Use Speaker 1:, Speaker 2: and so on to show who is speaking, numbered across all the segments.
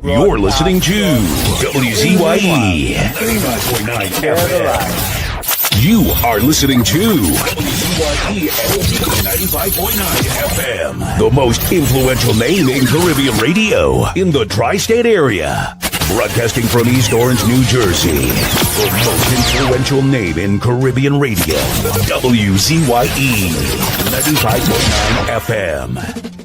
Speaker 1: You're listening to WZYE 95.9 FM. You are listening to WZYE 95.9 FM. The most influential name in Caribbean radio in the tri-state area. Broadcasting from East Orange, New Jersey. The most influential name in Caribbean radio. WZYE 95.9 FM.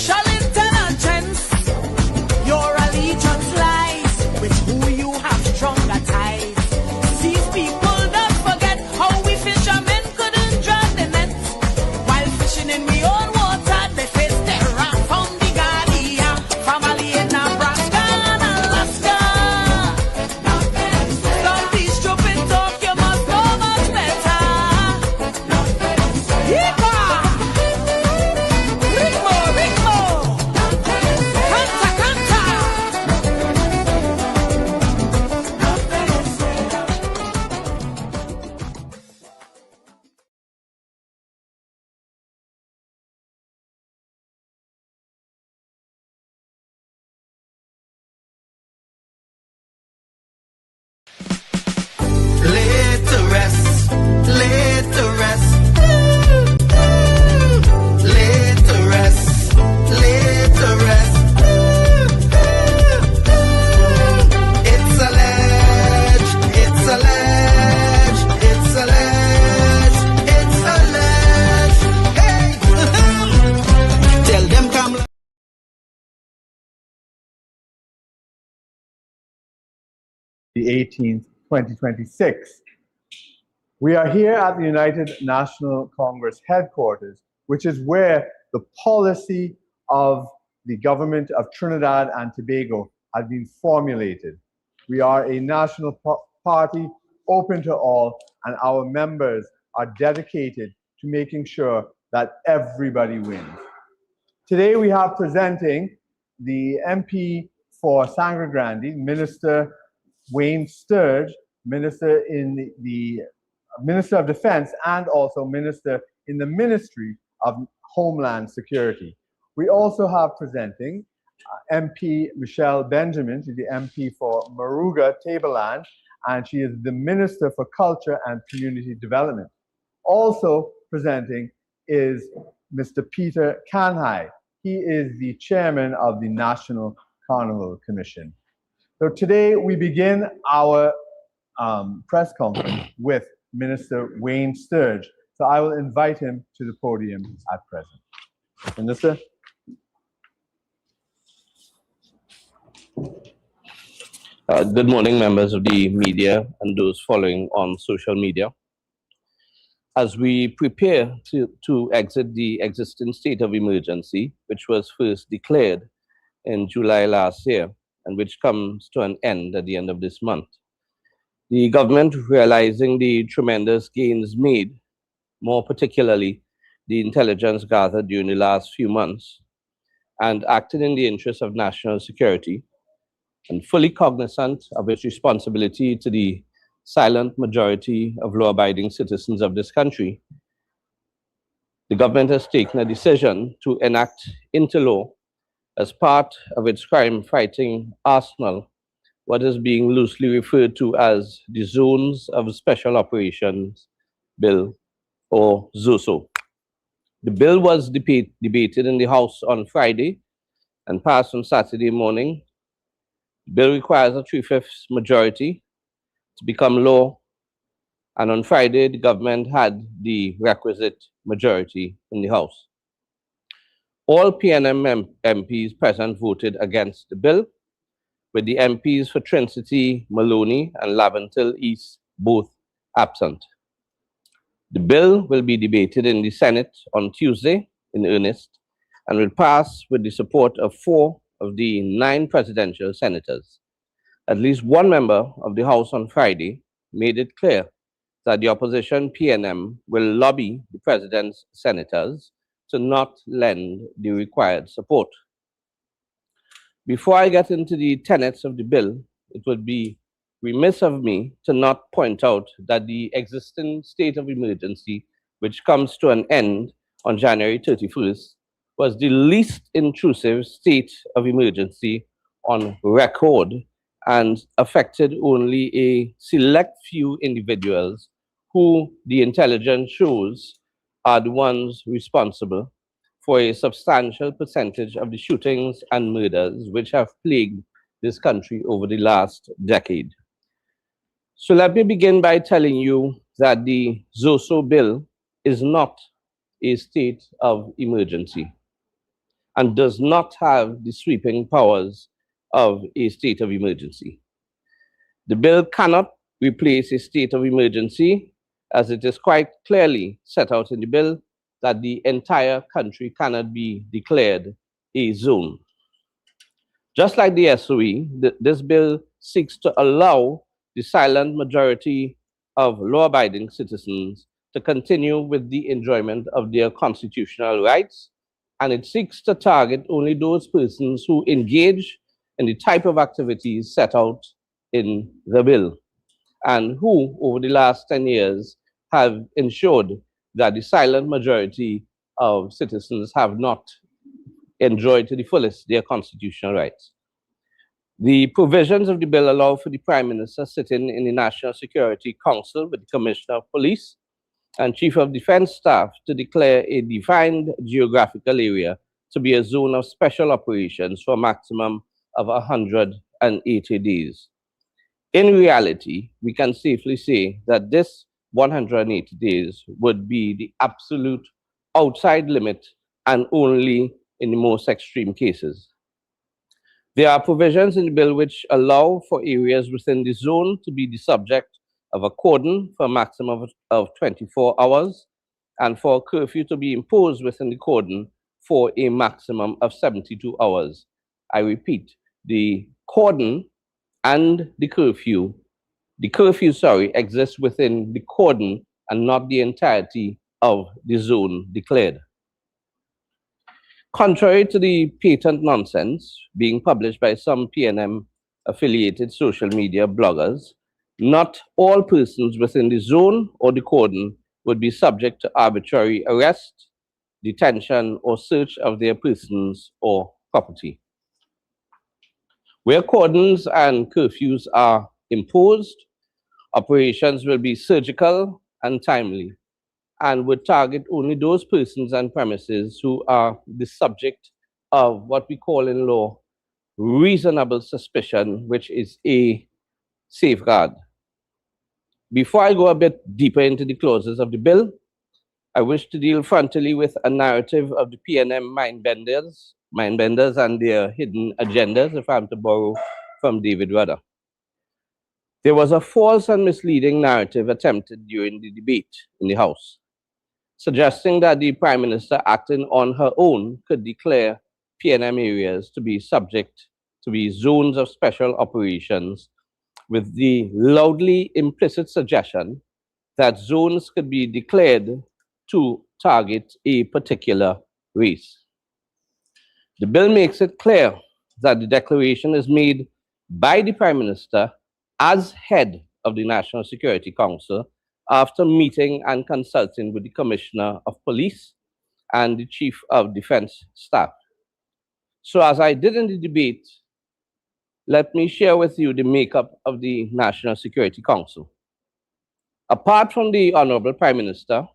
Speaker 2: Social intelligence, your allegiance lies with who you have stronger ties. These people don't forget how we fishermen couldn't drag the net. While fishing in we own water, they face terror from the Guardian, family in Nebraska and Alaska. Don't be stupid talk, you must know much better. Yeehaw! Ritmo, ritmo! Canta, canta!
Speaker 3: Laid to rest, laid to rest, laid to rest, laid to rest. It's alleged, it's alleged, it's alleged, it's alleged. Hey, tell them come.
Speaker 4: The 18th, 2026. We are here at the United National Congress headquarters, which is where the policy of the government of Trinidad and Tobago has been formulated. We are a national party open to all, and our members are dedicated to making sure that everybody wins. Today we have presenting the MP for Sangre Grande, Minister Wayne Sturge, Minister in the Minister of Defense, and also Minister in the Ministry of Homeland Security. We also have presenting MP Michelle Benjamin. She's the MP for Moruga Tableland, and she is the Minister for Culture and Community Development. Also presenting is Mr. Peter Kanhai. He is the chairman of the National Carnival Commission. So today we begin our press conference with Minister Wayne Sturge. So I will invite him to the podium at present. Minister.
Speaker 5: Good morning, members of the media and those following on social media. As we prepare to exit the existing state of emergency, which was first declared in July last year, and which comes to an end at the end of this month. The government, realizing the tremendous gains made, more particularly the intelligence gathered during the last few months, and acting in the interest of national security, and fully cognizant of its responsibility to the silent majority of law-abiding citizens of this country, the government has taken a decision to enact into law, as part of its crime-fighting arsenal, what is being loosely referred to as the Zones of Special Operations Bill, or ZOSO. The bill was debated in the House on Friday and passed on Saturday morning. The bill requires a 3/5 majority to become law, and on Friday, the government had the requisite majority in the House. All PNM MPs present voted against the bill, with the MPs for Trinity, Maloney, and Laventille East both absent. The bill will be debated in the Senate on Tuesday in earnest and will pass with the support of 4 of the 9 presidential senators. At least one member of the House on Friday made it clear that the opposition PNM will lobby the president's senators to not lend the required support. Before I get into the tenets of the bill, it would be remiss of me to not point out that the existing state of emergency, which comes to an end on January 31st, was the least intrusive state of emergency on record and affected only a select few individuals who the intelligence shows are the ones responsible for a substantial percentage of the shootings and murders which have plagued this country over the last decade. So let me begin by telling you that the ZOSO bill is not a state of emergency. and does not have the sweeping powers of a state of emergency. The bill cannot replace a state of emergency, as it is quite clearly set out in the bill that the entire country cannot be declared a zone. Just like the SOE, this bill seeks to allow the silent majority of law-abiding citizens to continue with the enjoyment of their constitutional rights, and it seeks to target only those persons who engage in the type of activities set out in the bill, and who, over the last 10 years, have ensured that the silent majority of citizens have not enjoyed to the fullest their constitutional rights. The provisions of the bill allow for the Prime Minister sitting in the National Security Council with the Commissioner of Police and Chief of Defense Staff to declare a defined geographical area to be a zone of special operations for a maximum of 180 days. In reality, we can safely say that this 180 days would be the absolute outside limit and only in the most extreme cases. There are provisions in the bill which allow for areas within the zone to be the subject of a cordon for a maximum of 24 hours and for a curfew to be imposed within the cordon for a maximum of 72 hours. I repeat, the cordon and the curfew exists within the cordon and not the entirety of the zone declared. Contrary to the patent nonsense being published by some PNM affiliated social media bloggers, not all persons within the zone or the cordon would be subject to arbitrary arrest, detention, or search of their persons or property. Where cordons and curfews are imposed, operations will be surgical and timely and would target only those persons and premises who are the subject of what we call in law reasonable suspicion, which is a safeguard. Before I go a bit deeper into the clauses of the bill, I wish to deal frontally with a narrative of the PNM mindbenders and their hidden agendas, if I'm to borrow from David Rudder. There was a false and misleading narrative attempted during the debate in the House, suggesting that the Prime Minister, acting on her own, could declare PNM areas to be subject to be zones of special operations, with the loudly implicit suggestion that zones could be declared to target a particular race. The bill makes it clear that the declaration is made by the Prime Minister as head of the National Security Council after meeting and consulting with the Commissioner of Police and the Chief of Defense Staff. So as I did in the debate, let me share with you the makeup of the National Security Council. Apart from the Honorable Prime Minister,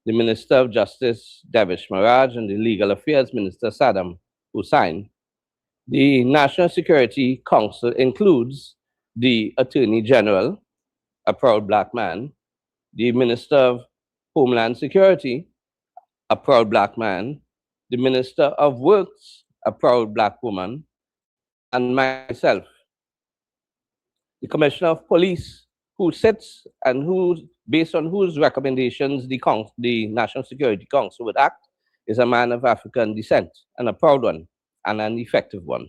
Speaker 5: the Minister of Justice, Devish Maharaj, and the Legal Affairs Minister, Saddam Hussain, the National Security Council includes the Attorney General, a proud black man, the Minister of Homeland Security, a proud black man, the Minister of Works, a proud black woman, and myself, the Commissioner of Police, who sits and who, based on whose recommendations the National Security Council would act, is a man of African descent, and a proud one, and an effective one.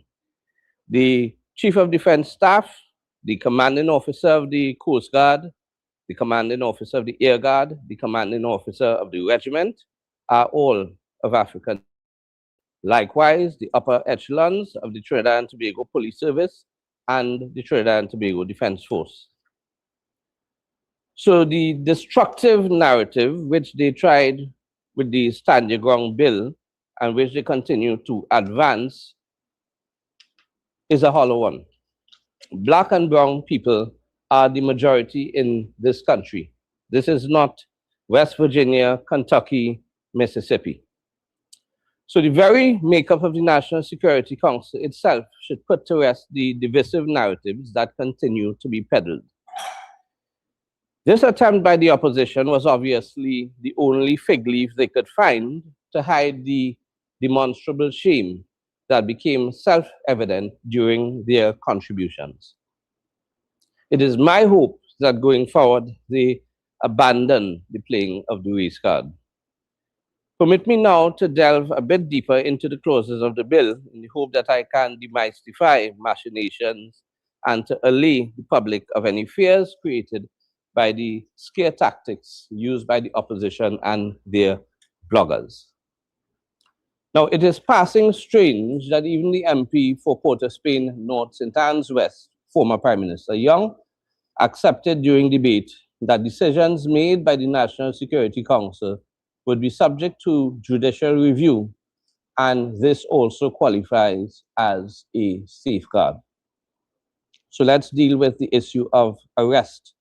Speaker 5: The Chief of Defense Staff, the Commanding Officer of the Coast Guard, the Commanding Officer of the Air Guard, the Commanding Officer of the Regiment, are all of African. Likewise, the upper echelons of the Trinidad and Tobago Police Service and the Trinidad and Tobago Defense Force. So the destructive narrative which they tried with the Stand Your Ground bill and which they continue to advance is a hollow one. Black and brown people are the majority in this country. This is not West Virginia, Kentucky, Mississippi. So the very makeup of the National Security Council itself should put to rest the divisive narratives that continue to be peddled. This attempt by the opposition was obviously the only fig leaf they could find to hide the demonstrable shame that became self-evident during their contributions. It is my hope that going forward, they abandon the playing of the race card. Permit me now to delve a bit deeper into the clauses of the bill in the hope that I can demystify machinations and to allay the public of any fears created by the scare tactics used by the opposition and their bloggers. Now, it is passing strange that even the MP for Port of Spain, North St. Anne's West, former Prime Minister Young, accepted during debate that decisions made by the National Security Council would be subject to judicial review, and this also qualifies as a safeguard. So let's deal with the issue of arrest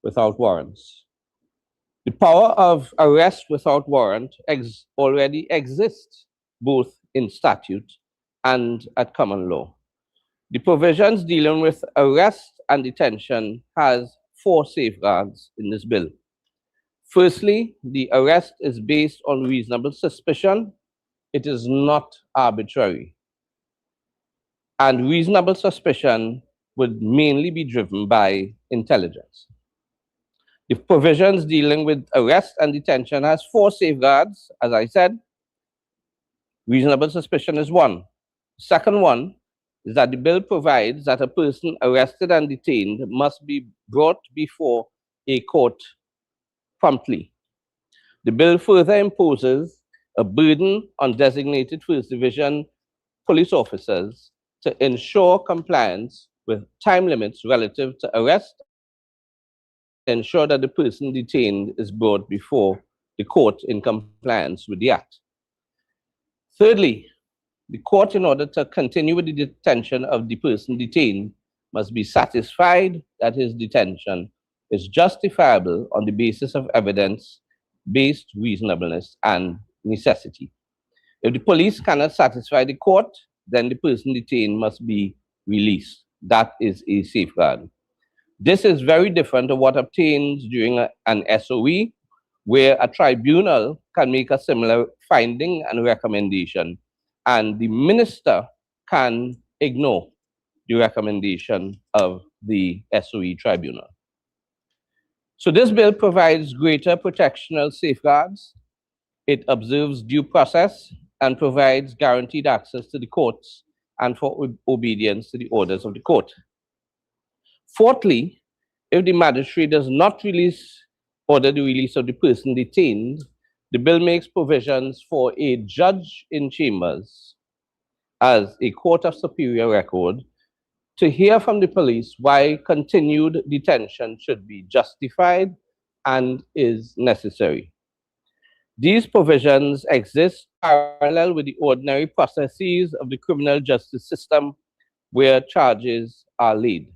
Speaker 5: without warrants. The power of arrest without warrant already exists both in statute and at common law. The provisions dealing with arrest and detention has 4 safeguards in this bill. Firstly, the arrest is based on reasonable suspicion. It is not arbitrary. And reasonable suspicion would mainly be driven by intelligence. The provisions dealing with arrest and detention has 4 safeguards, as I said. Reasonable suspicion is one. Second one is that the bill provides that a person arrested and detained must be brought before a court promptly. The bill further imposes a burden on designated First Division police officers to ensure compliance with time limits relative to arrest, ensure that the person detained is brought before the court in compliance with the Act. Thirdly, the court, in order to continue with the detention of the person detained, must be satisfied that his detention is justifiable on the basis of evidence-based reasonableness and necessity. If the police cannot satisfy the court, then the person detained must be released. That is a safeguard. This is very different to what obtains during an SOE, where a tribunal can make a similar finding and recommendation, and the minister can ignore the recommendation of the SOE tribunal. So this bill provides greater protectional safeguards. It observes due process and provides guaranteed access to the courts and for obedience to the orders of the court. Fourthly, if the magistrate does not order the release of the person detained, the bill makes provisions for a judge in chambers as a court of superior record to hear from the police why continued detention should be justified and is necessary. These provisions exist parallel with the ordinary processes of the criminal justice system where charges are laid.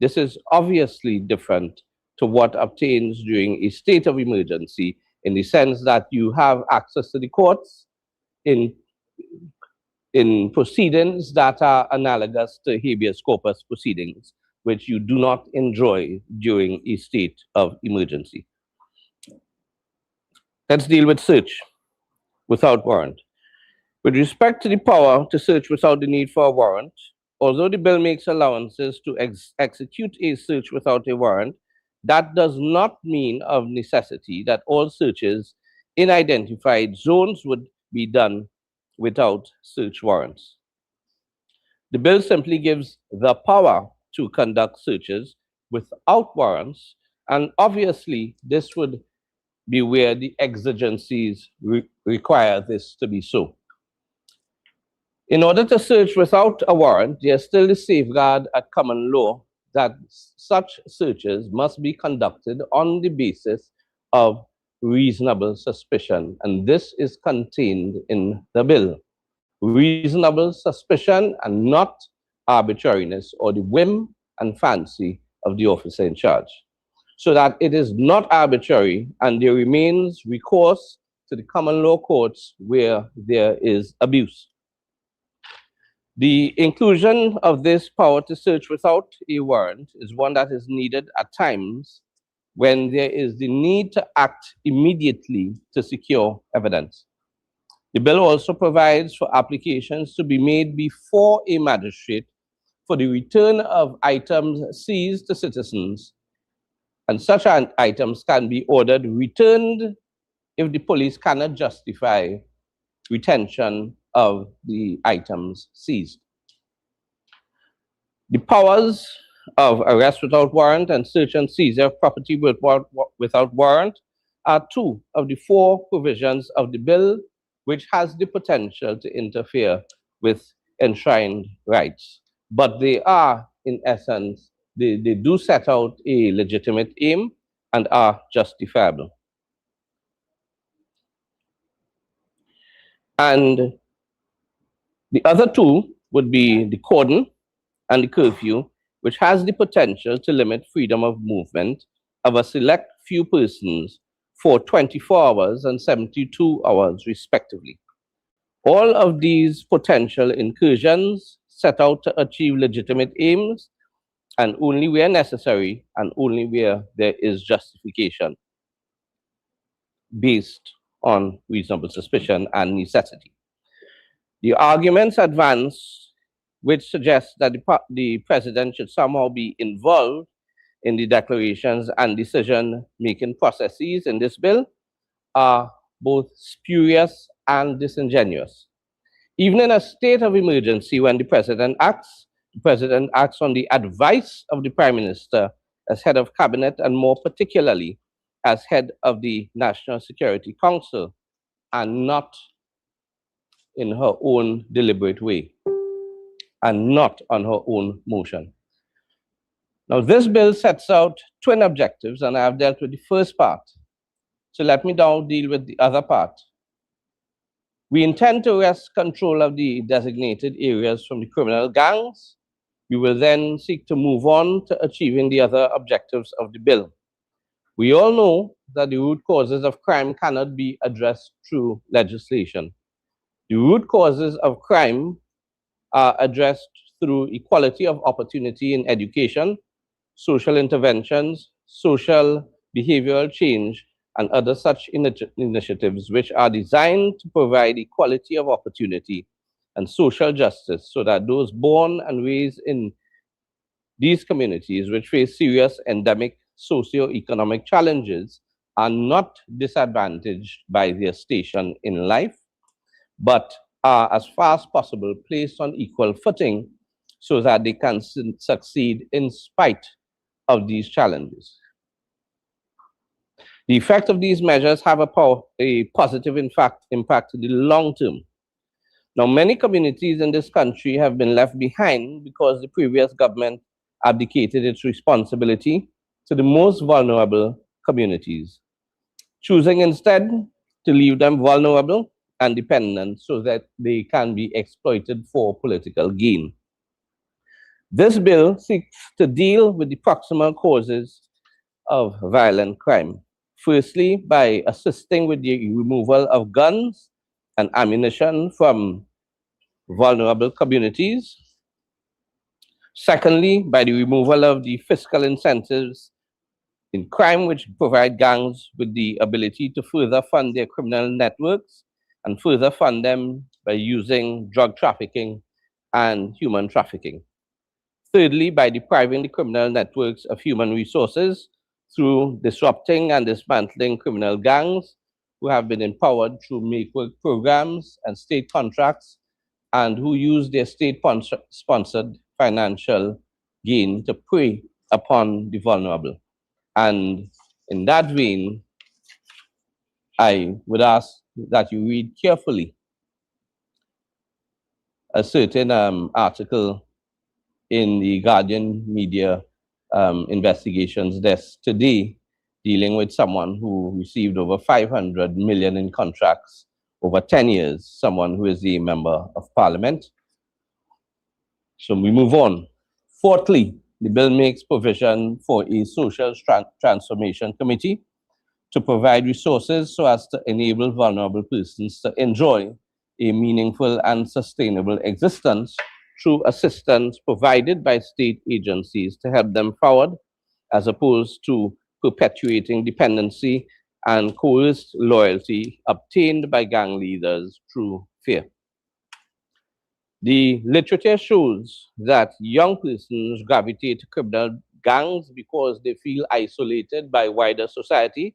Speaker 5: This is obviously different to what obtains during a state of emergency, in the sense that you have access to the courts in proceedings that are analogous to habeas corpus proceedings, which you do not enjoy during a state of emergency. Let's deal with search without warrant. With respect to the power to search without the need for a warrant, although the bill makes allowances to execute a search without a warrant, that does not mean of necessity that all searches in identified zones would be done without search warrants. The bill simply gives the power to conduct searches without warrants, and obviously this would be where the exigencies require this to be so. In order to search without a warrant, there is still the safeguard at common law that such searches must be conducted on the basis of reasonable suspicion, and this is contained in the bill. Reasonable suspicion and not arbitrariness or the whim and fancy of the officer in charge, so that it is not arbitrary and there remains recourse to the common law courts where there is abuse. The inclusion of this power to search without a warrant is one that is needed at times when there is the need to act immediately to secure evidence. The bill also provides for applications to be made before a magistrate for the return of items seized to citizens, and such items can be ordered returned if the police cannot justify retention of the items seized. The powers of arrest without warrant and search and seizure of property without warrant are two of the four provisions of the bill which has the potential to interfere with enshrined rights. But they are, in essence, they do set out a legitimate aim and are justifiable. And the other two would be the cordon and the curfew, which has the potential to limit freedom of movement of a select few persons for 24 hours and 72 hours, respectively. All of these potential incursions set out to achieve legitimate aims, and only where necessary and only where there is justification based on reasonable suspicion and necessity. The arguments advanced which suggest that the president should somehow be involved in the declarations and decision-making processes in this bill are both spurious and disingenuous. Even in a state of emergency, when the president acts on the advice of the prime minister as head of cabinet, and more particularly as head of the National Security Council, and not in her own deliberate way, and not on her own motion. Now, this bill sets out twin objectives, and I have dealt with the first part. So let me now deal with the other part. We intend to wrest control of the designated areas from the criminal gangs. We will then seek to move on to achieving the other objectives of the bill. We all know that the root causes of crime cannot be addressed through legislation. The root causes of crime are addressed through equality of opportunity in education, social interventions, social behavioral change, and other such initiatives which are designed to provide equality of opportunity and social justice so that those born and raised in these communities which face serious endemic socio-economic challenges are not disadvantaged by their station in life, but are as far as possible placed on equal footing so that they can succeed in spite of these challenges. The effect of these measures have a positive impact in the long term. Now, many communities in this country have been left behind because the previous government abdicated its responsibility to the most vulnerable communities, choosing instead to leave them vulnerable and dependent so that they can be exploited for political gain. This bill seeks to deal with the proximal causes of violent crime. Firstly, by assisting with the removal of guns and ammunition from vulnerable communities. Secondly, by the removal of the fiscal incentives in crime, which provide gangs with the ability to further fund their criminal networks and further fund them by using drug trafficking and human trafficking. Thirdly, by depriving the criminal networks of human resources through disrupting and dismantling criminal gangs who have been empowered through make-work programs and state contracts and who use their state-sponsored financial gain to prey upon the vulnerable. And in that vein, I would ask that you read carefully a certain article in the Guardian Media Investigations desk today, dealing with someone who received over 500 million in contracts over 10 years, someone who is a member of parliament. So we move on. Fourthly, the bill makes provision for a social transformation committee to provide resources so as to enable vulnerable persons to enjoy a meaningful and sustainable existence through assistance provided by state agencies to help them forward, as opposed to perpetuating dependency and coerced loyalty obtained by gang leaders through fear. The literature shows that young persons gravitate to criminal gangs because they feel isolated by wider society,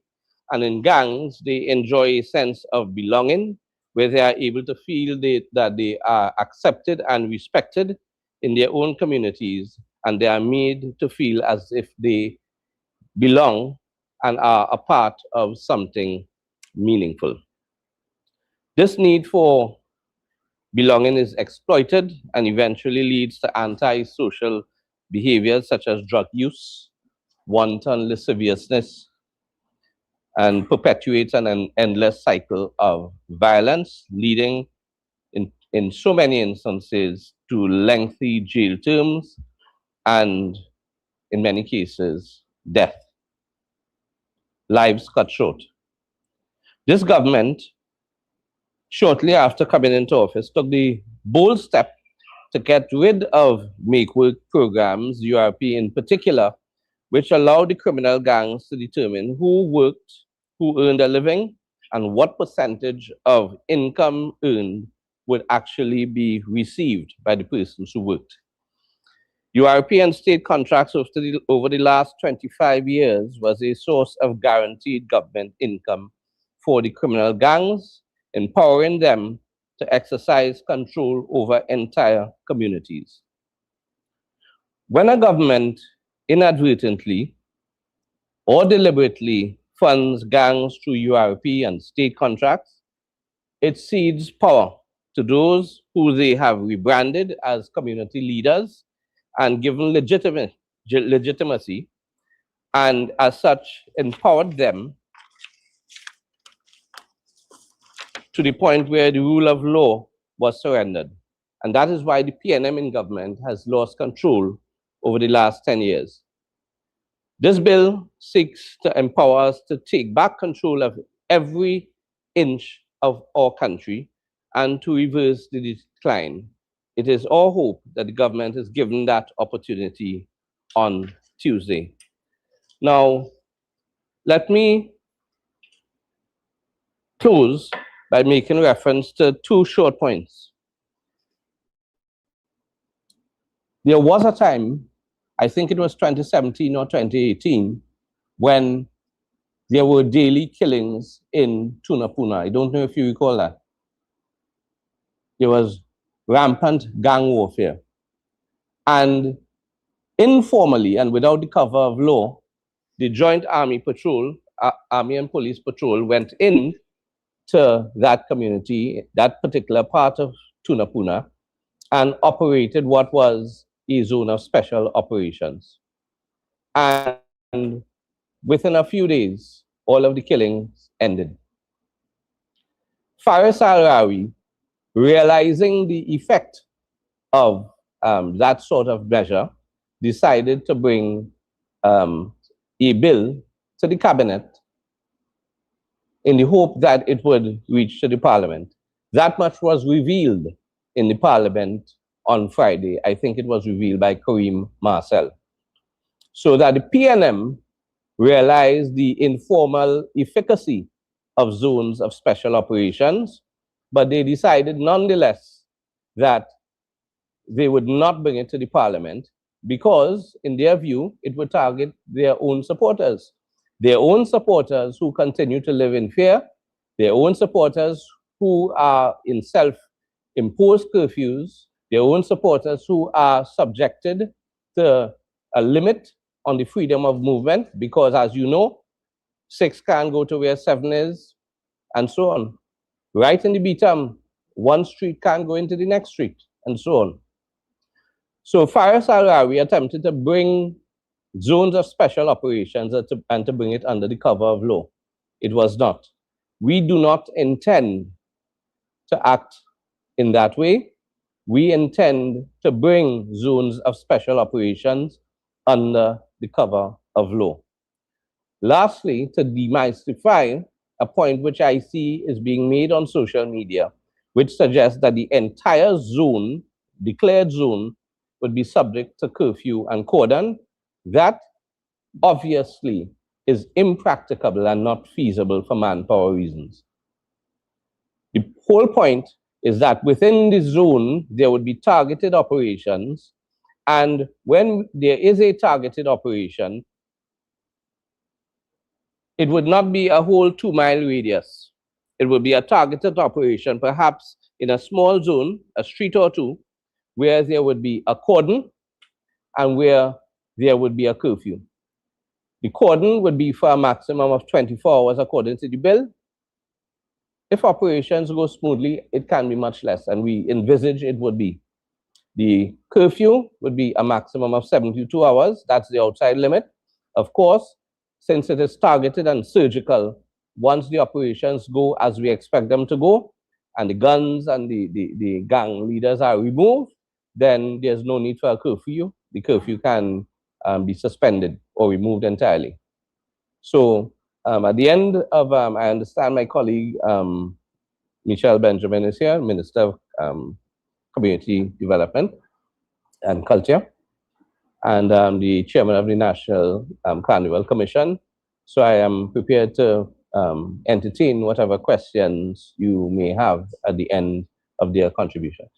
Speaker 5: and in gangs they enjoy a sense of belonging where they are able to feel that they are accepted and respected in their own communities, and they are made to feel as if they belong and are a part of something meaningful. This need for belonging is exploited and eventually leads to antisocial behaviors such as drug use, wanton lasciviousness, and perpetuates an endless cycle of violence, leading in so many instances to lengthy jail terms and, in many cases, death. Lives cut short. This government, shortly after coming into office, took the bold step to get rid of make work programs, URP in particular, which allowed the criminal gangs to determine who worked, who earned a living, and what percentage of income earned would actually be received by the persons who worked. European state contracts over the last 25 years was a source of guaranteed government income for the criminal gangs, empowering them to exercise control over entire communities. When a government inadvertently or deliberately funds gangs through URP and state contracts, it cedes power to those who they have rebranded as community leaders and given legitimacy, and as such empowered them to the point where the rule of law was surrendered. And that is why the PNM in government has lost control over the last 10 years. This bill seeks to empower us to take back control of every inch of our country and to reverse the decline. It is our hope that the government is given that opportunity on Tuesday. Now, let me close by making reference to two short points. There was a time, I think it was 2017 or 2018, when there were daily killings in Tunapuna. I don't know if you recall that. There was rampant gang warfare. And informally and without the cover of law, the Joint Army Patrol, Army and Police Patrol went in to that community, that particular part of Tunapuna, and operated what was a zone of special operations. And within a few days, all of the killings ended. Faris al-Rawi, realizing the effect of that sort of measure, decided to bring a bill to the cabinet in the hope that it would reach to the parliament. That much was revealed in the parliament on Friday. I think it was revealed by Kareem Marcel. So that the PNM realized the informal efficacy of zones of special operations, but they decided nonetheless that they would not bring it to the parliament because, in their view, it would target their own supporters who continue to live in fear, their own supporters who are in self-imposed curfews, their own supporters who are subjected to a limit on the freedom of movement because, as you know, 6 can't go to where 7 is, and so on. Right in the BTM, 1 street can't go into the next street, and so on. So Faris al-Rawi attempted to bring zones of special operations and to bring it under the cover of law. It was not. We do not intend to act in that way. We intend to bring zones of special operations under the cover of law. Lastly, to demystify a point which I see is being made on social media, which suggests that the entire zone, declared zone, would be subject to curfew and cordon. That obviously is impracticable and not feasible for manpower reasons. The whole point is that within the zone, there would be targeted operations, and when there is a targeted operation, it would not be a whole 2-mile radius. It would be a targeted operation, perhaps in a small zone, a street or two, where there would be a cordon and where there would be a curfew. The cordon would be for a maximum of 24 hours according to the bill. If operations go smoothly, it can be much less, and we envisage it would be. The curfew would be a maximum of 72 hours. That's the outside limit. Of course, since it is targeted and surgical, once the operations go as we expect them to go, and the guns and the gang leaders are removed, then there's no need for a curfew. The curfew can be suspended or removed entirely. So at the end of, I understand my colleague, Michelle Benjamin is here, Minister of Community Development and Culture, and the chairman of the National Carnival Commission. So I am prepared to entertain whatever questions you may have at the end of their contributions.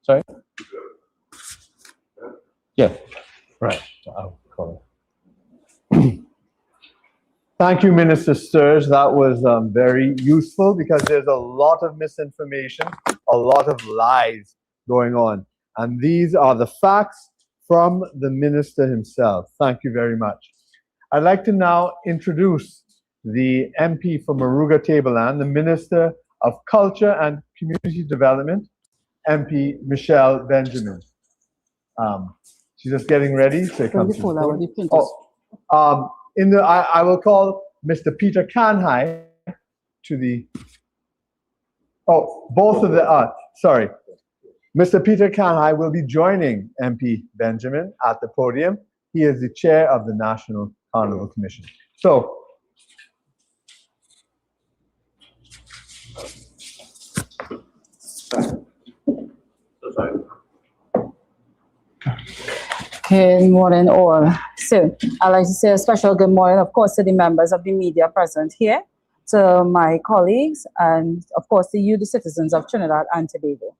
Speaker 5: Sorry? Yeah.
Speaker 4: Right. Thank you, Minister Sturge. That was very useful because there's a lot of misinformation, a lot of lies going on. And these are the facts from the minister himself. Thank you very much. I'd like to now introduce the MP for Maruga Tableland, the Minister of Culture and Community Development, MP Michelle Benjamin. She's just getting ready to come to the podium. I will call Mr. Peter Kanhai to the, both of the, sorry. Mr. Peter Kanhai will be joining MP Benjamin at the podium. He is the chair of the National Carnival Commission. So,
Speaker 6: good morning, all. So, I'd like to say a special good morning, of course, to the members of the media present here, to my colleagues, and of course, to you, the citizens of Trinidad and Tobago.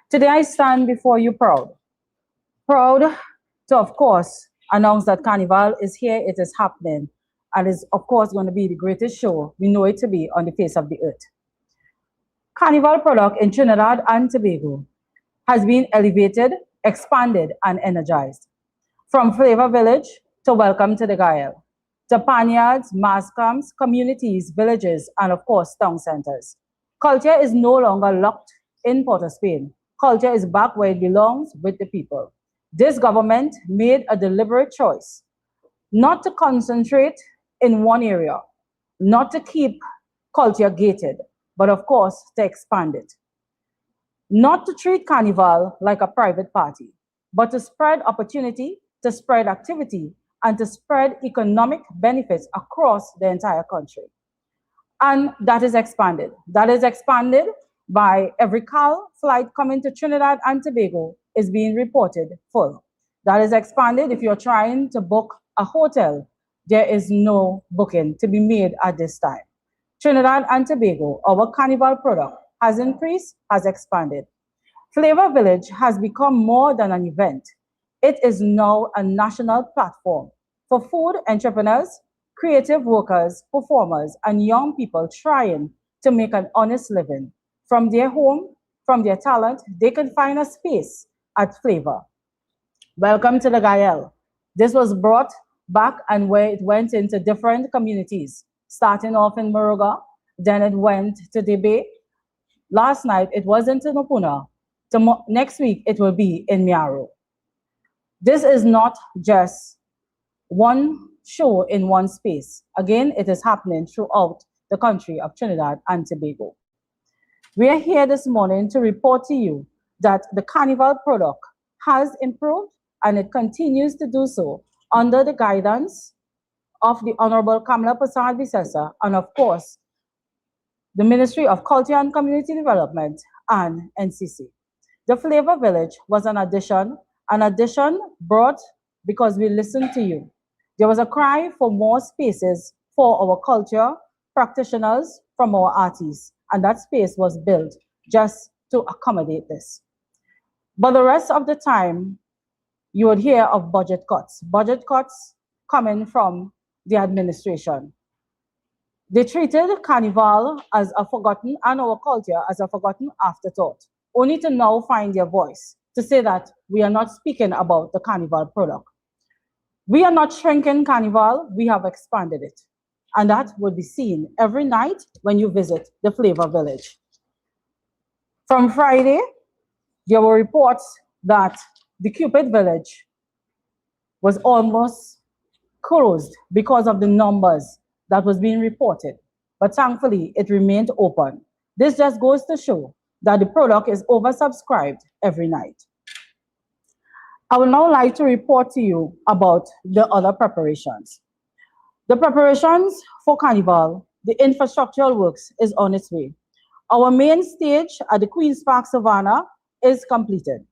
Speaker 6: Today, I stand before you proud. Proud to, of course, announce that Carnival is here, it is happening, and is, of course, going to be the greatest show we know it to be on the face of the earth. Carnival product in Trinidad and Tobago has been elevated, expanded, and energized. From Flavor Village to Welcome to the Gael, to Panyards, Mascoms, communities, villages, and of course, town centers. Culture is no longer locked in Port of Spain. Culture is back where it belongs, with the people. This government made a deliberate choice not to concentrate in one area, not to keep culture gated, but of course, to expand it. Not to treat Carnival like a private party, but to spread opportunity, to spread activity, and to spread economic benefits across the entire country. And that is expanded. That is expanded by every CAL flight coming to Trinidad and Tobago is being reported full. That is expanded. If you're trying to book a hotel, there is no booking to be made at this time. Trinidad and Tobago, our Carnival product has increased, has expanded. Flavor Village has become more than an event. It is now a national platform for food entrepreneurs, creative workers, performers, and young people trying to make an honest living. From their home, from their talent, they can find a space at Flavor. Welcome to the Gael. This was brought back and where it went into different communities, starting off in Maruga, then it went to Debe. Last night, it was into Nopuna. Next week, it will be in Miaro. This is not just one show in one space. Again, it is happening throughout the country of Trinidad and Tobago. We are here this morning to report to you that the Carnival product has improved and it continues to do so under the guidance of the Honorable Kamala Prasad Visesa and of course, the Ministry of Culture and Community Development and NCC. The Flavor Village was an addition brought because we listened to you. There was a cry for more spaces for our culture practitioners from our artists, and that space was built just to accommodate this. But the rest of the time, you would hear of budget cuts coming from the administration. They treated Carnival as a forgotten, and our culture as a forgotten afterthought, only to now find their voice to say that we are not speaking about the Carnival product. We are not shrinking Carnival, we have expanded it. And that will be seen every night when you visit the Flavor Village. From Friday, there were reports that the Cupid Village was almost closed because of the numbers that was being reported. But thankfully, it remained open. This just goes to show that the product is oversubscribed every night. I would now like to report to you about the other preparations. The preparations for Carnival, the infrastructural works is on its way. Our main stage at the Queen's Park Savannah is completed,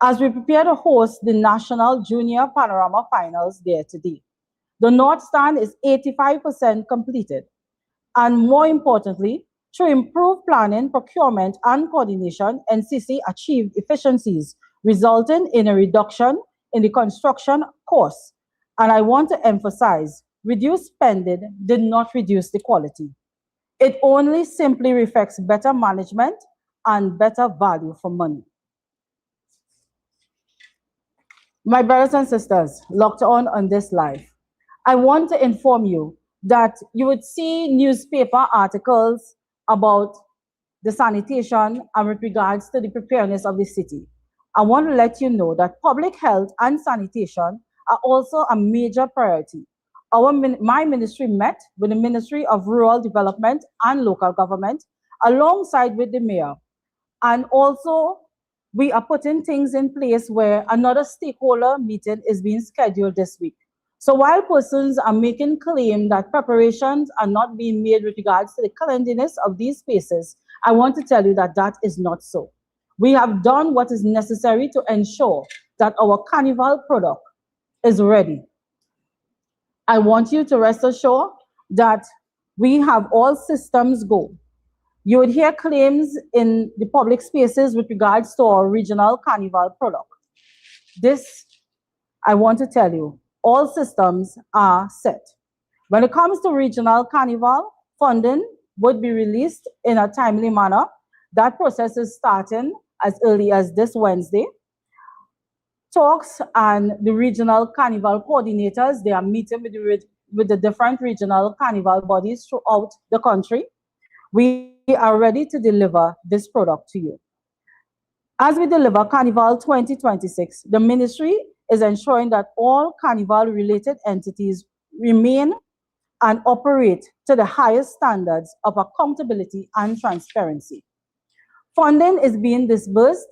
Speaker 6: as we prepare to host the National Junior Panorama Finals there today. The North Stand is 85% completed. And more importantly, through improved planning, procurement, and coordination, NCC achieved efficiencies, resulting in a reduction in the construction costs. And I want to emphasize, reduced spending did not reduce the quality. It only simply reflects better management and better value for money. My brothers and sisters, locked on this live, I want to inform you that you would see newspaper articles about the sanitation and with regards to the preparedness of the city. I want to let you know that public health and sanitation are also a major priority. My ministry met with the Ministry of Rural Development and Local Government alongside with the mayor. And also, we are putting things in place where another stakeholder meeting is being scheduled this week. So while persons are making claim that preparations are not being made with regards to the cleanliness of these spaces, I want to tell you that that is not so. We have done what is necessary to ensure that our Carnival product is ready. I want you to rest assured that we have all systems go. You would hear claims in the public spaces with regards to our regional Carnival product. This, I want to tell you, all systems are set. When it comes to regional Carnival, funding would be released in a timely manner. That process is starting as early as this Wednesday. Talks and the regional Carnival coordinators, they are meeting with the different regional Carnival bodies throughout the country. We are ready to deliver this product to you. As we deliver Carnival 2026, the ministry is ensuring that all Carnival-related entities remain and operate to the highest standards of accountability and transparency. Funding is being disbursed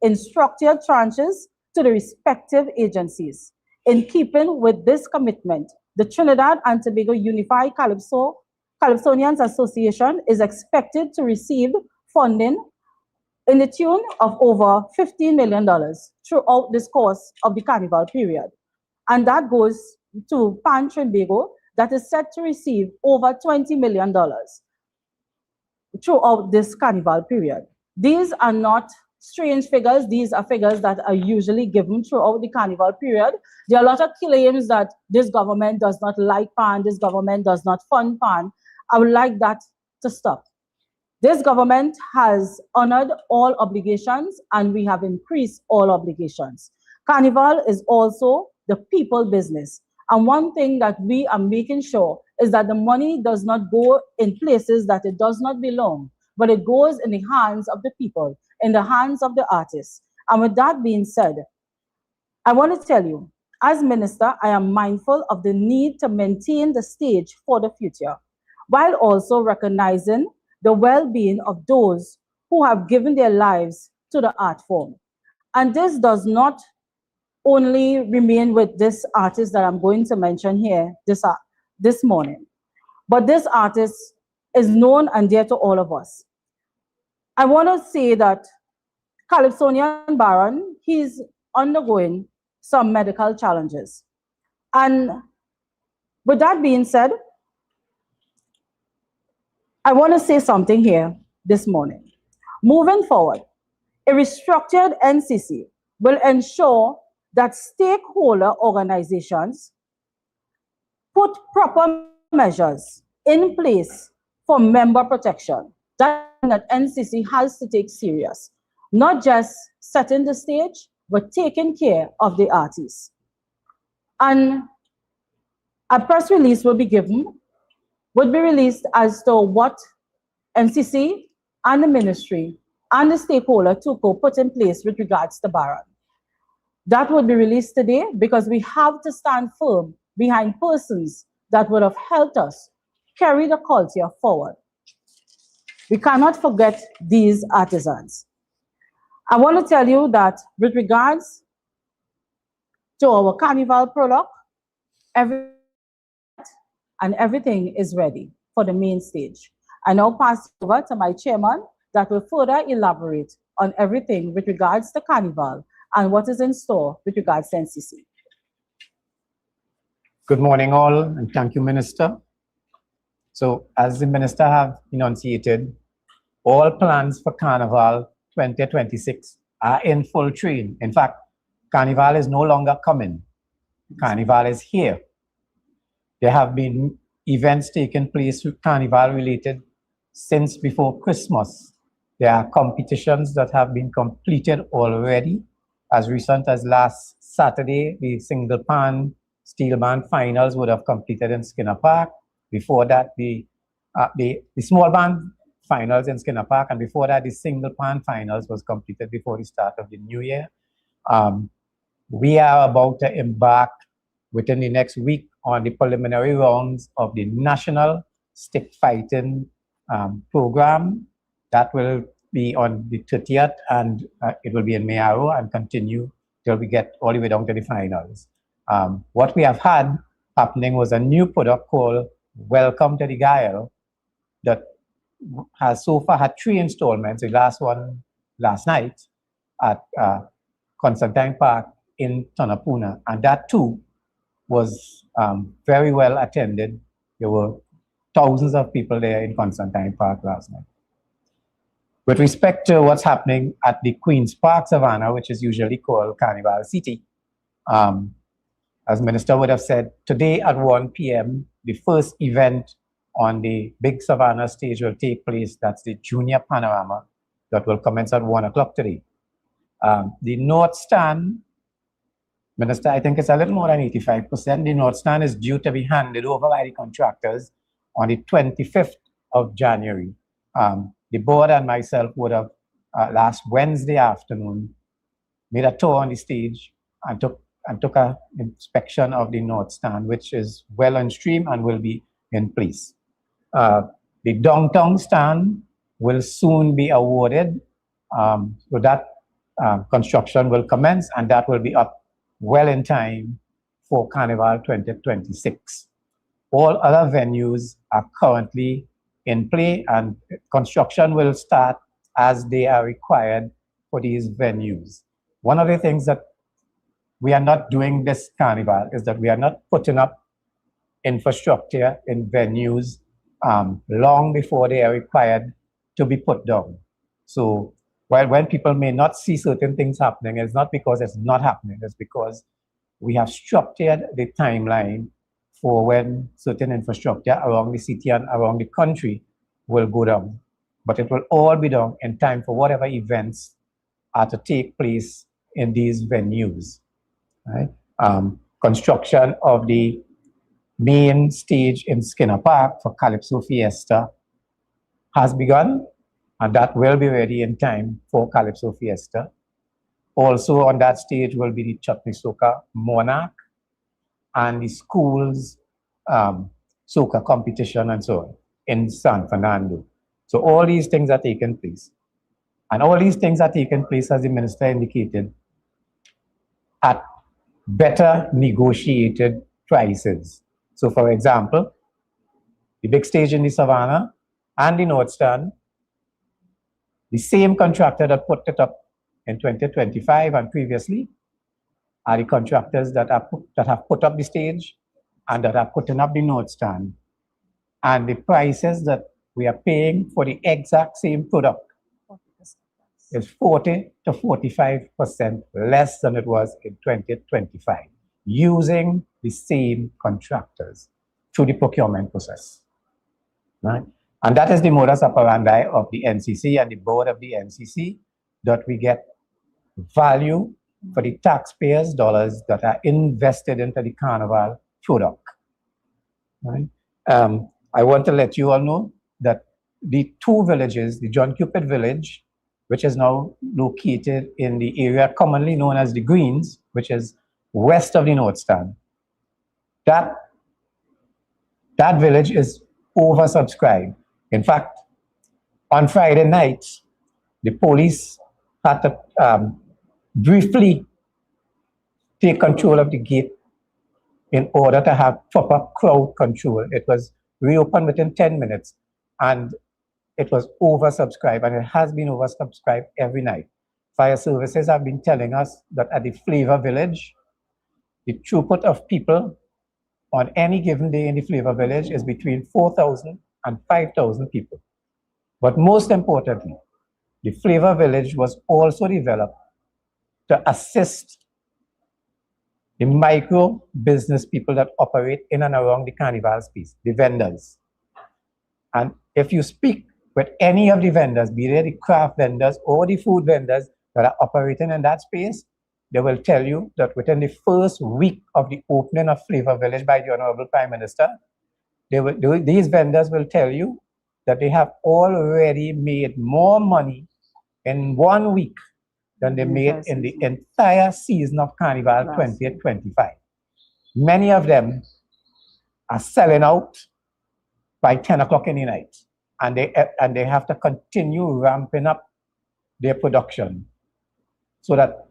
Speaker 6: in structured tranches to the respective agencies. In keeping with this commitment, the Trinidad and Tobago Unified Calypsonians Association is expected to receive funding in the tune of over $15 million throughout this course of the Carnival period. And that goes to Pan Trinbago, that is set to receive over $20 million throughout this Carnival period. These are not strange figures. These are figures that are usually given throughout the Carnival period. There are a lot of claims that this government does not like Pan, this government does not fund Pan. I would like that to stop. This government has honored all obligations and we have increased all obligations. Carnival is also the people business. And one thing that we are making sure is that the money does not go in places that it does not belong, but it goes in the hands of the people, in the hands of the artists. And with that being said, I want to tell you, as minister, I am mindful of the need to maintain the stage for the future, while also recognizing the well-being of those who have given their lives to the art form. And this does not only remain with this artist that I'm going to mention here this morning, but this artist is known and dear to all of us. I want to say that Calypsonian Baron, he's undergoing some medical challenges. And with that being said, I want to say something here this morning. Moving forward, a restructured NCC will ensure that stakeholder organizations put proper measures in place for member protection. That NCC has to take serious, not just setting the stage, but taking care of the artists. And a press release would be released as to what NCC and the ministry and the stakeholder TUCO put in place with regards to Baron. That would be released today because we have to stand firm behind persons that would have helped us carry the culture forward. We cannot forget these artisans. I want to tell you that with regards to our carnival product, everything is ready for the main stage. I now pass over to my chairman that will further elaborate on everything with regards to carnival and what is in store with regards to NCC.
Speaker 7: Good morning all, and thank you, Minister. So as the Minister have enunciated, all plans for Carnival 2026 are in full train. In fact, Carnival is no longer coming. Carnival is here. There have been events taking place with Carnival related since before Christmas. There are competitions that have been completed already. As recent as last Saturday, the single pan steel band finals would have completed in Skinner Park. Before that, the small band finals in Skinner Park, and before that, the single pan finals was completed before the start of the new year. We are about to embark within the next week on the preliminary rounds of the national stick fighting program. That will be on the 30th, and it will be in Mayaro and continue till we get all the way down to the finals. What we have had happening was a new product called Welcome to the Gael that has so far had 3 installments. The last one last night at Constantine Park in Tonapuna, and that too was very well attended. There were thousands of people there in Constantine Park last night. With respect to what's happening at the Queen's Park Savannah, which is usually called Carnival City, as Minister would have said, today at 1 p.m., the first event on the big Savannah stage will take place. That's the Junior Panorama that will commence at 1 o'clock today. The North Stand, Minister, I think it's a little more than 85%. The North Stand is due to be handed over by the contractors on the 25th of January. The board and myself would have last Wednesday afternoon made a tour on the stage and took an inspection of the North Stand, which is well on stream and will be in place. The downtown stand will soon be awarded, so that construction will commence, and that will be up well in time for Carnival 2026. All other venues are currently in play, and construction will start as they are required for these venues. One of the things that we are not doing this Carnival is that we are not putting up infrastructure in venues long before they are required to be put down. So when people may not see certain things happening, it's not because it's not happening, it's because we have structured the timeline for when certain infrastructure around the city and around the country will go down. But it will all be done in time for whatever events are to take place in these venues. Right? Construction of the main stage in Skinner Park for Calypso Fiesta has begun, and that will be ready in time for Calypso Fiesta. Also on that stage will be the Chutney Soca Monarch and the schools soca competition and so on in San Fernando. So all these things are taking place. And all these things are taking place, as the minister indicated, at better negotiated prices. So for example, the big stage in the Savannah and the North Stand, the same contractor that put it up in 2025 and previously are the contractors that have put up the stage and that are putting up the North Stand. And the prices that we are paying for the exact same product is 40 to 45% less than it was in 2025, using the same contractors through the procurement process. Right? And that is the modus operandi of the NCC and the board of the NCC, that we get value for the taxpayers' dollars that are invested into the Carnival product. Right? I want to let you all know that the two villages, the John Cupid village, which is now located in the area commonly known as the Greens, which is west of the North Stand, that village is oversubscribed. In fact, on Friday night, the police had to briefly take control of the gate in order to have proper crowd control. It was reopened within 10 minutes, and it was oversubscribed, and it has been oversubscribed every night. Fire services have been telling us that at the Flavor Village, the throughput of people on any given day in the Flavor Village is between 4,000 and 5,000 people. But most importantly, the Flavor Village was also developed to assist the micro business people that operate in and around the Carnival space, the vendors. And if you speak with any of the vendors, be they the craft vendors or the food vendors that are operating in that space, they will tell you that within the first week of the opening of Flavor Village by the Honorable Prime Minister, these vendors will tell you that they have already made more money in 1 week than they made in the entire season of Carnival 2025. Many of them are selling out by 10 o'clock in the night, and they have to continue ramping up their production so that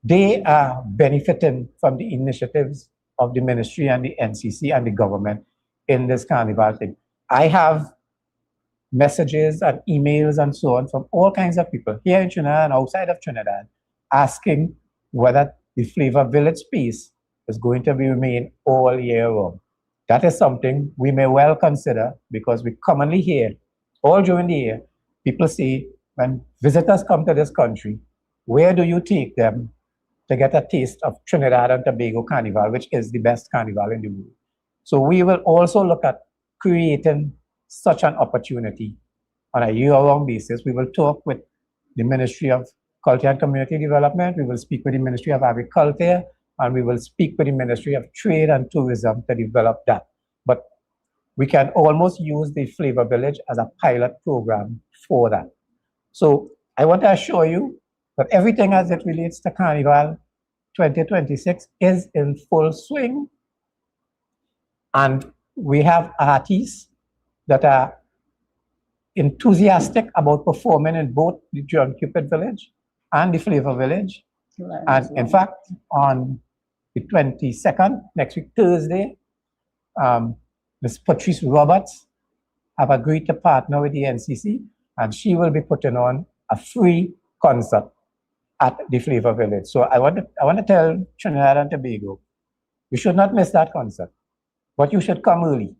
Speaker 7: they are benefiting from the initiatives of the ministry and the NCC and the government in this Carnival thing. I have messages and emails and so on from all kinds of people here in Trinidad and outside of Trinidad asking whether the Flavor Village space is going to be remain all year round. That is something we may well consider, because we commonly hear all during the year, people say, when visitors come to this country, where do you take them to get a taste of Trinidad and Tobago Carnival, which is the best carnival in the world? So we will also look at creating such an opportunity on a year-round basis. We will talk with the Ministry of Culture and Community Development, we will speak with the Ministry of Agriculture, and we will speak with the Ministry of Trade and Tourism to develop that. But we can almost use the Flavor Village as a pilot program for that. So I want to assure you that everything as it relates to Carnival 2026 is in full swing. And we have artists that are enthusiastic about performing in both the John Cupid Village and the Flavor Village. And in fact, on the 22nd, next week, Thursday, Ms. Patrice Roberts have agreed to partner with the NCC, and she will be putting on a free concert at the Flavor Village. So I want to tell Trinidad and Tobago, you should not miss that concert, but you should come early.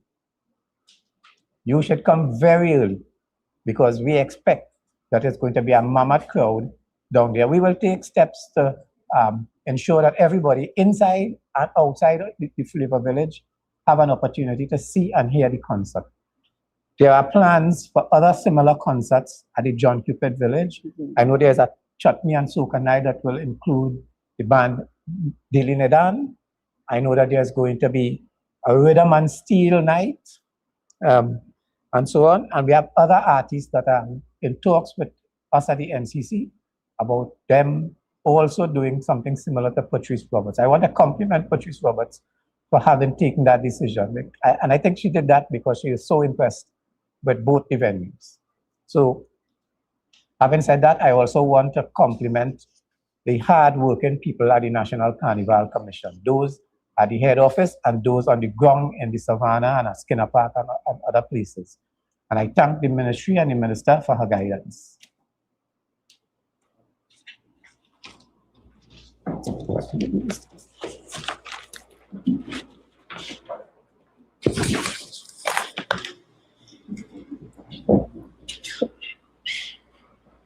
Speaker 7: You should come very early, because we expect that it's going to be a mammoth crowd down there. We will take steps to ensure that everybody inside and outside the Flavor Village have an opportunity to see and hear the concert. There are plans for other similar concerts at the John Cupid Village. I know there's a chutney and soca night that will include the band Dili Nedan. I know that there's going to be a rhythm and steel night, and so on. And we have other artists that are in talks with us at the NCC about them also doing something similar to Patrice Roberts. I want to compliment Patrice Roberts for having taken that decision. And I think she did that because she is so impressed with both the venues. So having said that, I also want to compliment the hard-working people at the National Carnival Commission, those at the head office and those on the ground in the Savannah and at Skinner Park and other places. And I thank the ministry and the minister for her guidance.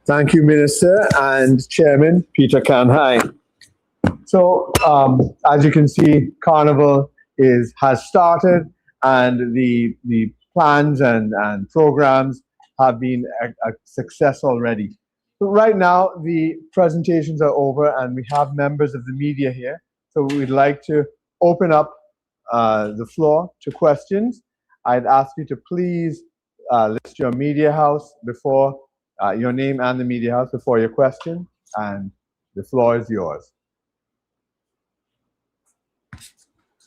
Speaker 4: Thank you, Minister and Chairman Peter Kanhai. So, as you can see, Carnival has started, and the plans and programs have been a success already. So right now, the presentations are over, and we have members of the media here. So we'd like to open up the floor to questions. I'd ask you to please list your media house before your name and the media house before your question, and the floor is yours.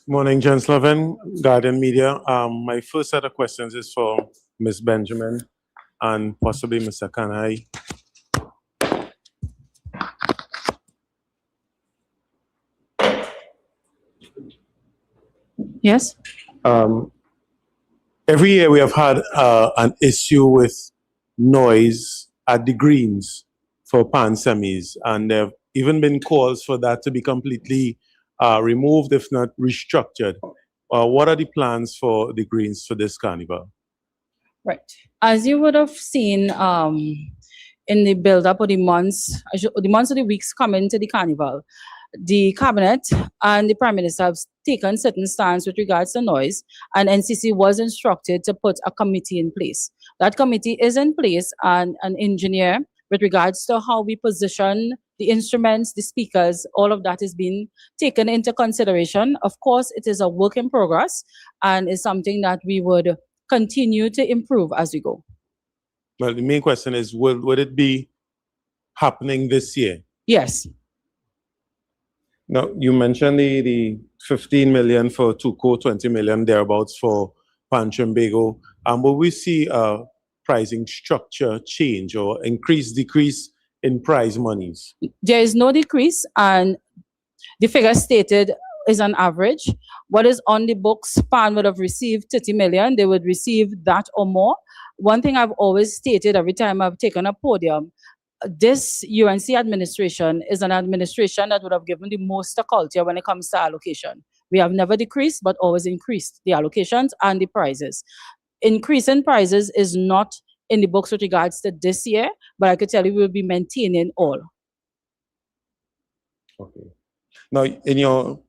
Speaker 8: Morning, Jen Slovin, Guardian Media. My first set of questions is for Ms. Benjamin and possibly Mr. Kanhai.
Speaker 6: Yes.
Speaker 8: Every year we have had an issue with noise at the greens for pan semis, and there have even been calls for that to be completely removed, if not restructured. What are the plans for the greens for this carnival?
Speaker 6: Right. As you would have seen in the build-up of the months or the weeks coming to the carnival, the cabinet and the prime minister have taken certain stance with regards to noise, and NCC was instructed to put a committee in place. That committee is in place, and an engineer with regards to how we position the instruments, the speakers, all of that is being taken into consideration. Of course, it is a work in progress and is something that we would continue to improve as we go.
Speaker 8: Well, the main question is, would it be happening this year?
Speaker 6: Yes.
Speaker 8: Now, you mentioned the 15 million for Tuco, 20 million thereabouts for Panchimbago. Will we see a pricing structure change or increase, decrease in prize monies?
Speaker 6: There is no decrease, and the figure stated is an average. What is on the books, PAN would have received 30 million. They would receive that or more. One thing I've always stated every time I've taken a podium, this UNC administration is an administration that would have given the most to culture when it comes to allocation. We have never decreased, but always increased the allocations and the prizes. Increase in prizes is not in the books with regards to this year, but I could tell you we'll be maintaining all.
Speaker 8: Okay. Now, in your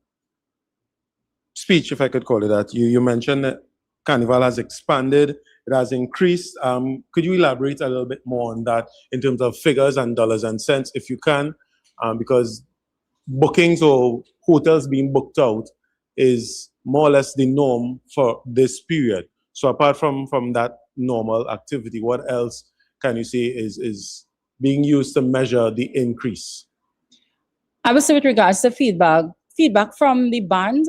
Speaker 8: speech, if I could call it that, you mentioned that Carnival has expanded, it has increased. Could you elaborate a little bit more on that in terms of figures and dollars and cents, if you can? Because bookings or hotels being booked out is more or less the norm for this period. So apart from that normal activity, what else can you say is being used to measure the increase?
Speaker 6: I would say with regards to feedback from the band,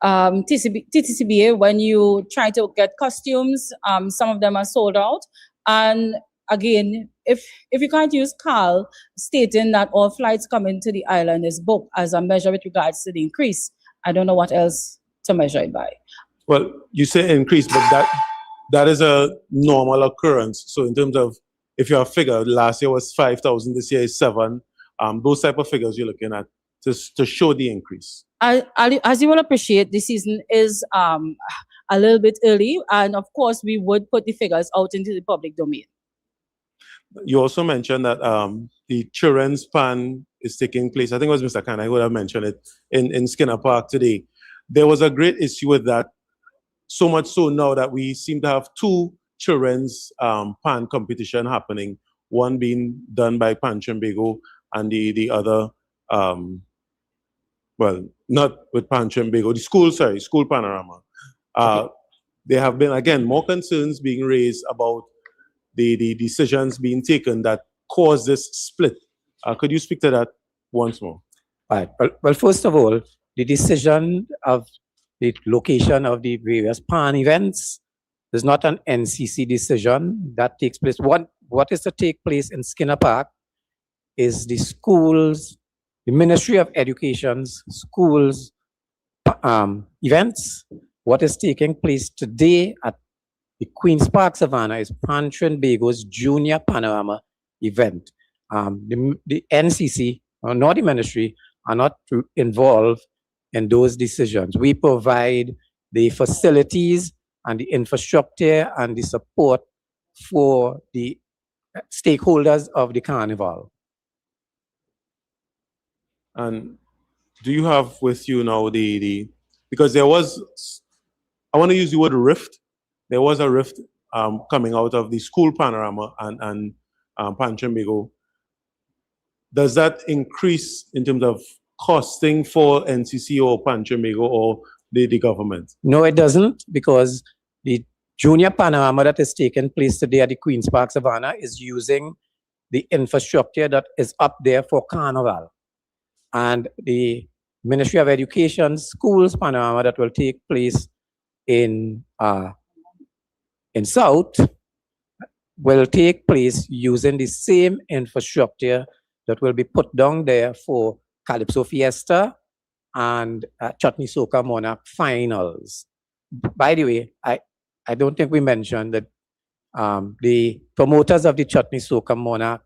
Speaker 6: TTCBA, when you try to get costumes, some of them are sold out. And again, if you can't use CAL stating that all flights coming to the island is booked as a measure with regards to the increase, I don't know what else to measure it by.
Speaker 8: Well, you say increase, but that is a normal occurrence. So in terms of, if you have figure, last year was 5,000, this year is 7, those type of figures you're looking at to show the increase.
Speaker 6: As you will appreciate, the season is a little bit early, and of course, we would put the figures out into the public domain.
Speaker 8: You also mentioned that the children's pan is taking place. I think it was Mr. Khan, I would have mentioned it, in Skinner Park today. There was a great issue with that, so much so now that we seem to have 2 children's pan competition happening, one being done by Panchimbago and the other, well, not with Panchimbago, the school panorama. Okay. There have been, again, more concerns being raised about the decisions being taken that caused this split. Could you speak to that once more?
Speaker 7: Right. Well, first of all, the decision of the location of the various PAN events is not an NCC decision that takes place. What is to take place in Skinner Park is the schools, the Ministry of Education's schools events. What is taking place today at the Queen's Park Savannah is Panchimbago's Junior Panorama event. The NCC nor the ministry are not involved in those decisions. We provide the facilities and the infrastructure and the support for the stakeholders of the carnival.
Speaker 8: And do you have with you now because there was, I want to use the word rift. There was a rift coming out of the school panorama and Panchamigo. Does that increase in terms of costing for NCC or Panchamigo or the government?
Speaker 7: No, it doesn't, because the junior panorama that is taking place today at the Queen's Park Savannah is using the infrastructure that is up there for Carnival. And the Ministry of Education schools panorama that will take place in South will take place using the same infrastructure that will be put down there for Calypso Fiesta and Chutney Soca Monarch finals. By the way, I don't think we mentioned that the promoters of the Chutney Soca Monarch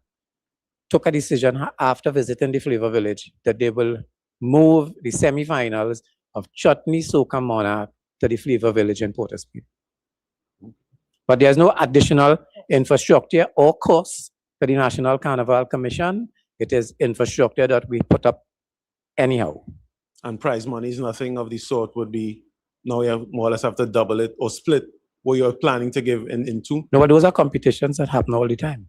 Speaker 7: took a decision after visiting the Flavor Village that they will move the semi-finals of Chutney Soca Monarch to the Flavor Village in Port of Spain. But there's no additional infrastructure or cost to the National Carnival Commission. It is infrastructure that we put up anyhow.
Speaker 8: And prize money is nothing of the sort would be, now you more or less have to double it or split what you're planning to give in two?
Speaker 7: No, but those are competitions that happen all the time.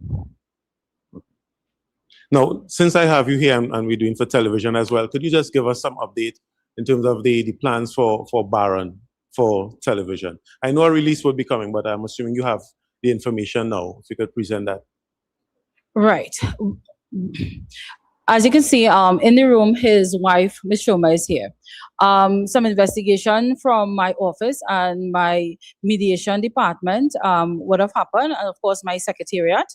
Speaker 8: Now, since I have you here and we're doing for television as well, could you just give us some update in terms of the plans for Baron for television? I know a release will be coming, but I'm assuming you have the information now. If you could present that.
Speaker 6: Right. As you can see, in the room, his wife, Ms. Shoma, is here. Some investigation from my office and my mediation department would have happened, and of course my secretariat.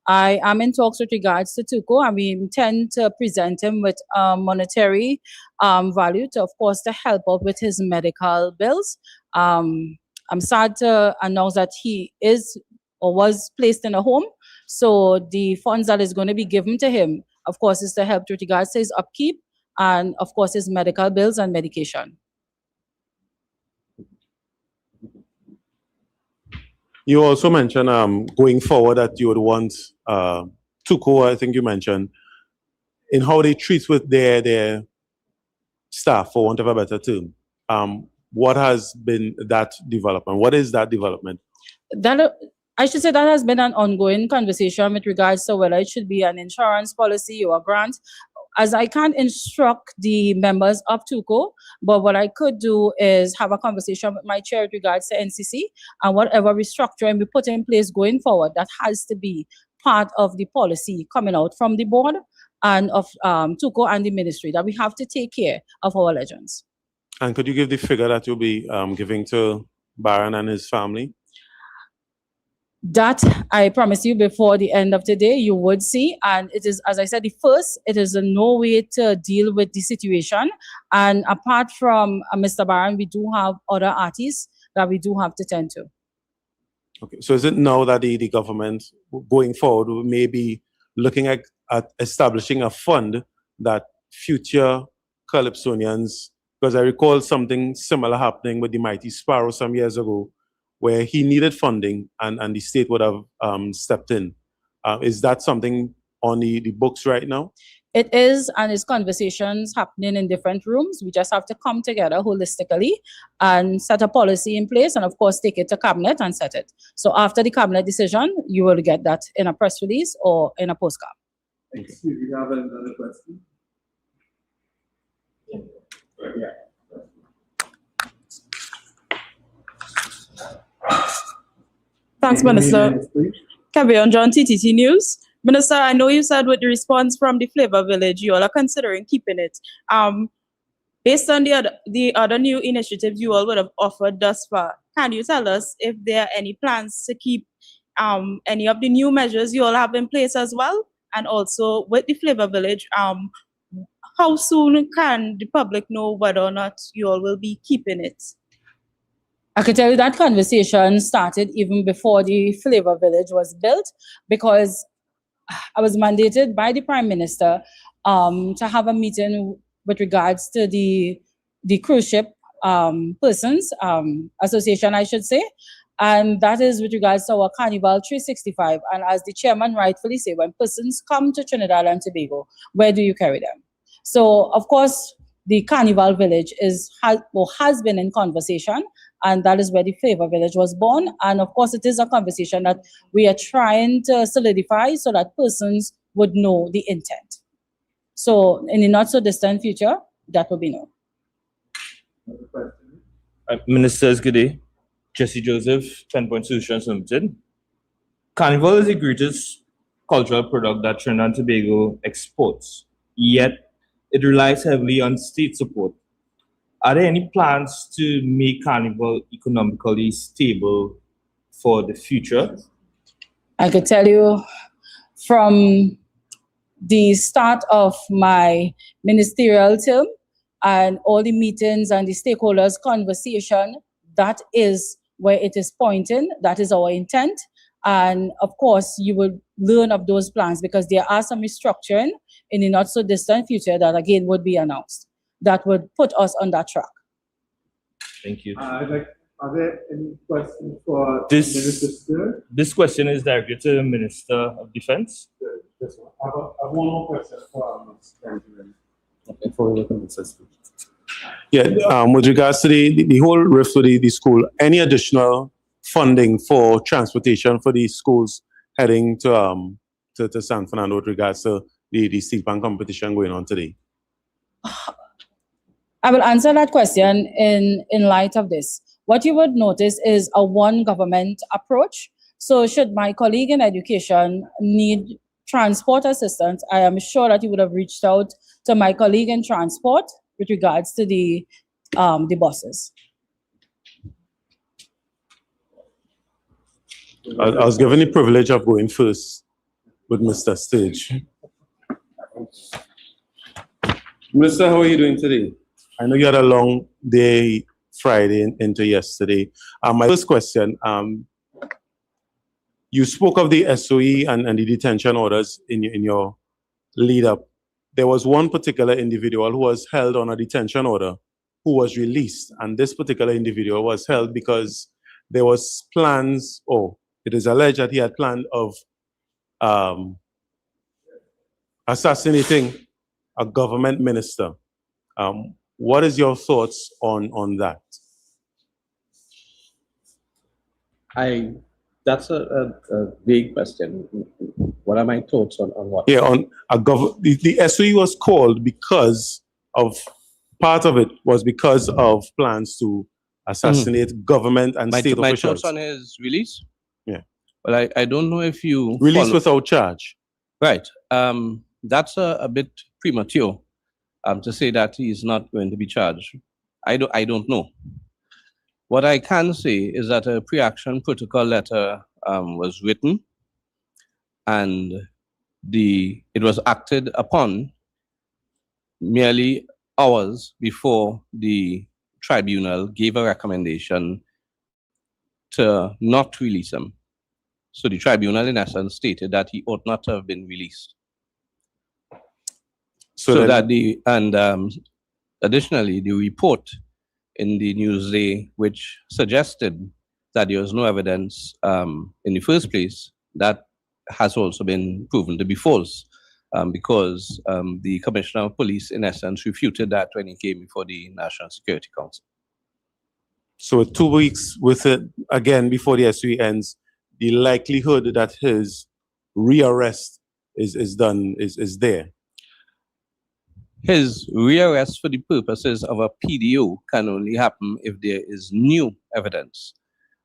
Speaker 6: I am in talks with regards to Tuko, and we intend to present him with monetary value to, of course, to help out with his medical bills. I'm sad to announce that he is or was placed in a home, so the funds that is going to be given to him, of course, is to help with regards to his upkeep and, of course, his medical bills and medication.
Speaker 8: You also mentioned going forward that you would want Tuko, I think you mentioned, in how they treat with their staff, for want of a better term. What has been that development? What is that development?
Speaker 6: I should say that has been an ongoing conversation with regards to whether it should be an insurance policy or a grant. As I can't instruct the members of TUCO, but what I could do is have a conversation with my chair with regards to NCC, and whatever restructuring we put in place going forward, that has to be part of the policy coming out from the board and of TUCO and the ministry, that we have to take care of our legends.
Speaker 8: And could you give the figure that you'll be giving to Baron and his family?
Speaker 6: That I promise you before the end of the day, you would see. And it is, as I said, it is no way to deal with the situation. And apart from Mr. Baron, we do have other artists that we do have to tend to.
Speaker 8: Okay, so is it now that the government going forward may be looking at establishing a fund that future Calypsonians, because I recall something similar happening with the Mighty Sparrow some years ago, where he needed funding and the state would have stepped in. Is that something on the books right now?
Speaker 6: It is, and it's conversations happening in different rooms. We just have to come together holistically and set a policy in place, and of course take it to cabinet and set it. So after the cabinet decision, you will get that in a press release or in a postcard.
Speaker 4: Excuse me, we have another question. Yeah.
Speaker 9: Thanks, Minister. Kavion John, TTT News. Minister, I know you said with the response from the Flavor Village, you all are considering keeping it. Based on the other new initiatives you all would have offered thus far, can you tell us if there are any plans to keep any of the new measures you all have in place as well? And also with the Flavor Village, how soon can the public know whether or not you all will be keeping it?
Speaker 6: I can tell you that conversation started even before the Flavor Village was built, because I was mandated by the Prime Minister to have a meeting with regards to the cruise ship persons association, I should say. And that is with regards to our Carnival 365. And as the chairman rightfully said, when persons come to Trinidad and Tobago, where do you carry them? So, of course, the Carnival Village has been in conversation, and that is where the Flavor Village was born. And of course, it is a conversation that we are trying to solidify so that persons would know the intent. So, in the not so distant future, that will be known.
Speaker 10: Ministers, good day. Jesse Joseph, 10 Point Solutions Limited. Carnival is the greatest cultural product that Trinidad and Tobago exports, yet it relies heavily on state support. Are there any plans to make Carnival economically stable for the future?
Speaker 6: I could tell you from the start of my ministerial term and all the meetings and the stakeholders' conversation, that is where it is pointing. That is our intent. And of course, you will learn of those plans because there are some restructuring in the not so distant future that again would be announced that would put us on that track.
Speaker 10: Thank you.
Speaker 4: Are there any questions for Minister Stewart?
Speaker 10: This question is directed to the Minister of Defense.
Speaker 4: I have one more question for Minister Stewart.
Speaker 8: Yeah, with regards to the whole rift with the school, any additional funding for transportation for these schools heading to San Fernando with regards to the steel pan competition going on today?
Speaker 6: I will answer that question in light of this. What you would notice is a one government approach. So should my colleague in education need transport assistance, I am sure that you would have reached out to my colleague in transport with regards to the buses.
Speaker 8: I was given the privilege of going first with Mr. Stage. Minister, how are you doing today? I know you had a long day Friday into yesterday. My first question, you spoke of the SOE and the detention orders in your lead up. There was one particular individual who was held on a detention order who was released. And this particular individual was held because there was plans, or it is alleged that he had planned of assassinating a government minister. What is your thoughts on that?
Speaker 5: That's a vague question. What are my thoughts on what?
Speaker 8: Yeah, on the SOE was called because of, part of it was because of plans to assassinate government and state
Speaker 5: my
Speaker 8: officials.
Speaker 5: thoughts on his release?
Speaker 8: Yeah.
Speaker 5: Well, I don't know if you...
Speaker 8: Release without charge.
Speaker 5: Right. That's a bit premature to say that he's not going to be charged. I don't know. What I can say is that a pre-action protocol letter was written, and it was acted upon merely hours before the tribunal gave a recommendation to not release him. So the tribunal, in essence, stated that he ought not to have been released. Additionally, the report in the Newsday, which suggested that there was no evidence in the first place, that has also been proven to be false, because the Commissioner of Police, in essence, refuted that when he came before the National Security Council.
Speaker 8: So 2 weeks with it, again, before the SOE ends, the likelihood that his rearrest is there.
Speaker 5: His rearrest for the purposes of a PDO can only happen if there is new evidence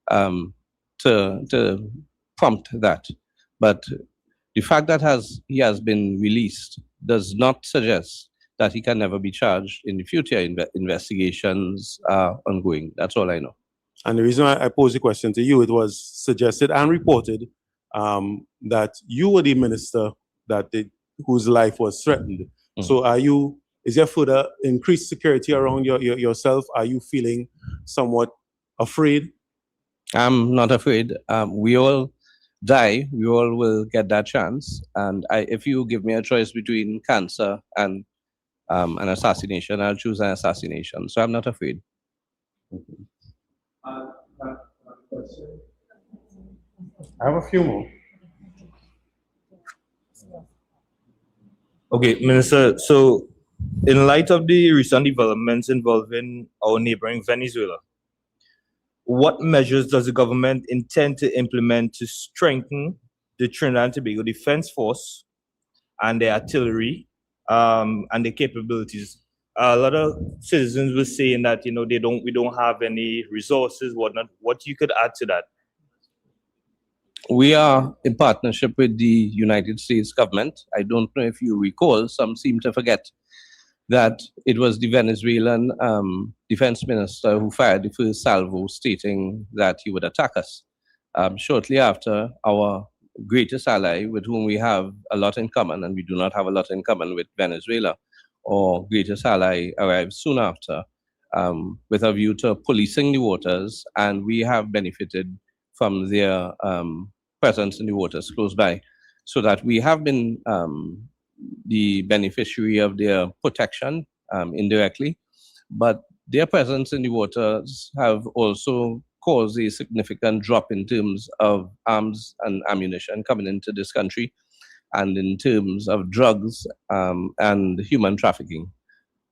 Speaker 5: to prompt that. But the fact that he has been released does not suggest that he can never be charged in the future. Investigations are ongoing. That's all I know.
Speaker 8: And the reason I posed the question to you, it was suggested and reported that you were the minister whose life was threatened. Mm-hmm. So is there further increased security around yourself? Are you feeling somewhat afraid?
Speaker 5: I'm not afraid. We all die, we all will get that chance. And if you give me a choice between cancer and an assassination, I'll choose an assassination. So I'm not afraid.
Speaker 8: I have a few more.
Speaker 10: Okay, Minister, so in light of the recent developments involving our neighboring Venezuela, what measures does the government intend to implement to strengthen the Trinidad and Tobago Defense Force and their artillery and their capabilities? A lot of citizens were saying that we don't have any resources, whatnot. What you could add to that?
Speaker 5: We are in partnership with the United States government. I don't know if you recall, some seem to forget that it was the Venezuelan defense minister who fired the first salvo stating that he would attack us. Shortly after, our greatest ally, with whom we have a lot in common, and we do not have a lot in common with Venezuela, our greatest ally arrived soon after with a view to policing the waters, and we have benefited from their presence in the waters close by, so that we have been the beneficiary of their protection indirectly, but their presence in the waters have also caused a significant drop in terms of arms and ammunition coming into this country, and in terms of drugs and human trafficking.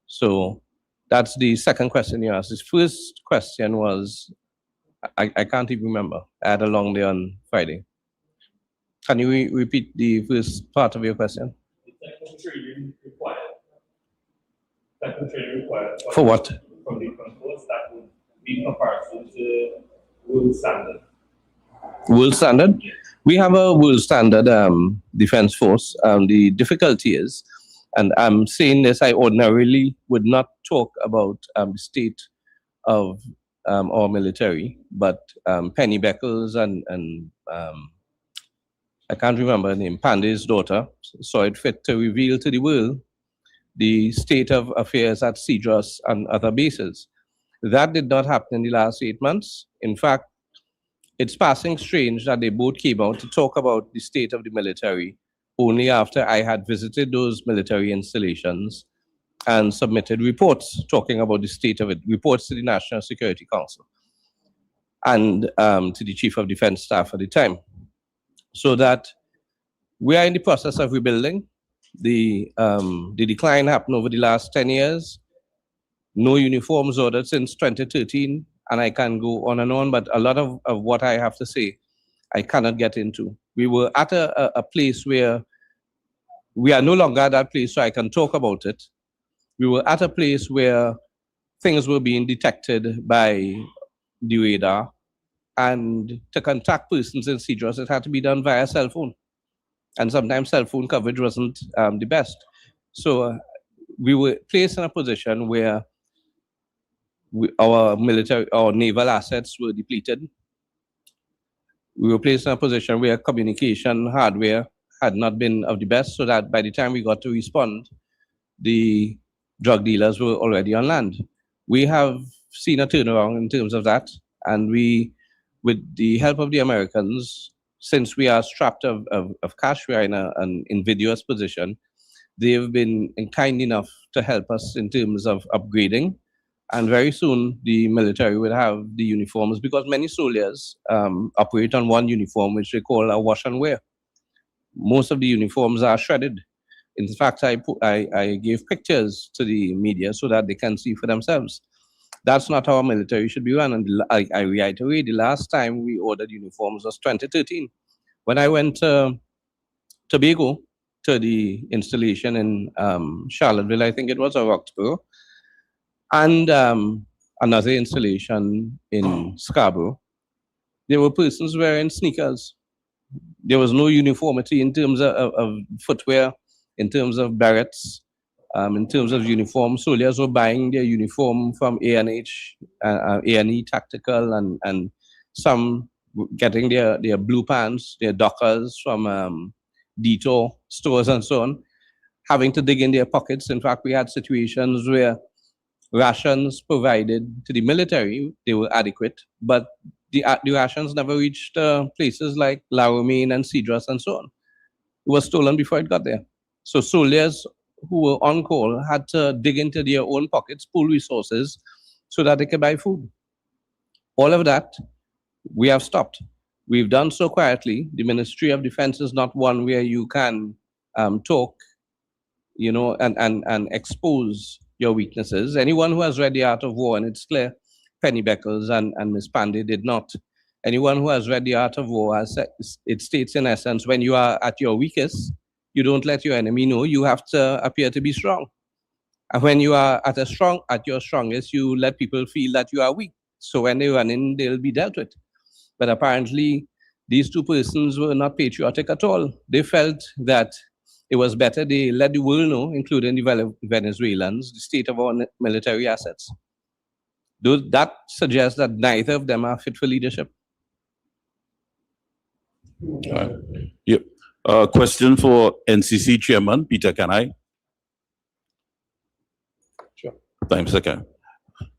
Speaker 5: So that's the second question you asked. His first question was, I can't even remember. I had a long day on Friday. Can you repeat the first part of your question? For what?
Speaker 10: From the controls that would be in comparison to world standard.
Speaker 5: World standard? We have a world standard defense force. The difficulty is, and I'm saying this, I ordinarily would not talk about the state of our military, but Penny Beckles and I can't remember her name, Pandey's daughter, saw it fit to reveal to the world the state of affairs at Cedros and other bases. That did not happen in the last 8 months. In fact, it's passing strange that they both came out to talk about the state of the military only after I had visited those military installations and submitted reports talking about the state of it, reports to the National Security Council and to the Chief of Defense Staff at the time. So that we are in the process of rebuilding. The decline happened over the last 10 years. No uniforms ordered since 2013, and I can go on and on, but a lot of what I have to say, I cannot get into. We were at a place where we are no longer at that place, so I can talk about it. We were at a place where things were being detected by the radar, and to contact persons in Cedros, it had to be done via cell phone. And sometimes cell phone coverage wasn't the best. So we were placed in a position where our naval assets were depleted. We were placed in a position where communication hardware had not been of the best, so that by the time we got to respond, the drug dealers were already on land. We have seen a turnaround in terms of that, and we, with the help of the Americans, since we are strapped of cash, we are in an invidious position. They've been kind enough to help us in terms of upgrading. And very soon, the military will have the uniforms, because many soldiers operate on one uniform, which they call a wash and wear. Most of the uniforms are shredded. In fact, I gave pictures to the media so that they can see for themselves. That's not how our military should be run. And I reiterate, the last time we ordered uniforms was 2013. When I went to Tobago, to the installation in Charlottesville, I think it was, or Roxborough, and another installation in Scarborough, there were persons wearing sneakers. There was no uniformity in terms of footwear, in terms of berets, in terms of uniform. Soldiers were buying their uniform from A&H, A&E Tactical, and some getting their blue pants, their dockers from Detour stores and so on, having to dig in their pockets. In fact, we had situations where rations provided to the military, they were adequate, but the rations never reached places like La Romaine and Cedros and so on. It was stolen before it got there. So soldiers who were on call had to dig into their own pockets, pull resources so that they could buy food. All of that we have stopped. We've done so quietly. The Ministry of Defense is not one where you can talk, and expose your weaknesses. Anyone who has read The Art of War, and it's clear, Penny Beckles and Ms. Pandey did not. Anyone who has read The Art of War, it states in essence, when you are at your weakest, you don't let your enemy know. You have to appear to be strong. And when you are at your strongest, you let people feel that you are weak. So when they run in, they'll be dealt with. But apparently, these two persons were not patriotic at all. They felt that it was better they let the world know, including the Venezuelans, the state of our military assets. That suggests that neither of them are fit for leadership.
Speaker 11: Yep. Question for NCC Chairman Peter Kanai.
Speaker 8: Sure.
Speaker 11: Time second.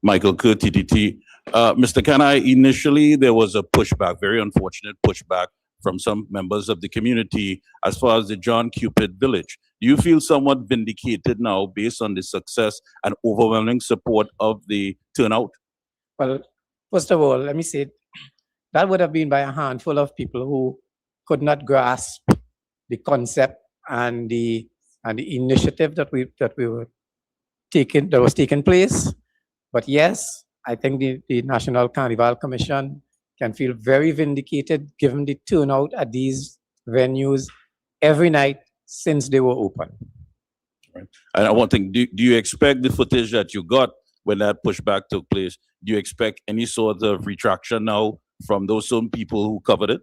Speaker 11: Michael Kerr, TTT. Mr. Kanai, initially there was a pushback, very unfortunate pushback from some members of the community as far as the John Cupid village. Do you feel somewhat vindicated now based on the success and overwhelming support of the turnout?
Speaker 7: Well, first of all, let me say that would have been by a handful of people who could not grasp the concept and the initiative that was taking place. But yes, I think the National Carnival Commission can feel very vindicated given the turnout at these venues every night since they were open.
Speaker 11: Right. And I want to think, do you expect the footage that you got when that pushback took place, do you expect any sort of retraction now from those some people who covered it?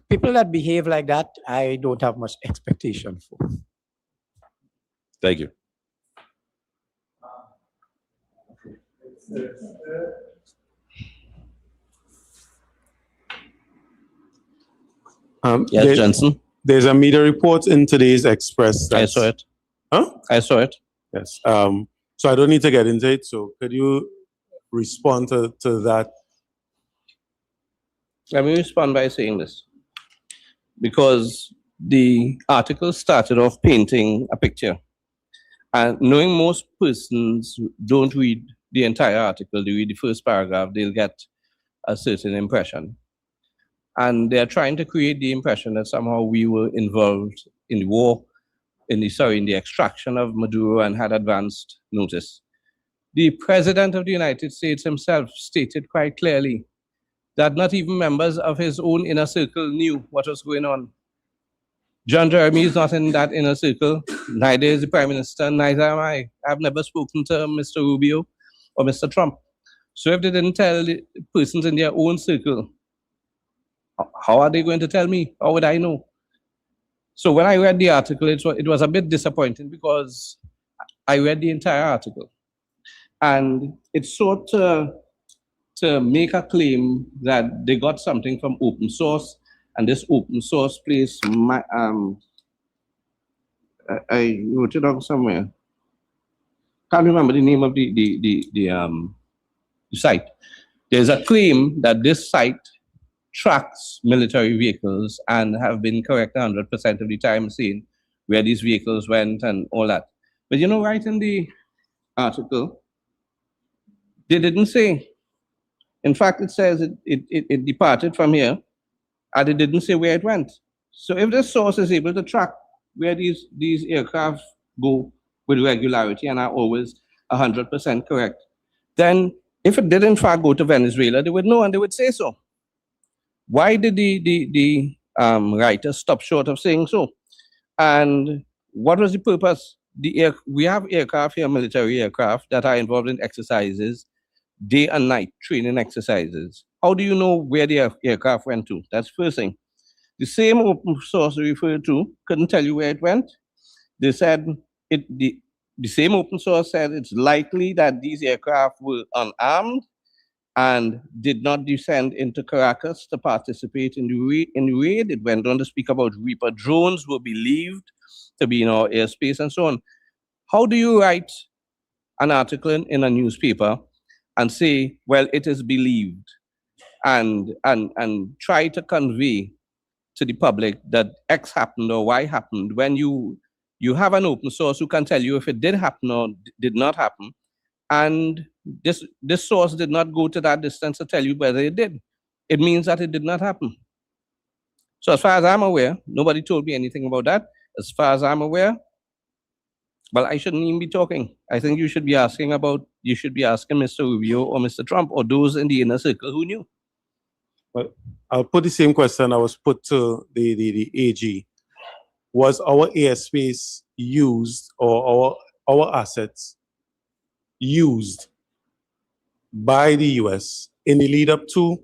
Speaker 7: People that behave like that, I don't have much expectation for.
Speaker 11: Thank you.
Speaker 5: Yes, Johnson.
Speaker 8: There's a media report in today's Express.
Speaker 5: I saw it.
Speaker 8: Huh?
Speaker 5: I saw it.
Speaker 8: Yes. So I don't need to get into it. So could you respond to that?
Speaker 5: Let me respond by saying this. Because the article started off painting a picture. And knowing most persons don't read the entire article, they read the first paragraph, they'll get a certain impression. And they're trying to create the impression that somehow we were involved in the war, in the extraction of Maduro and had advanced notice. The President of the United States himself stated quite clearly that not even members of his own inner circle knew what was going on. John Jeremy is not in that inner circle, neither is the Prime Minister, neither am I. I've never spoken to Mr. Rubio or Mr. Trump. So if they didn't tell the persons in their own circle, how are they going to tell me? How would I know? So when I read the article, it was a bit disappointing because I read the entire article. And it sought to make a claim that they got something from open source, and this open source place, I wrote it down somewhere. Can't remember the name of the site. There's a claim that this site tracks military vehicles and have been correct 100% of the time, saying where these vehicles went and all that. But right in the article, they didn't say. In fact, it says it departed from here, and it didn't say where it went. So if the source is able to track where these aircraft go with regularity and are always 100% correct, then if it did in fact go to Venezuela, they would know and they would say so. Why did the writer stop short of saying so? And what was the purpose? We have aircraft here, military aircraft, that are involved in exercises, day and night training exercises. How do you know where the aircraft went to? That's the first thing. The same open source referred to couldn't tell you where it went. They said the same open source said it's likely that these aircraft were unarmed and did not descend into Caracas to participate in the raid. It went on to speak about Reaper drones were believed to be in our airspace and so on. How do you write an article in a newspaper and say, well, it is believed, and try to convey to the public that X happened or Y happened, when you have an open source who can tell you if it did happen or did not happen, and this source did not go to that distance to tell you whether it did, it means that it did not happen. So as far as I'm aware, nobody told me anything about that. As far as I'm aware, well, I shouldn't even be talking. I think you should be asking Mr. Rubio or Mr. Trump or those in the inner circle who knew.
Speaker 8: Well, I'll put the same question I was put to the AG. Was our airspace used, or our assets used by the US in the lead up to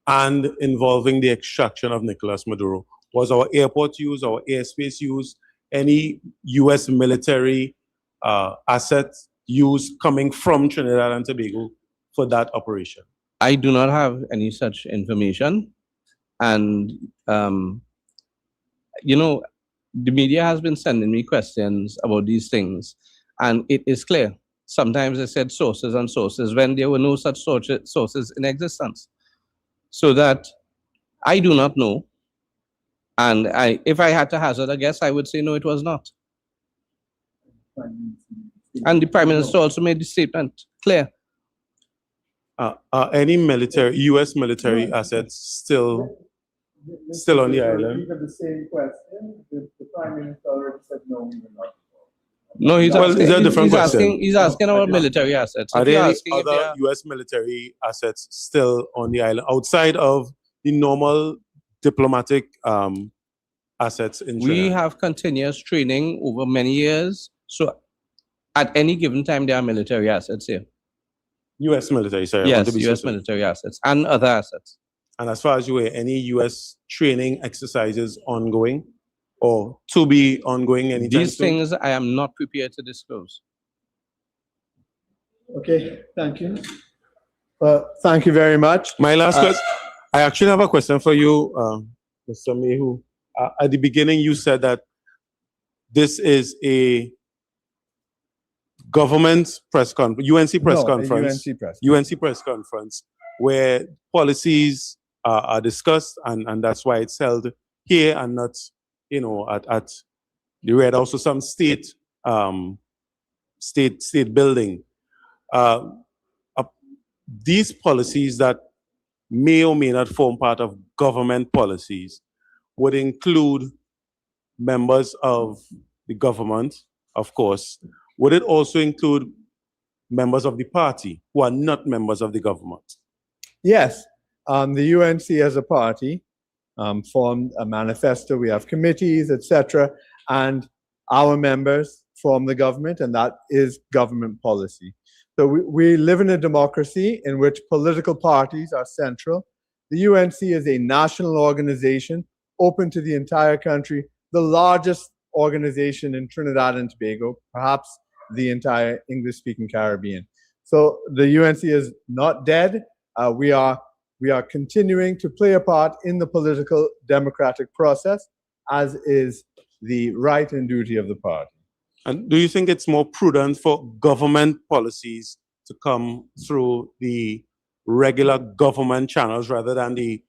Speaker 8: and involving the extraction of Nicolas Maduro? Was our airport used, our airspace used, any US military assets used coming from Trinidad and Tobago for that operation?
Speaker 5: I do not have any such information. And, you know, the media has been sending me questions about these things, and it is clear. Sometimes they said sources and sources when there were no such sources in existence. So that I do not know. And if I had to hazard a guess, I would say no, it was not. And the Prime Minister also made the statement clear.
Speaker 8: Are any US military assets still on the island?
Speaker 4: The same question. The Prime Minister already said no, we will not.
Speaker 5: No, he's asking about military assets.
Speaker 8: Are there any other US military assets still on the island outside of the normal diplomatic assets in Trinidad?
Speaker 5: We have continuous training over many years. So at any given time, there are military assets here.
Speaker 8: US military, sorry.
Speaker 5: Yes, US military assets and other assets.
Speaker 8: And as far as you are, any US training exercises ongoing or to be ongoing anytime
Speaker 5: These
Speaker 8: soon?
Speaker 5: things I am not prepared to disclose.
Speaker 4: Okay, thank you. Thank you very much.
Speaker 8: My last question, I actually have a question for you, Mr. Mehu. At the beginning, you said that this is a government press conference, UNC press conference, UNC press conference, where policies are discussed, and that's why it's held here and not, you know, at the Red House or some state building. These policies that may or may not form part of government policies would include members of the government, of course. Would it also include members of the party who are not members of the government?
Speaker 4: Yes. The UNC as a party formed a manifesto. We have committees, etc. And our members form the government, and that is government policy. So we live in a democracy in which political parties are central. The UNC is a national organization open to the entire country, the largest organization in Trinidad and Tobago, perhaps the entire English-speaking Caribbean. So the UNC is not dead. We are continuing to play a part in the political democratic process, as is the right and duty of the party.
Speaker 8: And do you think it's more prudent for government policies to come through the regular government channels rather than the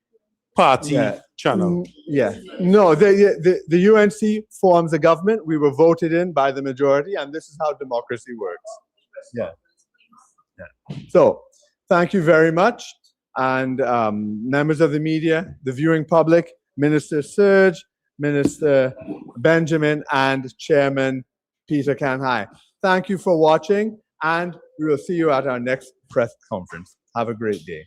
Speaker 8: party channel?
Speaker 4: Yeah. No, the UNC forms a government. We were voted in by the majority, and this is how democracy works. Yeah. So, thank you very much. And members of the media, the viewing public, Minister Serge, Minister Benjamin, and Chairman Peter Kanhai. Thank you for watching, and we will see you at our next press conference. Have a great day.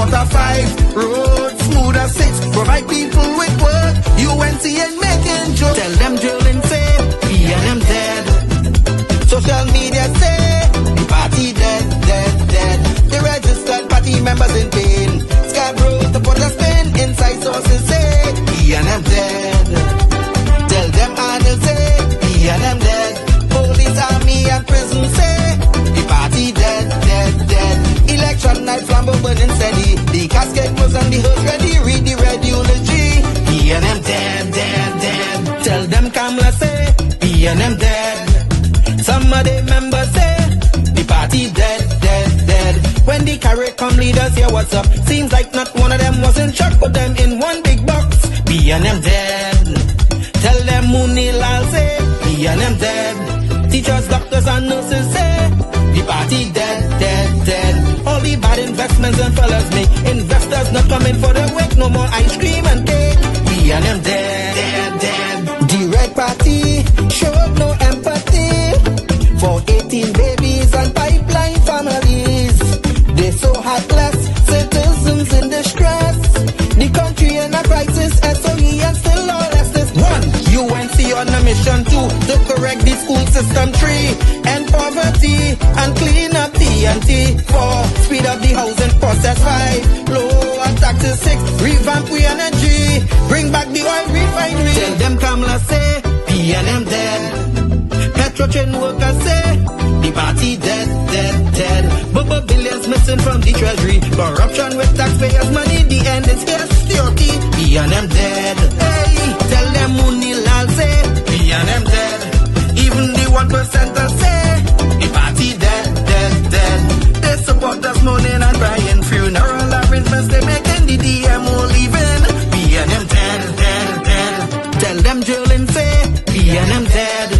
Speaker 3: water 5, road smooth as 6, provide people with work. UNC ain't making jokes. Tell them drilling say, we and them dead. Social media say, the party dead, dead, dead. The registered party members in pain. Scarborough to put a spin, inside sources say, we and them dead. Tell them Arnold say, we and them dead. Police, army and prison say, the party dead, dead, dead. Election night flambeau burning steady. The casket was on the hearse ready. Read the red eulogy. We and them dead, dead, dead. Tell them Kamala say, we and them dead. Some of the members say, the party dead, dead, dead. When the carrot come leaders hear what's up. Seems like not one of them was in shock. Put them in one big box. We and them dead. Tell them Mooney Lal say, we and them dead. Teachers, doctors and nurses say, the party dead, dead, dead. All the bad investments and fellas make. Investors not coming for the wake. No more ice cream and cake. We and them dead, dead, dead. The red party showed no empathy for 18 babies and pipeline families. They so heartless, citizens in distress. The country in a crisis, SOE and still lawlessness. 1. UNC on a mission 2 to correct the school system. 3. End poverty and clean up TNT. 4. Speed up the housing process. 5. Lower taxes. 6. Revamp we energy. Bring back the oil refinery. Tell them Kamala say, PNM dead. Petrotrain workers say, the party dead, dead, dead. Bubba billions missing from the treasury. Corruption with taxpayers' money, the end is here. Security, we and them dead. Hey, tell them Mooney Lal say, we and them dead. Even the 1%ers say, the party dead, dead, dead. They support us mourning and crying. Funeral arrangements they making, the DMO leaving. We and them dead, dead, dead. Tell them drilling say, we and them dead.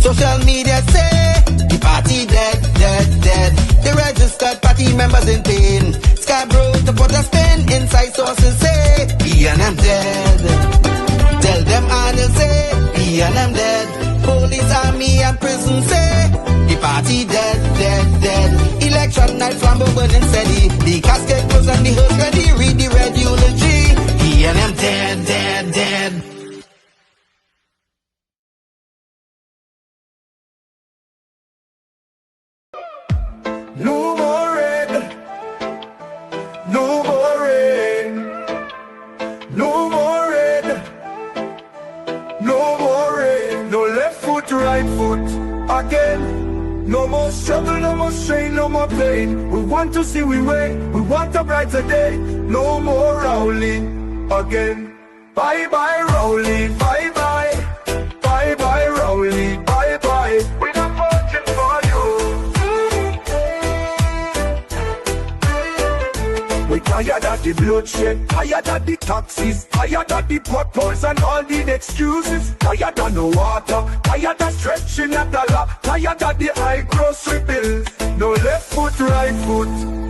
Speaker 3: Social media say, the party dead, dead, dead. The registered party members in pain. Scarborough to put a spin, inside sources say, we and them dead. Tell them Arnold say, we and them dead. Police, army and prison say, the party dead, dead, dead. Election night flambeau burning steady. The casket was on the hearse ready. Read the red eulogy. We and them dead, dead, dead.
Speaker 12: No more rain, no more rain, no more rain, no more rain. No left foot, right foot again. No more struggle, no more strain, no more pain. We want to see we way, we want a brighter day. No more Rowley again. Bye bye Rowley, bye bye, bye bye Rowley, bye bye. We're not voting for you. We tired of the bloodshed, tired of the taxes, tired of the potholes and all the excuses. Tired of no water, tired of stretching at the law, tired of the high grocery bills. No left foot, right foot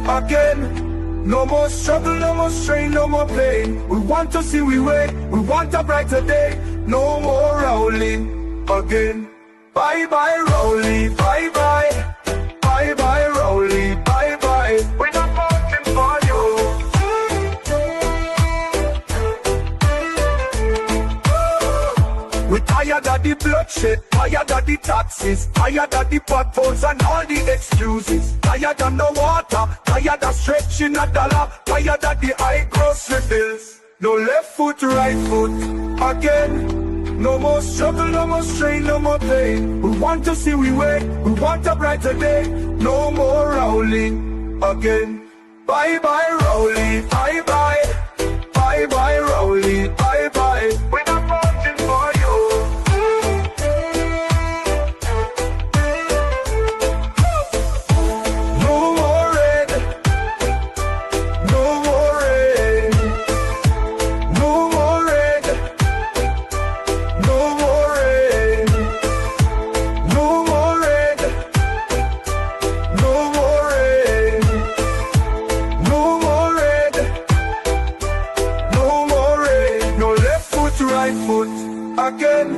Speaker 12: again. No more struggle, no more strain, no more pain. We want to see we way, we want a brighter day. No more Rowley again. Bye bye Rowley, bye bye, bye bye Rowley, bye bye. We're not voting for you. We tired of the bloodshed, tired of the taxes, tired of the potholes and all the excuses. Tired of no water, tired of stretching a dollar, tired of the high grocery bills. No left foot, right foot again. No more struggle, no more strain, no more pain. We want to see we way, we want a brighter day. No more Rowley again. Bye bye Rowley, bye bye, bye bye Rowley, bye bye. We're not voting for you. No more rain, no more rain, no more rain, no more rain, no more rain, no more rain, no more rain, no more rain. No left foot, right foot again.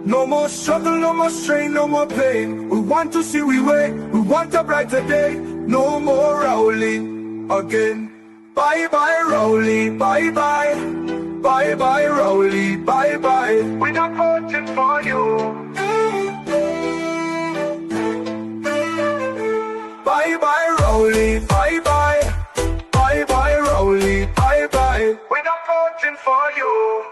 Speaker 12: No more struggle, no more strain, no more pain. We want to see we way, we want a brighter day. No more Rowley again. Bye bye Rowley, bye bye. Bye bye Rowley, bye bye. We're not voting for you. Bye bye Rowley, bye bye. Bye bye Rowley, bye bye. We're not voting for you.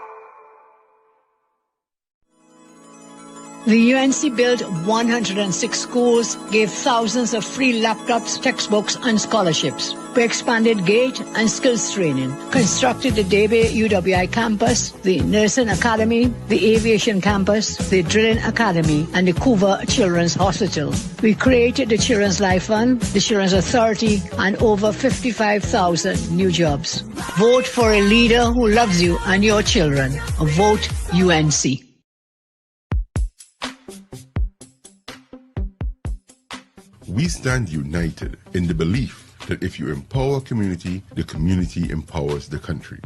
Speaker 13: The UNC built 106 schools, gave thousands of free laptops, textbooks, and scholarships. We expanded GATE and skills training, constructed the Debe UWI campus, the Nursing Academy, the Aviation campus, the Drilling Academy, and the Couva Children's Hospital. We created the Children's Life Fund, the Children's Authority, and over 55,000 new jobs. Vote for a leader who loves you and your children. Vote UNC.
Speaker 14: We stand united in the belief that if you empower community, the community empowers the country.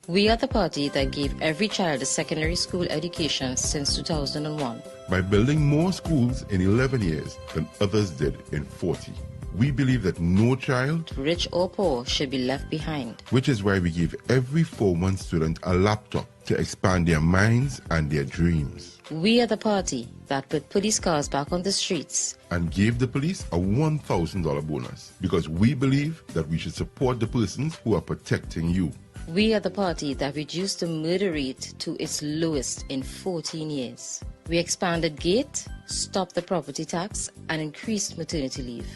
Speaker 15: We are the party that gave every child a secondary school education since 2001.
Speaker 14: By building more schools in 11 years than others did in 40. We believe that no child,
Speaker 15: rich or poor, should be left behind.
Speaker 14: Which is why we give every 4-month student a laptop to expand their minds and their dreams.
Speaker 15: We are the party that put police cars back on the streets
Speaker 14: and gave the police a $1,000 bonus because we believe that we should support the persons who are protecting you.
Speaker 15: We are the party that reduced the murder rate to its lowest in 14 years. We expanded GATE, stopped the property tax, and increased maternity leave.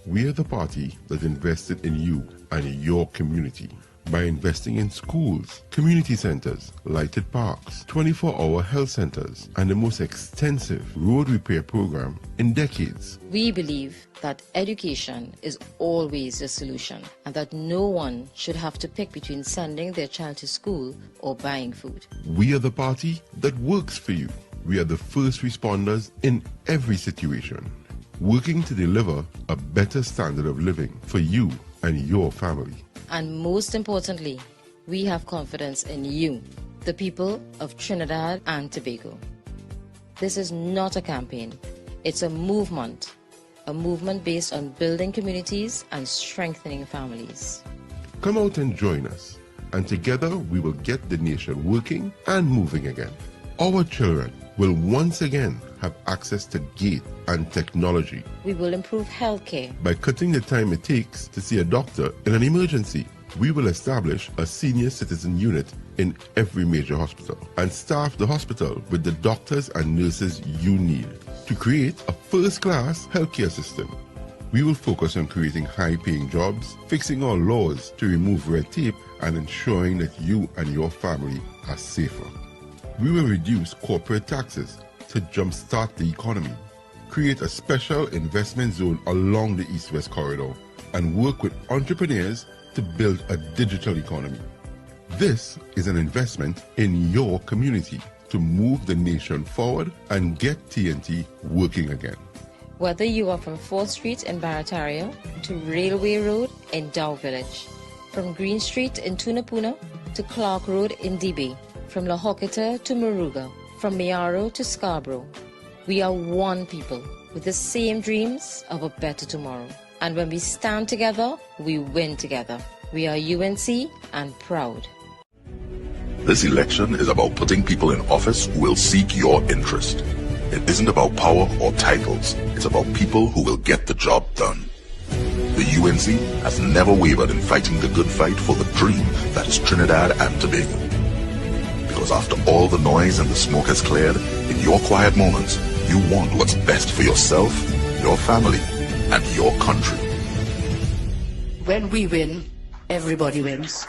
Speaker 14: We are the party that invested in you and your community by investing in schools, community centers, lighted parks, 24-hour health centers, and the most extensive road repair program in decades.
Speaker 15: We believe that education is always the solution and that no one should have to pick between sending their child to school or buying food.
Speaker 14: We are the party that works for you. We are the first responders in every situation, working to deliver a better standard of living for you and your family.
Speaker 15: And most importantly, we have confidence in you, the people of Trinidad and Tobago. This is not a campaign, it's a movement based on building communities and strengthening families.
Speaker 14: Come out and join us, and together we will get the nation working and moving again. Our children will once again have access to GATE and technology.
Speaker 15: We will improve healthcare
Speaker 14: by cutting the time it takes to see a doctor in an emergency. We will establish a senior citizen unit in every major hospital and staff the hospital with the doctors and nurses you need to create a first-class healthcare system. We will focus on creating high-paying jobs, fixing our laws to remove red tape, and ensuring that you and your family are safer. We will reduce corporate taxes to jumpstart the economy, create a special investment zone along the East-West corridor, and work with entrepreneurs to build a digital economy. This is an investment in your community to move the nation forward and get TNT working again.
Speaker 15: Whether you are from 4th Street in Barataria to Railway Road in Dow Village, from Green Street in Tunapuna to Clark Road in Debe, from La Hoqueta to Moruga, from Mayaro to Scarborough, we are one people with the same dreams of a better tomorrow. And when we stand together, we win together. We are UNC and proud.
Speaker 16: This election is about putting people in office who will seek your interest. It isn't about power or titles. It's about people who will get the job done. The UNC has never wavered in fighting the good fight for the dream that is Trinidad and Tobago. Because after all the noise and the smoke has cleared, in your quiet moments, you want what's best for yourself, your family, and your country.
Speaker 13: When we win, everybody wins.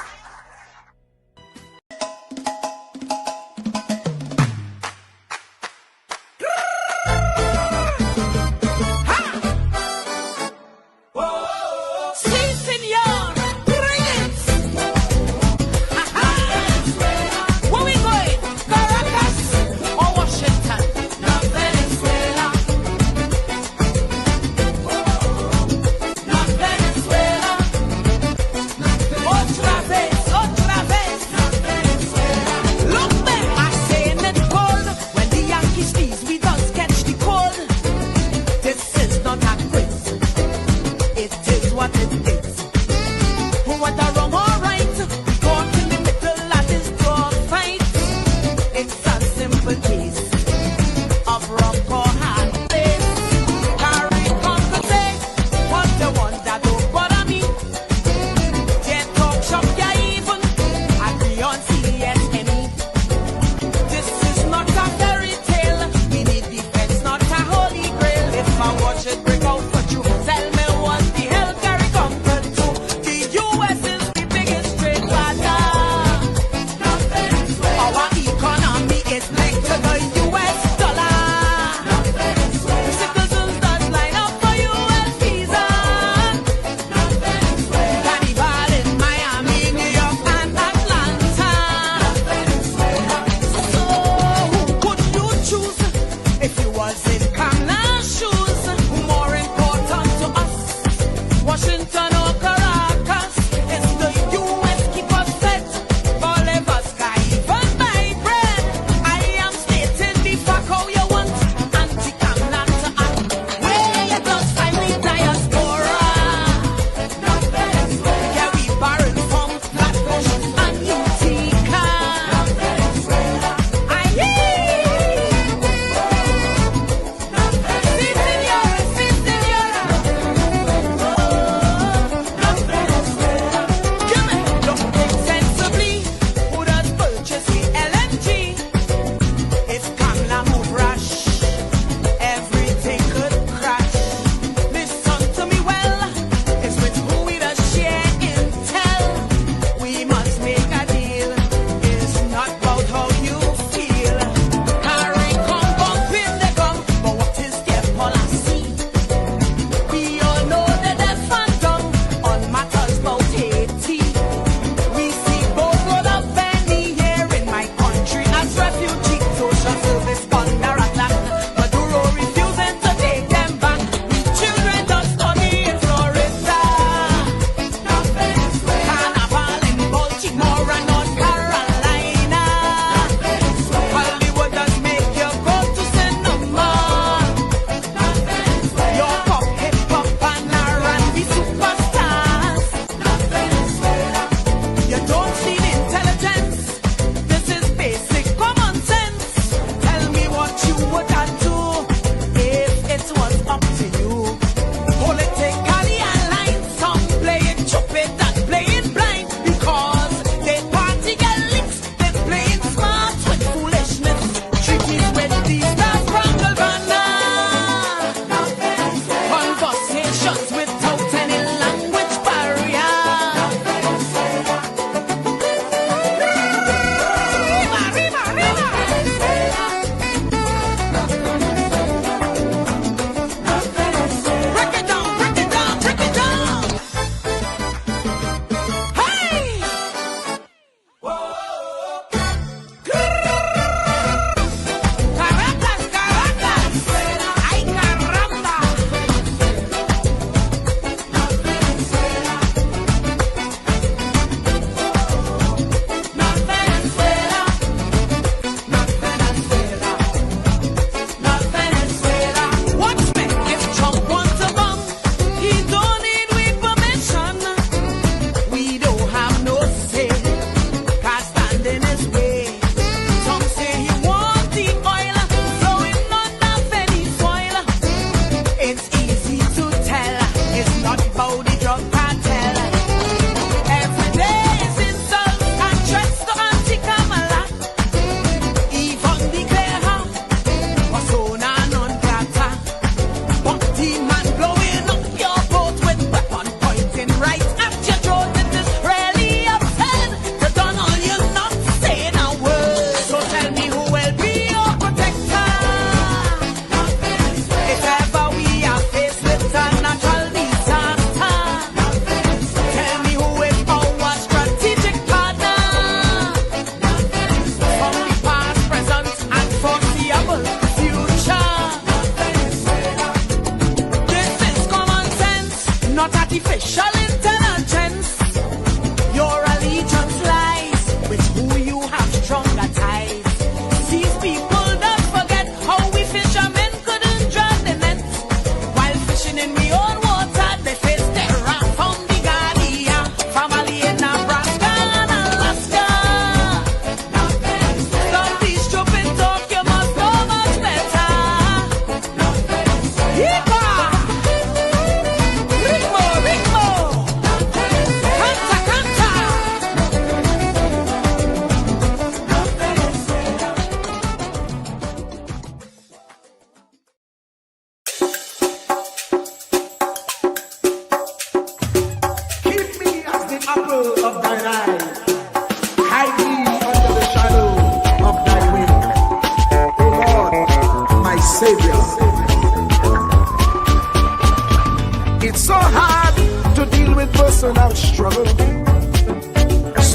Speaker 2: Otra vez.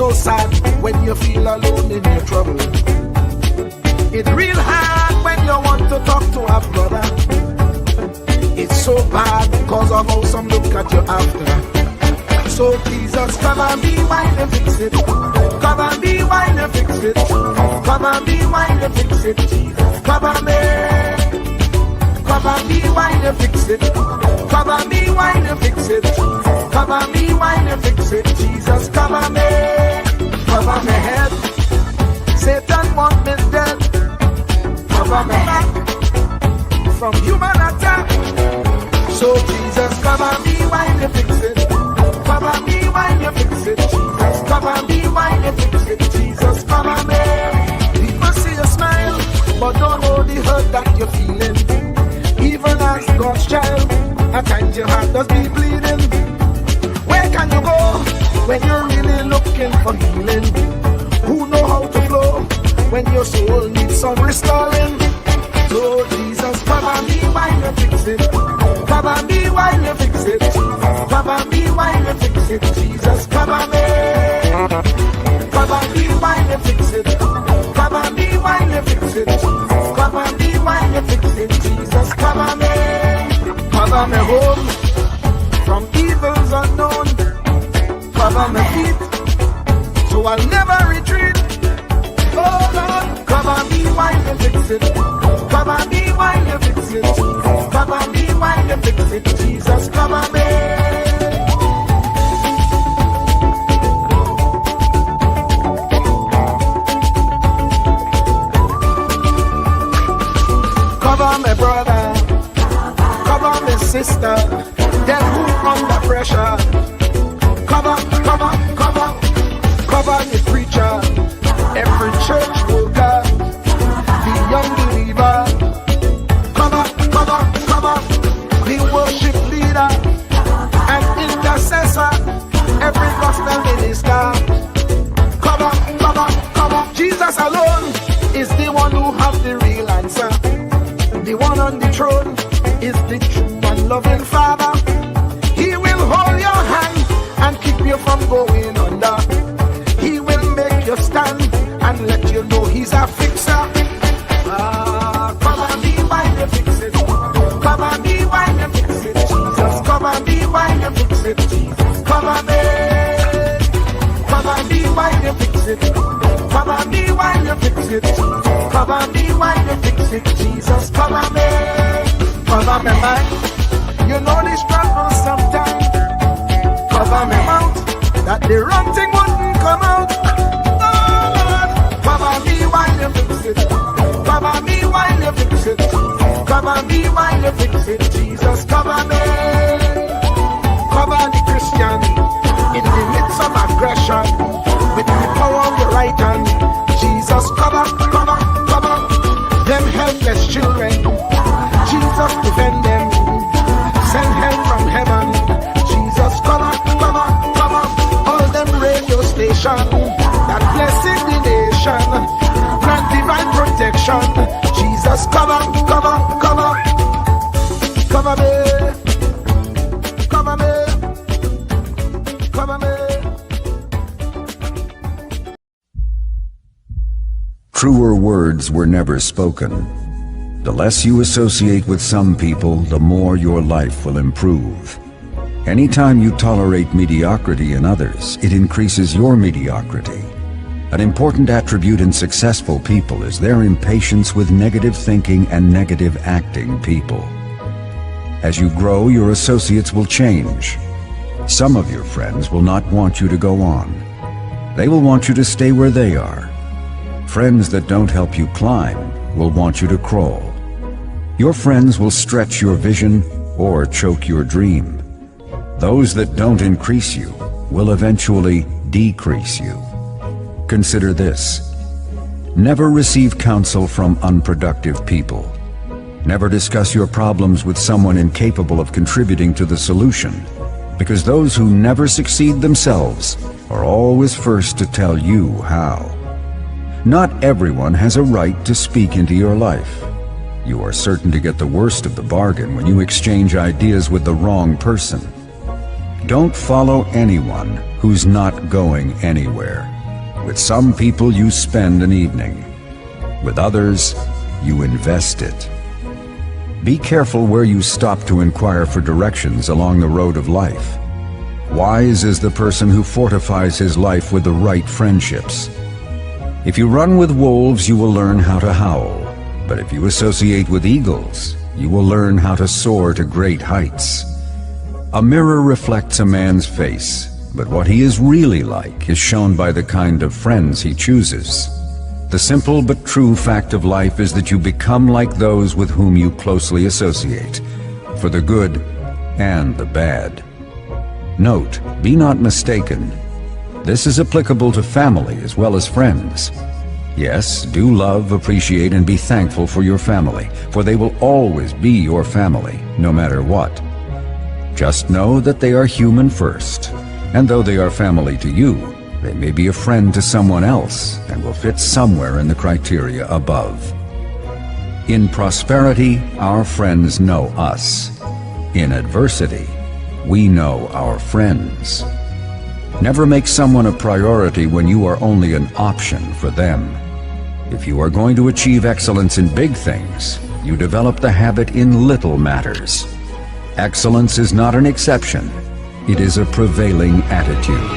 Speaker 12: so sad when you feel alone in your trouble. It's real hard when you want to talk to a brother. It's so bad because of how some look at you after. So Jesus, come and be while you fix it. Come and be while you fix it. Come and be while you fix it. Jesus, come and be. Come and be while you fix it. Come and be while you fix it. Come and be while you fix it. Jesus, come and be. Cover my head. Satan want me dead. Cover my back from human attack. So Jesus, come and be while you fix it. Come and be while you fix it. Jesus, come and be while you fix it. Jesus, come and be. People see you smile, but don't know the hurt that you're feeling. Even as God's child, at times your heart does be bleeding. Where can you go when you're really looking for healing? Who know how to flow when your soul needs some restoring? So Jesus, come and be while you fix it. Come and be while you fix it. Come and be while you fix it. Jesus, come and be. Come and be while you fix it. Come and be while you fix it. Come and be while you fix it. Jesus, come and be. Cover me home from evils unknown. Cover my feet so I'll never retreat. Oh Lord, come and be while you fix it. Come and be while you fix it. Come and be while you fix it. Jesus, come and be. Cover my brother, cover my sister, them who under pressure. Cover the preacher, every church worker, the young believer. Cover the worship leader and intercessor, every gospel minister. Cover. Jesus alone is the one who has the real answer. The one on the throne is the true and loving Father. He will hold your hand and keep you from going under. He will make you stand and let you know he's a fixer. Come and be while you fix it. Come and be while you fix it. Jesus, come and be while you fix it. Jesus, come and be. Come and be while you fix it. Come and be while you fix it. Come and be while you fix it. Jesus, come and be. Cover my mind. You know the struggle sometimes. Cover my mouth, that the wrong thing wouldn't come out. Oh Lord, cover me while you fix it. Cover me while you fix it. Cover me while you fix it. Jesus, cover me. Cover the Christian in the midst of aggression with the power of your right hand. Jesus, cover them helpless children. Jesus, defend them. Send help from heaven. Jesus, cover all them radio stations that blessing the nation. Grant divine protection. Jesus, cover me.
Speaker 17: Truer words were never spoken. The less you associate with some people, the more your life will improve. Anytime you tolerate mediocrity in others, it increases your mediocrity. An important attribute in successful people is their impatience with negative thinking and negative acting people. As you grow, your associates will change. Some of your friends will not want you to go on. They will want you to stay where they are. Friends that don't help you climb will want you to crawl. Your friends will stretch your vision or choke your dream. Those that don't increase you will eventually decrease you. Consider this. Never receive counsel from unproductive people. Never discuss your problems with someone incapable of contributing to the solution, because those who never succeed themselves are always first to tell you how. Not everyone has a right to speak into your life. You are certain to get the worst of the bargain when you exchange ideas with the wrong person. Don't follow anyone who's not going anywhere. With some people you spend an evening. With others, you invest it. Be careful where you stop to inquire for directions along the road of life. Wise is the person who fortifies his life with the right friendships. If you run with wolves, you will learn how to howl. But if you associate with eagles, you will learn how to soar to great heights. A mirror reflects a man's face, but what he is really like is shown by the kind of friends he chooses. The simple but true fact of life is that you become like those with whom you closely associate, for the good and the bad. Note, be not mistaken. This is applicable to family as well as friends. Yes, do love, appreciate, and be thankful for your family, for they will always be your family, no matter what. Just know that they are human first, and though they are family to you, they may be a friend to someone else and will fit somewhere in the criteria above. In prosperity, our friends know us. In adversity, we know our friends. Never make someone a priority when you are only an option for them. If you are going to achieve excellence in big things, you develop the habit in little matters. Excellence is not an exception. It is a prevailing attitude.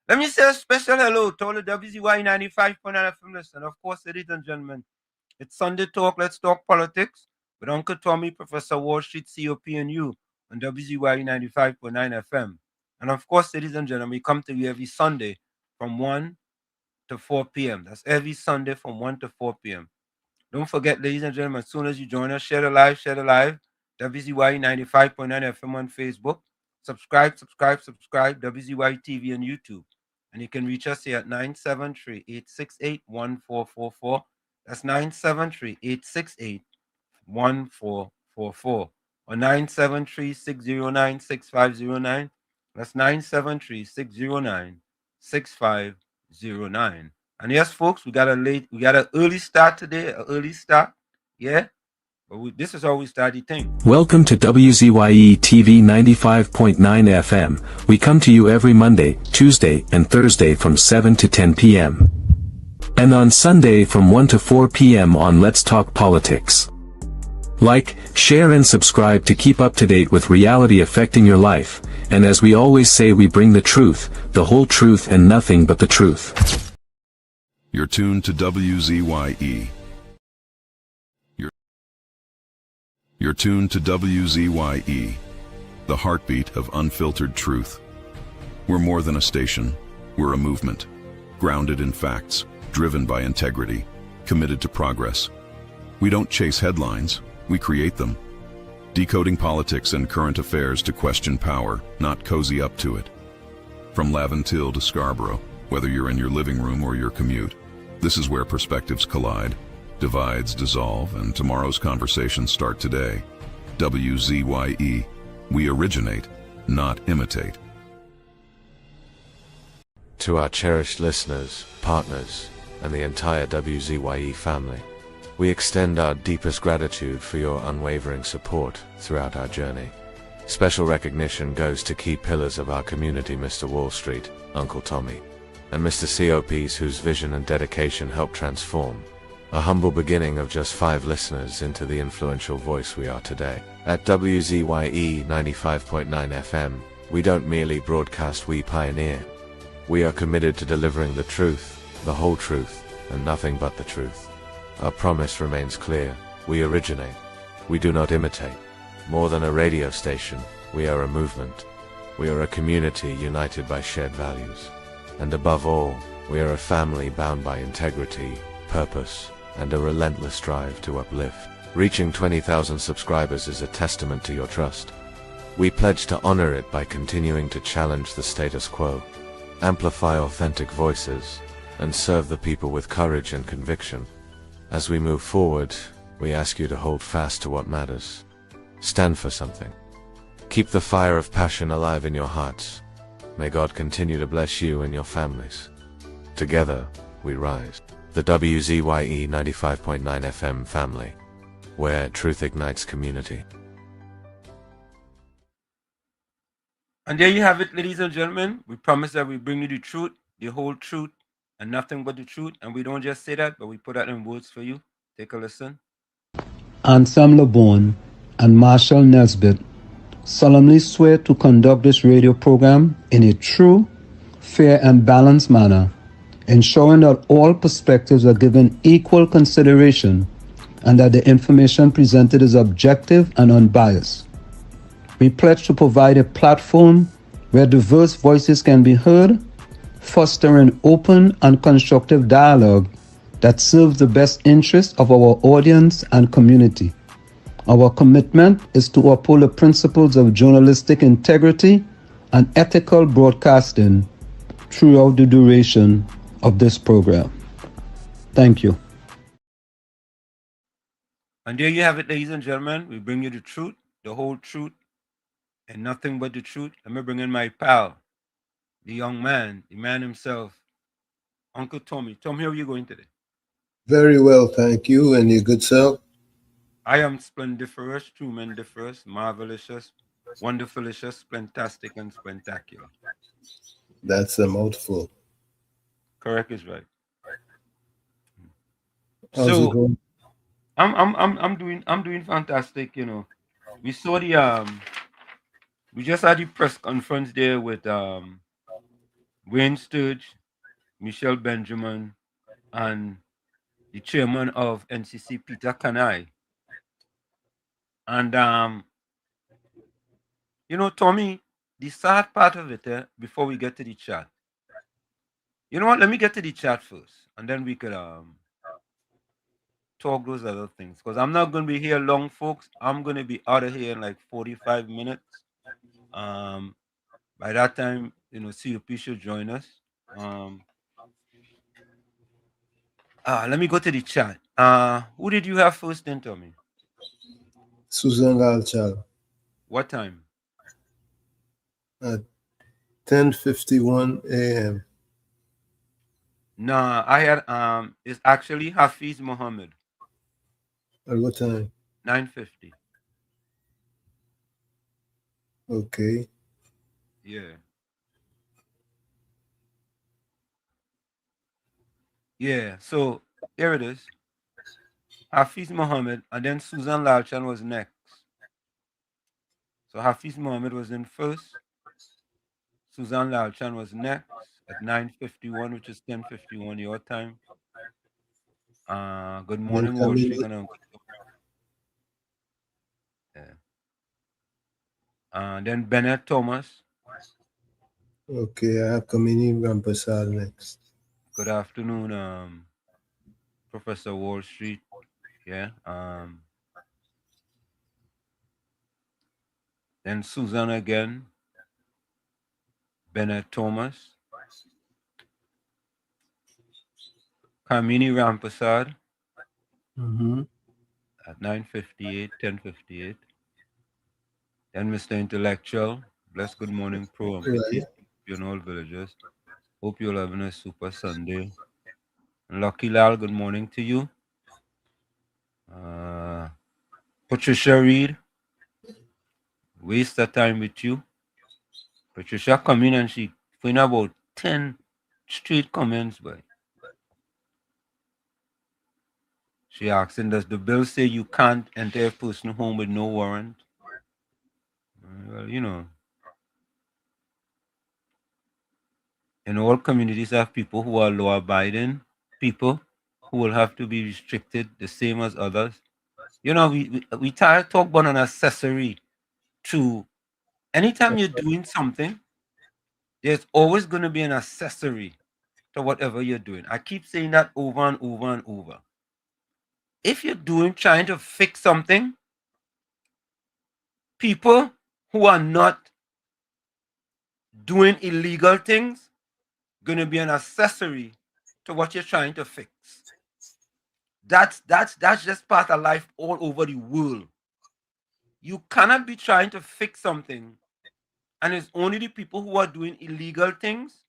Speaker 18: Let me say a special hello to all the WZY 95.9 FM listeners. Of course, ladies and gentlemen, it's Sunday Talk. Let's talk politics with Uncle Tommy, Professor Wall Street, COP, and you on WZY 95.9 FM. And of course, ladies and gentlemen, we come to you every Sunday from 1 to 4 p.m. That's every Sunday from 1 to 4 p.m. Don't forget, ladies and gentlemen, as soon as you join us, share the live, WZY 95.9 FM on Facebook. Subscribe, WZY TV on YouTube. And you can reach us here at 973-868-1444. That's 973-868-1444. Or 973-609-6509. That's 973-609-6509. And yes, folks, we got an early start today, yeah? But this is how we start the thing.
Speaker 19: Welcome to WZYE TV 95.9 FM. We come to you every Monday, Tuesday, and Thursday from 7 to 10 p.m. And on Sunday from 1 to 4 p.m. on Let's Talk Politics. Like, share and subscribe to keep up to date with reality affecting your life. And as we always say, we bring the truth, the whole truth, and nothing but the truth.
Speaker 1: You're tuned to WZYE. You're tuned to WZYE, the heartbeat of unfiltered truth. We're more than a station, we're a movement, grounded in facts, driven by integrity, committed to progress. We don't chase headlines, we create them. Decoding politics and current affairs to question power, not cozy up to it. From Laventille to Scarborough, whether you're in your living room or your commute, this is where perspectives collide. Divides dissolve, and tomorrow's conversations start today. WZYE. We originate, not imitate.
Speaker 20: To our cherished listeners, partners, and the entire WZYE family, we extend our deepest gratitude for your unwavering support throughout our journey. Special recognition goes to key pillars of our community, Mr. Wall Street, Uncle Tommy, and Mr. COPs whose vision and dedication helped transform a humble beginning of just 5 listeners into the influential voice we are today. At WZYE 95.9 FM, we don't merely broadcast, we pioneer. We are committed to delivering the truth, the whole truth, and nothing but the truth. Our promise remains clear. We originate. We do not imitate. More than a radio station, we are a movement. We are a community united by shared values. And above all, we are a family bound by integrity, purpose, and a relentless drive to uplift. Reaching 20,000 subscribers is a testament to your trust. We pledge to honor it by continuing to challenge the status quo, amplify authentic voices, and serve the people with courage and conviction. As we move forward, we ask you to hold fast to what matters. Stand for something. Keep the fire of passion alive in your hearts. May God continue to bless you and your families. Together, we rise. The WZYE 95.9 FM family. where truth ignites community.
Speaker 18: And there you have it, ladies and gentlemen. We promise that we bring you the truth, the whole truth, and nothing but the truth. And we don't just say that, but we put that in words for you. Take a listen.
Speaker 21: Ansam LeBon and Marshall Nesbitt solemnly swear to conduct this radio program in a true, fair, and balanced manner, ensuring that all perspectives are given equal consideration and that the information presented is objective and unbiased. We pledge to provide a platform where diverse voices can be heard, fostering open and constructive dialogue that serves the best interests of our audience and community. Our commitment is to uphold the principles of journalistic integrity and ethical broadcasting throughout the duration of this program. Thank you.
Speaker 18: And there you have it, ladies and gentlemen. We bring you the truth, the whole truth, and nothing but the truth. Let me bring in my pal, the young man, the man himself, Uncle Tommy. Tommy, how are you going today?
Speaker 22: Very well, thank you. And you good self?
Speaker 18: I am splendiferous, tremendous, marvelous, wonderfulicious, fantastic, and spectacular.
Speaker 22: That's a mouthful.
Speaker 18: Correct is right.
Speaker 22: How's it going?
Speaker 18: I'm doing fantastic, you know. We saw the we just had the press conference there with Wayne Sturge, Michelle Benjamin, and the chairman of NCC, Peter Kanai. And you know, Tommy, the sad part of it, before we get to the chat. You know what? Let me get to the chat first, and then we could talk those other things. Because I'm not going to be here long, folks. I'm going to be out of here in like 45 minutes. By that time, you know, COP should join us. Let me go to the chat. Who did you have first then, Tommy?
Speaker 22: Susan Galchal
Speaker 18: What time?
Speaker 22: at 10:51 a.m.
Speaker 18: Nah, I had it's actually Hafiz Muhammad.
Speaker 22: At what time?
Speaker 18: 9:50.
Speaker 22: Okay.
Speaker 18: Yeah. Yeah, so here it is. Hafiz Muhammad, and then Susan Lalchan was next. So Hafiz Muhammad was in first. Susan Lalchan was next at 9:51, which is 10:51 your time. Good morning, Wall Street and Uncle. Yeah. Then Bennett Thomas.
Speaker 22: Okay, I have Kamini Rampasal next.
Speaker 18: Good afternoon, Professor Wall Street. Yeah. Then Susan again. Bennett Thomas. Kamini Rampasad at 9:58, 10:58. Then Mr. Intellectual. Bless good morning, Pro and Petit. You and all villagers. Hope you're having a super Sunday. Lucky Lal, good morning to you. Patricia Reed, waste the time with you. Patricia come in and she find about 10 straight comments, boy. She asking, does the bill say you can't enter a person's home with no warrant? Well, you know, in all communities have people who are law-abiding, people who will have to be restricted the same as others. You know, we talk about an accessory to anytime you're doing something, there's always going to be an accessory to whatever you're doing. I keep saying that over and over and over. If you're trying to fix something, people who are not doing illegal things going to be an accessory to what you're trying to fix. That's just part of life all over the world. You cannot be trying to fix something and it's only the people who are doing illegal things,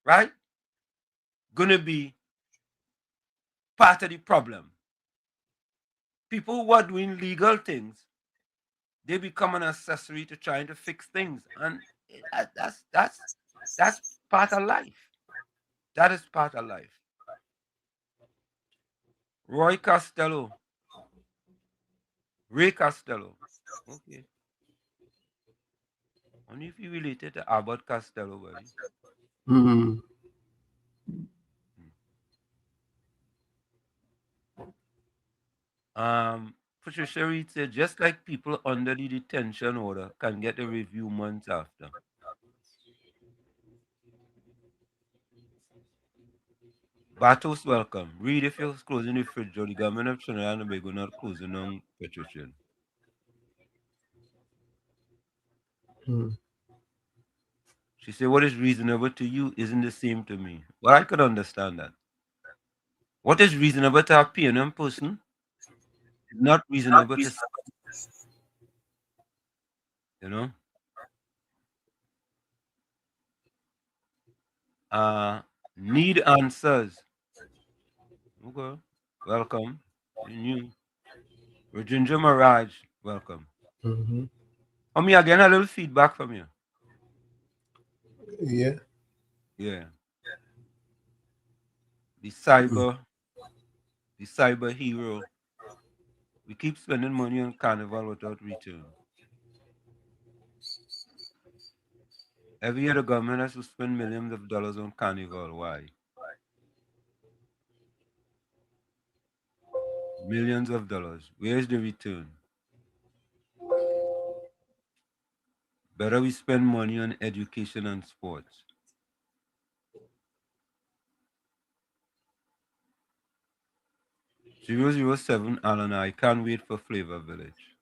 Speaker 18: right, going to be part of the problem. people who are doing legal things, they become an accessory to trying to fix things, and that's part of life. That is part of life. Ray Costello. Okay. Only if you related to Albert Costello, buddy.
Speaker 22: Mm.
Speaker 18: Patricia Reed said, just like people under the detention order can get a review months after. Batos, welcome. Read if you're closing the fridge or the government of Trinidad and Tobago not closing on Patricia.
Speaker 22: Mm.
Speaker 18: She said, what is reasonable to you isn't the same to me. Well, I could understand that. What is reasonable to a PNM person is not reasonable to, you know. Need answers. Okay, welcome. You, Virginia Mirage, welcome.
Speaker 22: Mm-hmm.
Speaker 18: I'm getting a little feedback from you.
Speaker 22: Yeah.
Speaker 18: Yeah. The cyber hero. We keep spending money on carnival without return. Every year the government has to spend millions of dollars on carnival. Why? Millions of dollars. Where's the return? Better we spend money on education and sports. #007 Alan, I can't wait for Flavor Village.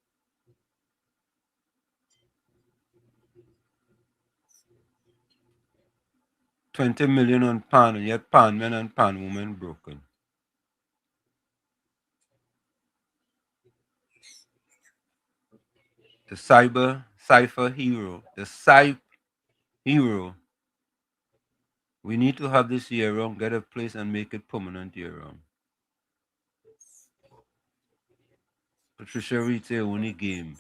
Speaker 18: $20 million on pan, and yet pan men and pan women broken. The cipher hero, the cyber hero. We need to have this year round, get a place and make it permanent year round. Patricia Reed say only games.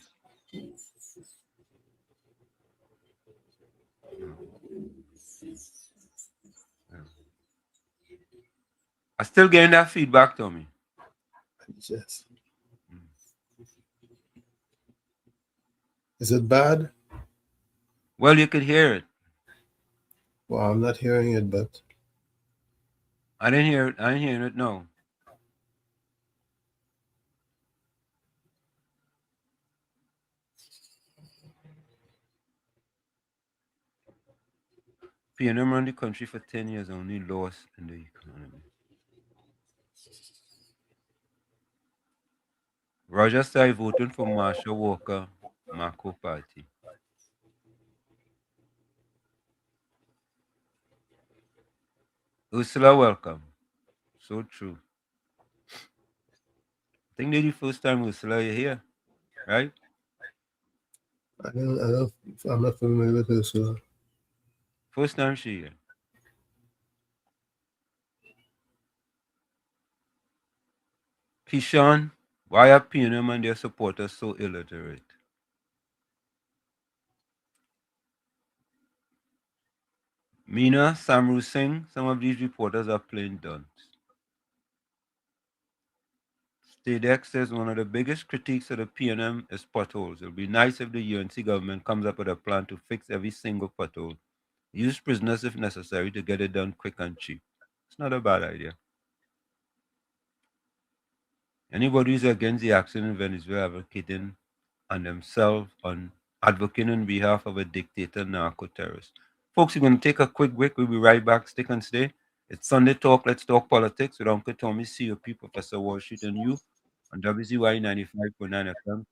Speaker 18: I still getting that feedback, Tommy.
Speaker 22: Yes. Is it bad?
Speaker 18: Well, you could hear it.
Speaker 22: Well, I'm not hearing it, but
Speaker 18: I didn't hear it. I ain't hearing it. No. PNM run the country for 10 years, only lost in the economy. Roger said voting for Marshall Walker, Marco Party. Ursula, welcome. So true. I think this is the first time Ursula you're here, right?
Speaker 22: I'm not familiar with this.
Speaker 18: First time she here. Kishan, why are PNM and their supporters so illiterate? Meena, Samru Singh, some of these reporters are plain dunce. Stadex says one of the biggest critiques of the PNM is potholes. It would be nice if the UNC government comes up with a plan to fix every single pothole. Use prisoners if necessary to get it done quick and cheap. It's not a bad idea. Anybody who's against the action in Venezuela advocating on themselves, on advocating on behalf of a dictator, narco-terrorist. Folks, we're going to take a quick break. We'll be right back. Stick and stay. It's Sunday Talk. Let's talk politics with Uncle Tommy, COP, Professor Wall Street, and you on WZY 95.9 FM.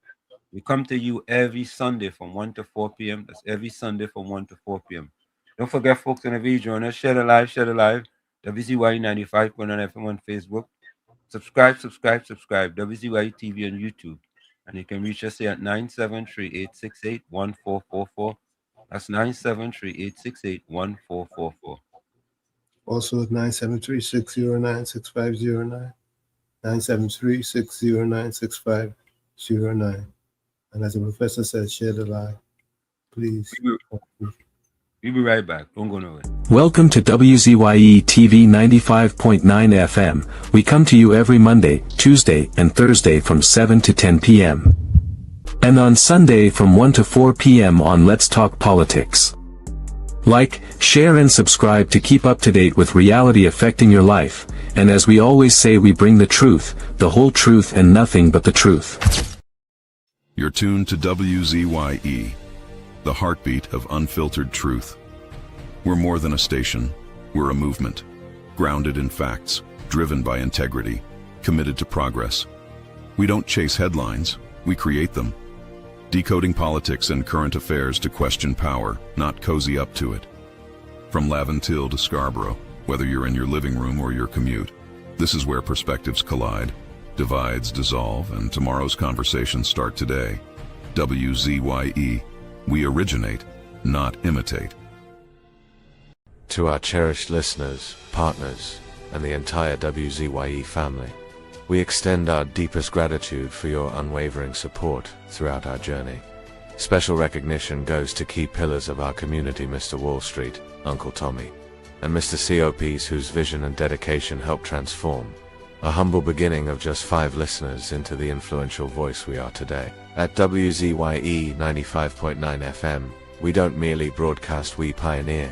Speaker 18: We come to you every Sunday from 1 to 4 p.m. That's every Sunday from 1 to 4 p.m. Don't forget, folks, whenever you join us, share the live. WZY 95.9 FM on Facebook. Subscribe. WZY TV on YouTube. And you can reach us here at 973-868-1444. That's 973-868-1444.
Speaker 22: Also at 973-609-6509. 973-609-6509. And as the professor said, share the line. Please.
Speaker 18: We'll be right back. Don't go nowhere.
Speaker 19: Welcome to WZYE TV 95.9 FM. We come to you every Monday, Tuesday, and Thursday from 7 to 10 p.m. And on Sunday from 1 to 4 p.m. on Let's Talk Politics. Like, share and subscribe to keep up to date with reality affecting your life, and as we always say, we bring the truth, the whole truth and nothing but the truth.
Speaker 6: You're tuned to WZYE, the heartbeat of unfiltered truth. We're more than a station, we're a movement, grounded in facts, driven by integrity, committed to progress. We don't chase headlines, we create them. Decoding politics and current affairs to question power, not cozy up to it. From Laventille to Scarborough, whether you're in your living room or your commute, this is where perspectives collide, divides dissolve, and tomorrow's conversations start today. WZYE, we originate, not imitate.
Speaker 20: To our cherished listeners, partners, and the entire WZYE family, we extend our deepest gratitude for your unwavering support throughout our journey. Special recognition goes to key pillars of our community, Mr. Wall Street, Uncle Tommy, and Mr. COPs whose vision and dedication helped transform a humble beginning of just 5 listeners into the influential voice we are today. At WZYE 95.9 FM, we don't merely broadcast, we pioneer.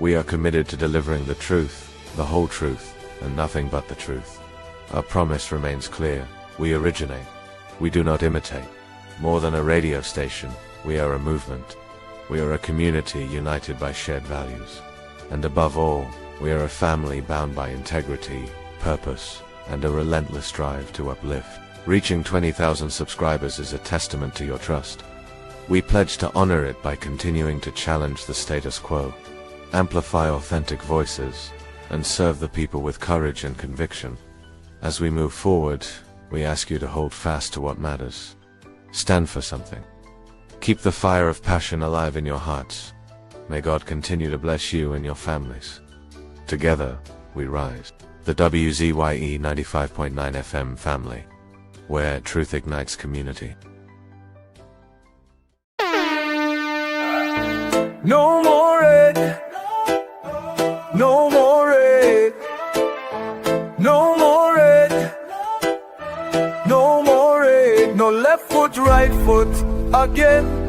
Speaker 20: We are committed to delivering the truth, the whole truth, and nothing but the truth. Our promise remains clear. We originate. We do not imitate. More than a radio station, we are a movement. We are a community united by shared values. And above all, we are a family bound by integrity, purpose, and a relentless drive to uplift. Reaching 20,000 subscribers is a testament to your trust. We pledge to honor it by continuing to challenge the status quo, amplify authentic voices, and serve the people with courage and conviction. As we move forward, we ask you to hold fast to what matters. Stand for something. Keep the fire of passion alive in your hearts. May God continue to bless you and your families. Together, we rise. The WZYE 95.9 FM family, where truth ignites community.
Speaker 12: No more red. No more red. No more red. No more red. No left foot, right foot again.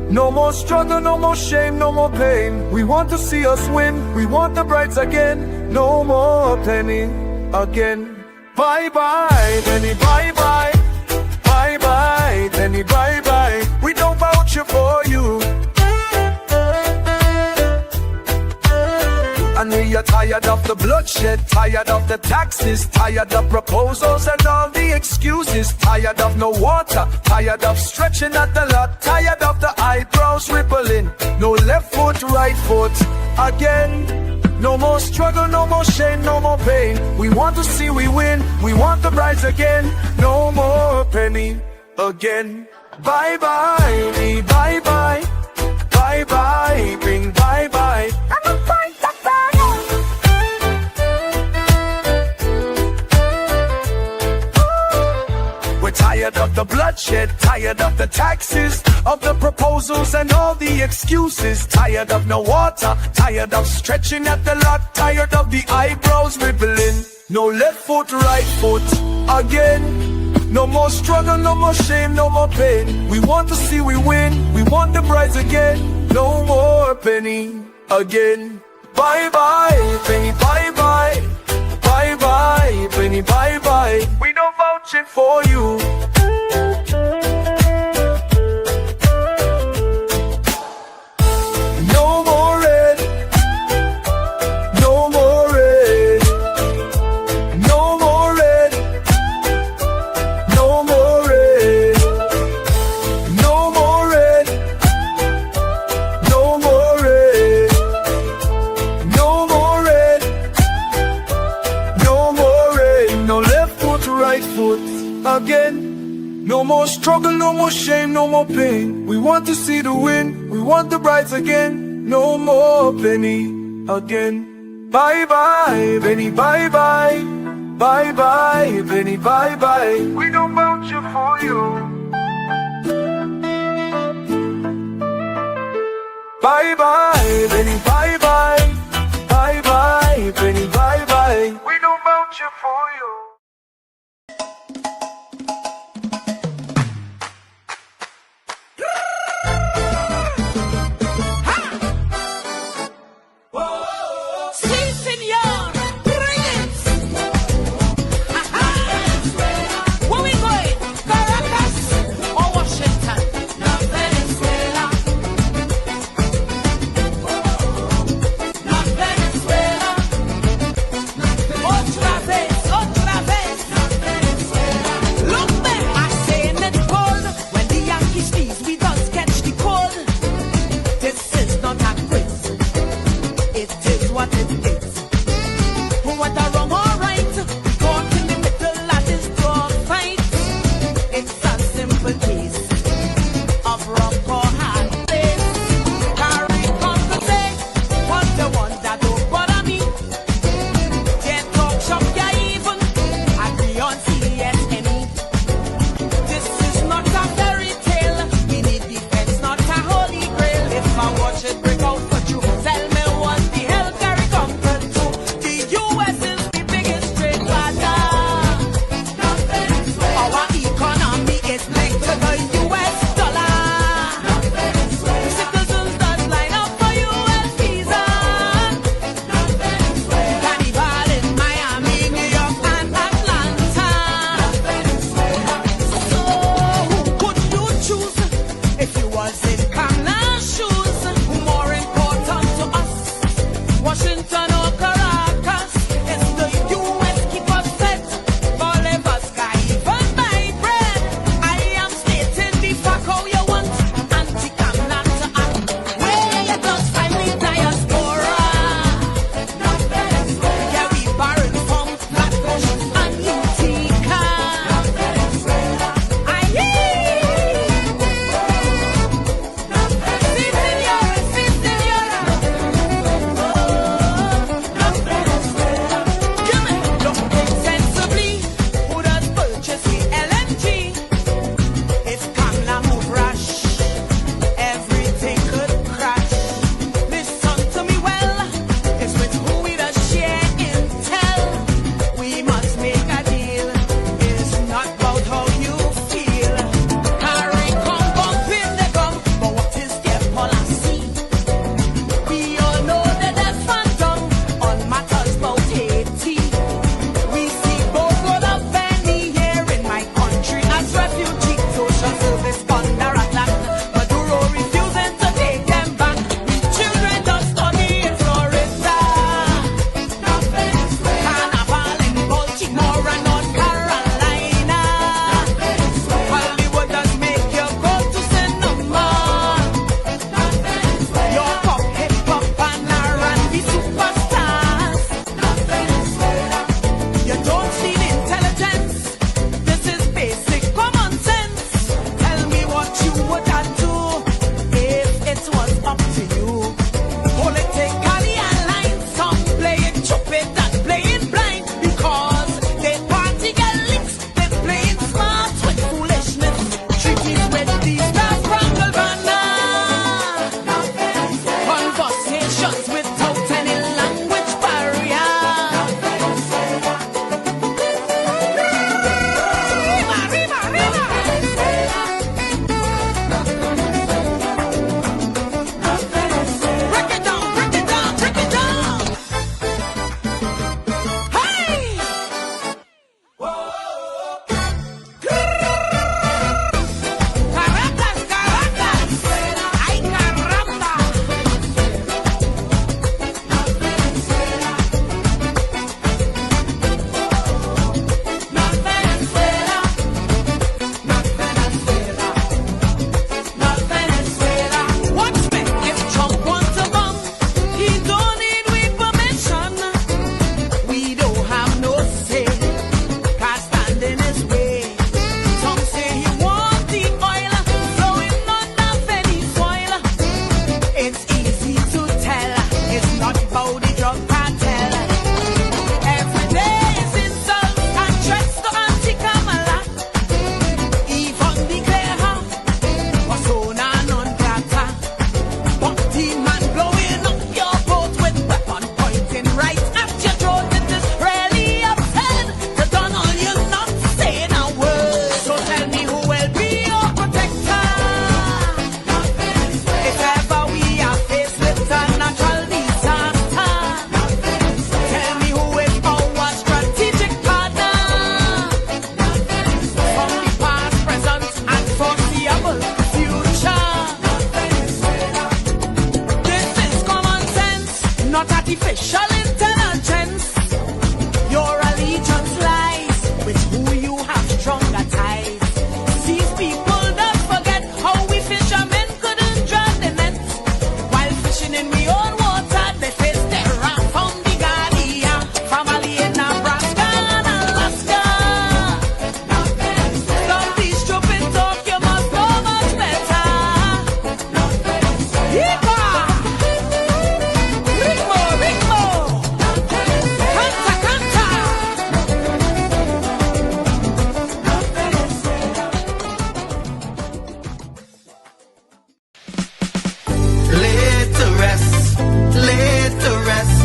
Speaker 12: No more struggle, no more shame, no more pain. We want to see us win. We want the brides again. No more penny again. Bye bye, penny, bye bye. Bye bye, penny, bye bye. We don't vouch for you. And we are tired of the bloodshed, tired of the taxes, tired of proposals and all the excuses, tired of no water, tired of stretching at the lot, tired of the eyebrows rippling. No left foot, right foot again. No more struggle, no more shame, no more pain. We want to see we win, we want the brides again. No more penny again. Bye bye, me, bye bye. Bye bye, bring bye bye. I'm a fight the We're tired of the bloodshed, tired of the taxes, of the proposals and all the excuses, tired of no water, tired of stretching at the lot, tired of the eyebrows rippling. No left foot, right foot again. No more struggle, no more shame, no more pain. We want to see we win, we want the brides again. No more penny again. Bye bye, penny, bye bye. Bye bye, penny, bye bye. We don't vouch it for you. No more red. No more red. No more red. No more red. No more red. No more red. No more red. No more red. No left foot, right foot again. No more struggle, no more shame, no more pain. We want to see the win, we want the brides again. No more penny again. Bye bye, penny, bye bye. Bye bye, Benny, bye bye. We don't vouch for you. Bye bye, Benny, bye bye. Bye bye, Benny, bye bye. We don't vouch for you.
Speaker 2: Sí, señor. Bring it. Where we going? Caracas or Washington? La Venezuela. La Venezuela. Otra vez, otra vez. not artificial intelligence. Your allegiance lies with who you have stronger ties. These people don't forget how we fishermen couldn't drag the net. While fishing in we own water, they face terror from the Guardian family in Nebraska and Alaska. Don't be stupid talk, you must know much better. Yeehaw! Ritmo, ritmo! Canta, canta!
Speaker 3: Laid to rest, laid to rest.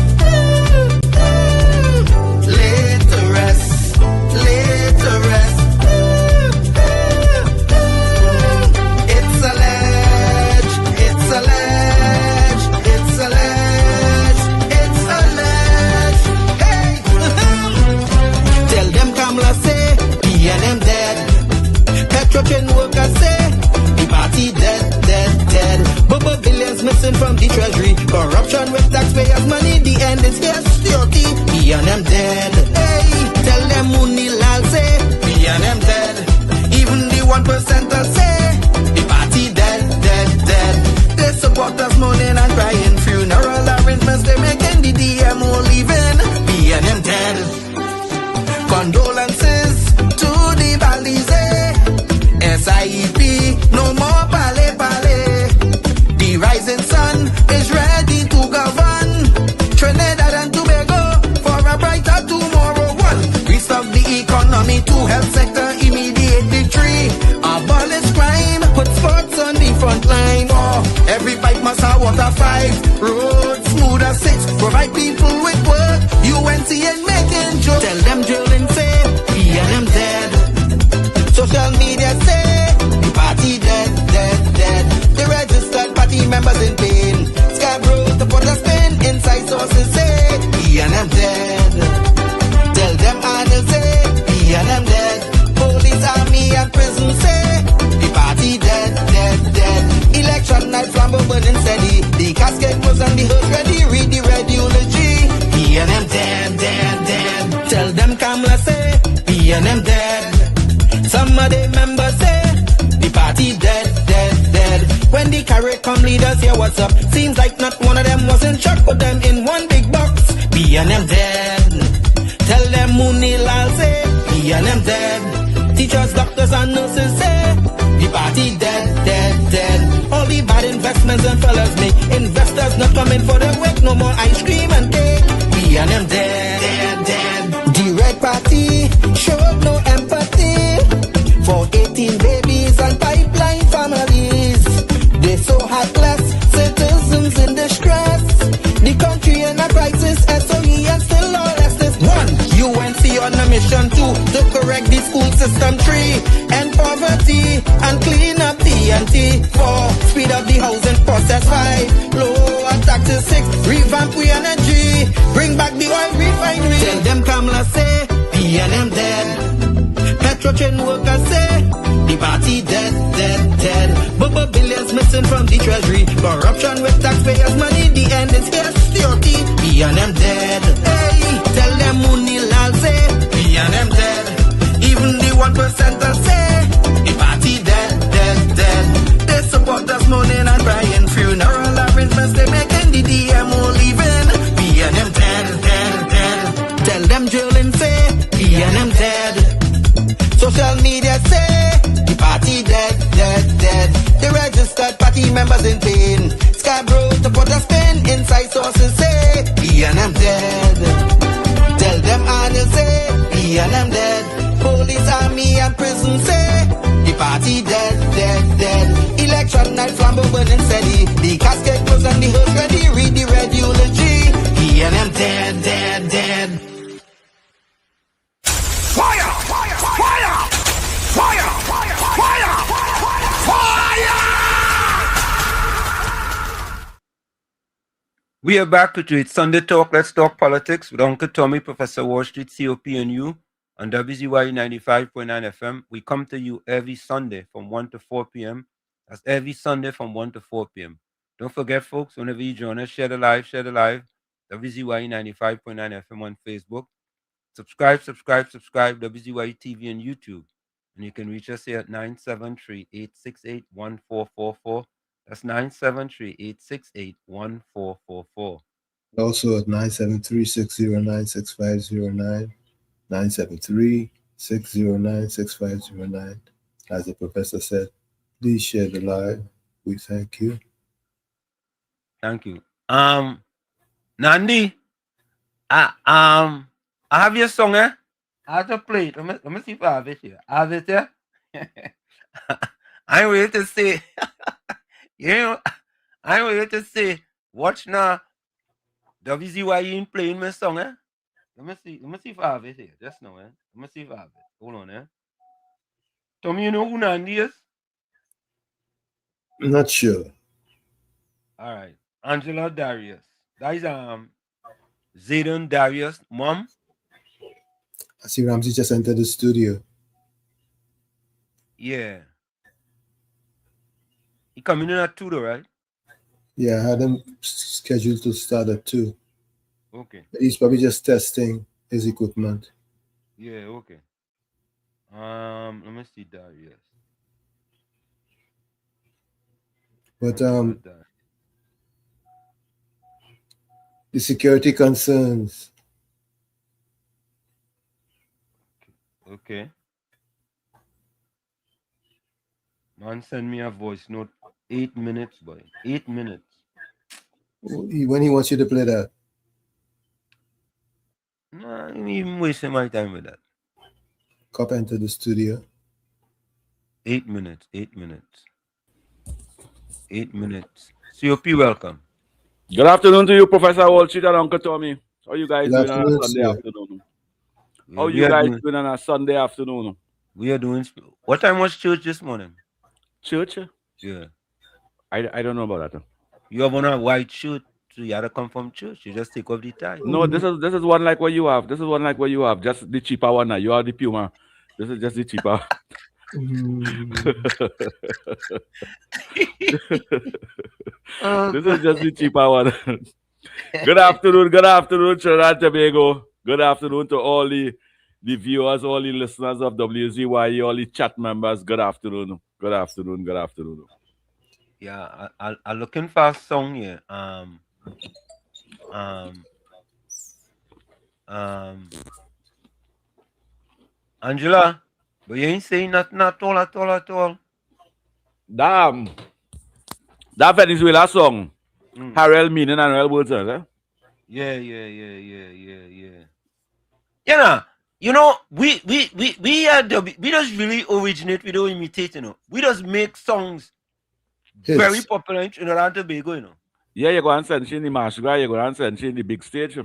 Speaker 3: Laid to rest, laid to rest. It's alleged, it's alleged, it's alleged, it's alleged. Hey! Tell them Kamala say, PNM dead. Petrochen workers say, the party dead, dead, dead. Bubble billions missing from the treasury. Corruption with taxpayers' money, the end is here. Security, PNM dead. Hey, tell them Munilal say, PNM dead. Even the 1% say, the party dead, dead, dead. They support us mourning and crying. Funeral arrangements they making, the DMO leaving. PNM dead. Condolences to the Balize. SIEP, no more pale pale. The rising sun is ready to govern Trinidad and Tobago for a brighter tomorrow. One, restart the economy. Two, health sector, immediate victory. Abolish crime, put sports on the front line. Four, every pipe must have water. Five, roads smooth as six. Provide people with work. UNC ain't making jokes. Tell them drilling say, PNM dead. Social media say, the party dead, dead, dead. The registered party members in pain. Scarborough to put a spin. Inside sources say, PNM dead. Tell them Arnold say, PNM dead. Police, army and prison say, the party dead, dead, dead. Election night flambeau burning steady. The casket was on the hearse ready. Read the red eulogy. PNM dead, dead, dead. Tell them Kamala say, PNM dead. Some of the members say, the party dead, dead, dead. When the CARICOM leaders hear what's up, seems like not one of them was in shock, put them in one big box. PNM dead. Tell them Munilal say, PNM dead. Teachers, doctors and nurses say, the party dead, dead, dead. All the bad investments and fellas make investors not coming for the work, no more ice cream and cake. PNM dead, dead, dead. The red party showed no empathy for 18 babies and pipeline families. They so heartless, citizens in distress. The country in a crisis, SOE and still lawless. One, UNC on a mission. Two, to correct the school system. Three, end poverty and clean up TNT. Four, speed up the housing process. Five, lower taxes. Six, revamp we energy. Bring back the oil refinery. Tell them Kamala say, PNM dead. Petrochen workers say, the party dead, dead, dead. Bubble billions missing from the treasury. Corruption with taxpayers' money, the end is here. Security, PNM dead. Hey, tell them Munilal say, PNM dead. Even the 1% say, the party dead, dead, dead. They support us mourning and crying. Funeral arrangements they making, the DMO leaving. PNM dead, dead, dead. Tell them drilling say, PNM dead. Social media say, the party dead, dead, dead. The registered party members in pain. Scarborough to put a spin. Inside sources say, PNM dead. Tell them Arnold say, PNM dead. Police, army and prison say, the party dead, dead, dead. Election night flambeau burning steady. The casket was on the hearse ready. Read the red eulogy. PNM dead, dead, dead.
Speaker 12: Fire! Fire! Fire! Fire! Fire! Fire! Fire!
Speaker 18: We are back to it. Sunday Talk, Let's Talk Politics with Uncle Tommy, Professor Wall Street, COP and you on WZYU 95.9 FM. We come to you every Sunday from 1 to 4 p.m. That's every Sunday from 1 to 4 p.m. Don't forget, folks, whenever you join us, share the live, WZYE 95.9 FM on Facebook. Subscribe, WZYE TV on YouTube. And you can reach us here at 973-868-1444. That's 973-868-1444.
Speaker 22: Also at 973-609-6509, 973-609-6509. As the professor said, please share the live. We thank you.
Speaker 18: Thank you. Nandi, I have your song, eh? I have to play it. Let me see if I have it here. I have it here. I'm ready to say, I'm ready to say, watch now. WZYE playing my song, eh? Let me see if I have it here. Just now, eh? Let me see if I have it. Hold on, eh? Tommy, you know who Nandi is?
Speaker 22: Not sure.
Speaker 18: All right. Angela Darius. That is Zayden Darius' mom.
Speaker 22: I see Ramsey just entered the studio.
Speaker 18: Yeah. He coming in at 2 though, right?
Speaker 22: Yeah, I had him scheduled to start at 2.
Speaker 18: Okay.
Speaker 22: He's probably just testing his equipment.
Speaker 18: Yeah, okay. Let me see Darius.
Speaker 22: But the security concerns.
Speaker 18: Okay. Man, send me a voice note. 8 minutes, boy. 8 minutes.
Speaker 22: When he wants you to play that.
Speaker 18: Nah, I'm even wasting my time with that.
Speaker 22: Cop entered the studio.
Speaker 18: 8 minutes. 8 minutes. 8 minutes. COP, welcome.
Speaker 11: Good afternoon to you, Professor Wall Street and Uncle Tommy. How you guys
Speaker 22: Good
Speaker 11: doing on a
Speaker 22: afternoon,
Speaker 11: Sunday
Speaker 22: sir.
Speaker 11: afternoon?
Speaker 18: Yeah,
Speaker 11: How you guys doing on a Sunday afternoon?
Speaker 18: We are doing. What time was church this morning?
Speaker 11: Church?
Speaker 18: Yeah.
Speaker 11: I don't know about that.
Speaker 18: You have on a white shirt, so you had to come from church. You just take off the tie.
Speaker 11: No, this is one like what you have. This is one like what you have. Just the cheaper one now. You are the Puma. This is just the cheaper. This is just the cheaper one. Good afternoon, Trinidad Tobago. Good afternoon to all the viewers, all the listeners of WZYE, all the chat members. Good afternoon. Good afternoon. Good afternoon.
Speaker 18: Yeah, I'm looking for a song here. Angela, but you ain't saying nothing at all.
Speaker 11: Damn. That Venezuela song. Harrell Meaning and Harrell Wilson, eh?
Speaker 18: Yeah. You know, we just really originate. We don't imitate, you know. We just make songs very popular in Trinidad and Tobago, you know.
Speaker 11: Yeah, you go and send she in the Marsh Guy, you go and send she in the big stage.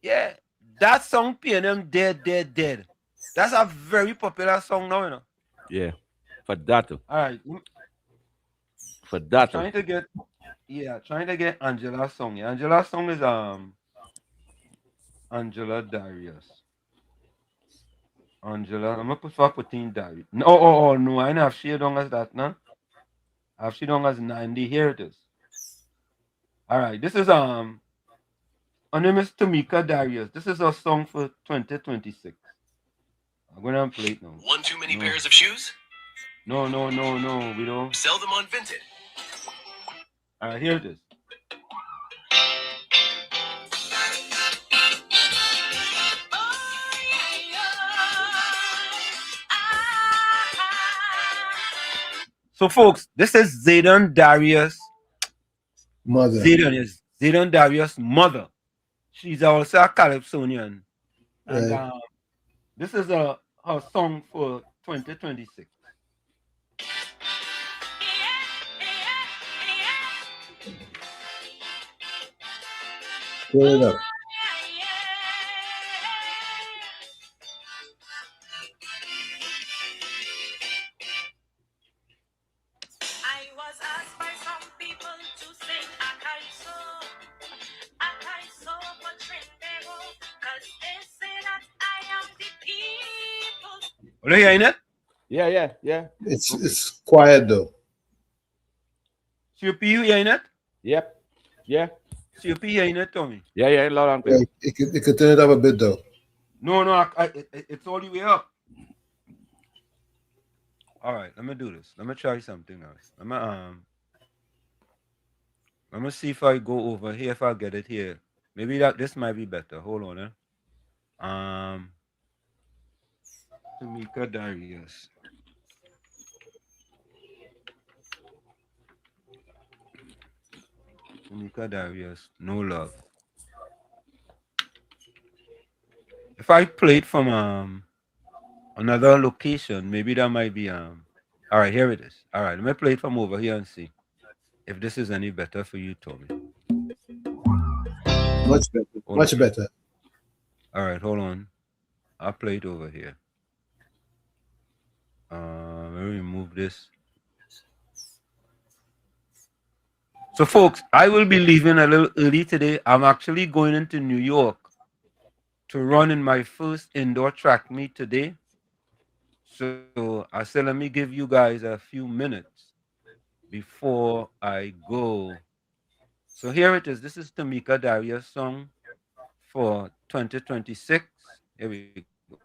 Speaker 18: Yeah, that song PNM Dead. That's a very popular song now, you know.
Speaker 11: Yeah, for that.
Speaker 18: All right.
Speaker 11: For that.
Speaker 18: Trying to get Angela's song. Yeah, Angela's song is Angela Darius. Angela, I'm gonna put in Darius. No, no, I don't have she long as that, no. I have she long as 90. Here it is. All right, this is her name is Tamika Darius. This is a song for 2026. I'm gonna play it now.
Speaker 9: One too many pairs of shoes?
Speaker 18: No, we don't.
Speaker 9: Sell them on Vinted.
Speaker 18: All right, here it is. So, folks, this is Zayden Darius'
Speaker 22: mother.
Speaker 18: Zayden Darius' mother. She's also a Calypsonian. And
Speaker 22: Right.
Speaker 18: This is her song for 2026.
Speaker 22: Pull it up.
Speaker 18: Are you hearing it?
Speaker 11: Yeah.
Speaker 22: It's quiet though.
Speaker 18: COP, you hearing it?
Speaker 11: Yep. Yeah.
Speaker 18: See if you hearing it, Tommy.
Speaker 5: Yeah, loud and clear.
Speaker 22: You could turn it up a bit though.
Speaker 18: No, it's all the way up. All right, let me do this. Let me try something else. Let me see if I go over here, if I get it here. Maybe this might be better. Hold on, Tamika Darius. Tamika Darius, no love. If I play it from another location, maybe that might be all right, here it is. All right, let me play it from over here and see if this is any better for you, Tommy.
Speaker 22: Much better. Much better.
Speaker 18: All right, hold on. I'll play it over here. Let me remove this. So, folks, I will be leaving a little early today. I'm actually going into New York to run in my first indoor track meet today. So I said, let me give you guys a few minutes before I go. So here it is. This is Tamika Darius' song for 2026. Here we go.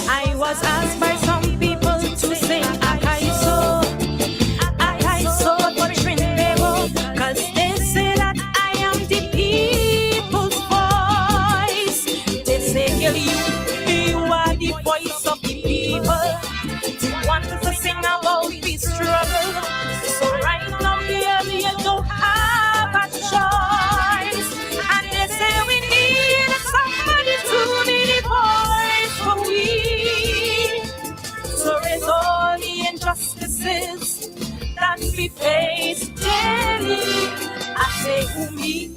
Speaker 2: I was asked by some people to sing Akaiso for Trinidad, cause they say that I am the people's voice. They say, girl, you are the voice of the people. You want to sing about the struggle. So right now, baby, you don't have a choice. And they say we need somebody to be the voice for we. So raise all the injustices that we face daily. I say who me,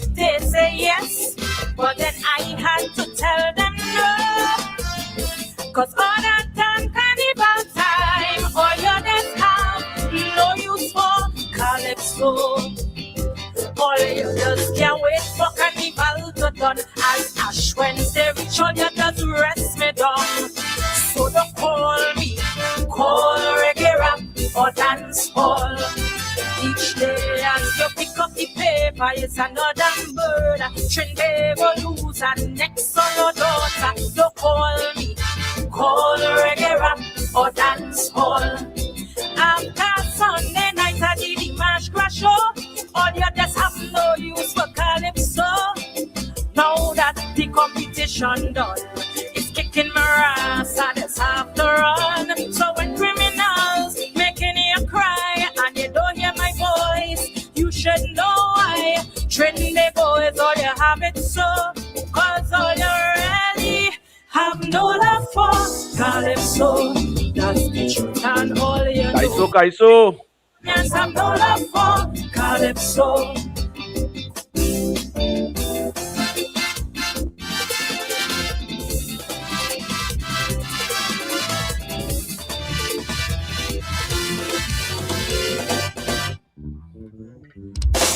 Speaker 2: they say yes, but then I had to tell them no. Cause all that time, carnival time, all your days have no use for calypso. All you just can't wait for carnival to done. As Ash Wednesday reach, all you just rest me down. So don't call me, call reggae rap or dance hall. Each day as you pick up the paper, it's another bird. Trinidad will lose and next on your daughter. Don't call me, call reggae rap or dance hall. After Sunday night I did the March Crash show. All you just have no use for calypso. Now that the competition done, it's kicking my ass and it's have to run. So when criminals making you cry and you don't hear my voice, you should know why. Trinidad boys, all you have it so. Cause all you really have no love for calypso. That's the truth and all you know.
Speaker 5: Kaiso.
Speaker 2: Yes, have no love for calypso.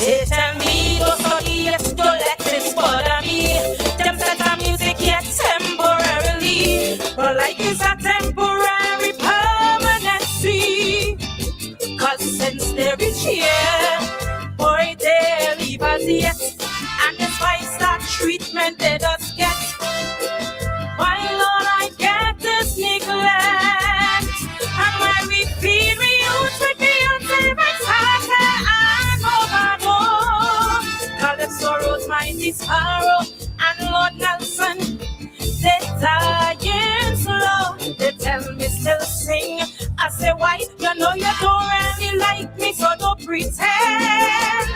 Speaker 2: They tell me don't study, yes, don't let this bother me. Them set our music yet temporarily, but like it's a temporary permanency. Cause since they reach here, boy, they leave us yet. And this five-star treatment they just get. Why, Lord, I get this neglect. And when we feed, we use with Beyonce, and overload. Calypso Rose, Mighty Sparrow, and Lord Nelson, they dying slow. They tell me still sing. I say, why? You know you don't really like me, so don't pretend.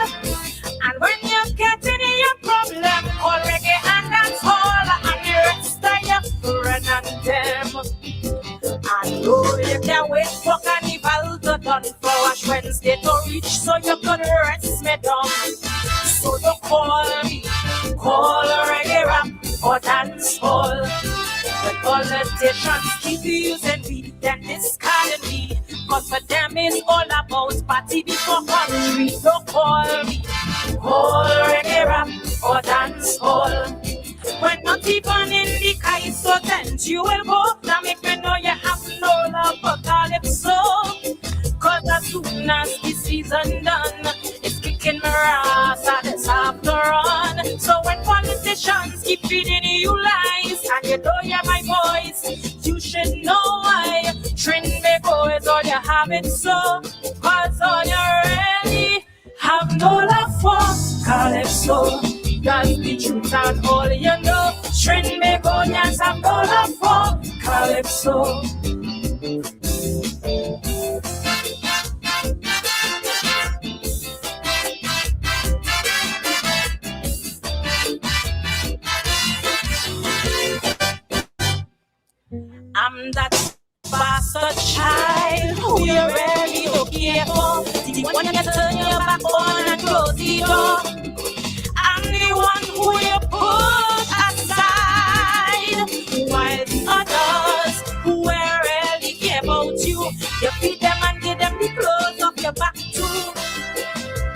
Speaker 2: And when you're getting in your problem, call reggae and dance hall, and the rest of your friend and them. I know you can't wait for carnival to done, for Ash Wednesday to reach, so you can rest me down. So don't call me, call reggae rap or dance hall. When politicians keep using me, then discarding me. Cause for them it's all about party before country. So call me, call reggae rap or dance hall. When not even in the Kaiso tent you will go. Now make me know you have no love for calypso. Cause as soon as the season done, it's kicking my ass and it's have to run. So when politicians keep feeding you lies and you don't hear my voice, you should know why. Trinbago is all you have it so. Cause all you really have no love for calypso. That's the truth and all you know. Trinbagonians have no love for calypso. I'm that bastard child who you really don't care for. The one you turn your back on and close the door. I'm the one who you put aside. While the others who really care about you, you feed them and give them the clothes off your back too.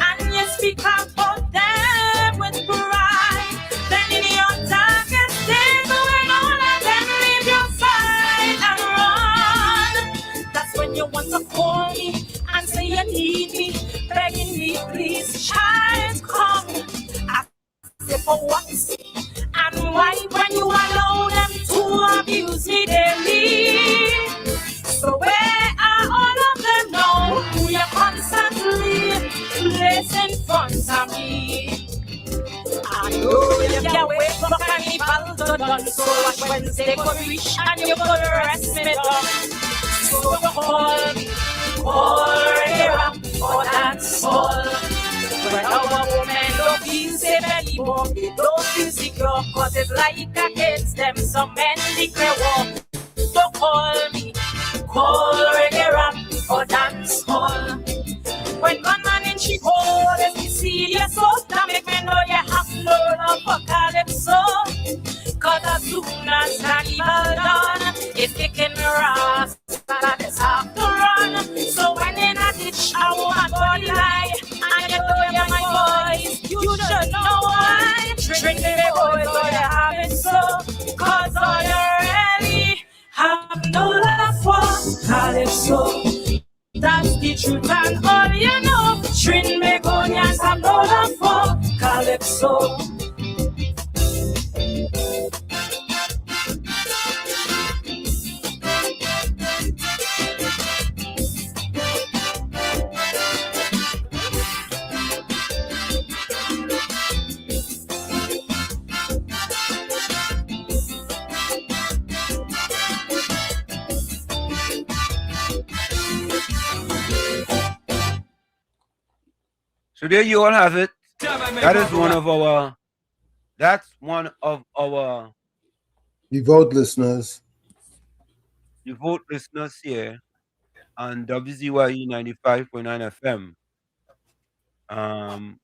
Speaker 2: And you speak about them with pride. Then in your darkest days, when all of them leave your side and run, that's when you want to call me and say you need me, begging me, please, child, come. I say for what? And why when you allow them to abuse me daily? So where are all of them now who you constantly place in front of me? I know you can't wait for carnival to done. So watch Wednesday could reach and you could rest me down. So call me, call reggae rap or dance hall. When our women don't feel safe anymore, they don't feel secure, cause it's like against them some men declare war. So call me, call reggae rap or dance hall. When one man in Chicago is the serious so now make me know you have no love for calypso. Cause as soon as carnival done, it's kicking me ass and it's have to run. So when in a ditch a woman body lie and you don't hear my voice, you should know why. Drink the boys so you have it so. Cause all you really have no love for calypso. That's the truth and all you know. Trinbagonians have no love for calypso.
Speaker 18: So there you all have it. That is one of our. That's one of our.
Speaker 22: The vote listeners.
Speaker 18: The vote listeners here on WZYE 95.9 FM.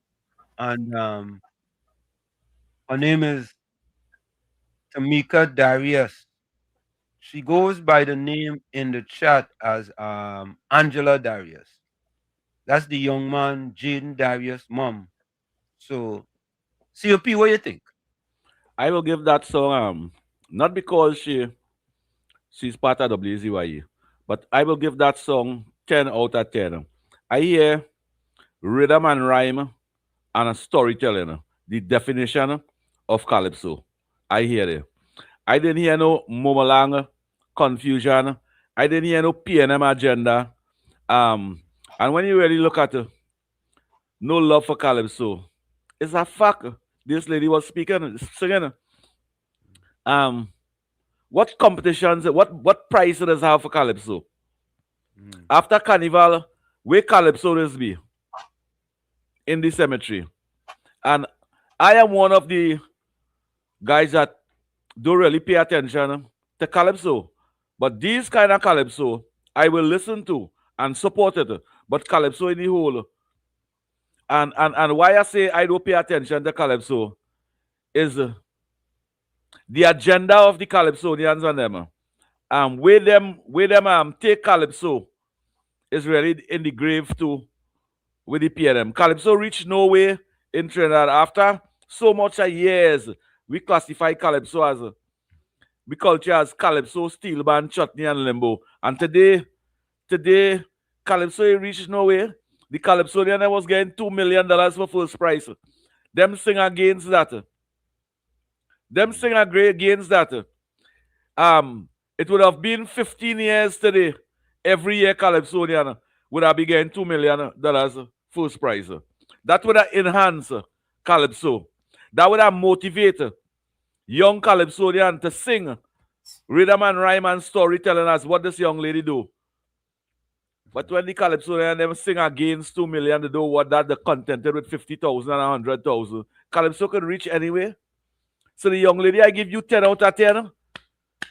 Speaker 18: Her name is Tamika Darius. She goes by the name in the chat as Angela Darius. That's the young man, Jaden Darius' mom. So, COP, what do you think?
Speaker 5: I will give that song, not because she's part of WZYE, but I will give that song 10 out of 10. I hear rhythm and rhyme and a storytelling, the definition of calypso. I hear it. I didn't hear no momolang, confusion. I didn't hear no PNM agenda. And when you really look at it, no love for calypso. It's a fact. This lady was singing. What competitions, what price does have for calypso? After carnival, where calypso is be? In the cemetery. And I am one of the guys that don't really pay attention to calypso. But these kind of calypso, I will listen to and support it. But calypso in the whole. And why I say I don't pay attention to calypso is
Speaker 7: the agenda of the Calypsonians and them, where them take Calypso is really in the grave too with the PNM. Calypso reached nowhere in Trinidad after so much of years. We classify Calypso as we culture as Calypso, steel band, chutney, and limbo. And today, Calypso reached nowhere. The Calypsonian was getting $2 million for first prize. Them sing against that. It would have been 15 years today. Every year, Calypsonian would have been getting $2 million first prize. That would have enhanced Calypso. That would have motivated young Calypsonian to sing rhythm and rhyme and storytelling as what this young lady do. But when the Calypsonian them sing against 2 million, they do what that they contented with 50,000 and 100,000. Calypso could reach anywhere. So the young lady, I give you 10 out of 10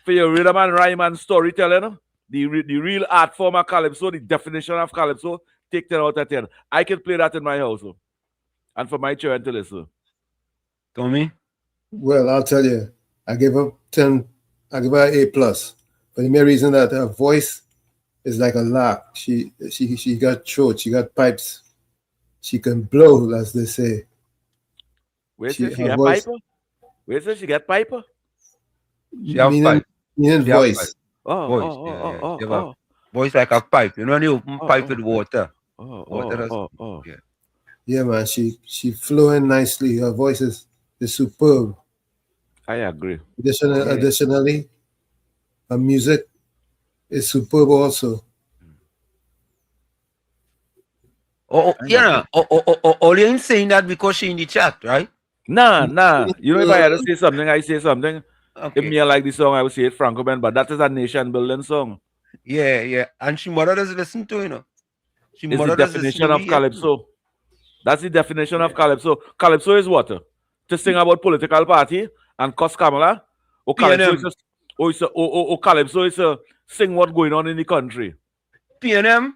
Speaker 7: for your rhythm and rhyme and storytelling. The real art form of Calypso, the definition of Calypso, take 10 out of 10. I can play that in my house. And for my children to listen.
Speaker 18: Tommy?
Speaker 22: Well, I'll tell you, I give her 10, I give her A+. For the mere reason that her voice is like a lark. She got throat, she got pipes. She can blow, as they say.
Speaker 7: Where she got piper? Where says she got piper?
Speaker 18: She have pipe.
Speaker 22: Meaning voice.
Speaker 18: Voice. Voice like a pipe. You know when you open pipe with water.
Speaker 22: Yeah, man. She flowing nicely. Her voice is superb.
Speaker 7: I agree.
Speaker 22: Additionally, her music is superb also.
Speaker 18: Only ain't saying that because she in the chat, right?
Speaker 7: Nah. You know, if I had to say something, I say something. Okay. If me like the song, I would say it Franco Ben, but that is a nation building song.
Speaker 18: Yeah. And she mother does listen to, you know.
Speaker 7: It's the definition of Calypso. That's the definition of Calypso. Calypso is what? To sing about political party and cuss Kamala? Or Calypso is to sing what's going on in the country?
Speaker 18: PNM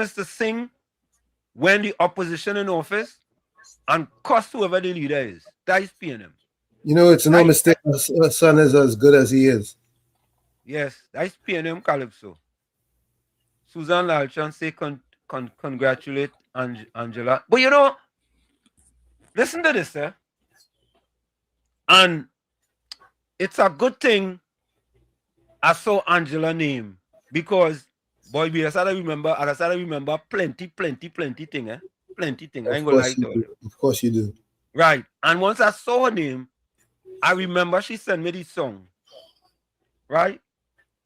Speaker 18: is to sing when the opposition in office and cuss whoever the leader is. That is PNM.
Speaker 22: You know, it's no mistake. Her son is as good as he is.
Speaker 18: Yes, that's PNM Calypso. Susan Lalchan say congratulate Angela. But you know, listen to this, eh? And it's a good thing I saw Angela name because boy, I started remember plenty thing, eh? Plenty thing. I ain't gonna lie to you.
Speaker 22: Of course you do.
Speaker 18: Right. And once I saw her name, I remember she sent me this song. Right?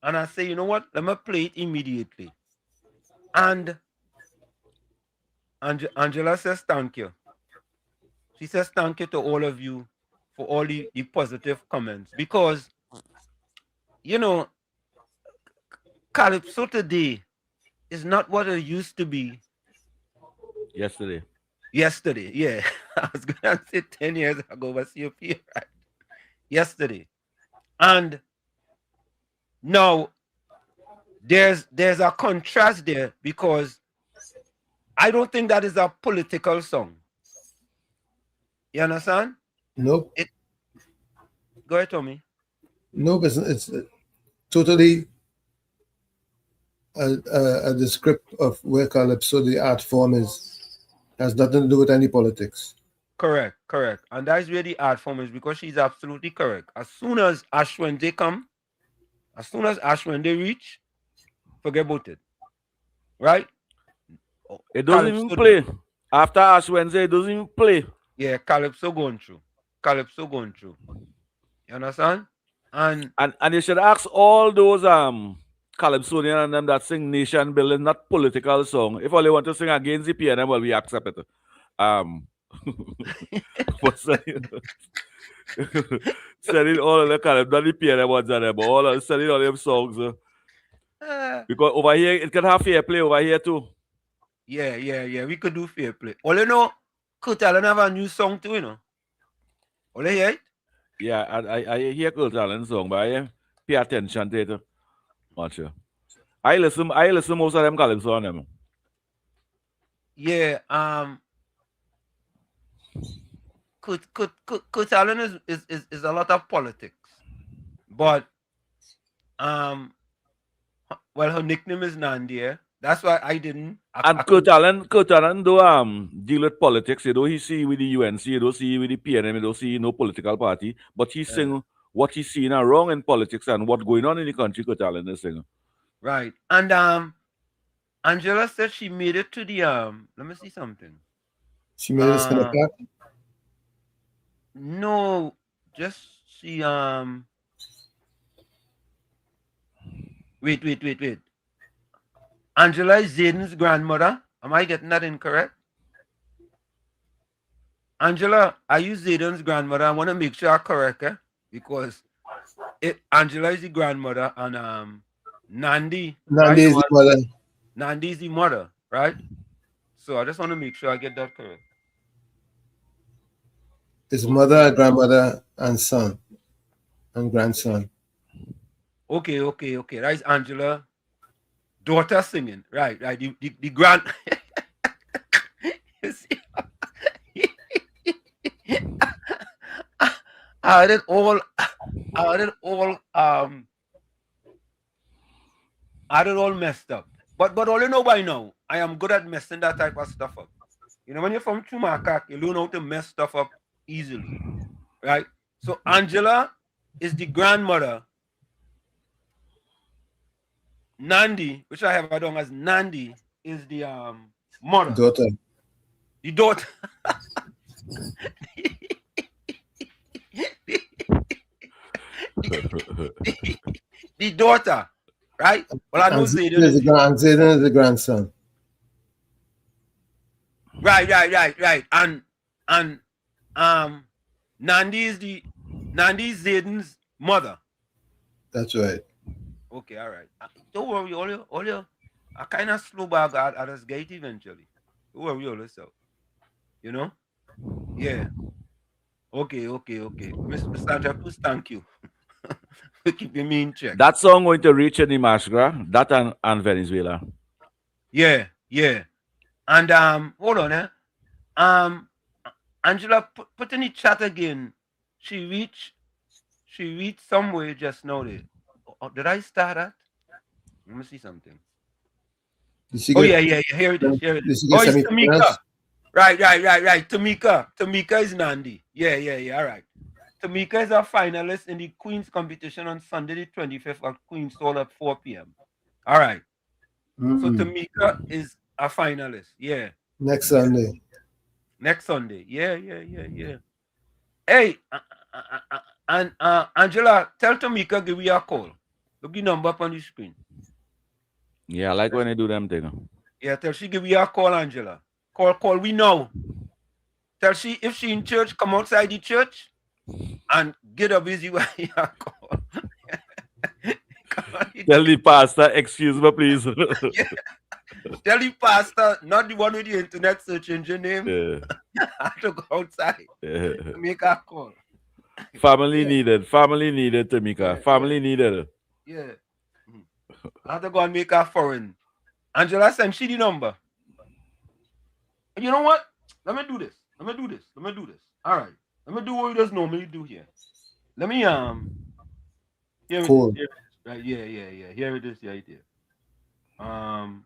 Speaker 18: And I say, you know what? Let me play it immediately. And Angela says thank you. She says thank you to all of you for all the positive comments. Because, you know, Calypso today is not what it used to be.
Speaker 7: Yesterday,
Speaker 18: yeah. I was going to say 10 years ago, but COP, right? Yesterday. And now, there's a contrast there because I don't think that is a political song. You understand?
Speaker 22: Nope.
Speaker 18: Go ahead, Tommy.
Speaker 22: No, it's totally a description of where Calypso, the art form, has nothing to do with any politics.
Speaker 18: Correct. And that's where the art form is because she's absolutely correct. As soon as Ash Wednesday reach, forget about it. Right?
Speaker 7: It doesn't even play. After Ash Wednesday, it doesn't even play.
Speaker 18: Yeah, Calypso going through. You understand? And
Speaker 7: you should ask all those Calypsonian and them that sing nation building, not political song. If all they want to sing against the PNM, well, we accept it. Selling all of the Calypso, not the PNM ones and them, but selling all them songs. Because over here, it can have fair play over here too.
Speaker 18: Yeah. We could do fair play. All you know, Kurt Allen have a new song too, you know. All you hear it?
Speaker 7: Yeah, I hear Kurt Allen's song, but I pay attention to it. Not sure. I listen most of them Calypso on them.
Speaker 18: Yeah, Kurt Allen is a lot of politics, but well, her nickname is Nandi. That's why I didn't.
Speaker 7: And Kurt Allen do deal with politics. You know, he see with the UNC, you don't see with the PNM, you don't see no political party. But he sing what he's seeing are wrong in politics and what's going on in the country. Kurt Allen is singing.
Speaker 18: Right. And Angela said she made it to the let me see something.
Speaker 22: She made it to the park?
Speaker 18: No, just she wait. Angela is Zayden's grandmother. Am I getting that incorrect? Angela, are you Zayden's grandmother? I want to make sure I'm correct, because Angela is the grandmother and Nandi
Speaker 22: Is the mother.
Speaker 18: Nandi is the mother, right? So I just want to make sure I get that correct.
Speaker 22: His mother, grandmother, and son, and grandson.
Speaker 18: Okay. That's Angela, daughter singing. Right. The grand. You see? I had it all messed up. But all you know by now, I am good at messing that type of stuff up. You know, when you're from Chumaka, you learn how to mess stuff up easily. Right? So Angela is the grandmother. Nandi, which I have down as Nandi, is the mother.
Speaker 22: Daughter.
Speaker 18: The daughter. the daughter, right? Well, I know Zayden is
Speaker 22: the grandson.
Speaker 18: Right. And Nandi is Zayden's mother.
Speaker 22: That's right.
Speaker 18: Okay, all right. Don't worry, all you I kind of slow back at us gate eventually. Don't worry all yourself. You know? Yeah. Okay. Mr. Sandra, please thank you. For keeping me in check.
Speaker 7: That song going to reach any Masgra, that and Venezuela.
Speaker 18: Yeah. And hold on, Angela, put in the chat again. She reached somewhere just now there. Did I start that? Let me see something. Yeah. Here it is. Oh, it's Tamika. Right. Tamika is Nandi. Yeah. All right. Tamika is a finalist in the Queen's competition on Sunday, the 25th at Queen's Hall at 4 p.m. All right. So Tamika is a finalist. Yeah.
Speaker 22: Next Sunday.
Speaker 18: Yeah. Hey, and Angela, tell Tamika give me a call. Look the number up on the screen.
Speaker 7: Yeah, I like when they do them things.
Speaker 18: Yeah, tell she give me a call, Angela. Call we know. Tell she if she in church, come outside the church and get a busy way a call.
Speaker 7: Tell the pastor, excuse me, please.
Speaker 18: Yeah. Tell the pastor, not the one with the internet search engine name.
Speaker 7: Yeah.
Speaker 18: I have to go outside.
Speaker 7: Yeah.
Speaker 18: Make a call.
Speaker 7: Family needed, Tamika. Family needed.
Speaker 18: Yeah. I have to go and make a foreign. Angela sent she the number. You know what? Let me do this. All right. Let me do what we just normally do here. Let me here
Speaker 22: cool.
Speaker 18: It is. Right, yeah. Here it is right there. Hold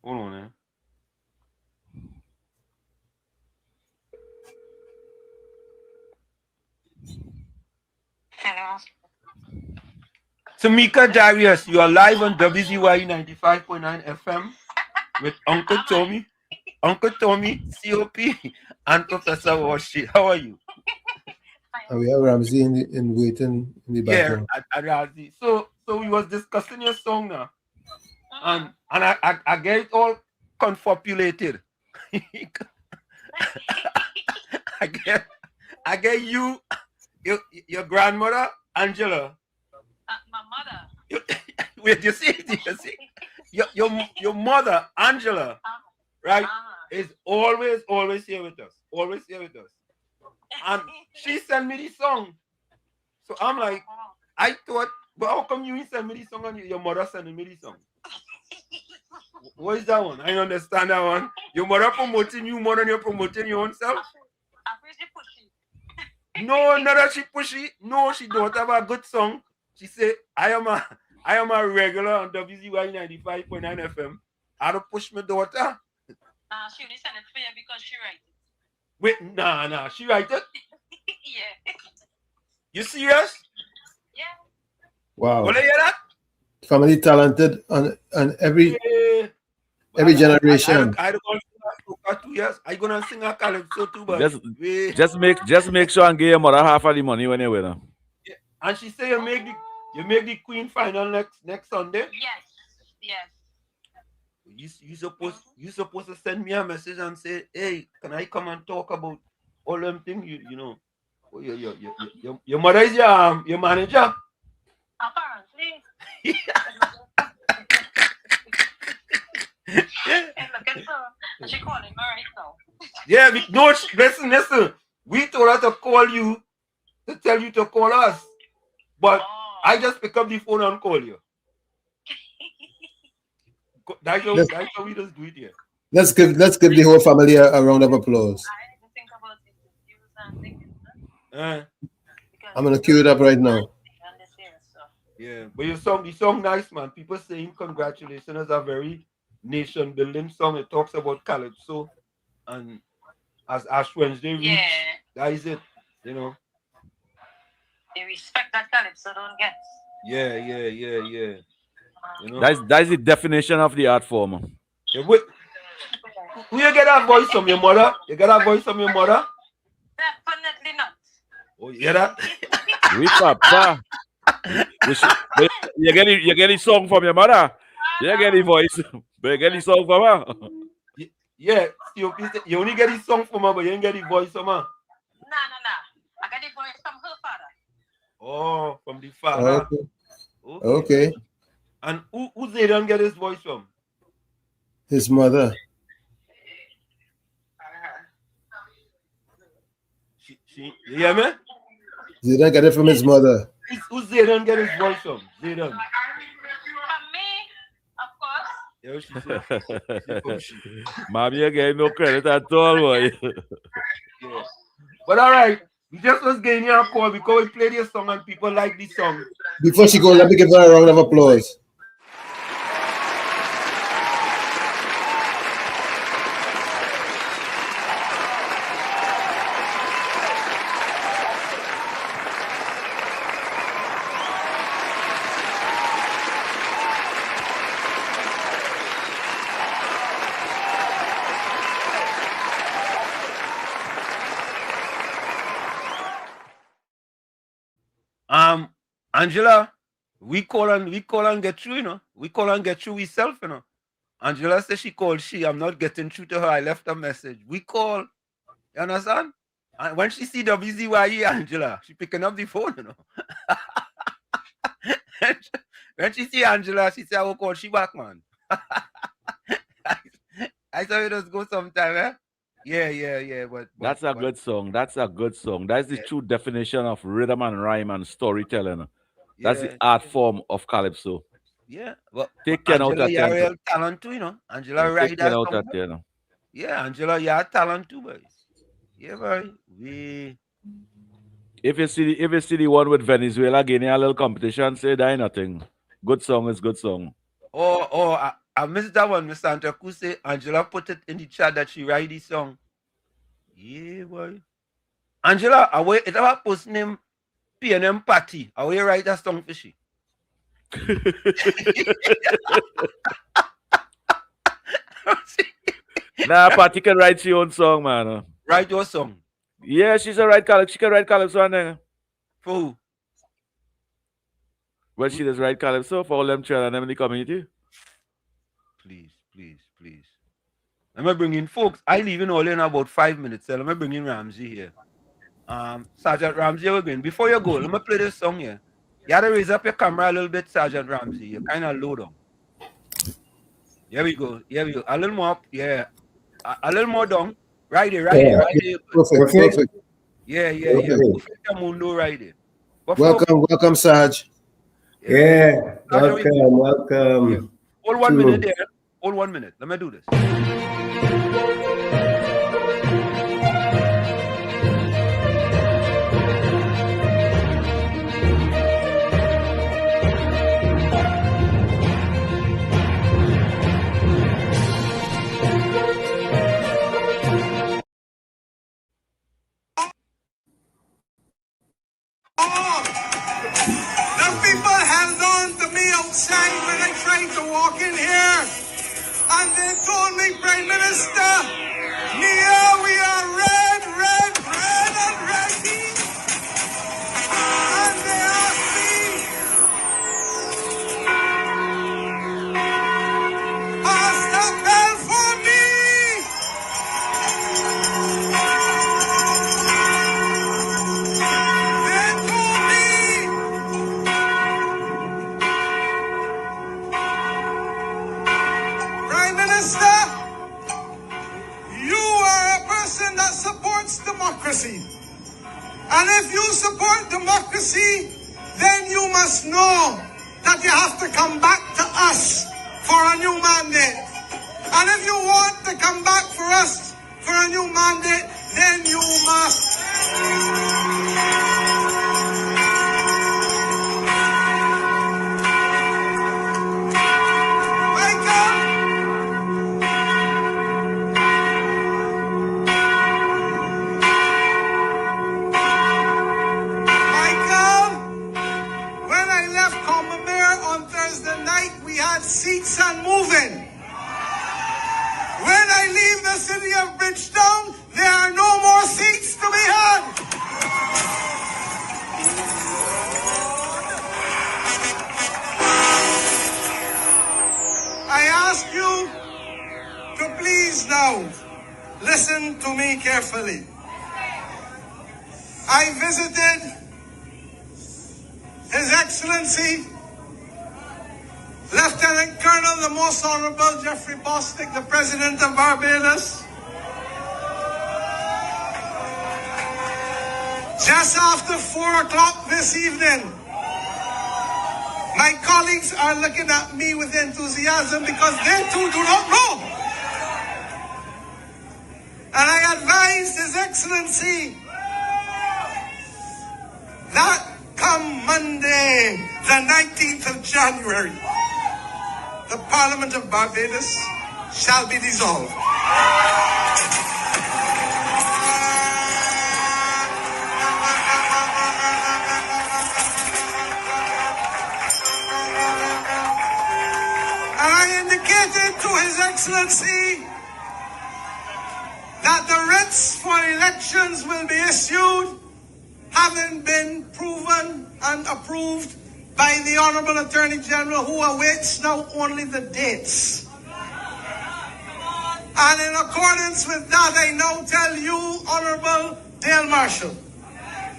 Speaker 18: on, man.
Speaker 8: Hello.
Speaker 18: Tamika Darius, you are live on WZYE 95.9 FM with Uncle Tommy, COP, and Professor Washi. How are you?
Speaker 22: And we have Ramsey in waiting in the background.
Speaker 18: Yeah, at Ramsey. So we was discussing your song now, and I get it all confopulated. I get you, your grandmother Angela.
Speaker 8: My mother.
Speaker 18: Wait, you see? Your mother Angela, right? Is always here with us. And she sent me the song. So I'm like, I thought, but how come you send me the song and your mother sending me the song? What is that one? I don't understand that one. Your mother promoting you more than you're promoting your own self?
Speaker 8: I'm busy pushing.
Speaker 18: No, not that she pushy. No, she don't have a good song. She say, I am a regular on WZY 95.9 FM. I don't push my daughter.
Speaker 8: She only sent it for you because she write it.
Speaker 18: Wait, nah, she write it?
Speaker 8: Yeah.
Speaker 18: You serious?
Speaker 8: Yeah.
Speaker 22: Wow.
Speaker 18: Will you hear that?
Speaker 22: Family talented on every generation.
Speaker 18: I don't want to sing for 2 years. I gonna sing a calypso too, but
Speaker 7: Just make sure and give your mother half of the money when you win.
Speaker 18: Yeah. And she say you make the Queen final next Sunday.
Speaker 8: Yes.
Speaker 18: You supposed to send me a message and say, hey, can I come and talk about all them things? You know, your mother is your manager.
Speaker 8: Apparently. She calling me right now.
Speaker 18: Yeah, no, listen. We told her to call you to tell you to call us, but I just pick up the phone and call you. That's how we just do it here.
Speaker 22: Let's give the whole family a round of applause. I'm gonna cue it up right now.
Speaker 18: Yeah, but the song nice, man. People saying congratulations is a very nation building song. It talks about calypso, and as Ash Wednesday reach, that is it. You know.
Speaker 8: They respect that calypso don't get.
Speaker 18: Yeah. You know?
Speaker 7: That's the definition of the art form.
Speaker 18: Yeah, who you get that voice from your mother? You get that voice from your mother?
Speaker 8: Definitely not.
Speaker 18: Oh, you hear that?
Speaker 7: We papa. You get the song from your mother. You get the voice, but you get the song from her.
Speaker 18: Yeah, you only get the song from her, but you ain't get the voice from her.
Speaker 8: No. I got the voice from her father.
Speaker 18: Oh, from the father.
Speaker 22: Okay.
Speaker 18: And who they don't get his voice from?
Speaker 22: His mother.
Speaker 18: You hear me?
Speaker 22: Zidane get it from his mother.
Speaker 18: Who Zidane get his voice from? Zidane.
Speaker 8: From me, of course.
Speaker 7: Mommy, you get no credit at all, boy.
Speaker 18: Yeah. But all right, we just was getting a call because we played this song and people like this song.
Speaker 22: Before she goes, let me give her a round of applause.
Speaker 18: Angela, we call and get through, you know. We call and get through herself, you know. Angela says she called I'm not getting through to her. I left a message. We call. You understand? And when she see WZYE, Angela, she picking up the phone, you know. When she see Angela, she say, I will call she back, man. I saw you just go sometime, eh? Yeah. But
Speaker 7: That's a good song. That's a good song. That's the true definition of rhythm and rhyme and storytelling. That's the art form of calypso.
Speaker 18: Yeah. Well,
Speaker 7: take Angela, out that
Speaker 18: you're real talent too, you know. Angela
Speaker 7: take Ken out that you know.
Speaker 18: Yeah, Angela, you're talent too, boy. Yeah, boy.
Speaker 7: If you see the one with Venezuela getting a little competition, say that ain't nothing. Good song is good song.
Speaker 18: I missed that one, Mr. Antaku say Angela put it in the chat that she write this song. Yeah, boy. Angela, it's our post name PNM Party. How you write that song for she?
Speaker 7: Nah, Patty can write her own song, man.
Speaker 18: Write your song.
Speaker 7: Yeah, she can write calypso on there.
Speaker 18: For who?
Speaker 7: Well, she does write calypso for all them children in the community.
Speaker 18: Please. Let me bring in folks. I leave in all in about 5 minutes. So let me bring in Ramsey here. Sergeant Ramsey, we're going. Before you go, let me play this song here. You gotta raise up your camera a little bit, Sergeant Ramsey. You're kind of low down. Here we go. A little more up. Yeah. A little more down. Right there.
Speaker 22: Perfect.
Speaker 18: Yeah. Perfect mundo right there.
Speaker 22: Welcome, Sarge.
Speaker 4: Yeah. Welcome.
Speaker 18: Hold 1 minute there. Hold 1 minute. Let me do this.
Speaker 10: listening to me outside when I tried to walk in here. And they told me, Prime Minister, Nia, we are red, red, red and ready. And they asked me, pass the bell for me. They told me, Prime Minister, you are a person that supports democracy. And if you support democracy, then you must know that you have to come back to us for a new mandate. And if you want to come back for us for a new mandate, then you must. Michael, when I left Combermere on Thursday night, we had seats and moving. When I leave the city of Bridgetown, there are no more seats to be had. I ask you to please now listen to me carefully. I visited His Excellency Lieutenant Colonel, the Most Honorable Jeffrey Bostic, the President of Barbados, just after 4 o'clock this evening. My colleagues are looking at me with enthusiasm because they too do not know. And I advised His Excellency that come Monday, the 19th of January, the Parliament of Barbados shall be dissolved. And I indicated to His Excellency that the writs for elections will be issued, having been proven and approved by the Honorable Attorney General, who awaits now only the dates. And in accordance with that, I now tell you, Honorable Dale Marshall,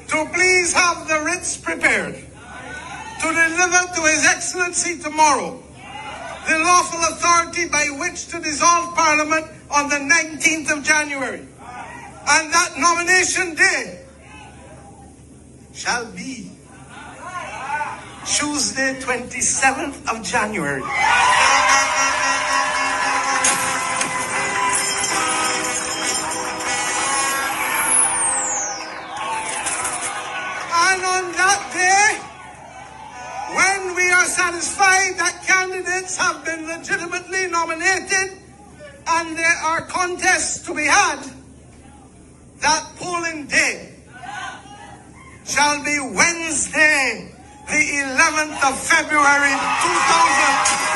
Speaker 10: to please have the writs prepared to deliver to His Excellency tomorrow the lawful authority by which to dissolve Parliament on the 19th of January. And that nomination day shall be Tuesday, 27th of January. And on that day, when we are satisfied that candidates have been legitimately nominated and there are contests to be had, that polling day shall be Wednesday, the 11th of February, 2026.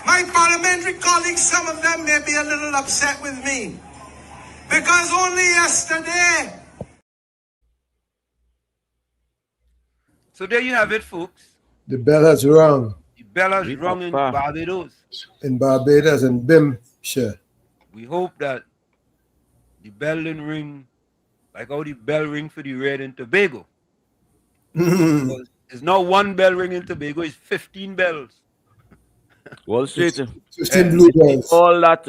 Speaker 10: My parliamentary colleagues, some of them may be a little upset with me, because only yesterday.
Speaker 18: So there you have it, folks.
Speaker 22: The bell has rung.
Speaker 18: The bell has rung in Barbados.
Speaker 22: In Barbados and Bimshire.
Speaker 18: We hope that the bell didn't ring like how the bell ring for the Red in Tobago. Because it's not one bell ring in Tobago, it's 15 bells.
Speaker 7: Wall Street.
Speaker 22: 15 blue bells.
Speaker 7: All that.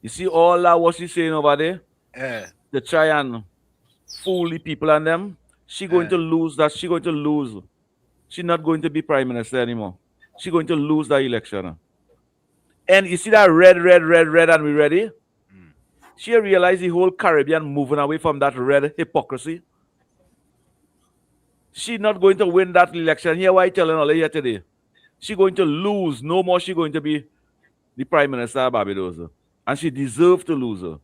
Speaker 7: You see all that what she's saying over there?
Speaker 18: Yeah.
Speaker 7: To try and fool the people and them. She going to lose that. She going to lose. She's not going to be prime minister anymore. She's going to lose that election. And you see that red, and we ready? She realized the whole Caribbean moving away from that red hypocrisy. She's not going to win that election. Here, why I telling all here today? She going to lose. No more she going to be the Prime Minister of Barbados. And she deserved to lose her.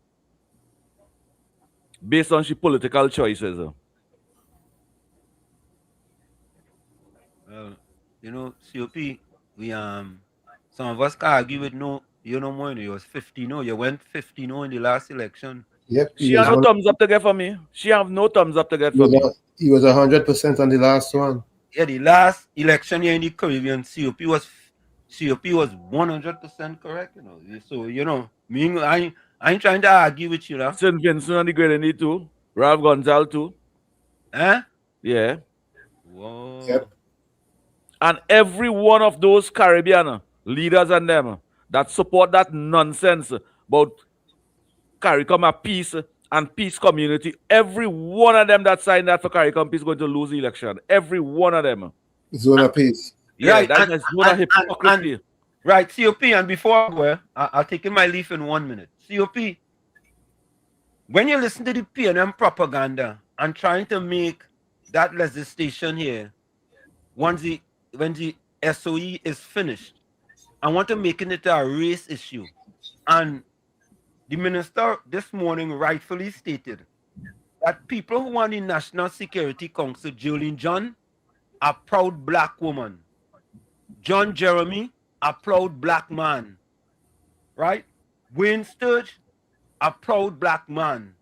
Speaker 7: Based on she political choices.
Speaker 18: You know, COP, we some of us can argue with you no more. You was 50 You went 50 in the last election.
Speaker 22: Yep.
Speaker 7: She have no thumbs up to get for me. She have no thumbs up to get for me.
Speaker 22: He was 100% on the last one.
Speaker 18: Yeah, the last election here in the Caribbean, COP was 100% correct. You know, so me, I ain't trying to argue with you now.
Speaker 7: St. Vincent and the Grenadine too. Ralph Gonzalez too.
Speaker 18: Huh?
Speaker 7: Yeah.
Speaker 18: Whoa.
Speaker 22: Yep.
Speaker 7: And every one of those Caribbean leaders and them that support that nonsense about CARICOM peace and peace community, every one of them that signed that for CARICOM peace is going to lose the election. Every one of them.
Speaker 22: Zone of peace.
Speaker 7: Yeah,
Speaker 18: Right,
Speaker 7: that's a zone of hypocrisy.
Speaker 18: Right, COP, and before I go, I'll take in my leaf in 1 minute. COP, when you listen to the PNM propaganda and trying to make that legislation here, when the SOE is finished, I want to make it a race issue. And the minister this morning rightfully stated that people who are in the National Security Council, Jolene John, a proud black woman. John Jeremy, a proud black man. Right? Wayne Sturge, a proud black man.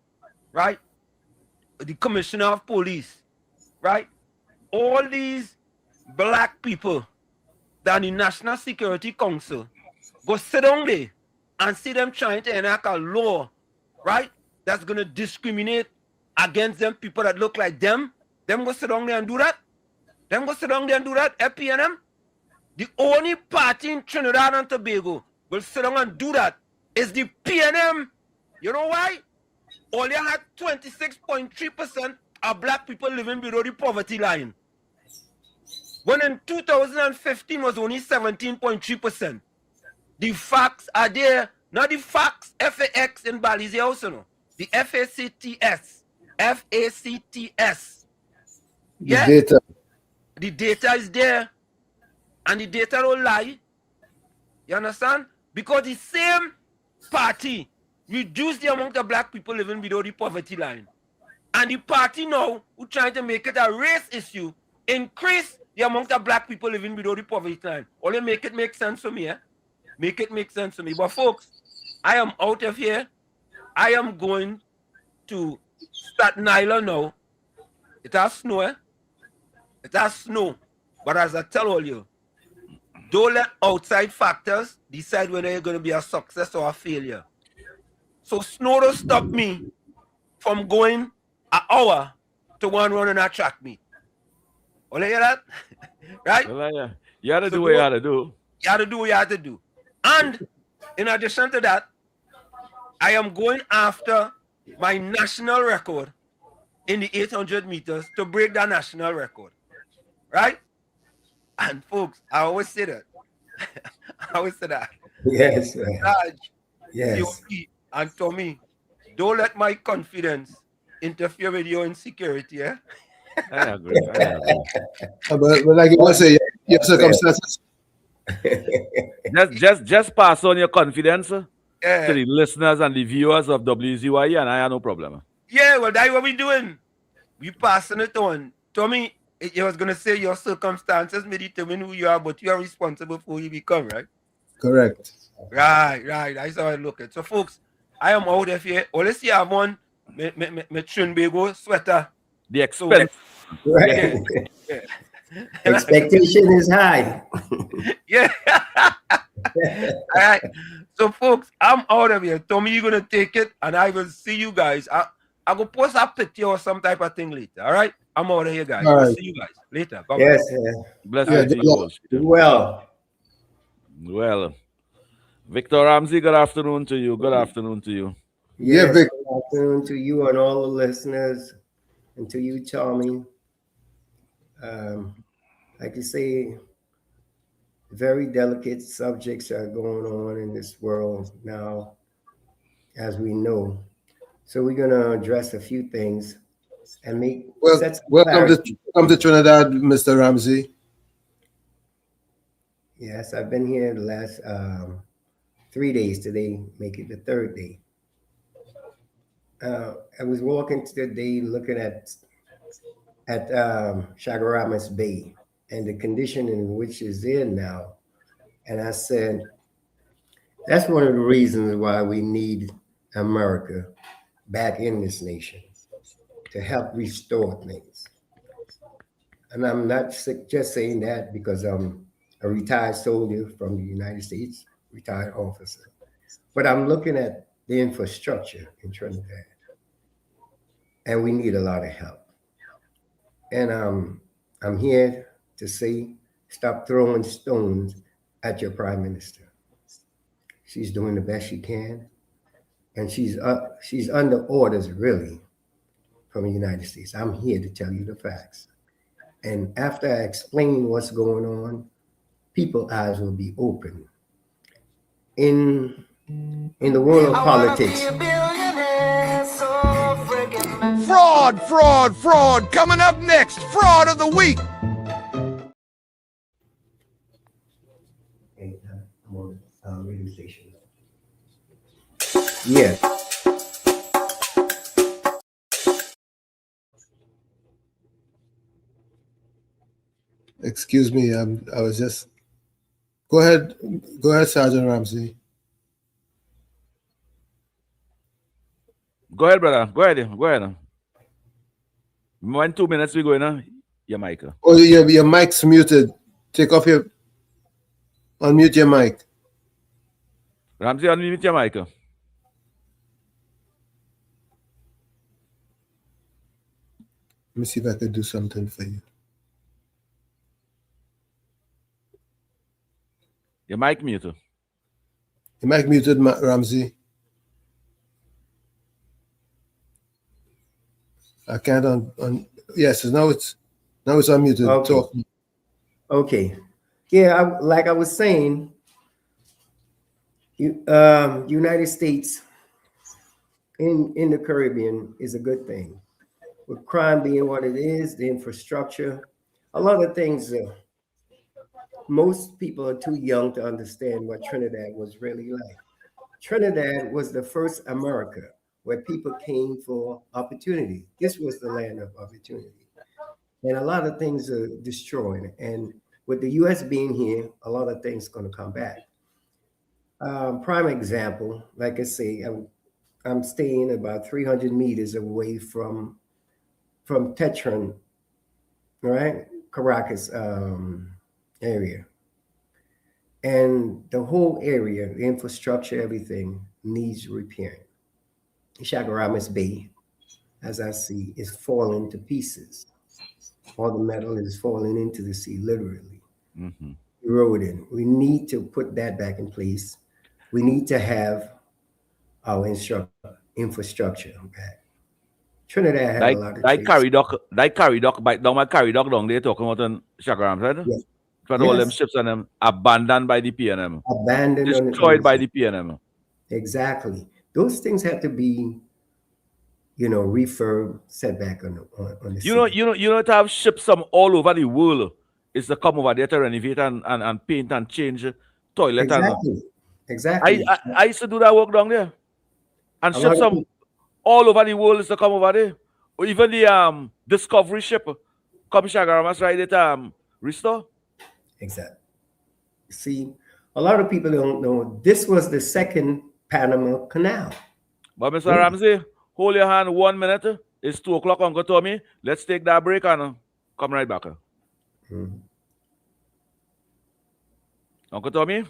Speaker 18: Right? The Commissioner of Police. Right? All these black people that the National Security Council go sit down there and see them trying to enact a law, right, that's going to discriminate against them people that look like them go sit down there and do that? Them go sit down there and do that, FPNM? The only party in Trinidad and Tobago will sit down and do that is the PNM. You know why? Only had 26.3% of black people living below the poverty line. When in 2015 was only 17.3%. The facts are there. Not the facts, FAX in Bali's house, the FACTS. FACTS. Yeah.
Speaker 22: The data.
Speaker 18: The data is there. And the data don't lie. You understand? Because the same party reduced the amount of black people living below the poverty line. And the party now, who trying to make it a race issue, increase the amount of black people living below the poverty line. Only make it make sense for me, eh? Make it make sense to me. But folks, I am out of here. I am going to Staten Island now. It has snow, eh? It has snow. But as I tell all you, don't let outside factors decide whether you're going to be a success or a failure. So snow don't stop me from going an hour to one run in a track meet. Only hear that? Right?
Speaker 7: Well, yeah. You had to do what you had to do.
Speaker 18: You had to do what you had to do. And in addition to that, I am going after my national record in the 800 meters to break that national record. Right? And folks, I always say that. I always say that.
Speaker 4: Yes.
Speaker 18: Raj,
Speaker 4: Yes.
Speaker 18: COP, and Tommy, don't let my confidence interfere with your insecurity, eh?
Speaker 7: I agree.
Speaker 22: But like you want to say, your circumstances.
Speaker 7: just pass on your confidence to
Speaker 18: Yeah.
Speaker 7: the listeners and the viewers of WZYE, and I have no problem.
Speaker 18: Yeah, well, that's what we're doing. We passing it on. Tommy, I was going to say your circumstances may determine who you are, but you are responsible for who you become, right?
Speaker 22: Correct.
Speaker 18: Right. That's how I look at it. So, folks, I am out of here. Well, let's see, I have on my Trinbago sweater.
Speaker 7: The expense.
Speaker 4: Right.
Speaker 18: Yeah.
Speaker 4: Expectation is high.
Speaker 18: Yeah. All right. So, folks, I'm out of here. Tommy, you're going to take it, and I will see you guys. I go post a picture or some type of thing later. All right? I'm out of here, guys.
Speaker 22: All
Speaker 18: I'll
Speaker 22: right.
Speaker 18: see you guys later. Bye-bye.
Speaker 4: Yes.
Speaker 7: Bless
Speaker 22: Yeah,
Speaker 7: you to you all.
Speaker 4: Well.
Speaker 7: Well, Victor Ramsey, good afternoon to you. Good afternoon to you.
Speaker 22: Yeah,
Speaker 4: Yes,
Speaker 22: Vic.
Speaker 4: good afternoon to you and all the listeners, and to you, Tommy. Like you say, very delicate subjects are going on in this world now, as we know. So we're going to address a few things and set some
Speaker 22: Welcome
Speaker 4: clarity.
Speaker 22: to Trinidad, Mr. Ramsey.
Speaker 4: Yes, I've been here the last 3 days. Today, make it the third day. I was walking today looking at Chaguaramas Bay and the condition in which it's in now. And I said, that's one of the reasons why we need America back in this nation to help restore things. And I'm not just saying that because I'm a retired soldier from the United States, retired officer, but I'm looking at the infrastructure in Trinidad, and we need a lot of help. And I'm here to say, stop throwing stones at your prime minister. She's doing the best she can, and she's under orders really from the United States. I'm here to tell you the facts. And after I explain what's going on, people's eyes will be open. In the world of politics,
Speaker 12: Fraud, fraud, fraud. Coming up next, fraud of the week.
Speaker 4: I'm on radio station. Yeah.
Speaker 22: Excuse me, I was just. Go ahead, Sergeant Ramsey.
Speaker 7: Go ahead, brother. Go ahead. When 2 minutes we go in, your mic.
Speaker 22: Oh, your mic's muted. Unmute your mic.
Speaker 7: Ramsey, unmute your mic.
Speaker 22: Let me see if I can do something for you.
Speaker 7: Your mic muted.
Speaker 22: Your mic muted, Ramsey. I can't yes, now it's unmuted.
Speaker 4: Okay.
Speaker 22: Talk.
Speaker 4: Okay. Yeah, like I was saying, United States in the Caribbean is a good thing. With crime being what it is, the infrastructure, a lot of things. Most people are too young to understand what Trinidad was really like. Trinidad was the first America where people came for opportunity. This was the land of opportunity. And a lot of things are destroyed. And with the U.S. being here, a lot of things going to come back. Prime example, like I say, I'm staying about 300 meters away from Tetron, right? Caracas area. And the whole area, the infrastructure, everything needs repairing. Chaguaramas Bay, as I see, is falling to pieces. All the metal is falling into the sea, literally, eroding. We need to put that back in place. We need to have our infrastructure back. Trinidad had a lot of
Speaker 7: Like carry dock, by down my carry dock down there talking about on Chaguaramas, right?
Speaker 4: Yes.
Speaker 7: But all them ships and them abandoned by the PNM.
Speaker 4: Abandoned,
Speaker 7: destroyed by the PNM.
Speaker 4: Exactly. Those things have to be, refurb, set back on the sea.
Speaker 7: You know to have ships from all over the world is to come over there to renovate and paint and change toilet.
Speaker 4: Exactly.
Speaker 7: I used to do that work down there. And ships from all over the world is to come over there. Or even the Discovery ship come Chaguaramas right at Restore.
Speaker 4: Exactly. See, a lot of people don't know this was the second Panama Canal.
Speaker 7: But Mr. Ramsey, hold your hand 1 minute. It's 2 o'clock, Uncle Tommy. Let's take that break and come right back. Uncle Tommy?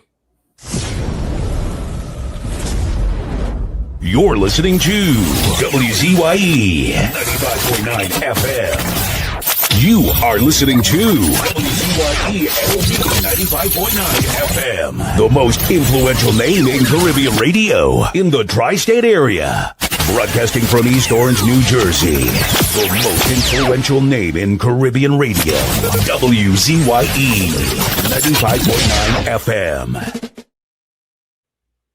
Speaker 1: You're listening to WZYE 95.9 FM. You are listening to WZYE 95.9 FM, the most influential name in Caribbean radio in the tri-state area. Broadcasting from East Orange, New Jersey, the most influential name in Caribbean radio, WZYE 95.9 FM.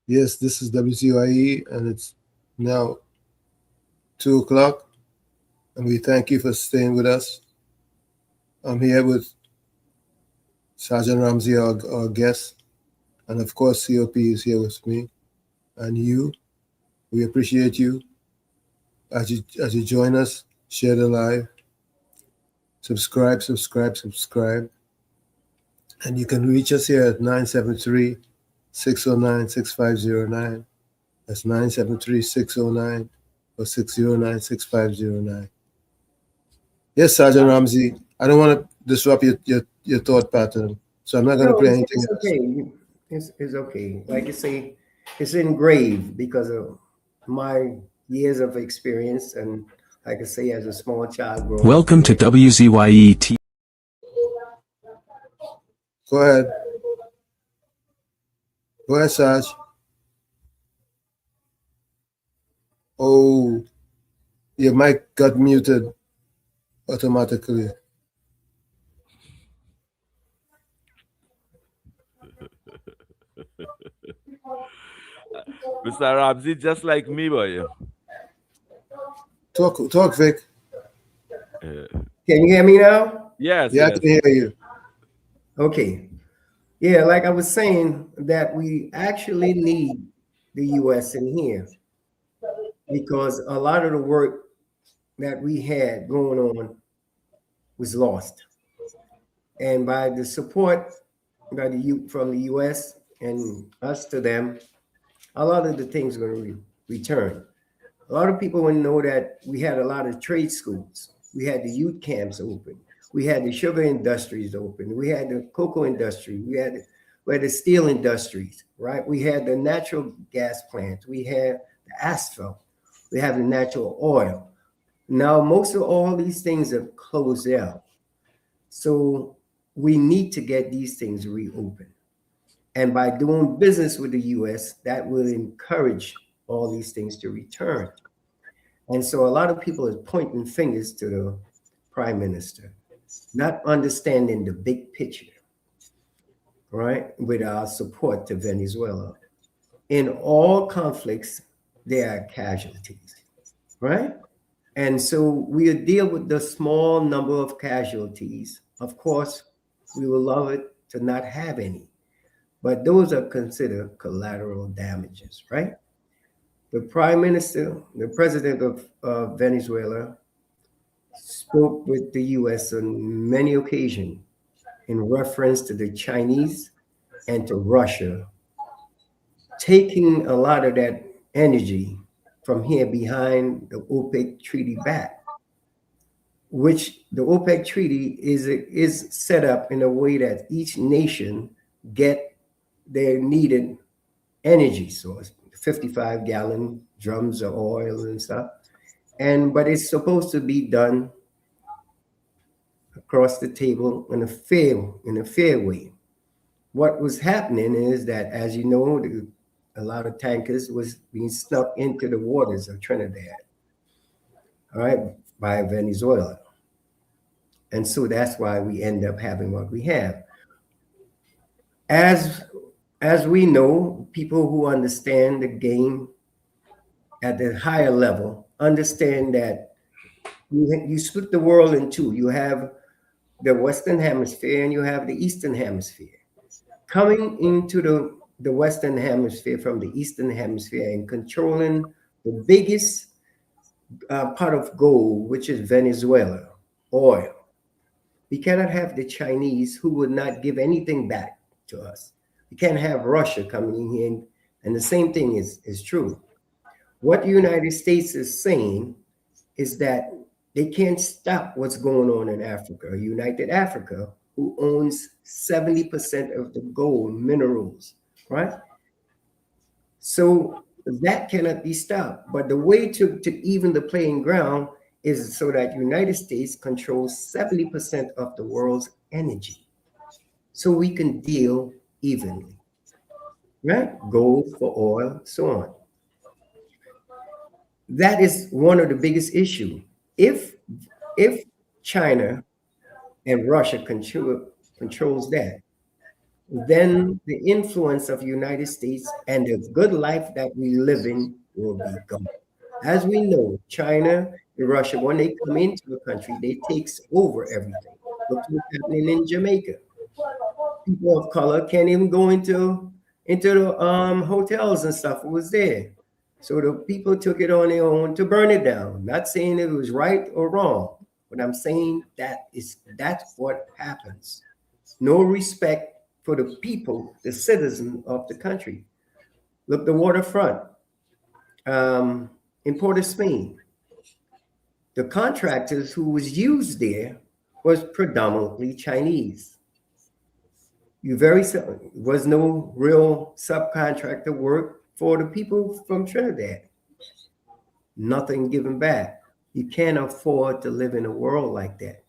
Speaker 22: Yes, this is WZYE, and it's now 2 o'clock, and we thank you for staying with us. I'm here with Sergeant Ramsey, our guest, and of course COP is here with me, and you. We appreciate you as you join us. Share the live, subscribe, and you can reach us here at 973-609-6509. That's 973-609 or 609-6509. Yes, Sergeant Ramsey. I don't want to disrupt your thought pattern, so I'm not going to
Speaker 4: No,
Speaker 22: play anything
Speaker 4: it's
Speaker 22: else.
Speaker 4: okay. It's okay. Like you say, it's engraved because of my years of experience, and like I say, as a small child growing up.
Speaker 19: Welcome to WZYE TV.
Speaker 22: Go ahead. Go ahead, Sarge. Oh, your mic got muted automatically.
Speaker 7: Mr. Ramsey, just like me, boy.
Speaker 22: Talk, Vic.
Speaker 4: Can you hear me now?
Speaker 7: Yes.
Speaker 22: Yeah, I can hear you.
Speaker 4: Okay. Yeah, like I was saying, that we actually need the U.S. in here because a lot of the work that we had going on was lost. And by the support by from the U.S. and us to them, a lot of the things are going to return. A lot of people want to know that we had a lot of trade schools. We had the youth camps open. We had the sugar industries open. We had the cocoa industry. We had the steel industries, right? We had the natural gas plants. We had the asphalt. We have the natural oil. Now, most of all these things have closed out. So we need to get these things reopened. And by doing business with the US, that will encourage all these things to return. And so a lot of people are pointing fingers to the prime minister, not understanding the big picture, right? With our support to Venezuela. In all conflicts, there are casualties, right? And so we deal with the small number of casualties. Of course, we would love it to not have any, but those are considered collateral damages, right? The prime minister, the president of Venezuela, spoke with the US on many occasions in reference to the Chinese and to Russia, taking a lot of that energy from here behind the OPEC treaty back, which the OPEC treaty is set up in a way that each nation get their needed energy source, 55-gallon drums of oil and stuff. But it's supposed to be done across the table in a fair way. What was happening is that, as you know, a lot of tankers was being snuck into the waters of Trinidad, all right, by Venezuela. And so that's why we end up having what we have. As we know, people who understand the game at the higher level understand that you split the world in two. You have the Western Hemisphere and you have the Eastern Hemisphere. Coming into the Western Hemisphere from the Eastern Hemisphere and controlling the biggest pot of gold, which is Venezuela, oil. We cannot have the Chinese who would not give anything back to us. We can't have Russia coming in here, and the same thing is true. What the United States is saying is that they can't stop what's going on in Africa. United Africa, who owns 70% of the gold minerals, right? So that cannot be stopped. But the way to even the playing ground is so that United States controls 70% of the world's energy. So we can deal evenly, right? Gold for oil, so on. That is one of the biggest issues. If China and Russia controls that, then the influence of the United States and the good life that we live in will be gone. As we know, China and Russia, when they come into the country, they takes over everything. Look what's happening in Jamaica. people of color can't even go into the hotels and stuff. It was there. So the people took it on their own to burn it down. Not saying it was right or wrong, but I'm saying that's what happens. No respect for the people, the citizens of the country. Look, the waterfront in Port of Spain. The contractors who was used there was predominantly Chinese. Was no real subcontractor work for the people from Trinidad. Nothing given back. You can't afford to live in a world like that.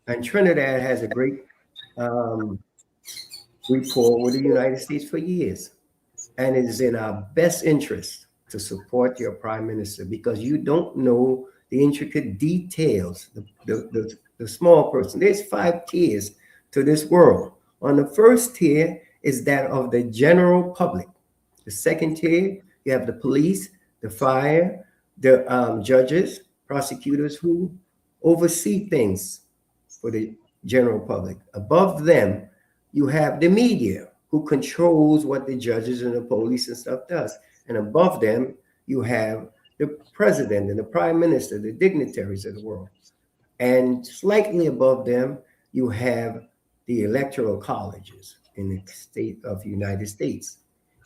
Speaker 4: And Trinidad has a great rapport with the United States for years. And it is in our best interest to support your prime minister because you don't know the intricate details, the small person. There's 5 tiers to this world. On the first tier is that of the general public. The second tier, you have the police, the fire, the judges, prosecutors who oversee things for the general public. Above them, you have the media who controls what the judges and the police and stuff does. And above them, you have the president and the prime minister, the dignitaries of the world. And slightly above them, you have the electoral colleges in the state of the United States,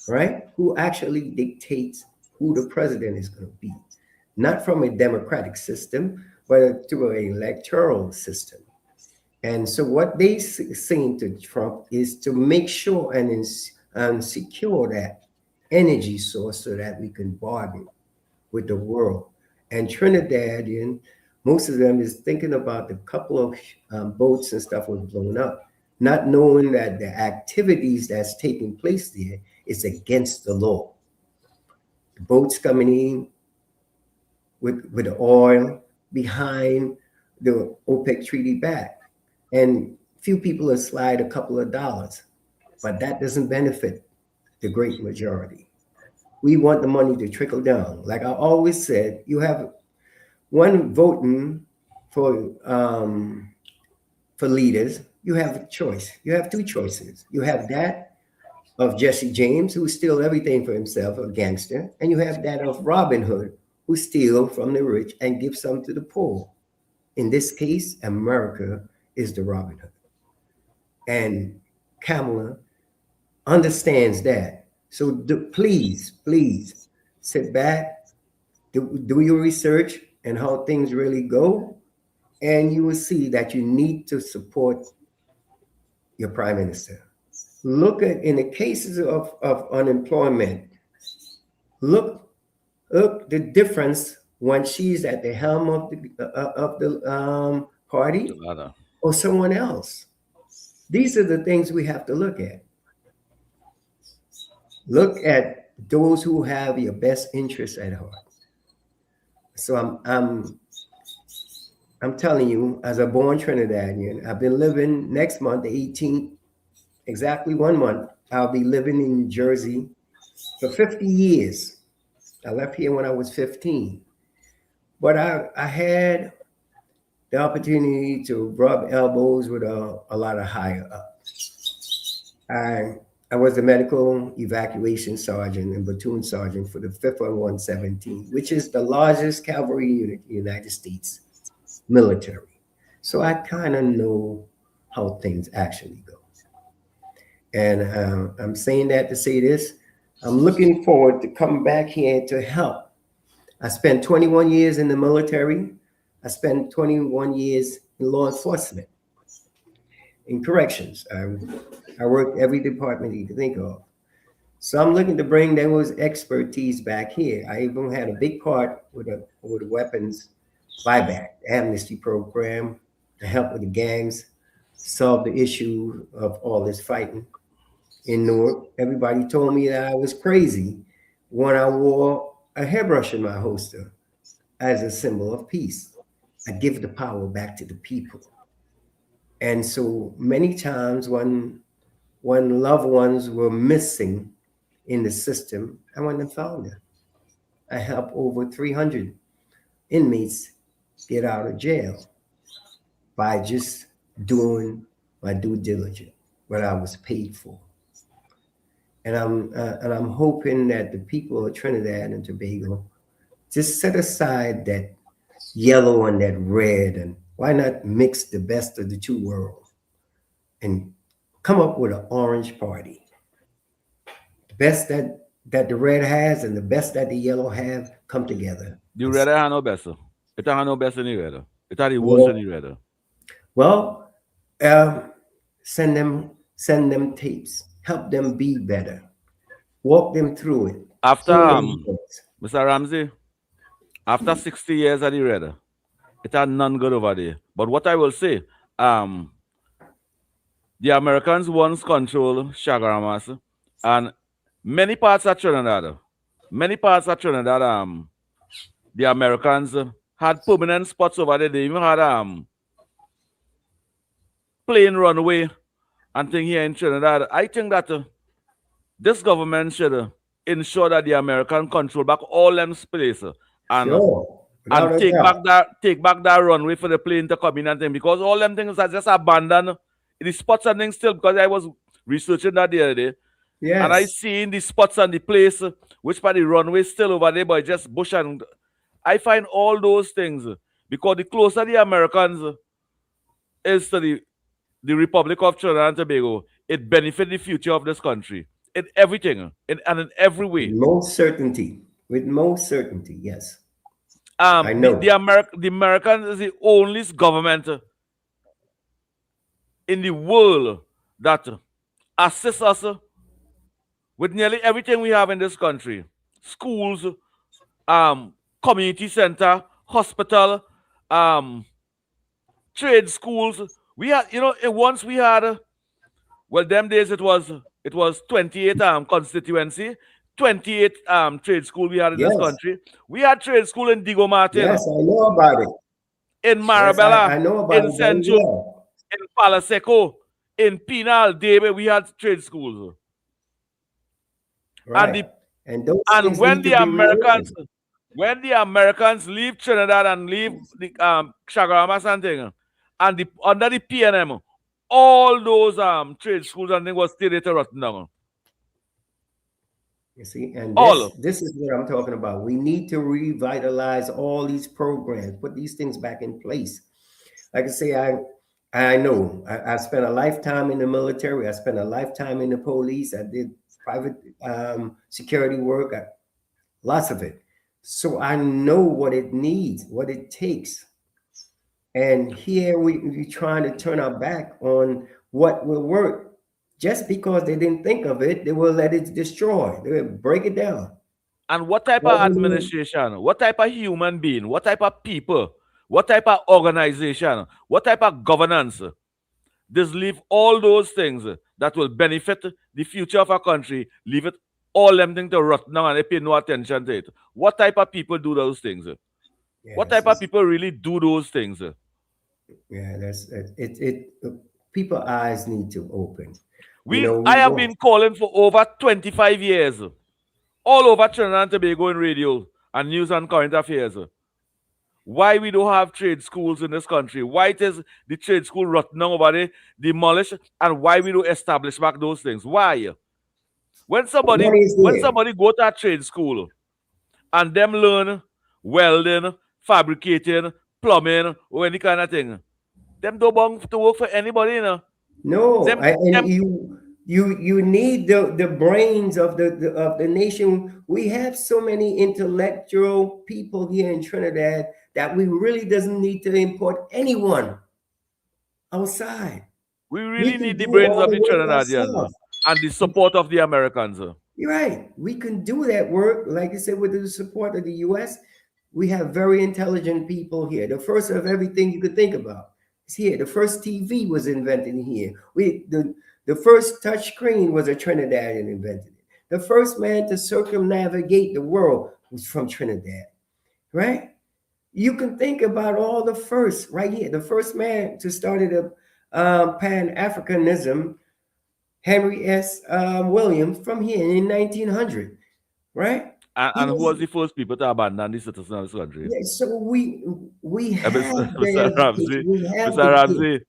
Speaker 4: right? Who actually dictates who the president is going to be. Not from a democratic system, but through an electoral system. And so what they saying to Trump is to make sure and secure that energy source so that we can bargain with the world. And Trinidadian, most of them is thinking about the couple of boats and stuff was blown up, not knowing that the activities that's taking place there is against the law. The boats coming in with the oil behind the OPEC treaty back. And few people will slide a couple of dollars, but that doesn't benefit the great majority. We want the money to trickle down. Like I always said, you have one voting for leaders, you have a choice. You have 2 choices. You have that of Jesse James, who steals everything for himself, a gangster, and you have that of Robin Hood, who steals from the rich and gives some to the poor. In this case, America is the Robin Hood. And Kamala understands that. So please sit back, do your research and how things really go, and you will see that you need to support your prime minister. Look at, in the cases of unemployment, look the difference when she's at the helm of the party or someone else. These are the things we have to look at. Look at those who have your best interests at heart. So I'm telling you, as a born Trinidadian, I've been living next month, the 18th, exactly 1 month. I'll be living in Jersey for 50 years. I left here when I was 15. But I had the opportunity to rub elbows with a lot of higher ups. I was a medical evacuation sergeant and platoon sergeant for the 5th on 117, which is the largest cavalry unit in the United States military. So I kind of know how things actually go. And I'm saying that to say this. I'm looking forward to come back here to help. I spent 21 years in the military. I spent 21 years in law enforcement, in corrections. I worked every department you can think of. So I'm looking to bring those expertise back here. I even had a big part with the weapons buyback, amnesty program, to help with the gangs, solve the issue of all this fighting in Newark. Everybody told me that I was crazy when I wore a hairbrush in my holster as a symbol of peace. I give the power back to the people. And so many times when loved ones were missing in the system, I went and found them. I helped over 300 inmates get out of jail by just doing my due diligence. what I was paid for. And I'm hoping that the people of Trinidad and Tobago just set aside that yellow and that red, and why not mix the best of the two worlds and come up with an orange party? The best that the red has and the best that the yellow have come together.
Speaker 7: The red had no best. It had no best in the red. It had the worst in the red.
Speaker 4: Well, send them tapes. Help them be better. Walk them through it.
Speaker 7: After Mr. Ramsey, after 60 years at the red, it had none good over there. But what I will say, the Americans once controlled Chagaramas, and many parts of Trinidad, the Americans had permanent spots over there. They even had plane runway and thing here in Trinidad. I think that this government should ensure that the American control back all them places and take back that runway for the plane to come in and thing, because all them things are just abandoned. The spots and things still, because I was researching that the other day.
Speaker 4: Yes.
Speaker 7: And I seen the spots and the place which part the runway still over there, but just bush, and I find all those things, because the closer the Americans is to the Republic of Trinidad and Tobago, it benefits the future of this country in everything, and in every way.
Speaker 4: With most certainty, yes.
Speaker 7: I know. The Americans is the only government in the world that assists us with nearly everything we have in this country. Schools, community center, hospital, trade schools. We had, once we had, well, them days it was 28 constituency, 28 trade school we had in this country. We had trade school in Diego Martin.
Speaker 4: Yes, I know about it.
Speaker 7: In Marabella,
Speaker 4: yes, I know about
Speaker 7: in Central, in Palaseco, in Pinal, Debe, we had trade schools.
Speaker 4: Right.
Speaker 7: And when the Americans leave Trinidad and leave the Chagaramas and thing, and under the PNM, all those trade schools and things was still there to rotten down.
Speaker 4: You see, and this is what I'm talking about. We need to revitalize all these programs, put these things back in place. Like I say, I know I spent a lifetime in the military. I spent a lifetime in the police. I did private security work, lots of it. So I know what it needs, what it takes. And here we're trying to turn our back on what will work. Just because they didn't think of it, they will let it destroy. They will break it down.
Speaker 7: And what type of administration, what type of human being, what type of people, what type of organization, what type of governance, just leave all those things that will benefit the future of our country, leave it all them things to rot now and they pay no attention to it. What type of people do those things?
Speaker 4: Yes,
Speaker 7: what type of people really do those things?
Speaker 4: Yeah, that's it. People's eyes need to open.
Speaker 7: I have been calling for over 25 years, all over Trinidad and Tobago in radio and news and current affairs. Why we don't have trade schools in this country? Why it is the trade school rotten over there, demolished, and why we don't establish back those things? Why? When somebody go to a trade school and them learn welding, fabricating, plumbing, or any kind of thing, them don't belong to work for anybody,
Speaker 4: No, you need the brains of the nation. We have so many intellectual people here in Trinidad that we really doesn't need to import anyone outside.
Speaker 7: We really need the brains of the Trinidadians and the support of the Americans.
Speaker 4: You're right. We can do that work, like I said, with the support of the U.S. We have very intelligent people here. The first of everything you could think about is here. The first TV was invented here. The first touch screen was a Trinidadian invented it. The first man to circumnavigate the world was from Trinidad, right? You can think about all the first right here. The first man to start Pan-Africanism, Henry S. Williams, from here in 1900, right?
Speaker 7: And who was the first people to abandon the citizens of this country?
Speaker 4: Yeah, so we have
Speaker 7: Mr. Ramsey,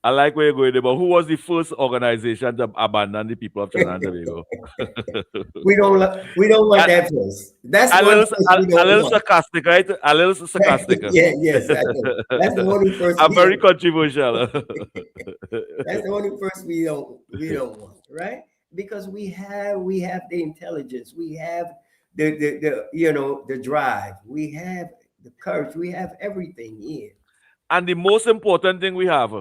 Speaker 7: I like where you're going there, but who was the first organization to abandon the people of Trinidad and Tobago?
Speaker 4: We don't want that place. That's
Speaker 7: A
Speaker 4: one
Speaker 7: little,
Speaker 4: place we
Speaker 7: a
Speaker 4: don't
Speaker 7: little
Speaker 4: want.
Speaker 7: sarcastic, right? A little sarcastic.
Speaker 4: Yeah, yes, I know. That's the only person
Speaker 7: I'm very controversial.
Speaker 4: That's the only person we don't want, right? Because we have the intelligence, we have the drive, we have the courage, we have everything here.
Speaker 7: And the most important thing we have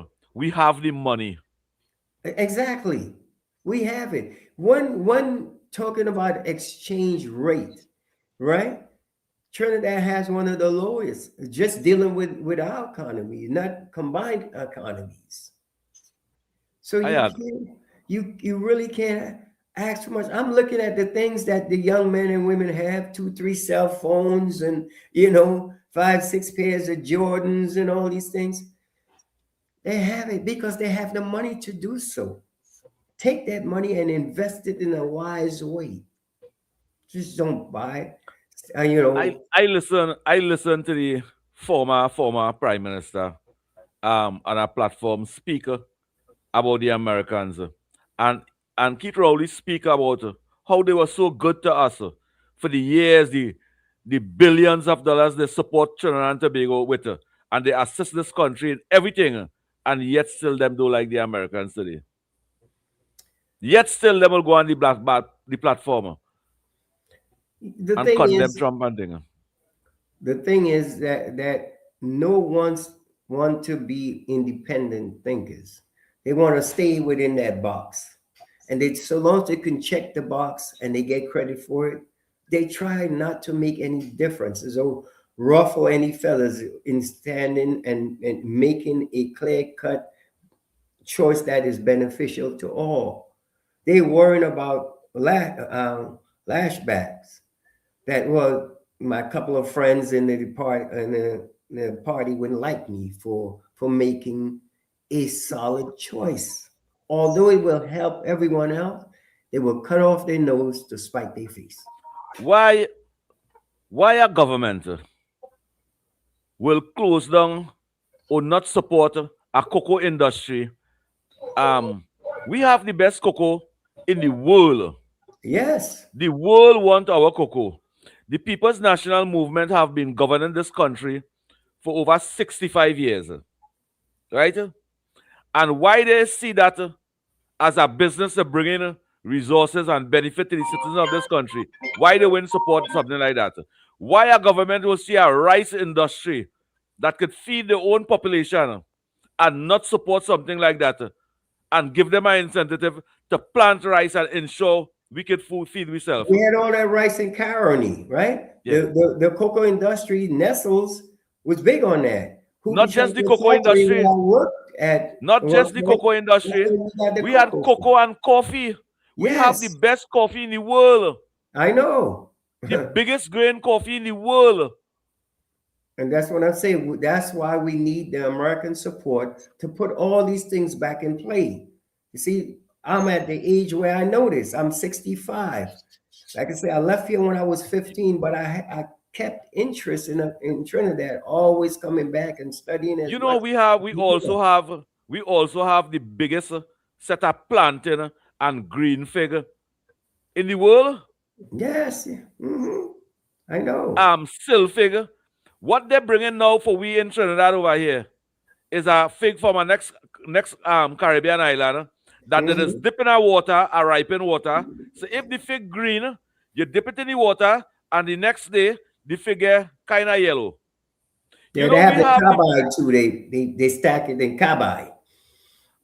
Speaker 7: the money.
Speaker 4: Exactly. We have it. One talking about exchange rate, right? Trinidad has one of the lowest, just dealing with our economy, not combined economies. So you really can't ask for much. I'm looking at the things that the young men and women have, 2-3 cell phones and 5-6 pairs of Jordans and all these things. They have it because they have the money to do so. Take that money and invest it in a wise way. Just don't buy.
Speaker 7: I listen to the former prime minister on a platform speaker about the Americans and Keith Rowley speak about how they were so good to us for the years, the billions of dollars they support Trinidad and Tobago with, and they assist this country in everything, and yet still them don't like the Americans today. Yet still them will go on the platform and condemn Trump and thing.
Speaker 4: The thing is that no one's want to be independent thinkers. They want to stay within that box. And they, so long as they can check the box and they get credit for it, they try not to make any differences or ruffle any fellas in standing and making a clear-cut choice that is beneficial to all. They worrying about lashbacks. That, well, my couple of friends in the party wouldn't like me for making a solid choice. Although it will help everyone else, they will cut off their nose to spite their face.
Speaker 7: Why a government will close down or not support a cocoa industry? We have the best cocoa in the world.
Speaker 4: Yes.
Speaker 7: The world want our cocoa. The People's National Movement have been governing this country for over 65 years. Right? And why they see that as a business to bring in resources and benefit to the citizens of this country, why they wouldn't support something like that? Why a government will see a rice industry that could feed their own population and not support something like that and give them an incentive to plant rice and ensure we could feed ourselves?
Speaker 4: We had all that rice in Caroni, right?
Speaker 7: Yeah.
Speaker 4: The cocoa industry, Nestles, was big on that.
Speaker 7: Not just the cocoa industry. Not just the cocoa industry. We had cocoa and coffee. We have the best coffee in the world.
Speaker 4: I know.
Speaker 7: The biggest grain coffee in the world.
Speaker 4: And that's what I'm saying. That's why we need the American support to put all these things back in play. You see, I'm at the age where I know this. I'm 65. Like I said, I left here when I was 15, but I kept interest in Trinidad, always coming back and studying.
Speaker 7: We also have the biggest set of plantain and green fig in the world.
Speaker 4: Yes, I know.
Speaker 7: Still fig. What they're bringing now for we in Trinidad over here is a fig from a next Caribbean island that they just dip in a water, a ripened water. So if the fig green, you dip it in the water, and the next day the fig kind of yellow.
Speaker 4: Yeah, they have the cabbai too. They stack it in cabbai.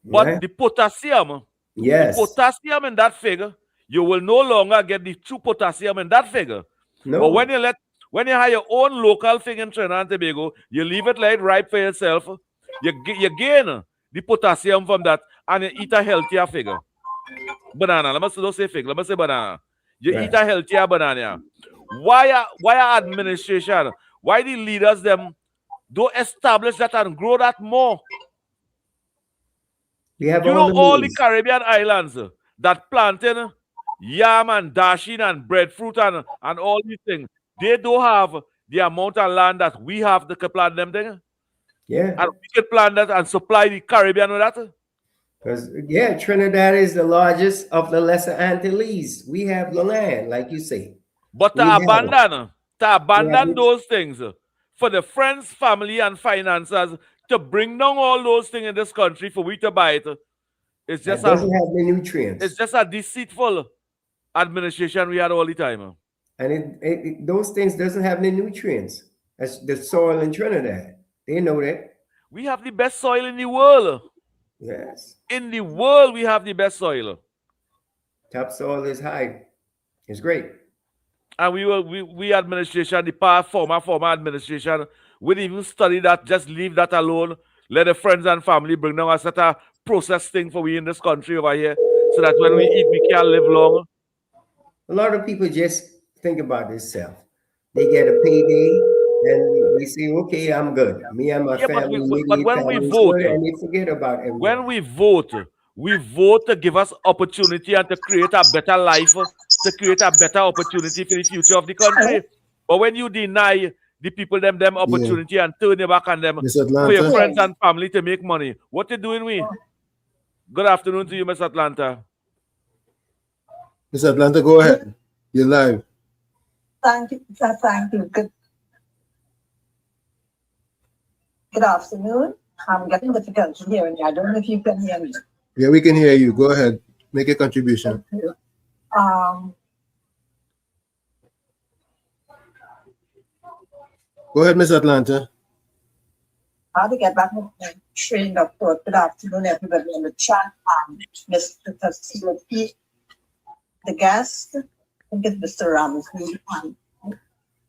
Speaker 7: But the potassium,
Speaker 4: the
Speaker 7: potassium in that fig, you will no longer get the true potassium in that fig.
Speaker 4: No.
Speaker 7: But when you have your own local fig in Trinidad and Tobago, you leave it like ripe for yourself. You gain the potassium from that, and you eat a healthier fig. Banana. Let me don't say fig. Let me say banana. You eat a healthier banana. Why administration? Why the leaders them don't establish that and grow that more? All the Caribbean islands that planting yam and dashing and breadfruit and all these things, they don't have the amount of land that we have to plant them things.
Speaker 4: Yeah.
Speaker 7: And we could plan that and supply the Caribbean with that.
Speaker 4: Because, yeah, Trinidad is the largest of the Lesser Antilles. We have the land, like you say.
Speaker 7: But
Speaker 4: We have it.
Speaker 7: to abandon
Speaker 4: it.
Speaker 7: those things for the friends, family, and financiers to bring down all those things in this country for we to buy it, it's
Speaker 4: That
Speaker 7: just
Speaker 4: doesn't have the nutrients.
Speaker 7: it's just a deceitful administration we had all the time.
Speaker 4: And those things doesn't have the nutrients. That's the soil in Trinidad. They know that.
Speaker 7: We have the best soil in the world.
Speaker 4: Yes.
Speaker 7: In the world, we have the best soil.
Speaker 4: Topsoil is high. It's great.
Speaker 7: And we administration, the past former administration, we didn't even study that, just leave that alone. Let the friends and family bring down a set of processed thing for we in this country over here. So that when we eat, we can live long.
Speaker 4: A lot of people just think about themselves. They get a payday and they say, okay, I'm good. Me and my family,
Speaker 7: but when we vote,
Speaker 4: and they forget about everyone.
Speaker 7: When we vote to give us opportunity and to create a better life, to create a better opportunity for the future of the country. But when you deny the people them opportunity and turn your back on them for your friends and family to make money, what you doing we? Good afternoon to you, Miss Atlanta.
Speaker 22: Miss Atlanta, go ahead. You're live.
Speaker 14: Thank you. Thank you. Good afternoon. I'm getting difficulty hearing you. I don't know if you can hear me.
Speaker 22: Yeah, we can hear you. Go ahead. Make a contribution. Go ahead, Miss Atlanta.
Speaker 14: How to get back on the train of thought. Good afternoon, everybody in the chat. Mr. COP, the guest, I think it's Mr. Ramsey and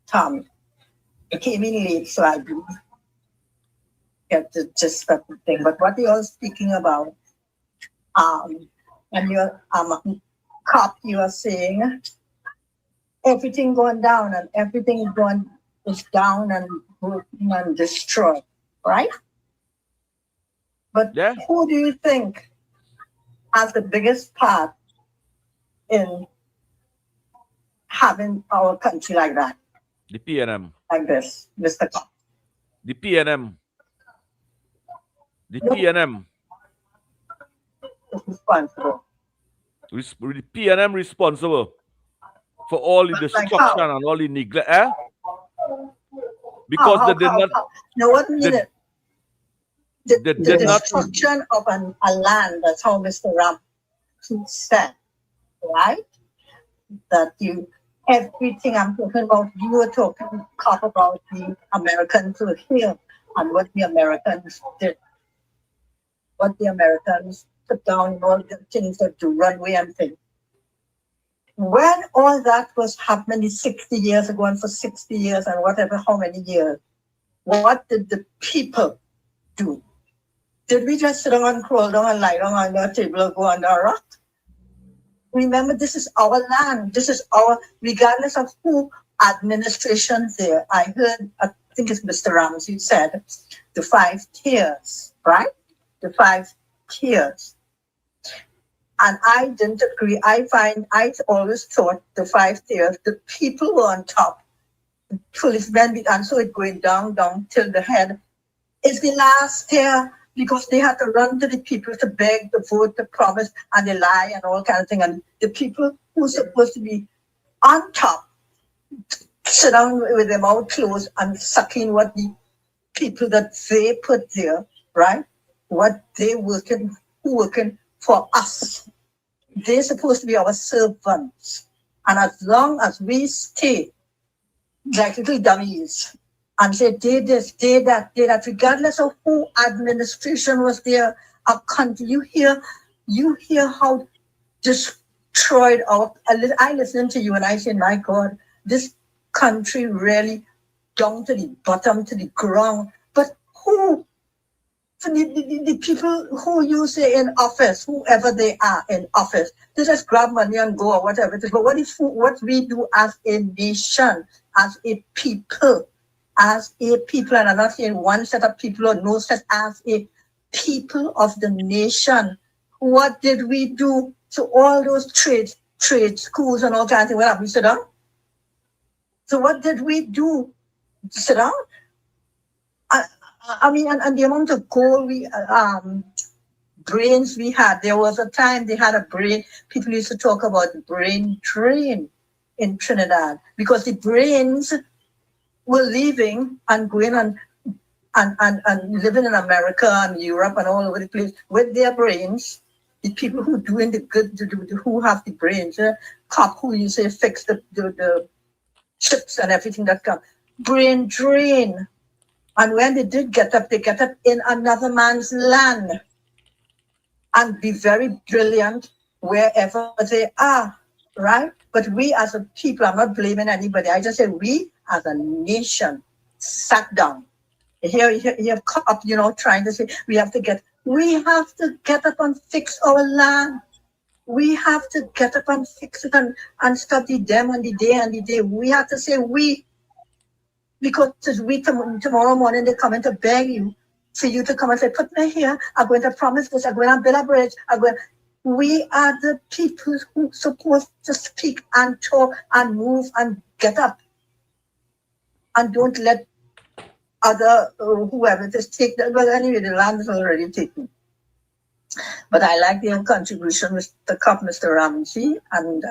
Speaker 14: Tom. I came in late, so I didn't get the gist of the thing. But what you're speaking about, and you're cop, you are saying everything going down and everything is down and broken and destroyed, right? But who do you think has the biggest part in having our country like that?
Speaker 7: The PNM.
Speaker 14: Like this, Mr. Cop.
Speaker 7: The PNM. The PNM.
Speaker 14: Responsible.
Speaker 7: The PNM responsible for all the destruction and all the neglect. Because they did not.
Speaker 14: No, what minute? The destruction of a land, that's how Mr. Ram said, right? That everything I'm talking about, you were talking about the Americans were here and what the Americans did. What the Americans put down, all the things that do runway and things. When all that was happening 60 years ago and for 60 years and whatever, how many years, what did the people do? Did we just sit down and crawl down and lie down on the table or go under a rock? Remember, this is our land. This is our, regardless of who administration there. I heard, I think it's Mr. Ramsey said, the 5 tiers, right? The 5 tiers. And I didn't agree. I always thought the 5 tiers, the people were on top. Policemen, and so it going down till the head. It's the last tier because they had to run to the people to beg, to vote, to promise, and they lie and all kind of thing. And the people who are supposed to be on top sit down with their mouth closed and sucking what the people that they put there, right? What they working for us. They're supposed to be our servants. And as long as we stay like little dummies and say, they this, they that, regardless of who administration was there, our country, you hear how destroyed I listen to you and I say, my God, this country really down to the bottom, to the ground. But who? The people who you say in office, whoever they are in office, they just grab money and go or whatever it is. But what we do as a nation, as a people, and I'm not saying one set of people or no set, as a people of the nation, what did we do to all those trade schools and all kinds of things? Well, we sit down. So what did we do? Sit down? I mean, and the amount of gold brains we had. There was a time they had a brain. People used to talk about brain drain in Trinidad because the brains were leaving and going and living in America and Europe and all over the place with their brains. The people who doing the good, who have the brains, cop who you say fix the chips and everything that come. Brain drain. And when they did get up, they get up in another man's land and be very brilliant wherever they are, right? But we as a people, I'm not blaming anybody. I just say we as a nation sat down. Here you have cop, trying to say we have to get up and fix our land. We have to get up and fix it and stop the them and the day. We have to say we, because we tomorrow morning they come in to beg you for you to come and say, put me here, I'm going to promise this, I'm going to build a bridge, we are the people who supposed to speak and talk and move and get up. And don't let other whoever just take that. Well, anyway, the land is already taken. But I like your contribution, Mr. Cup, Mr. Ramsey, and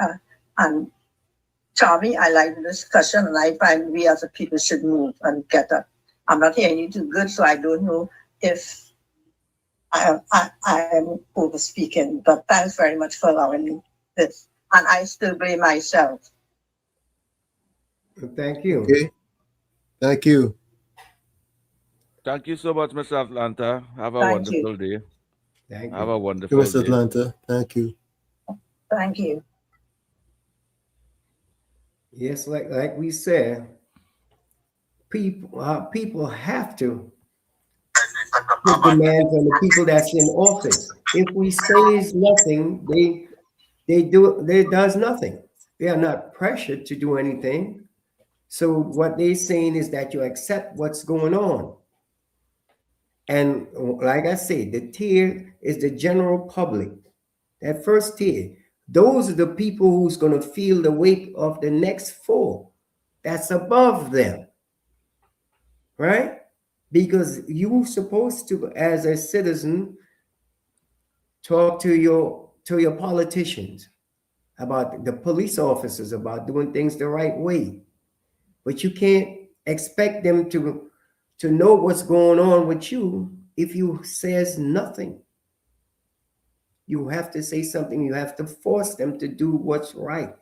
Speaker 14: Tommy. I like the discussion, and I find we as a people should move and get up. I'm not hearing you too good, so I don't know if I am over speaking. But thanks very much for allowing me this, and I still blame myself.
Speaker 4: Thank you.
Speaker 22: Okay. Thank you.
Speaker 7: Thank you so much, Mr. Atlanta. Have a
Speaker 14: Thank
Speaker 7: wonderful day.
Speaker 4: Thank you.
Speaker 7: Have a wonderful
Speaker 22: Mr.
Speaker 7: day.
Speaker 22: Atlanta. Thank you.
Speaker 14: Thank you.
Speaker 4: Yes, like we said, people have to put demands on the people that's in office. If we say nothing, they does nothing. They are not pressured to do anything. So what they're saying is that you accept what's going on. And like I said, the tier is the general public. That first tier, those are the people who's going to feel the weight of the next four that's above them, right? Because you're supposed to, as a citizen, talk to your politicians, about the police officers, about doing things the right way. But you can't expect them to know what's going on with you if you says nothing. You have to say something. You have to force them to do what's right.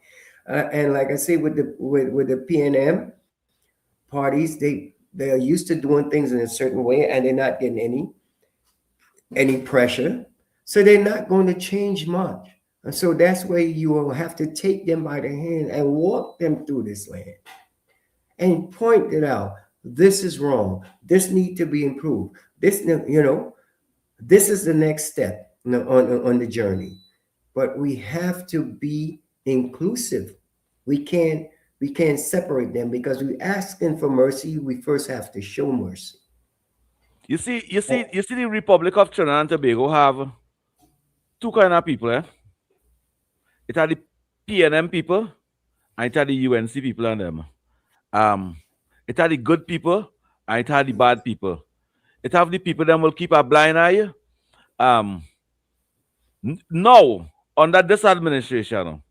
Speaker 4: And like I say, with the PNM parties, they are used to doing things in a certain way, and they're not getting any pressure, so they're not going to change much. And so that's where you will have to take them by the hand and walk them through this land and point it out. This is wrong. This need to be improved. This is the next step on the journey. But we have to be inclusive. We can't separate them, because we're asking for mercy. We first have to show mercy.
Speaker 7: You see, the Republic of Trinidad and Tobago have two kind of people, eh? It are the PNM people and it are the UNC people and them. It are the good people and it are the bad people. It have the people that will keep a blind eye. Now, under this administration,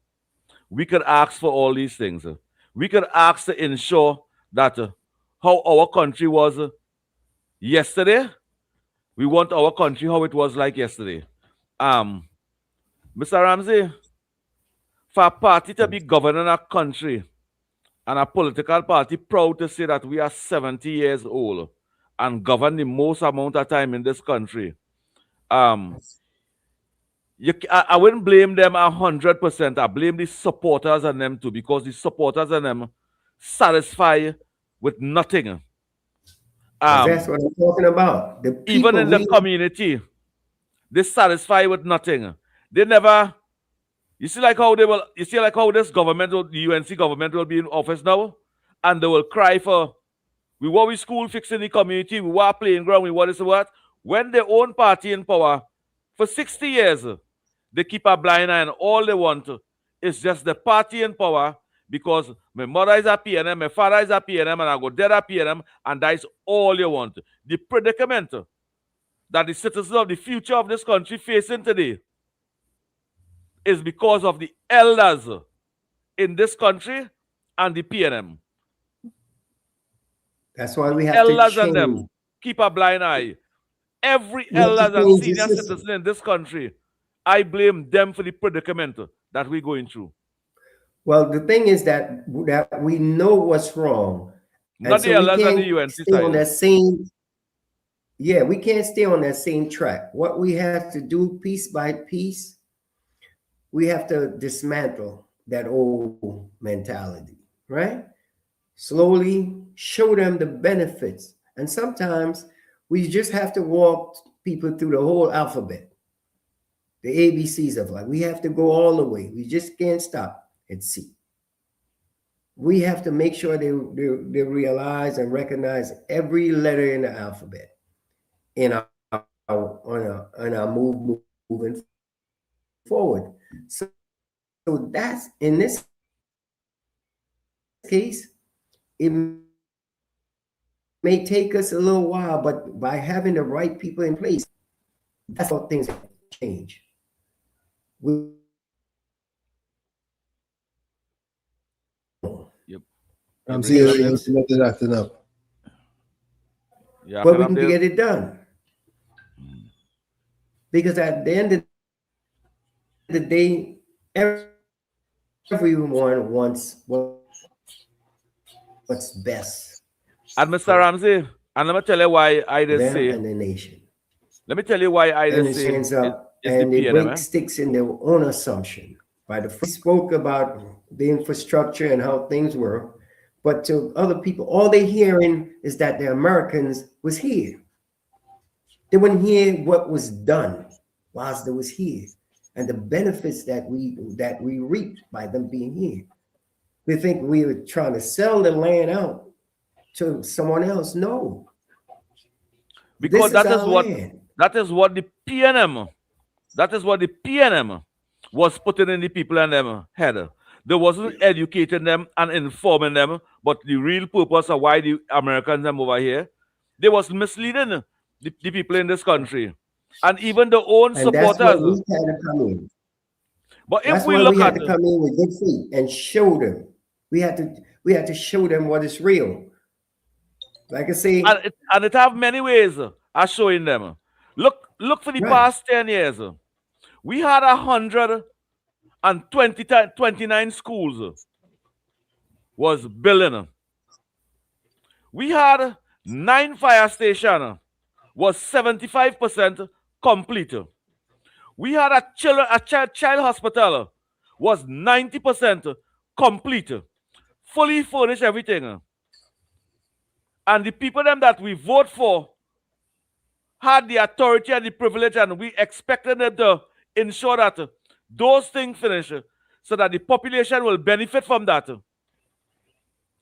Speaker 7: we could ask for all these things. We could ask to ensure that how our country was yesterday, we want our country how it was like yesterday. Mr. Ramsey, for a party to be governing a country and a political party proud to say that we are 70 years old and govern the most amount of time in this country, I wouldn't blame them 100%. I blame the supporters and them too, because the supporters and them satisfied with nothing.
Speaker 4: That's what I'm talking about.
Speaker 7: Even in the community, they satisfied with nothing. They never. You see, like how this government, the UNC government, will be in office now, and they will cry for, we want school fixing the community, we want playing ground, we want this and what. When their own party in power for 60 years, they keep a blind eye, and all they want is just the party in power, because my mother is a PNM, my father is a PNM, and I go there a PNM, and that is all you want. the predicament that the citizens of the future of this country facing today is because of the elders in this country and the PNM.
Speaker 4: That's why we have
Speaker 7: Elders
Speaker 4: to
Speaker 7: and
Speaker 4: change.
Speaker 7: them keep a blind eye. Every
Speaker 4: We have to
Speaker 7: elders and
Speaker 4: change the
Speaker 7: senior
Speaker 4: system.
Speaker 7: citizen in this country, I blame them for the predicament that we're going through.
Speaker 4: Well, the thing is that we know what's wrong.
Speaker 7: Not the elders and the UNC
Speaker 4: stay on
Speaker 7: side.
Speaker 4: that same. Yeah, we can't stay on that same track. What we have to do piece by piece, we have to dismantle that old mentality, right? Slowly show them the benefits. And sometimes we just have to walk people through the whole alphabet, the ABCs of life. We have to go all the way. We just can't stop at C. We have to make sure they realize and recognize every letter in the alphabet in our moving forward. So that's, in this case, it may take us a little while, but by having the right people in place, that's how things change.
Speaker 22: I'm seeing the internet is acting up.
Speaker 7: Yeah,
Speaker 4: but we can get it done. Because at the end of the day, everyone wants what's best.
Speaker 7: And Mr. Ramsey, and let me tell you why I did
Speaker 4: them
Speaker 7: say.
Speaker 4: and the nation.
Speaker 7: Let me tell you why I
Speaker 4: And
Speaker 7: did
Speaker 4: it
Speaker 7: say.
Speaker 4: ends up,
Speaker 7: it's
Speaker 4: and
Speaker 7: the
Speaker 4: they
Speaker 7: PNM,
Speaker 4: break sticks in their own assumption. We spoke about the infrastructure and how things were, but to other people, all they're hearing is that the Americans was here. They wouldn't hear what was done whilst they was here, and the benefits that we reaped by them being here. They think we were trying to sell the land out to someone else. No,
Speaker 7: because
Speaker 4: this
Speaker 7: that is what
Speaker 4: land.
Speaker 7: that is what the PNM was putting in the people and them head. They wasn't educating them and informing them, but the real purpose of why the Americans them over here, they was misleading the people in this country, and even the own
Speaker 4: And that's where
Speaker 7: supporters.
Speaker 4: we had to come in.
Speaker 7: But
Speaker 4: That's
Speaker 7: if we
Speaker 4: why
Speaker 7: look
Speaker 4: we had
Speaker 7: at
Speaker 4: to come in with good feet and show them. We had to show them what is real. Like I say,
Speaker 7: and it have many ways of showing them. Look for the past 10 years. We had 129 schools was building. We had 9 fire stations was 75% complete. We had a child hospital was 90% complete, fully furnished everything. And the people them that we vote for had the authority and the privilege, and we expected them to ensure that those things finish so that the population will benefit from that.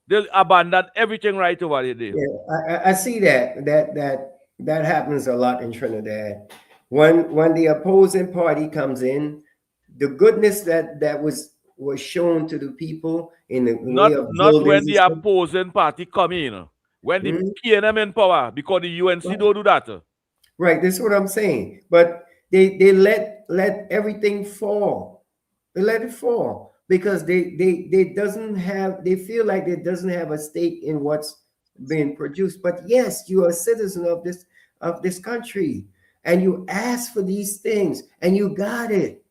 Speaker 7: They'll abandon everything right over there.
Speaker 4: Yeah, I see that happens a lot in Trinidad. When the opposing party comes in, the goodness that was shown to the people in the way of
Speaker 7: not when the opposing party come in, when the PNM in power, because the UNC don't do that.
Speaker 4: Right, this is what I'm saying. But they let everything fall. They let it fall because they feel like they doesn't have a stake in what's being produced. But yes, you are a citizen of this country, and you asked for these things and you got it.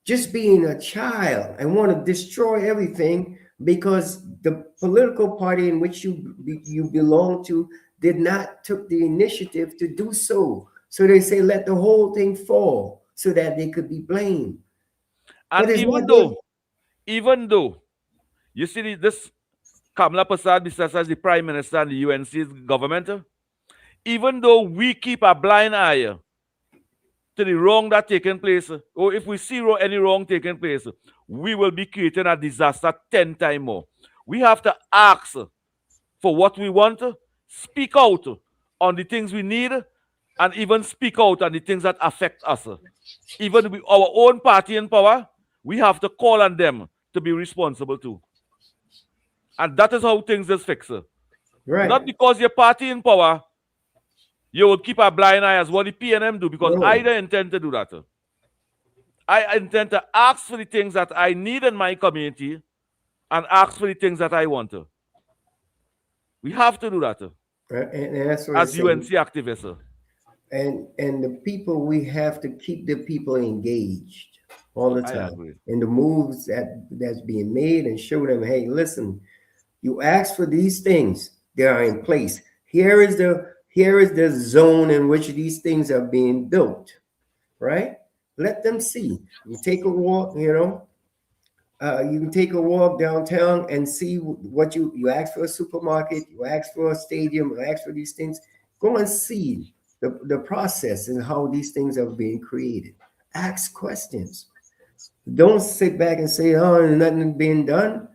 Speaker 4: Just being a child and want to destroy everything because the political party in which you belong to did not took the initiative to do so. So they say, let the whole thing fall so that they could be blamed.
Speaker 7: And even though, you see this Kamala Prasad as the Prime Minister and the UNC's government, even though we keep a blind eye to the wrong that taking place, or if we see any wrong taking place, we will be creating a disaster 10 times more. We have to ask for what we want, speak out on the things we need, and even speak out on the things that affect us. Even with our own party in power, we have to call on them to be responsible too. And that is how things is fixed.
Speaker 4: Right.
Speaker 7: Not because your party in power, you would keep a blind eye as what the PNM do, because
Speaker 4: No.
Speaker 7: I don't intend to do that. I intend to ask for the things that I need in my community and ask for the things that I want. We have to do that
Speaker 4: And that's what
Speaker 7: as
Speaker 4: I say.
Speaker 7: UNC activists.
Speaker 4: And the people, we have to keep the people engaged all the
Speaker 7: I
Speaker 4: time.
Speaker 7: agree.
Speaker 4: And the moves that's being made, and show them, hey, listen, you asked for these things, they are in place. Here is the zone in which these things are being built, right? Let them see. You take a walk, you can take a walk downtown and see what you ask for a supermarket, you ask for a stadium, you ask for these things. Go and see the process and how these things are being created. Ask questions. Don't sit back and say, oh, nothing being done,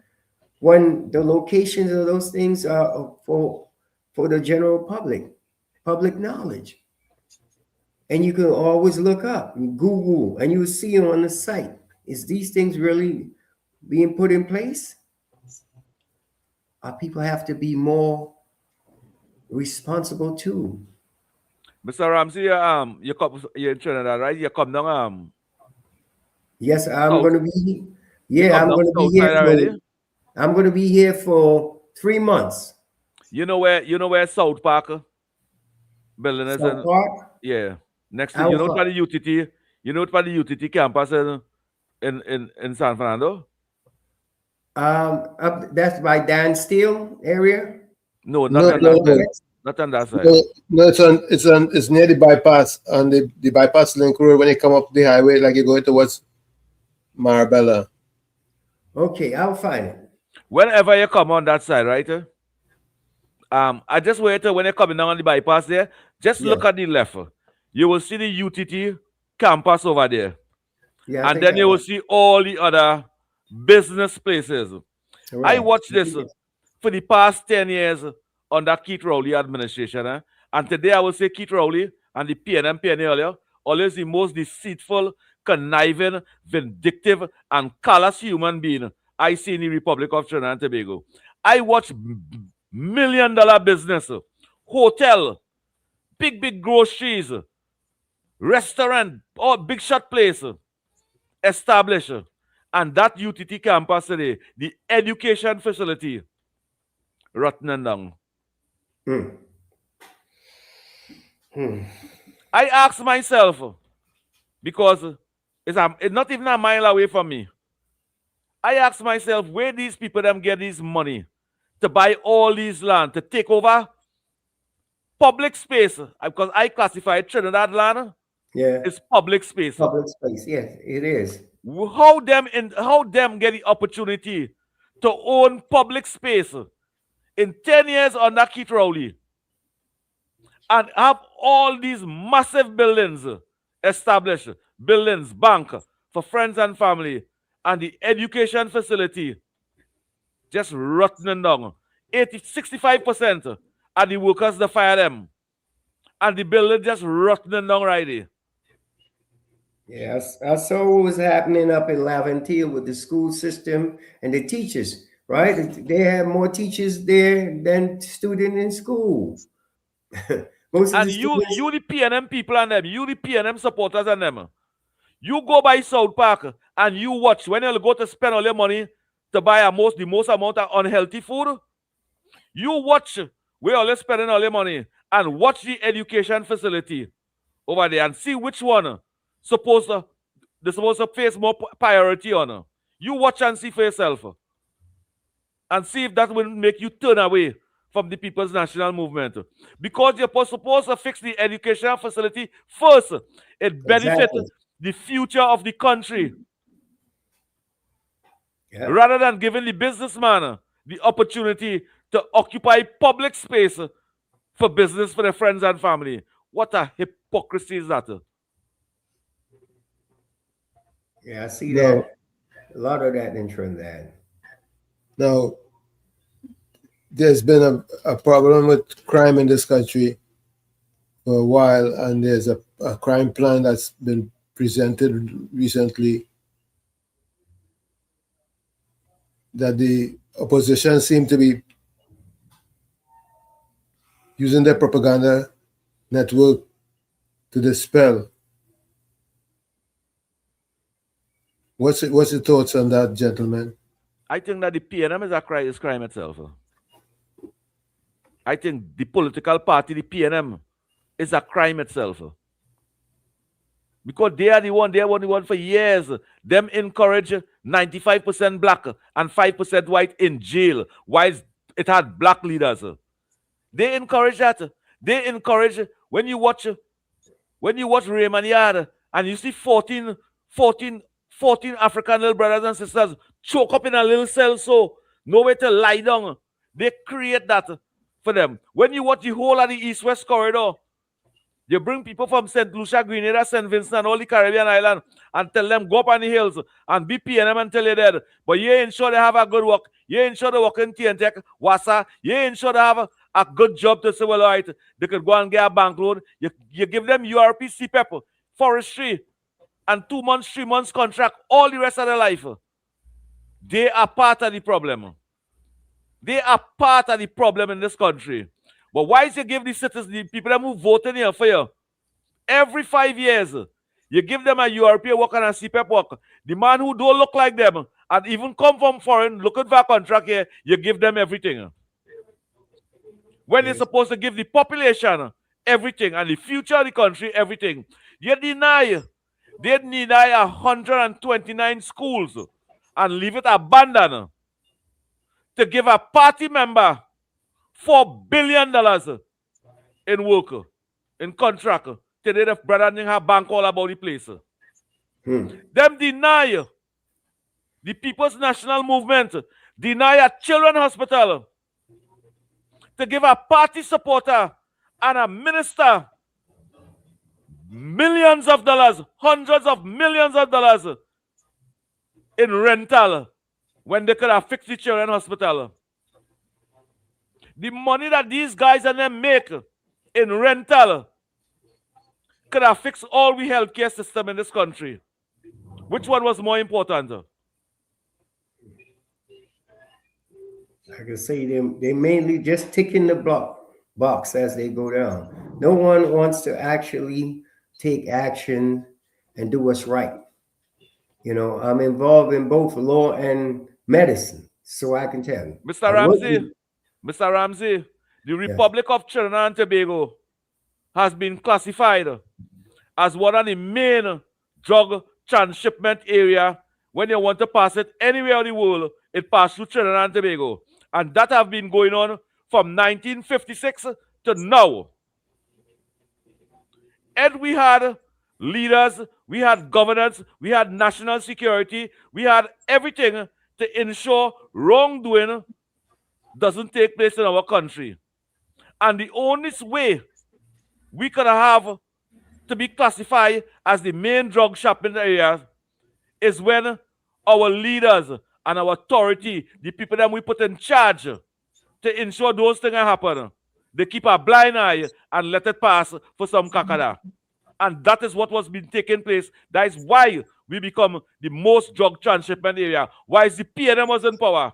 Speaker 4: when the locations of those things are for the general public knowledge. And you can always look up, Google, and you see on the site, is these things really being put in place? Our people have to be more responsible too.
Speaker 7: Mr. Ramsey, you're in Trinidad, right? You come down
Speaker 4: Yes, I'm
Speaker 7: south.
Speaker 4: going to be.
Speaker 7: You
Speaker 4: Yeah,
Speaker 7: come
Speaker 4: I'm
Speaker 7: down
Speaker 4: going to be
Speaker 7: south
Speaker 4: here
Speaker 7: side already?
Speaker 4: I'm going to be here for 3 months.
Speaker 7: You know where South Park building is?
Speaker 4: South Park?
Speaker 7: Yeah. Next to,
Speaker 4: How
Speaker 7: you know
Speaker 4: far?
Speaker 7: what the UTT? You know what the UTT campus is in San Fernando?
Speaker 4: That's by Dan Steele area.
Speaker 7: No,
Speaker 22: No,
Speaker 7: not on that side. Not on that side.
Speaker 22: No, it's near the bypass, on the bypass link road. When you come up the highway, like you're going towards Marbella.
Speaker 4: Okay, I'll find it.
Speaker 7: Whenever you come on that side, right? I just wait till when you're coming down on the bypass there, just look at the left. You will see the UTT campus over there.
Speaker 4: Yeah,
Speaker 7: and then you will see all the other business places.
Speaker 4: Right.
Speaker 7: I watched this for the past 10 years under Keith Rowley administration. And today I will say Keith Rowley and the PNM earlier, always the most deceitful, conniving, vindictive, and callous human being I see in the Republic of Trinidad and Tobago. I watch $1 million business, hotel, big groceries, restaurant, or big shot place established. And that UTT campus today, the education facility, rotten and down. I asked myself, because it's not even a mile away from me. I asked myself, where these people them get this money to buy all these land, to take over public space, because I classify Trinidad land as public space.
Speaker 4: Public space, yes, it is.
Speaker 7: How them get the opportunity to own public space in 10 years under Keith Rowley and have all these massive buildings established, buildings, bank for friends and family, and the education facility just rotting down. 65% of the workers that fire them, and the building just rotting down right there.
Speaker 4: Yes, I saw what was happening up in Laventille with the school system and the teachers, right? They have more teachers there than students in school.
Speaker 7: And you the PNM people and them, you the PNM supporters and them, you go by South Park and you watch when you go to spend all your money to buy the most amount of unhealthy food. You watch where you're spending all your money and watch the education facility over there and see which one they're supposed to face more priority on. You watch and see for yourself. And see if that will make you turn away from the People's National Movement. Because you're supposed to fix the education facility first. It benefits the future of the country. Yeah. Rather than giving the businessman the opportunity to occupy public space for business for their friends and family. What a hypocrisy is that?
Speaker 4: Yeah, I see that. A lot of that in Trinidad.
Speaker 22: Now, there's been a problem with crime in this country for a while, and there's a crime plan that's been presented recently that the opposition seem to be using their propaganda network to dispel. What's your thoughts on that, gentlemen?
Speaker 7: I think that the PNM is crime itself. I think the political party, the PNM, is a crime itself. Because they are the one for years. Them encourage 95% black and 5% white in jail, whilst it had black leaders. They encourage that. They encourage when you watch Raymond Yard and you see 14 African little brothers and sisters choke up in a little cell, so nowhere to lie down. They create that for them. When you watch the whole of the East-West corridor, you bring people from St. Lucia, Grenada, St. Vincent, and all the Caribbean island and tell them go up on the hills and be PNM until you're dead. But you ain't sure they have a good work. You ain't sure they work in TNTech, WASA. You ain't sure they have a good job to say, well, all right, they could go and get a bank loan. You give them URP, CPEP, forestry, and 2 months, 3 months contract all the rest of their life. They are part of the problem. They are part of the problem in this country. But why is you give the citizens, the people that who vote in here for you, every 5 years, you give them a URP work and a CPEP work. The man who don't look like them and even come from foreign looking for a contract here, you give them everything. When you're supposed to give the population everything and the future of the country everything, you deny. They deny 129 schools and leave it abandoned to give a party member $4 billion in work, in contract. Today the brother have bank all about the place. Them deny the People's National Movement, deny a children's hospital to give a party supporter and a minister millions of dollars, hundreds of millions of dollars in rental when they could have fixed the children's hospital. The money that these guys and them make in rental could have fixed all the healthcare system in this country. Which one was more important?
Speaker 4: Like I say, they mainly just ticking the box as they go down. No one wants to actually take action and do what's right. You know, I'm involved in both law and medicine, so I can tell you.
Speaker 7: Mr. Ramsey, the Republic of Trinidad and Tobago has been classified as one of the main drug transshipment area. When you want to pass it anywhere in the world, it passes through Trinidad and Tobago. And that have been going on from 1956 to now. And we had leaders, we had governance, we had national security, we had everything to ensure wrongdoing doesn't take place in our country. And the only way we could have to be classified as the main drug shopping area is when our leaders and our authority, the people that we put in charge to ensure those things happen, they keep a blind eye and let it pass for some kakada. And that is what was being taking place. That is why we become the most drug transshipment area. Why is the PNM was in power?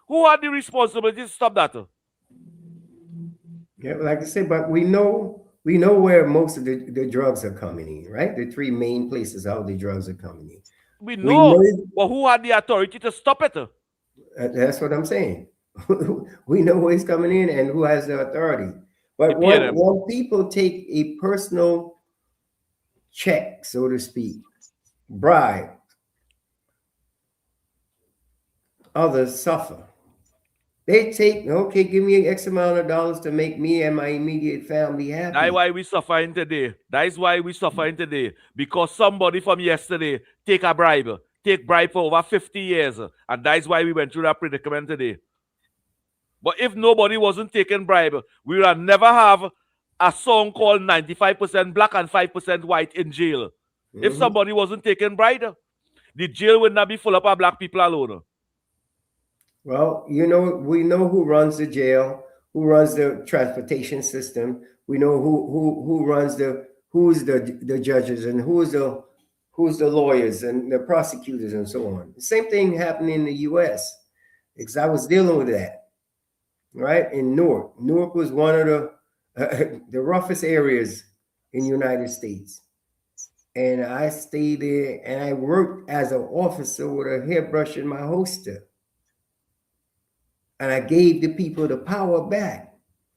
Speaker 7: Who had the responsibility to stop that?
Speaker 4: Yeah, like I said, but we know where most of the drugs are coming in, right? The three main places how the drugs are coming in.
Speaker 7: We know, but who had the authority to stop it?
Speaker 4: That's what I'm saying. We know who is coming in and who has the authority. But when people take a personal check, so to speak, bribe, others suffer. They take, okay, give me X amount of dollars to make me and my immediate family happy.
Speaker 7: That's why we suffering today. That is why we suffering today. Because somebody from yesterday take bribe for over 50 years. And that is why we went through that predicament today. But if nobody wasn't taking bribe, we would never have a song called 95% black and 5% white in jail. If somebody wasn't taking bribe, the jail would not be full up of black people alone.
Speaker 4: Well, you know, we know who runs the jail, who runs the transportation system. We know who runs who's the judges and who's the lawyers and the prosecutors and so on. The same thing happened in the U.S. because I was dealing with that. right? In Newark. Newark was one of the roughest areas in the United States. And I stayed there and I worked as an officer with a hairbrush in my holster. And I gave the people the power back.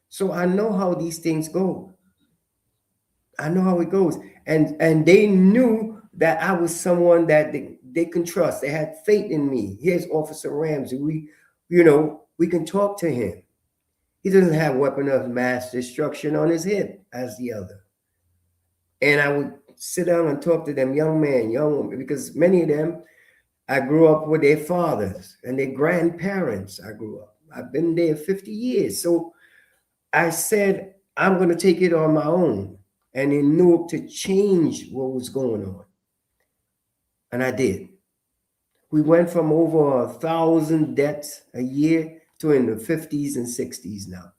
Speaker 4: So I know how these things go. I know how it goes. And they knew that I was someone that they can trust. They had faith in me. Here's Officer Ramsey. We can talk to him. He doesn't have weapon of mass destruction on his hip as the other. And I would sit down and talk to them, young man, young woman, because many of them, I grew up with their fathers and their grandparents. I grew up. I've been there 50 years. So I said, I'm going to take it on my own. And in Newark to change what was going on. And I did. We went from over 1,000 deaths a year to in the 50s and 60s now.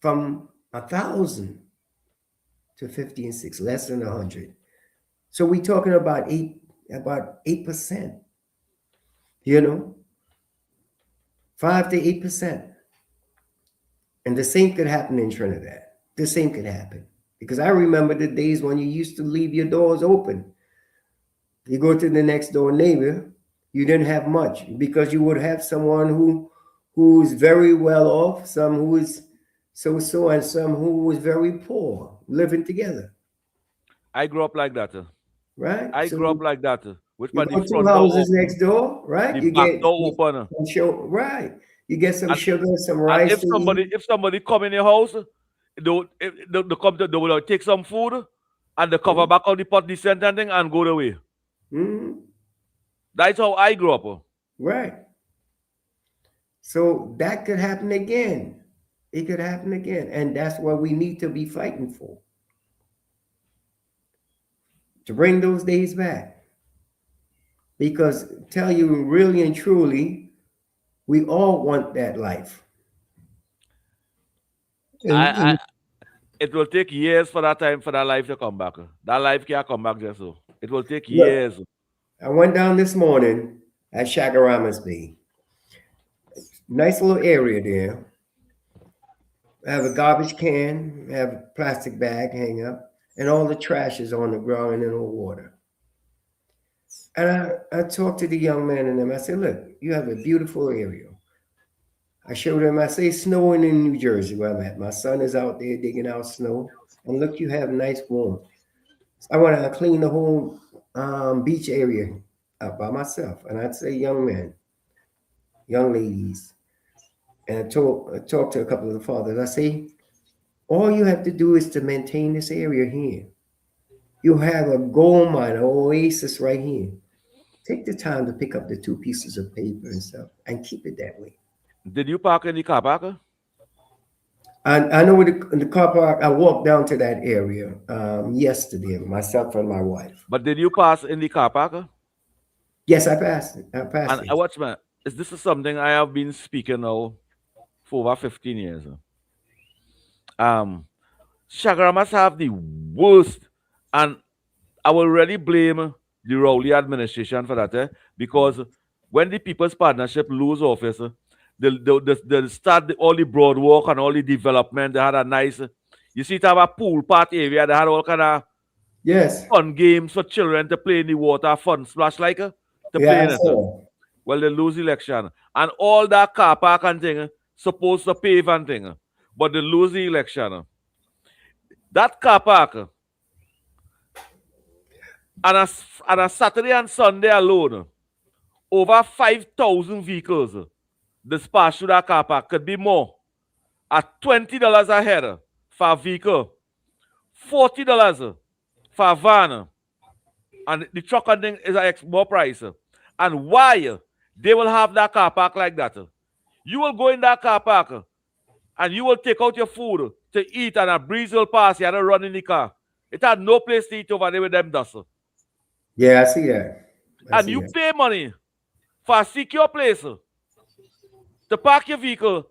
Speaker 4: From 1,000 to 50 and 6, less than 100. So we're talking about 8%. 5 to 8%. And the same could happen in Trinidad. The same could happen. Because I remember the days when you used to leave your doors open. You go to the next door neighbor, you didn't have much because you would have someone who's very well off, some who is so-so, and some who was very poor, living together.
Speaker 7: I grew up like that.
Speaker 4: Right?
Speaker 7: I grew up like that. Which
Speaker 4: you
Speaker 7: by the
Speaker 4: go
Speaker 7: front
Speaker 4: two houses
Speaker 7: door open,
Speaker 4: next door, right?
Speaker 7: the
Speaker 4: You
Speaker 7: back
Speaker 4: get
Speaker 7: door open.
Speaker 4: Right. You get some sugar, some
Speaker 7: And
Speaker 4: rice.
Speaker 7: if somebody come in your house, they come to, they will take some food and they cover back on the pot, decent and thing, and go away.
Speaker 4: Mm-hmm.
Speaker 7: That's how I grew up.
Speaker 4: Right. So that could happen again. It could happen again. And that's what we need to be fighting for. To bring those days back. Because tell you really and truly, we all want that life.
Speaker 7: It will take years for that life to come back. That life can't come back just so. It will take years.
Speaker 4: I went down this morning at Chaguaramas Bay. Nice little area there. I have a garbage can, I have a plastic bag hang up, and all the trash is on the ground and in the water. And I talked to the young man and them. I said, look, you have a beautiful area. I showed him, I say, it's snowing in New Jersey where I'm at. My son is out there digging out snow. And look, you have nice warmth. I want to clean the whole beach area up by myself. And I'd say, young men, young ladies. And I talked to a couple of the fathers. I say, all you have to do is to maintain this area here. You have a gold mine, an oasis right here. Take the time to pick up the 2 pieces of paper and stuff and keep it that way.
Speaker 7: Did you park in the car park?
Speaker 4: I know in the car park, I walked down to that area yesterday, myself and my wife.
Speaker 7: But did you pass in the car park?
Speaker 4: Yes, I passed it. And
Speaker 7: I watch, man. This is something I have been speaking now for over 15 years. Chaguaramas have the worst, and I will really blame the Rowley administration for that, because when the People's Partnership lose office, they start all the broad walk and all the development. They had a nice, you see, it have a pool part area. They had all kind of fun games for children to play in the water, fun splash like to play in it. Well, they lose election, and all that car park and thing supposed to pave and thing, but they lose the election. That car park on a Saturday and Sunday alone, over 5,000 vehicles dispatched through that car park. Could be more. At $20 a head for a vehicle, $40 for a van, and the truck and thing is a more price. And why they will have that car park like that? You will go in that car park and you will take out your food to eat, and a breeze will pass. You had to run in the car. It had no place to eat over there with them dust.
Speaker 4: Yeah, I see that.
Speaker 7: And you pay money for a secure place to park your vehicle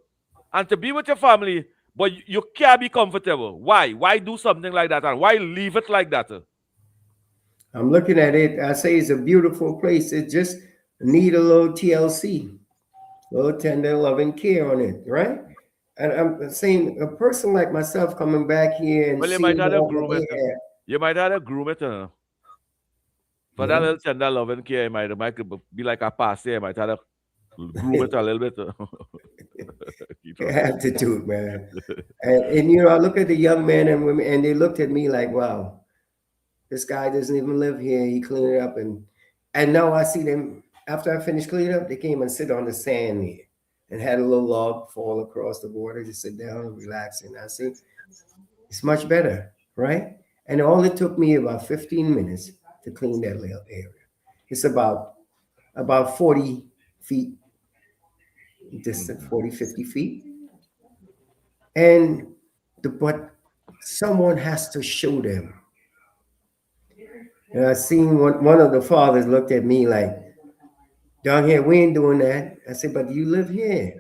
Speaker 7: and to be with your family, but you can't be comfortable. Why? Why do something like that? And why leave it like that?
Speaker 4: I'm looking at it. I say it's a beautiful place. It just need a little TLC. little tender loving care on it, right? And I'm saying a person like myself coming back here and
Speaker 7: Well, you might
Speaker 4: seeing
Speaker 7: have to
Speaker 4: all that
Speaker 7: groom it.
Speaker 4: they have.
Speaker 7: You might have to groom it. For that
Speaker 4: Yeah.
Speaker 7: little tender loving care, it might be like a passe. You might have to groom it a little bit. Keep
Speaker 4: You
Speaker 7: on.
Speaker 4: have to do it, man. And I look at the young men and women, and they looked at me like, wow, this guy doesn't even live here. He cleaned it up, and now I see them after I finished cleaning up, they came and sit on the sand here and had a little log fall across the water. Just sit down and relax. And I see it's much better, right? And all it took me about 15 minutes to clean that little area. It's about 40 feet distant, 40, 50 feet. And but someone has to show them. And I seen one of the fathers looked at me like, down here, we ain't doing that. I said, but you live here.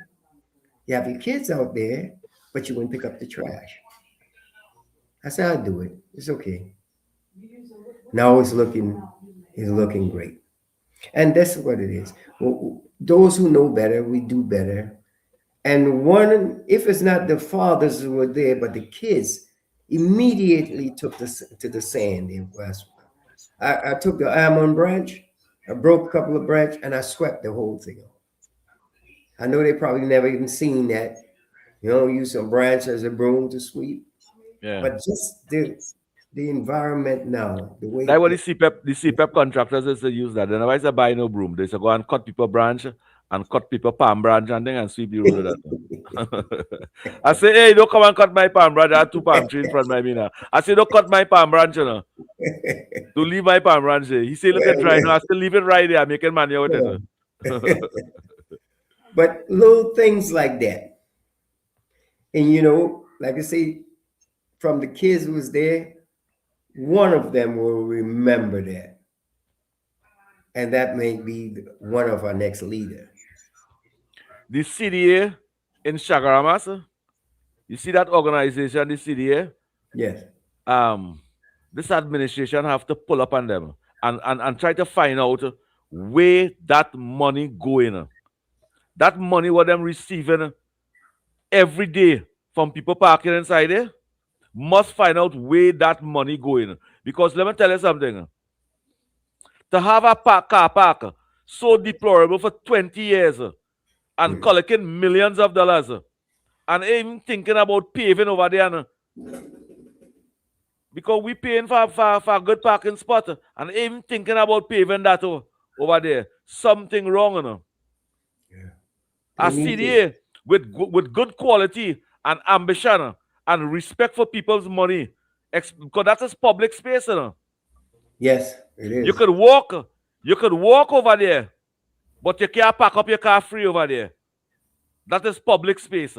Speaker 4: You have your kids out there, but you wouldn't pick up the trash. I said, I'll do it. It's okay. Now it's looking great. And that's what it is. Well, those who know better, we do better. And if it's not the fathers who were there, but the kids immediately took to the sand. I took the almond branch, I broke a couple of branches, and I swept the whole thing off. I know they probably never even seen that. Use some branch as a broom to sweep.
Speaker 7: Yeah.
Speaker 4: But just the environment now, the way
Speaker 7: Like what the CPEP contractors is to use that. Then otherwise they buy no broom. They say go and cut people branch and cut people palm branch and then and sweep the road with that. I say, hey, don't come and cut my palm branch. I have 2 palm trees in front of me now. I say, don't cut my palm branch, Don't leave my palm branch there. He say, look at dry now. I still leave it right there. I'm making money with it.
Speaker 4: But little things like that. And like I say, from the kids who was there, one of them will remember that. And that may be one of our next leaders.
Speaker 7: The CDA in Chaguaramas, you see that organization, the CDA?
Speaker 4: Yes.
Speaker 7: This administration have to pull up on them and try to find out where that money going. That money what them receiving every day from people parking inside there, must find out where that money going. Because let me tell you something. To have a car park so deplorable for 20 years and collecting millions of dollars and even thinking about paving over there. Because we paying for a good parking spot and even thinking about paving that over there. Something wrong. A CDA with good quality and ambition and respect for people's money. Because that is public space.
Speaker 4: Yes, it is.
Speaker 7: You could walk over there, but you can't park up your car free over there. That is public space.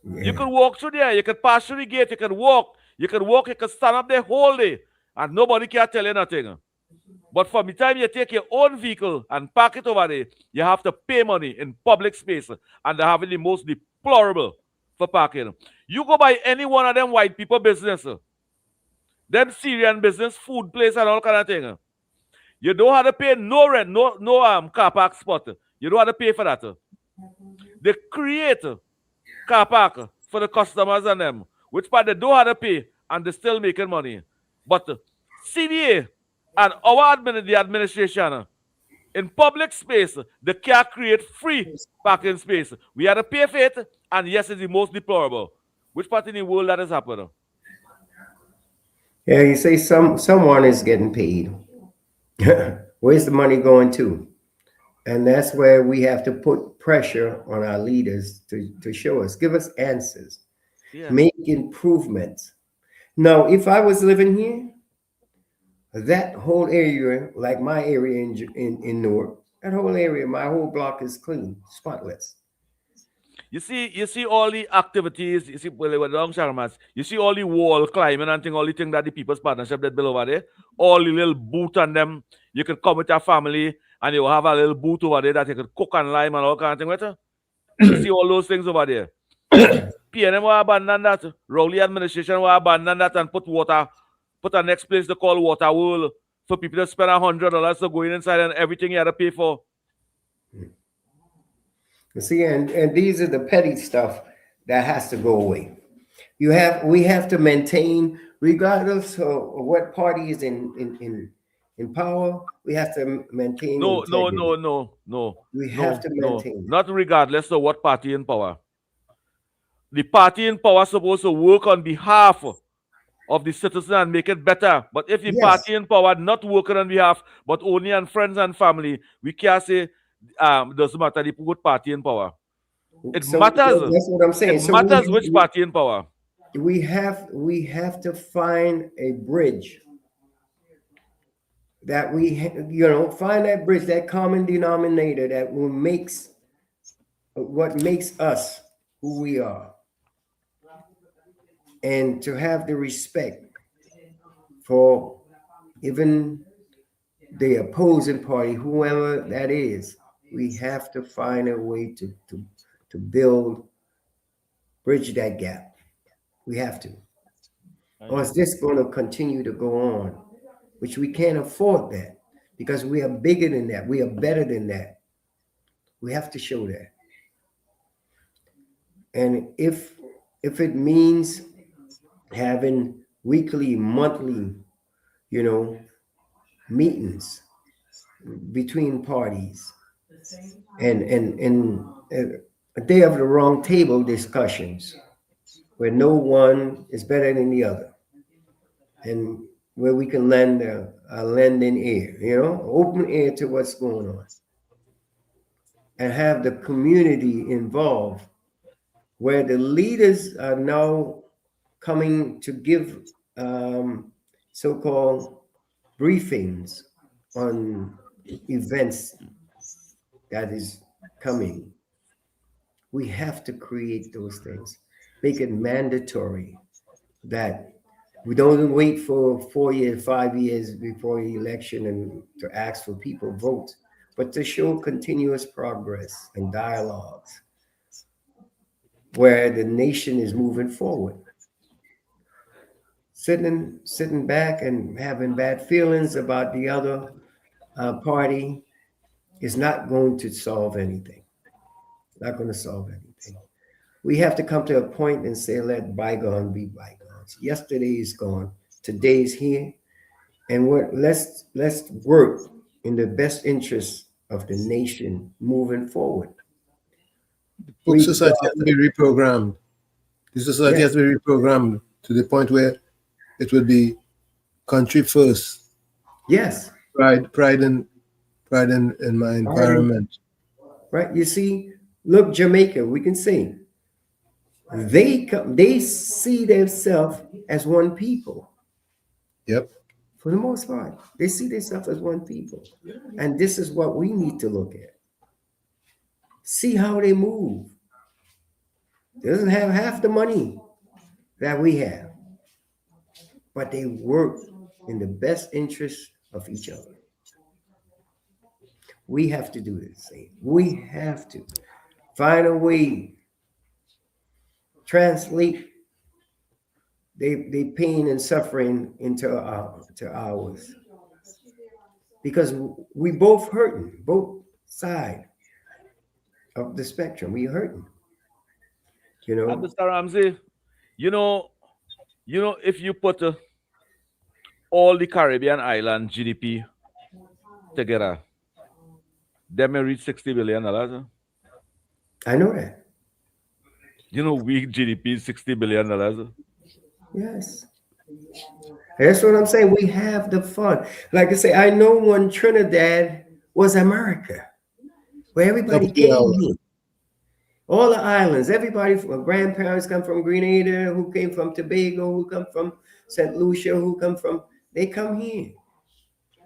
Speaker 7: You could walk through there, you could pass through the gate, you could walk, you could stand up there whole day, and nobody can tell you nothing. But from the time you take your own vehicle and park it over there, you have to pay money in public space, and they're having the most deplorable for parking. You go by any one of them white people business, them Syrian business, food place, and all kind of thing. You don't have to pay no rent, no car park spot. You don't have to pay for that. They create car park for the customers and them, which part they don't have to pay, and they're still making money. But CDA and the administration in public space, they can't create free parking space. We have to pay for it, and yes, it's the most deplorable. Which part in the world that is happening?
Speaker 4: Yeah, you say someone is getting paid. Where's the money going to? And that's where we have to put pressure on our leaders to show us, give us answers, make improvements. Now, if I was living here, that whole area, like my area in Newark, that whole area, my whole block is clean, spotless.
Speaker 7: You see all the activities, you see you see all the wall climbing and all the things that the People's Partnership that build over there, all the little booth on them. You can come with your family and you have a little booth over there that you could cook and lime and all kind of thing with. You see all those things over there. PNM will abandon that. Rowley administration will abandon that and put a next place to call Water World for people to spend $100 to go inside and everything you have to pay for.
Speaker 4: You see, and these are the petty stuff that has to go away. We have to maintain, regardless of what party is in power, we have to maintain
Speaker 7: No, no,
Speaker 4: integrity.
Speaker 7: no, no, no,
Speaker 4: We have
Speaker 7: no,
Speaker 4: to
Speaker 7: no.
Speaker 4: maintain
Speaker 7: Not regardless of what party in power. The party in power is supposed to work on behalf of the citizen and make it better. But if the
Speaker 4: Yes.
Speaker 7: party in power not working on behalf, but only on friends and family, we can't say doesn't matter the good party in power. It
Speaker 4: So
Speaker 7: matters.
Speaker 4: that's what I'm
Speaker 7: It
Speaker 4: saying. So
Speaker 7: matters which party in power.
Speaker 4: we have to find a bridge that find that bridge, that common denominator that will makes what makes us who we are, and to have the respect for even the opposing party, whoever that is. We have to find a way to build, bridge that gap. We have to. Or is this going to continue to go on? Which we can't afford that, because we are bigger than that. We are better than that. We have to show that. And if it means having weekly, monthly, meetings between parties, and a day of the wrong table discussions, where no one is better than the other, and where we can lend a lending ear, open ear to what's going on, and have the community involved, where the leaders are now coming to give so-called briefings on events that is coming. We have to create those things, make it mandatory that we don't wait for 4 years, 5 years before the election and to ask for people votes, but to show continuous progress and dialogues where the nation is moving forward. Sitting back and having bad feelings about the other party is not going to solve anything. Not going to solve anything. We have to come to a point and say, let bygone be bygones. Yesterday is gone. Today's here. And let's work in the best interest of the nation moving forward.
Speaker 22: Book society has to be reprogrammed. The society has to be reprogrammed to the point where it would be country first.
Speaker 4: Yes.
Speaker 22: Pride in my environment.
Speaker 4: Right. You see, look, Jamaica, we can see they see themselves as one people.
Speaker 22: Yep.
Speaker 4: For the most part, they see themselves as one people. And this is what we need to look at. See how they move. They doesn't have half the money that we have, but they work in the best interest of each other. We have to do the same. We have to find a way, translate their pain and suffering into ours. Because we both hurting, both sides of the spectrum. We hurting.
Speaker 7: And Mr. Ramsey, if you put all the Caribbean island GDP together, they may reach $60 billion.
Speaker 4: I know that.
Speaker 7: Weak GDP is $60 billion.
Speaker 4: Yes. That's what I'm saying. We have the fun. Like I say, I know when Trinidad was America, where everybody came here. All the islands, everybody from grandparents come from Grenada, who came from Tobago, who come from St. Lucia, they come here.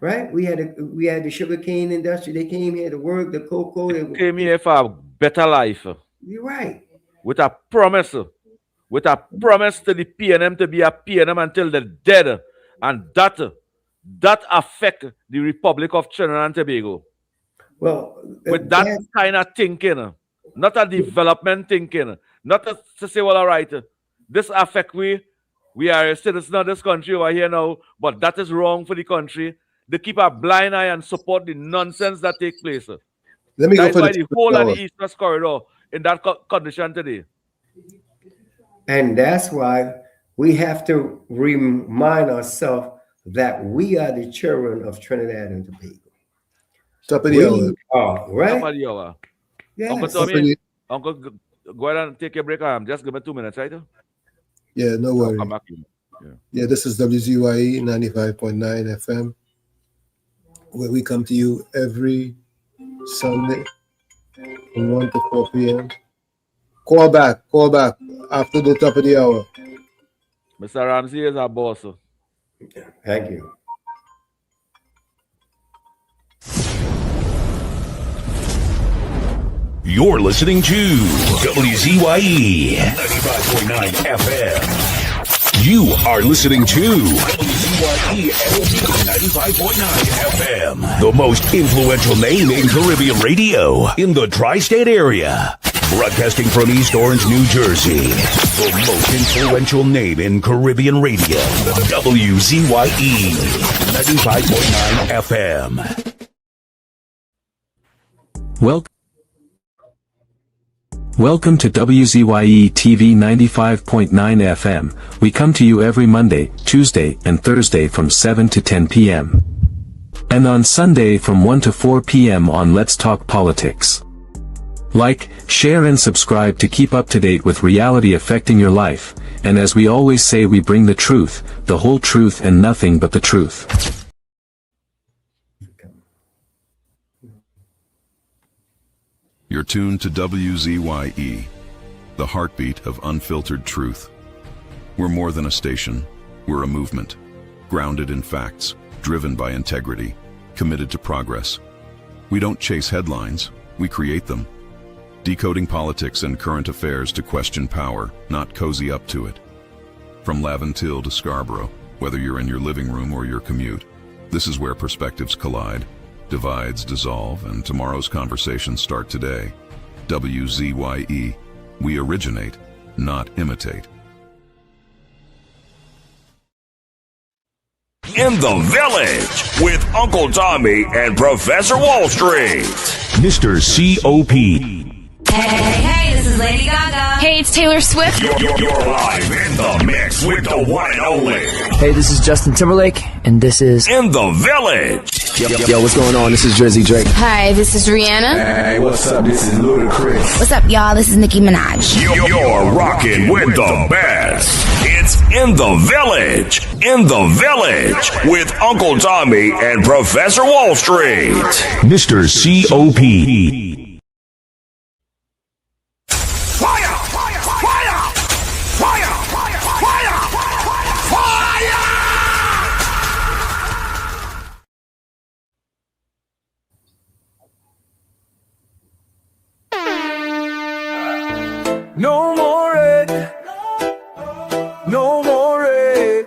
Speaker 4: Right? We had the sugarcane industry. They came here to work, the cocoa. They
Speaker 7: came here for a better life.
Speaker 4: You're right.
Speaker 7: With a promise to the PNM to be a PNM until the dead. And that affect the Republic of Trinidad and Tobago.
Speaker 4: Well,
Speaker 7: with that kind of thinking, not a development thinking, not to say, well, all right, this affect we are a citizen of this country over here now, but that is wrong for the country. They keep a blind eye and support the nonsense that take place.
Speaker 22: Let me go
Speaker 7: That's
Speaker 22: for
Speaker 7: why
Speaker 22: the
Speaker 7: the whole of the
Speaker 22: hour.
Speaker 7: East-West corridor in that condition today.
Speaker 4: And that's why we have to remind ourselves that we are the children of Trinidad and Tobago.
Speaker 22: Top of the hour.
Speaker 4: Are, right?
Speaker 7: Top of the hour.
Speaker 4: Yes.
Speaker 7: Uncle Tommy, Uncle, go ahead and take your break. Just give me 2 minutes, right?
Speaker 22: Yeah, no worry.
Speaker 7: Come back.
Speaker 22: Yeah, this is WZYE 95.9 FM, where we come to you every Sunday from 1 to 4 p.m. Call back after the top of the hour.
Speaker 7: Mr. Ramsey is our boss.
Speaker 4: Thank you.
Speaker 1: You're listening to WZYE 95.9 FM. You are listening to WZYE 95.9 FM, the most influential name in Caribbean radio in the tri-state area. Broadcasting from East Orange, New Jersey, the most influential name in Caribbean radio, WZYE 95.9 FM.
Speaker 19: Welcome to WZYE TV 95.9 FM. We come to you every Monday, Tuesday, and Thursday from 7 to 10 p.m. And on Sunday from 1 to 4 p.m. on Let's Talk Politics. Like, share and subscribe to keep up to date with reality affecting your life, and as we always say, we bring the truth, the whole truth and nothing but the truth.
Speaker 6: You're tuned to WZYE, the heartbeat of unfiltered truth. We're more than a station, we're a movement, grounded in facts, driven by integrity, committed to progress. We don't chase headlines, we create them. Decoding politics and current affairs to question power, not cozy up to it. From Laventille to Scarborough, whether you're in your living room or your commute, this is where perspectives collide, divides dissolve, and tomorrow's conversations start today. WZYE, we originate, not imitate.
Speaker 1: In the Village with Uncle Tommy and Professor Wall Street. Mr. COP.
Speaker 15: Hey, this is Lady Gaga. Hey, it's Taylor Swift.
Speaker 1: You're live in the mix with the one and only.
Speaker 16: Hey, this is Justin Timberlake, and this is
Speaker 1: In the Village.
Speaker 16: Yo, what's going on? This is Jersey Drake.
Speaker 15: Hi, this is Rihanna.
Speaker 12: Hey, what's up? This is Ludacris.
Speaker 15: What's up, y'all? This is Nicki Minaj.
Speaker 1: You're rocking with the best. It's In the Village. In the Village with Uncle Tommy and Professor Wall Street. Mr. COP.
Speaker 12: No more red. No more red.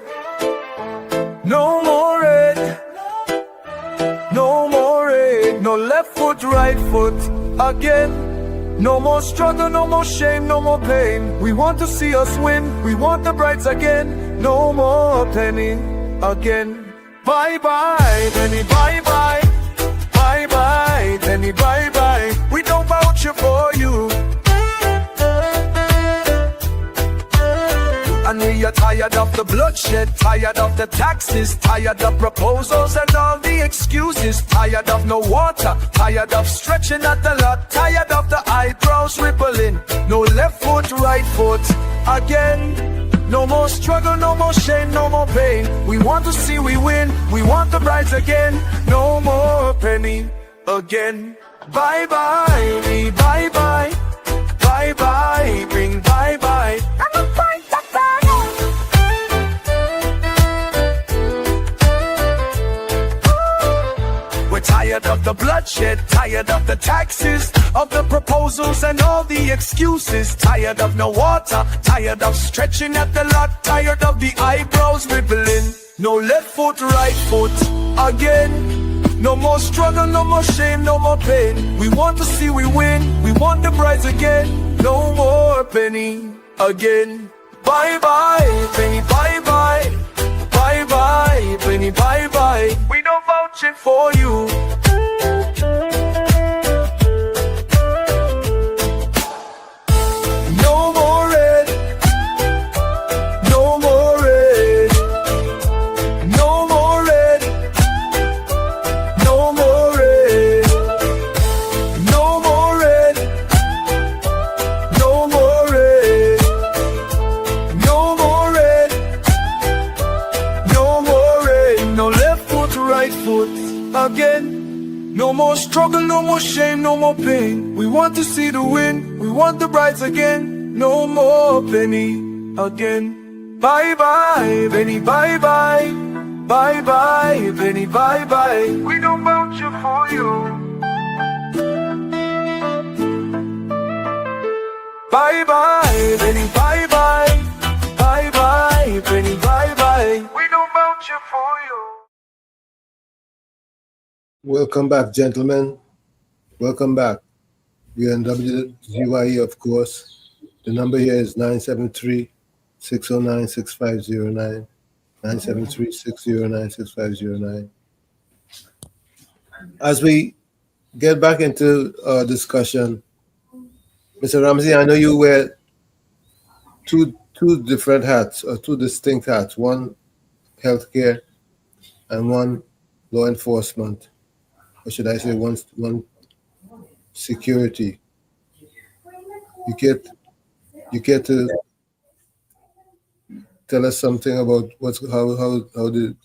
Speaker 12: No more red. No more red. No left foot, right foot again. No more struggle, no more shame, no more pain. We want to see us win. We want the brights again. No more penny again. Bye bye, penny, bye bye. Bye bye, penny, bye bye. We don't vouch for you. And we are tired of the bloodshed, tired of the taxes, tired of proposals and all the excuses, tired of no water, tired of stretching at the lot, tired of the eyebrows rippling, no left foot, right foot again. No more struggle, no more shame, no more pain. We want to see we win, we want the brides again. No more penny again. Bye bye, me bye bye. Bye bye, bring bye bye. I'm a point of We're tired of the bloodshed, tired of the taxes, of the proposals and all the excuses, tired of no water, tired of stretching at the lot, tired of the eyebrows rippling. No left foot, right foot again. No more struggle, no more shame, no more pain. We want to see we win, we want the prize again. No more penny again. Bye bye, penny, bye bye. Bye bye, penny, bye bye. We don't vouch it for you. again. No more struggle, no more shame, no more pain. We want to see the win, we want the brides again. No more penny again. Bye bye, Benny, bye bye. Bye bye, Benny, bye bye. We don't vouch for you. Bye bye, Benny, bye bye. Bye bye, Benny, bye bye. We don't vouch for you.
Speaker 22: Welcome back, gentlemen. Welcome back. We are in WZYE, of course. The number here is 973-609-6509. 973-609-6509. As we get back into our discussion, Mr. Ramsey, I know you wear two different hats, or two distinct hats. One healthcare and one law enforcement. Or should I say one security. You get to tell us something about how the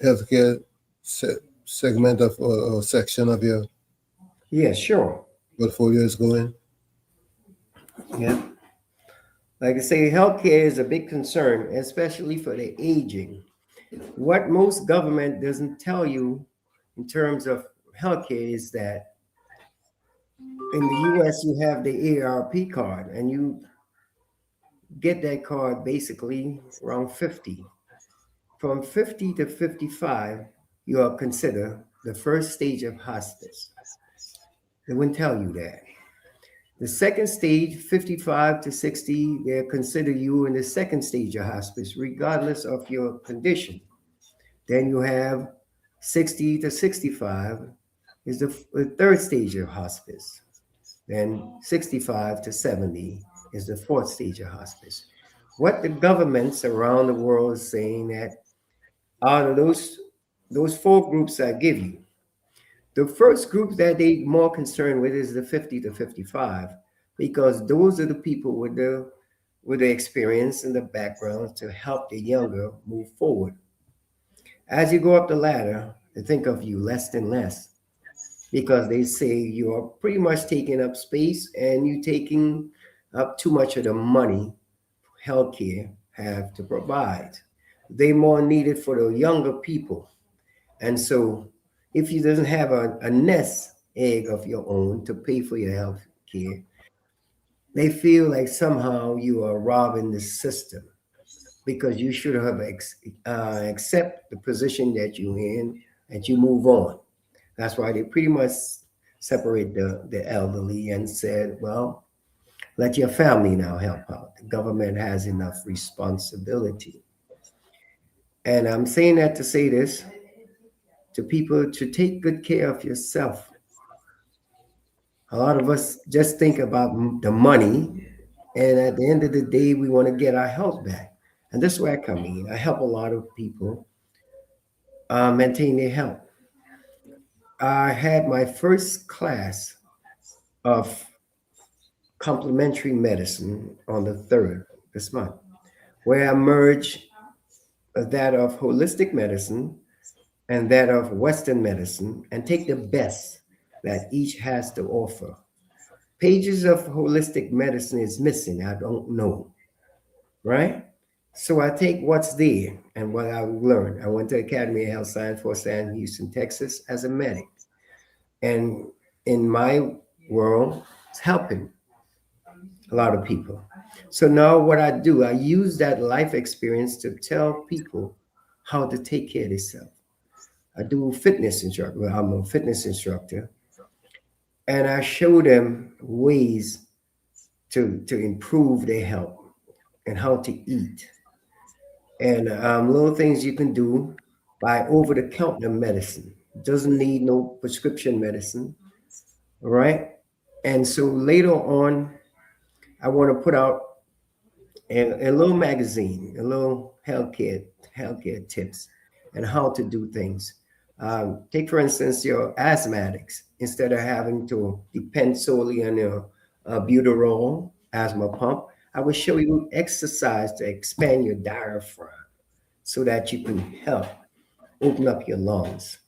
Speaker 22: healthcare segment of or section of your
Speaker 4: sure
Speaker 22: portfolio is going?
Speaker 4: Yeah. Like I say, healthcare is a big concern, especially for the aging. What most government doesn't tell you in terms of healthcare is that in the US you have the ARP card, and you get that card basically around 50. From 50 to 55, you are considered the first stage of hospice. They wouldn't tell you that. The second stage, 55 to 60, they consider you in the second stage of hospice, regardless of your condition. Then you have 60 to 65 is the third stage of hospice. Then 65 to 70 is the fourth stage of hospice. What the governments around the world is saying that out of those four groups I give you, the first group that they more concerned with is the 50 to 55, because those are the people with the experience and the background to help the younger move forward. As you go up the ladder, they think of you less and less, because they say you're pretty much taking up space and you taking up too much of the money healthcare have to provide. They more needed for the younger people. And so if you doesn't have a nest egg of your own to pay for your health care, they feel like somehow you are robbing the system, because you should have accept the position that you're in and you move on. That's why they pretty much separate the elderly and said, well, let your family now help out. The government has enough responsibility. And I'm saying that to say this to people, to take good care of yourself. A lot of us just think about the money, and at the end of the day, we want to get our health back. And this is where I come in. I help a lot of people maintain their health. I had my first class of complementary medicine on the 3rd this month, where I merge that of holistic medicine and that of Western medicine and take the best that each has to offer. Pages of holistic medicine is missing. I don't know, right? So I take what's there and what I learned. I went to Academy of Health Science for San Houston, Texas as a medic. And in my world, it's helping a lot of people. So now what I do, I use that life experience to tell people how to take care of themselves. I do fitness instructor. Well, I'm a fitness instructor. And I show them ways to improve their health and how to eat. And little things you can do by over-the-counter medicine. Doesn't need no prescription medicine, all right? And so later on, I want to put out a little magazine, a little healthcare tips and how to do things. Take, for instance, your asthmatics. Instead of having to depend solely on your albuterol asthma pump, I will show you exercise to expand your diaphragm so that you can help open up your lungs.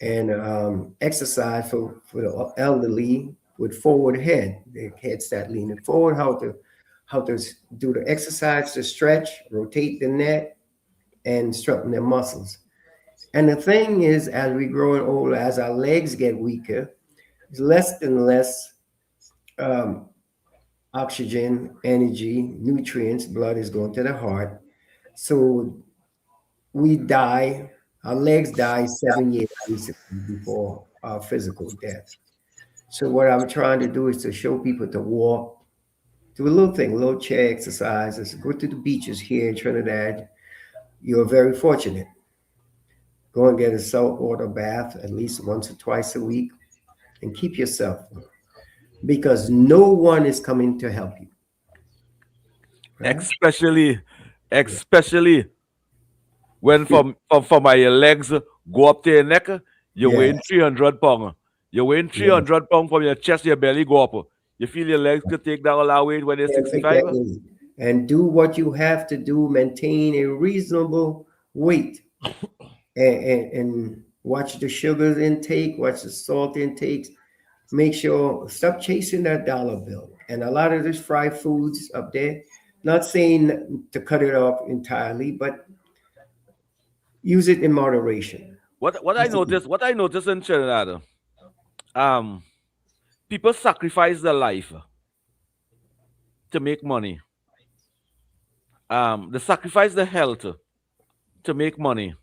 Speaker 4: and exercise for the elderly with forward head. The head start leaning forward. How to do the exercise to stretch, rotate the neck, and strengthen their muscles. And the thing is, as we grow older, as our legs get weaker, it's less and less um, oxygen, energy, nutrients, blood is going to the heart. So we die, our legs die 7 years basically before our physical death. So what I'm trying to do is to show people to walk, do a little thing, a little chair exercises, go to the beaches here in Trinidad. You're very fortunate. Go and get a saltwater bath at least once or twice a week and keep yourself, because no one is coming to help you. Right?
Speaker 7: Especially when from my legs go up to your neck, you're weighing 300 pounds. You're weighing 300 pounds from your chest, your belly go up. You feel your legs could take that all our weight when you're 65?
Speaker 4: And do what you have to do, maintain a reasonable weight, and watch the sugars intake, watch the salt intakes. Make sure, stop chasing that dollar bill. And a lot of these fried foods up there, not saying to cut it off entirely, but use it in moderation.
Speaker 7: What I noticed in Trinidad, people sacrifice their life to make money. They sacrifice their health to make money.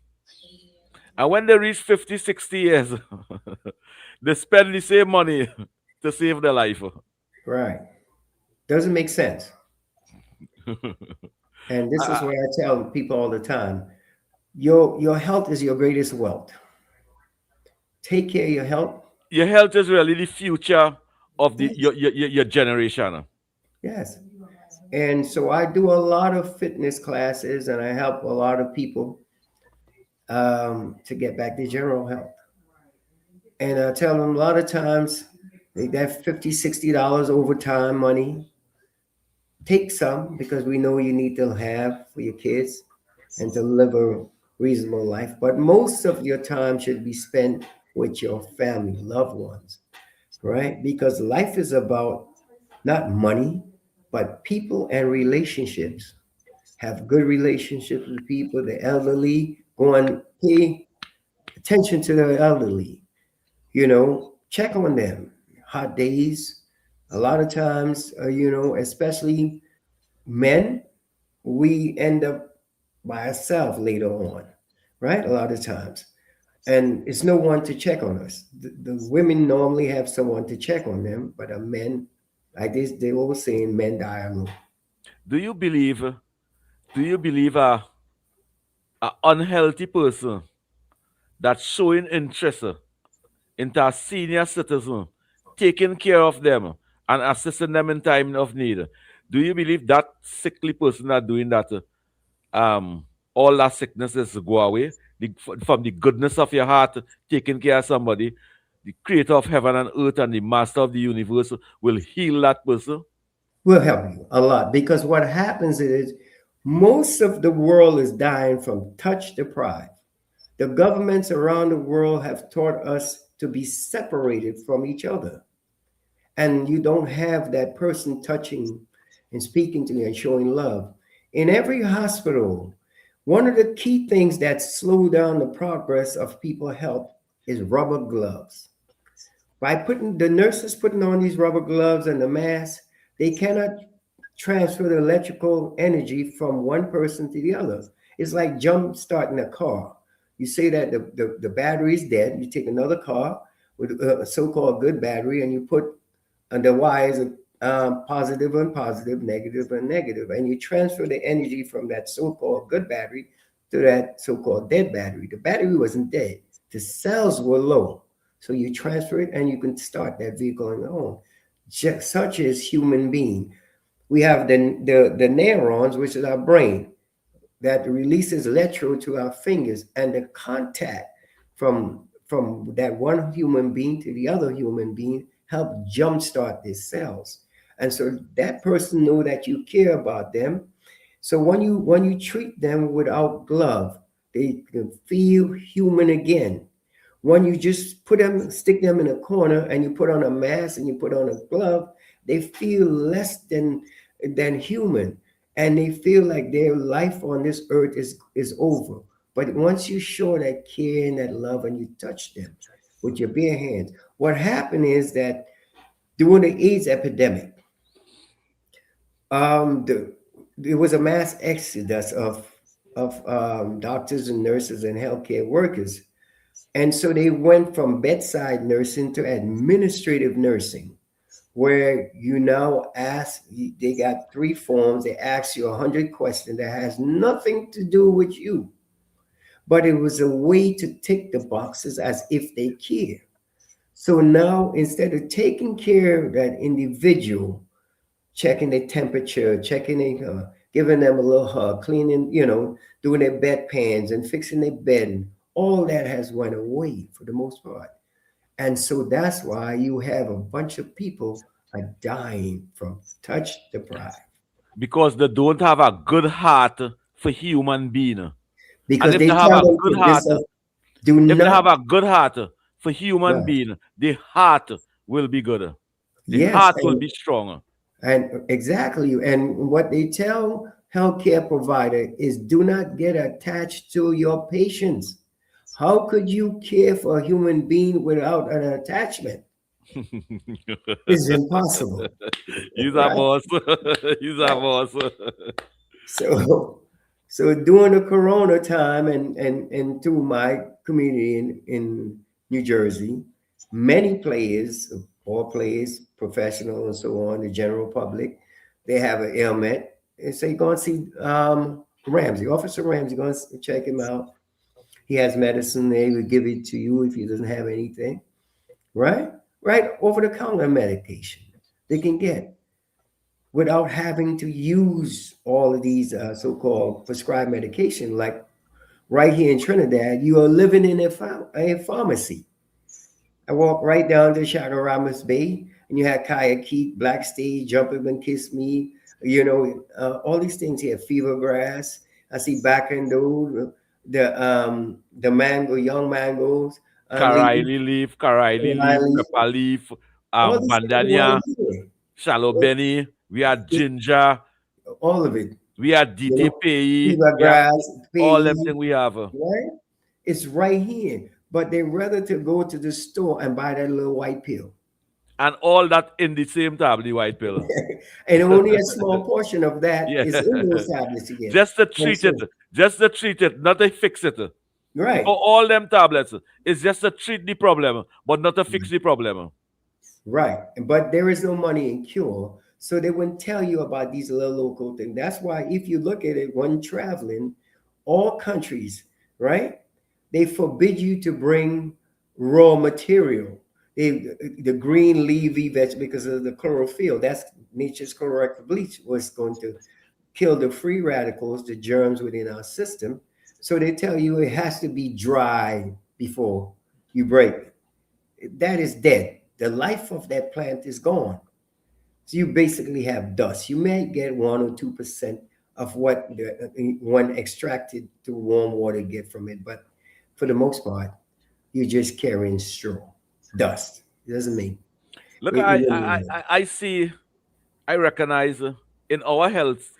Speaker 7: And when they reach 50, 60 years, they spend the same money to save their life.
Speaker 4: Right. Doesn't make sense. And this is what I tell people all the time. Your health is your greatest wealth. Take care of your health.
Speaker 7: Your health is really the future of your generation.
Speaker 4: Yes. And so I do a lot of fitness classes, and I help a lot of people to get back to general health. And I tell them a lot of times, that $50, $60 overtime money, take some, because we know you need to have for your kids and to live a reasonable life. But most of your time should be spent with your family, loved ones, right? Because life is about not money, but people and relationships. Have good relationships with people, the elderly. Go and pay attention to the elderly. Check on them. Hot days. A lot of times, especially men, we end up by ourselves later on, right? A lot of times. And it's no one to check on us. The women normally have someone to check on them, but men, like this, they always saying men die alone.
Speaker 7: Do you believe a unhealthy person that's showing interest into a senior citizen, taking care of them and assisting them in time of need? Do you believe that sickly person that doing that, all that sicknesses go away from the goodness of your heart, taking care of somebody? The creator of heaven and earth and the master of the universe will heal that person?
Speaker 4: Will help you a lot, because what happens is most of the world is dying from touch deprived. The governments around the world have taught us to be separated from each other. And you don't have that person touching and speaking to you and showing love. In every hospital, one of the key things that slow down the progress of people's health is rubber gloves. By putting the nurses putting on these rubber gloves and the mask, they cannot transfer the electrical energy from one person to the other. It's like jump starting a car. You say that the battery is dead. You take another car with a so-called good battery, and you put the wires positive and positive, negative and negative, and you transfer the energy from that so-called good battery to that so-called dead battery. The battery wasn't dead. The cells were low. So you transfer it and you can start that vehicle on your own. Such as human being. We have the neurons, which is our brain, that releases electrode to our fingers, and the contact from that one human being to the other human being help jumpstart these cells. And so that person know that you care about them. So when you treat them without glove, they can feel human again. When you just stick them in a corner, and you put on a mask and you put on a glove, they feel less than human, and they feel like their life on this earth is over. But once you show that care and that love, and you touch them with your bare hands, what happened is that during the AIDS epidemic, there was a mass exodus of doctors and nurses and healthcare workers, and so they went from bedside nursing to administrative nursing, where you now ask. They got 3 forms. They ask you 100 questions that has nothing to do with you, but it was a way to tick the boxes as if they care. So now, instead of taking care of that individual, checking their temperature, giving them a little hug, cleaning, doing their bedpans and fixing their bed, all that has went away for the most part. And so that's why you have a bunch of people are dying from touch deprived.
Speaker 7: Because they don't have a good heart for human being.
Speaker 4: Because
Speaker 7: and if
Speaker 4: they
Speaker 7: they have
Speaker 4: tell
Speaker 7: a
Speaker 4: them
Speaker 7: good
Speaker 4: to
Speaker 7: heart,
Speaker 4: do
Speaker 7: if they have
Speaker 4: not.
Speaker 7: a good heart for human
Speaker 4: Right.
Speaker 7: being, the heart will be good. The
Speaker 4: Yes,
Speaker 7: heart will be strong.
Speaker 4: and exactly. And what they tell healthcare provider is, do not get attached to your patients. How could you care for a human being without an attachment? It's impossible.
Speaker 7: Use a
Speaker 4: Right?
Speaker 7: boss. Use a boss.
Speaker 4: So during the Corona time, and through my community in New Jersey, many players, all players, professional and so on, the general public, they have an ailment, and say, go and see Ramsey, Officer Ramsey, go and check him out. He has medicine. They will give it to you if he doesn't have anything, right? Right, over the counter medication they can get without having to use all of these so-called prescribed medication. Like right here in Trinidad, you are living in a pharmacy. I walked right down to Chaguaramas Bay, and you had Kaya Keith, Black Stage, Jump Up and Kiss Me, all these things here, Fever Grass. I see back in the mango, young mangoes, lady,
Speaker 7: Karaili leaf,
Speaker 4: Riley,
Speaker 7: pepper leaf,
Speaker 4: all these things right
Speaker 7: bandania,
Speaker 4: here.
Speaker 7: shallow benny. We had ginger.
Speaker 4: All of it.
Speaker 7: We had DTPE.
Speaker 4: Fever
Speaker 7: We have
Speaker 4: Grass,
Speaker 7: all
Speaker 4: PE,
Speaker 7: everything we have.
Speaker 4: right? It's right here. But they rather to go to the store and buy that little white pill.
Speaker 7: And all that in the same tablet, the white pill.
Speaker 4: And only a small portion of that
Speaker 7: Yeah.
Speaker 4: is in those tablets again.
Speaker 7: Just to treat it. Just to treat it, not to fix it.
Speaker 4: Right.
Speaker 7: So all them tablets is just to treat the problem, but not to fix the problem.
Speaker 4: Right. But there is no money in cure. So they wouldn't tell you about these little local things. That's why if you look at it when traveling, all countries, right? They forbid you to bring raw material. The green leafy vegetable, because of the chlorophyll, that's nature's correct bleach, was going to kill the free radicals, the germs within our system. So they tell you it has to be dry before you break it. That is dead. The life of that plant is gone. So you basically have dust. You may get 1 or 2% of what one extracted through warm water get from it, but for the most part, you're just carrying straw, dust. It doesn't mean.
Speaker 7: Look, I see, I recognize in our health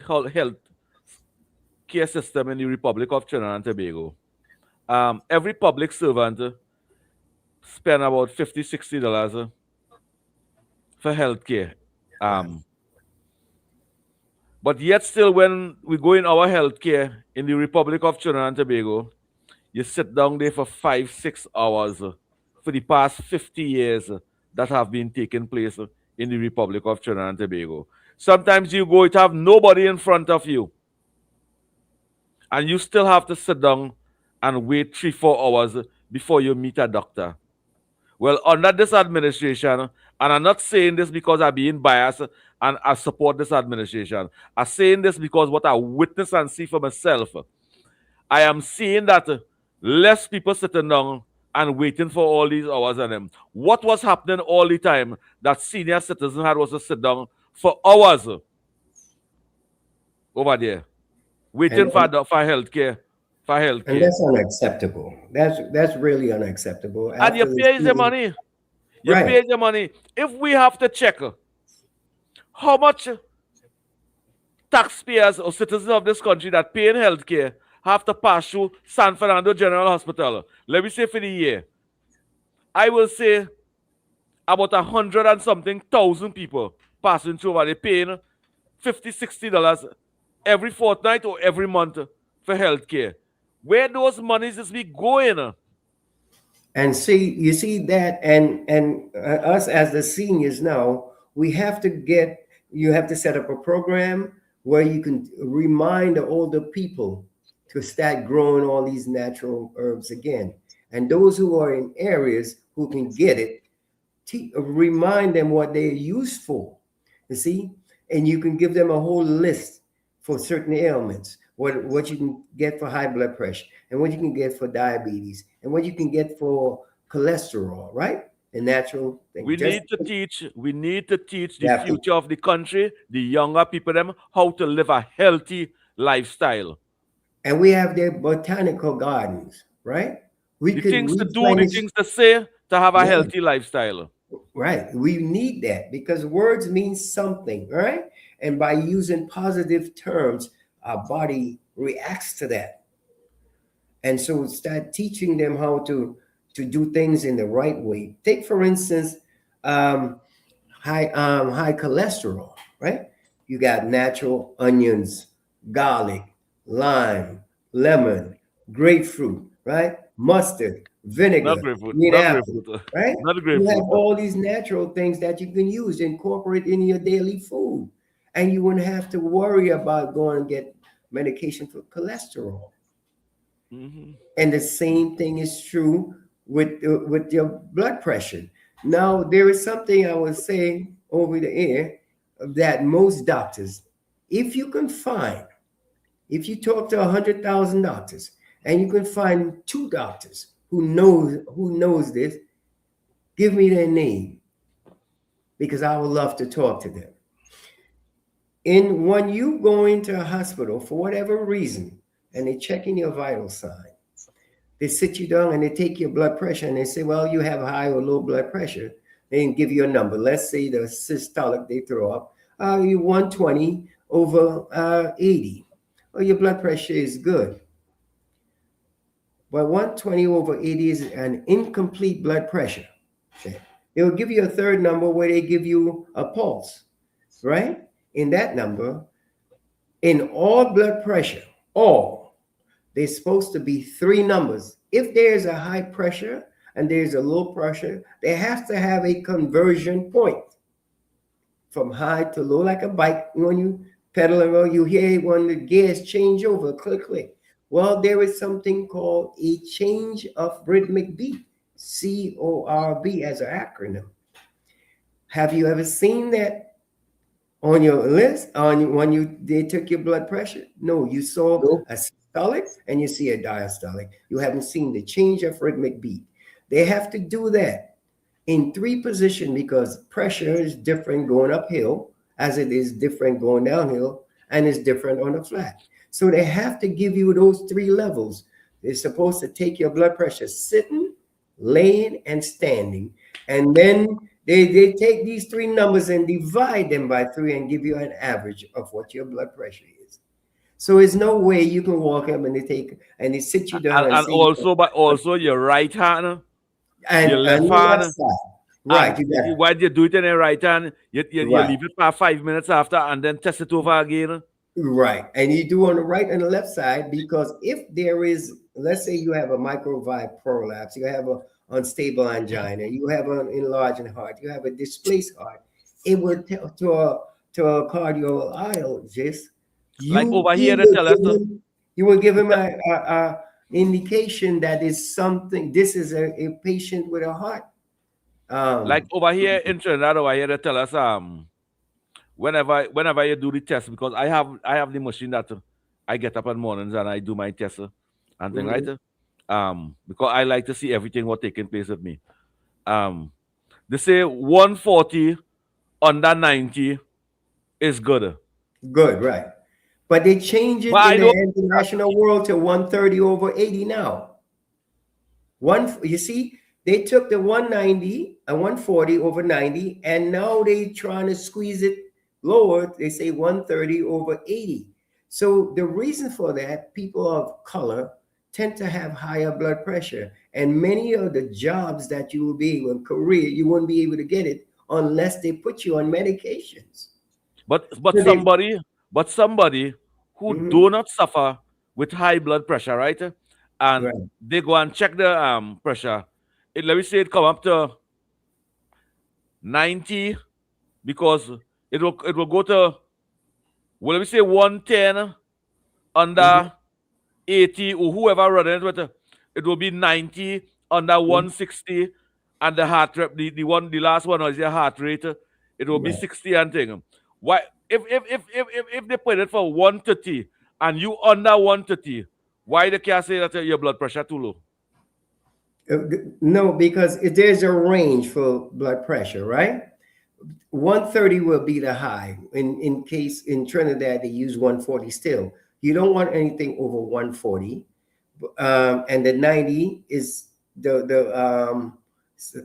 Speaker 7: care system in the Republic of Trinidad and Tobago, every public servant spend about $50-$60 for health care. But yet still, when we go in our healthcare in the Republic of Trinidad and Tobago, you sit down there for 5-6 hours for the past 50 years that have been taking place in the Republic of Trinidad and Tobago. Sometimes you go, it have nobody in front of you, and you still have to sit down and wait 3-4 hours before you meet a doctor. Well, under this administration, and I'm not saying this because I'm being biased and I support this administration. I'm saying this because what I witness and see for myself, I am seeing that less people sitting down and waiting for all these hours on them. What was happening all the time that senior citizens had was to sit down for hours over there, waiting for health care. for
Speaker 4: And
Speaker 7: healthcare.
Speaker 4: that's unacceptable. That's really unacceptable.
Speaker 7: And you
Speaker 4: After the
Speaker 7: pay the
Speaker 4: shooting,
Speaker 7: money. You
Speaker 4: right?
Speaker 7: pay the money. If we have to check how much taxpayers or citizens of this country that pay in healthcare have to pass through San Fernando General Hospital, let me say for the year, I will say about 100 and something thousand people passing through over. They paying $50, $60 every fortnight or every month for healthcare. Where those monies is be going?
Speaker 4: And see, you see that, and us as the seniors now, we have to get. You have to set up a program where you can remind the older people to start growing all these natural herbs again. And those who are in areas who can get it, remind them what they're used for. You see, and you can give them a whole list for certain ailments. What you can get for high blood pressure, and what you can get for diabetes, and what you can get for cholesterol, right? And natural thing.
Speaker 7: We need to teach the
Speaker 4: Exactly.
Speaker 7: future of the country, the younger people, them, how to live a healthy lifestyle.
Speaker 4: And we have their botanical gardens, right? We
Speaker 7: The
Speaker 4: could
Speaker 7: things to do, the
Speaker 4: replenish.
Speaker 7: things to say to have a
Speaker 4: Yeah,
Speaker 7: healthy lifestyle.
Speaker 4: right. We need that because words mean something, right? And by using positive terms, our body reacts to that. And so start teaching them how to do things in the right way. Take for instance, um, high cholesterol, right? You got natural onions, garlic, lime, lemon, grapefruit, right? Mustard,
Speaker 7: Not
Speaker 4: vinegar,
Speaker 7: grapefruit,
Speaker 4: green
Speaker 7: not
Speaker 4: apple,
Speaker 7: grapefruit,
Speaker 4: right?
Speaker 7: not
Speaker 4: You have
Speaker 7: grapefruit.
Speaker 4: all these natural things that you can use, incorporate in your daily food, and you wouldn't have to worry about going and get medication for cholesterol.
Speaker 7: Mhm.
Speaker 4: And the same thing is true with your blood pressure. Now, there is something I was saying over the air that most doctors, if you can find, if you talk to 100,000 doctors and you can find two doctors who knows this, give me their name because I would love to talk to them. And when you go into a hospital for whatever reason and they're checking your vital signs, they sit you down and they take your blood pressure and they say, well, you have high or low blood pressure. They can give you a number. Let's say the systolic they throw up, you 120 over 80. Well, your blood pressure is good. But 120 over 80 is an incomplete blood pressure. Okay. They will give you a third number where they give you a pulse, right? In that number, in all blood pressure, there's supposed to be three numbers. If there's a high pressure and there's a low pressure, they have to have a conversion point from high to low, like a bike. When you pedal around, you hear when the gears change over, click, click. Well, there is something called a change of rhythmic beat, CORB as an acronym. Have you ever seen that on your list when they took your blood pressure? No, you saw a systolic and you see a diastolic. You haven't seen the change of rhythmic beat. They have to do that in three positions because pressure is different going uphill as it is different going downhill and is different on the flat. So they have to give you those three levels. They're supposed to take your blood pressure sitting, laying, and standing. And then they take these three numbers and divide them by three and give you an average of what your blood pressure is. So there's no way you can walk up and they sit you down and say,
Speaker 7: but also your right hand, your
Speaker 4: and
Speaker 7: left
Speaker 4: your left
Speaker 7: hand,
Speaker 4: side. Right, you got it.
Speaker 7: while you do it in your right hand, you
Speaker 4: Right.
Speaker 7: leave it for 5 minutes after and then test it over again.
Speaker 4: Right. And you do on the right and the left side because if there is, let's say you have a microvalve prolapse, you have an unstable angina, you have an enlarged heart, you have a displaced heart, it would tell to a cardiologist,
Speaker 7: Like over here, they tell us
Speaker 4: you will give him a indication that is something. This is a patient with a heart.
Speaker 7: like over here in Trinidad, over here, they tell us whenever you do the test, because I have the machine that I get up in the mornings and I do my test and thing, right? Because I like to see everything what taking place with me. They say 140 under 90 is good.
Speaker 4: Good, right. But they changed it
Speaker 7: But I
Speaker 4: in
Speaker 7: don't.
Speaker 4: the international world to 130 over 80 now. You see, they took the 190 and 140 over 90, and now they trying to squeeze it lower. They say 130 over 80. So the reason for that, people of color tend to have higher blood pressure, and many of the jobs that you will be able in career, you won't be able to get it unless they put you on medications.
Speaker 7: But
Speaker 4: So
Speaker 7: somebody who do not suffer with high blood pressure, right? And
Speaker 4: Right.
Speaker 7: they go and check the pressure. Let me say it come up to 90 because it will go to, well, let me say 110 under 80 or whoever running it with it will be 90 under 160, and the heart rate, the last one was your heart rate, it will be
Speaker 4: Right.
Speaker 7: 60 and thing. Why if they put it for 130 and you under 130, why they can't say that your blood pressure too low?
Speaker 4: No, because there's a range for blood pressure, right? 130 will be the high. In case in Trinidad they use 140 still. You don't want anything over 140, and the 90 is the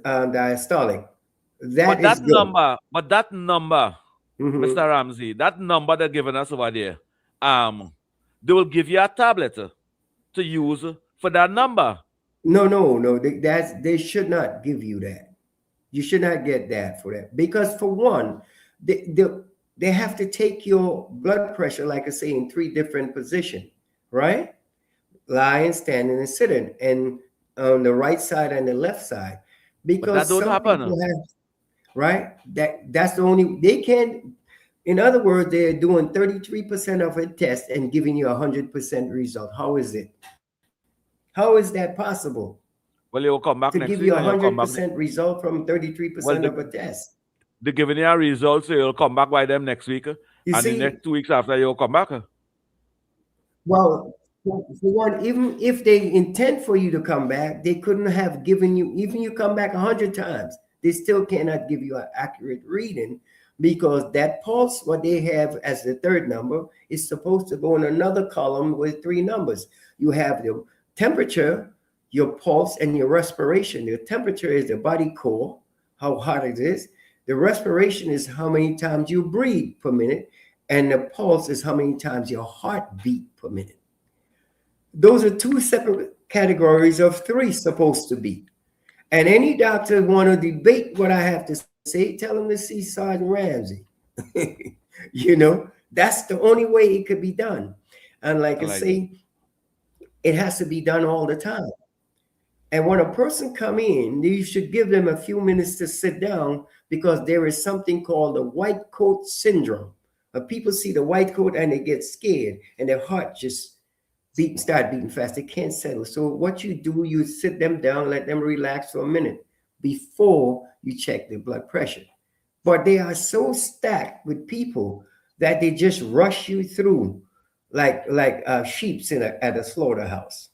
Speaker 4: diastolic. That is good.
Speaker 7: But that number, Mr. Ramsey, that number they're giving us over there, they will give you a tablet to use for that number.
Speaker 4: No. They should not give you that. You should not get that for that, because for one, they have to take your blood pressure, like I say, in 3 different positions, right? Lying, standing, and sitting, and on the right side and the left side, because
Speaker 7: that don't
Speaker 4: some
Speaker 7: happen.
Speaker 4: people have, right? That's the only they can. In other words, they're doing 33% of a test and giving you 100% result. How is it? How is that possible?
Speaker 7: Well, you'll come back
Speaker 4: To
Speaker 7: next
Speaker 4: give
Speaker 7: week
Speaker 4: you
Speaker 7: and you'll come back.
Speaker 4: 100% result from 33% of a test.
Speaker 7: They're giving you a result, so you'll come back by them next week.
Speaker 4: You
Speaker 7: And
Speaker 4: see,
Speaker 7: the next 2 weeks after, you'll come back.
Speaker 4: well, for one, even if they intend for you to come back, they couldn't have given you, even you come back 100 times, they still cannot give you an accurate reading, because that pulse, what they have as the 3rd number, is supposed to go in another column with 3 numbers. You have the temperature, your pulse, and your respiration. The temperature is the body core, how hot it is. The respiration is how many times you breathe per minute, and the pulse is how many times your heart beat per minute. Those are 2 separate categories of 3 supposed to be. And any doctor want to debate what I have to say, tell them to see Sergeant Ramsey. That's the only way it could be done. And like I say, it has to be done all the time. And when a person come in, you should give them a few minutes to sit down, because there is something called the white coat syndrome. People see the white coat and they get scared, and their heart just start beating fast. They can't settle. So what you do, you sit them down, let them relax for a minute before you check their blood pressure. But they are so stacked with people that they just rush you through like sheep at a slaughterhouse.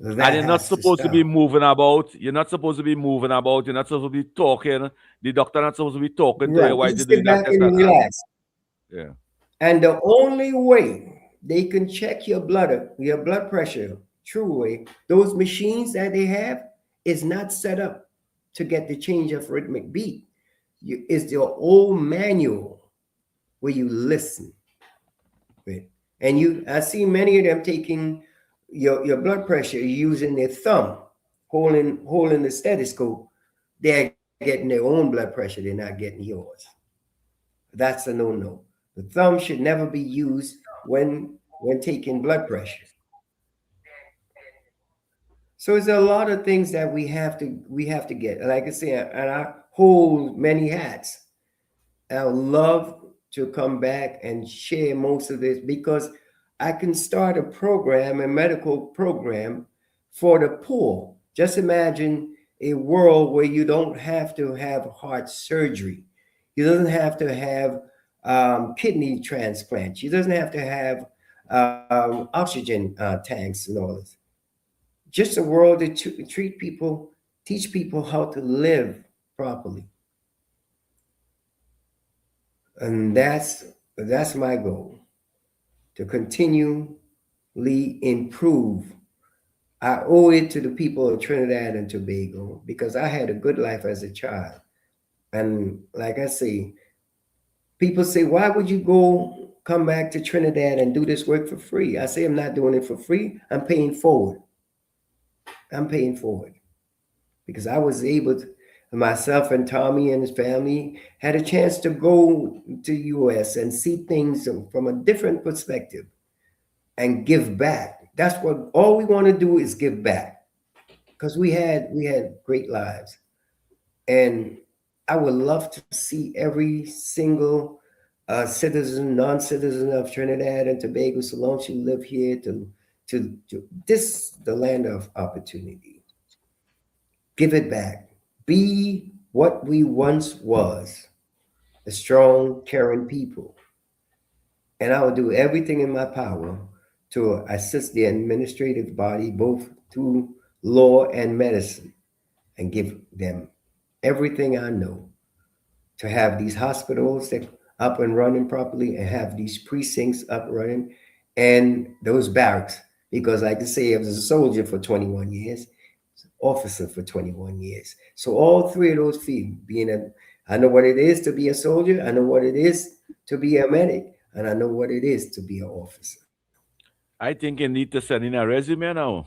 Speaker 7: And you're not supposed to be moving about. You're not supposed to be moving about. You're not supposed to be talking. The doctor not supposed to be talking to you while you're doing that.
Speaker 4: Sit back and relax.
Speaker 7: Yeah.
Speaker 4: And the only way they can check your blood pressure, true way, those machines that they have is not set up to get the change of rhythmic beat. It's your old manual where you listen. Right? And I see many of them taking your blood pressure using their thumb, holding the stethoscope. They're getting their own blood pressure. They're not getting yours. That's a no-no. The thumb should never be used when taking blood pressure. So there's a lot of things that we have to get. Like I say, and I hold many hats. I would love to come back and share most of this, because I can start a medical program for the poor. Just imagine a world where you don't have to have heart surgery. You don't have to have kidney transplants. You doesn't have to have oxygen tanks and all this. Just a world to treat people, teach people how to live properly. And that's my goal. to continually improve. I owe it to the people of Trinidad and Tobago because I had a good life as a child. And like I say, people say, why would you come back to Trinidad and do this work for free? I say, I'm not doing it for free. I'm paying forward. I'm paying forward because I was able to, myself and Tommy and his family had a chance to go to US and see things from a different perspective and give back. That's what all we want to do is give back because we had great lives. And I would love to see every single citizen, non-citizen of Trinidad and Tobago, so long as you live here, to this the land of opportunity. Give it back. Be what we once was, a strong, caring people. And I will do everything in my power to assist the administrative body, both through law and medicine, and give them everything I know to have these hospitals that up and running properly and have these precincts up running and those barracks. Because like I say, I was a soldier for 21 years, officer for 21 years. So all three of those fields, I know what it is to be a soldier, I know what it is to be a medic, and I know what it is to be an officer.
Speaker 7: I think you need to send in a resume now.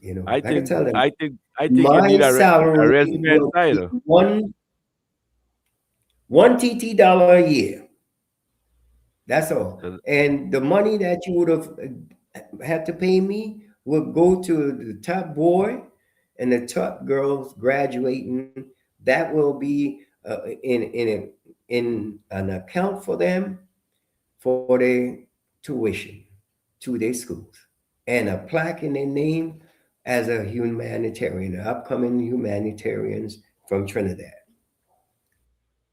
Speaker 4: You know,
Speaker 7: I think
Speaker 4: tell them,
Speaker 7: I think
Speaker 4: my
Speaker 7: you need a
Speaker 4: salary
Speaker 7: resume
Speaker 4: will be
Speaker 7: inside.
Speaker 4: one TT dollar a year. That's all. And the money that you would have had to pay me will go to the top boy and the top girls graduating. That will be in an account for them for their tuition to their schools and a plaque in their name as a humanitarian, upcoming humanitarians from Trinidad.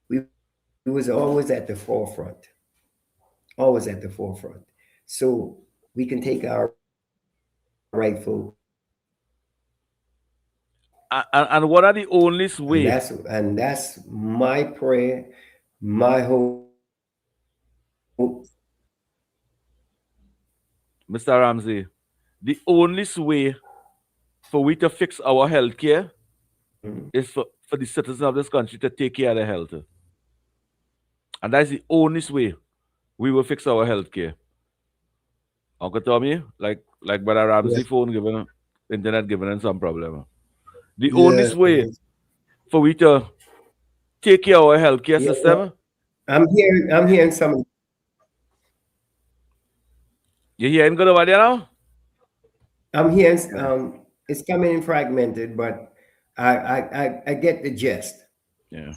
Speaker 4: We was always at the forefront. Always at the forefront. So we can take our rightful.
Speaker 7: And what are the only way?
Speaker 4: And that's my prayer, my hope.
Speaker 7: Mr. Ramsey, the only way for we to fix our healthcare is for the citizens of this country to take care of their health. And that's the only way we will fix our healthcare. Uncle Tommy, like Brother Ramsey phone giving internet giving some problem. The only way for we to take care of our healthcare system.
Speaker 4: I'm hearing some.
Speaker 7: You hearing good over there now?
Speaker 4: I'm hearing it's coming in fragmented, but I get the gist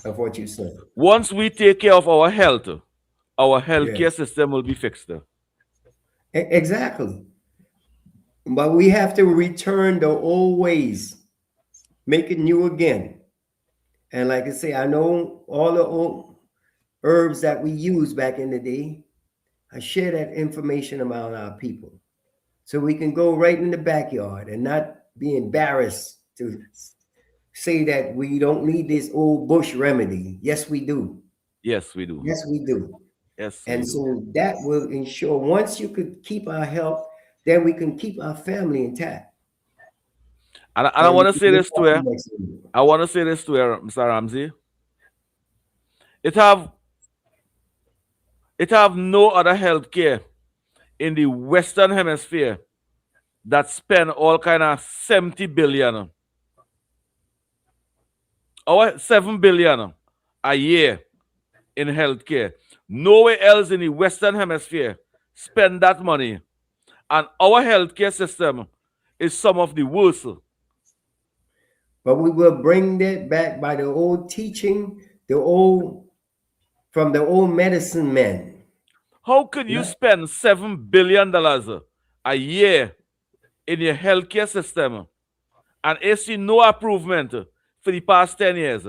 Speaker 4: of what you said.
Speaker 7: Once we take care of our healthcare system will be fixed.
Speaker 4: Exactly. But we have to return the old ways, make it new again. And like I say, I know all the old herbs that we used back in the day. I share that information about our people. So we can go right in the backyard and not be embarrassed to say that we don't need this old bush remedy. Yes, we do.
Speaker 7: Yes, we do.
Speaker 4: Yes, we do.
Speaker 7: Yes.
Speaker 4: And so that will ensure once you could keep our health, then we can keep our family intact.
Speaker 7: And I want to say this to you. I want to say this to you, Mr. Ramsey. It have no other healthcare in the Western Hemisphere that spend all kind of 70 billion or 7 billion a year in healthcare. Nowhere else in the Western Hemisphere spend that money. And our healthcare system is some of the worst.
Speaker 4: But we will bring that back by the old teaching, from the old medicine men.
Speaker 7: How could you spend $7 billion a year in your healthcare system and see no improvement for the past 10 years?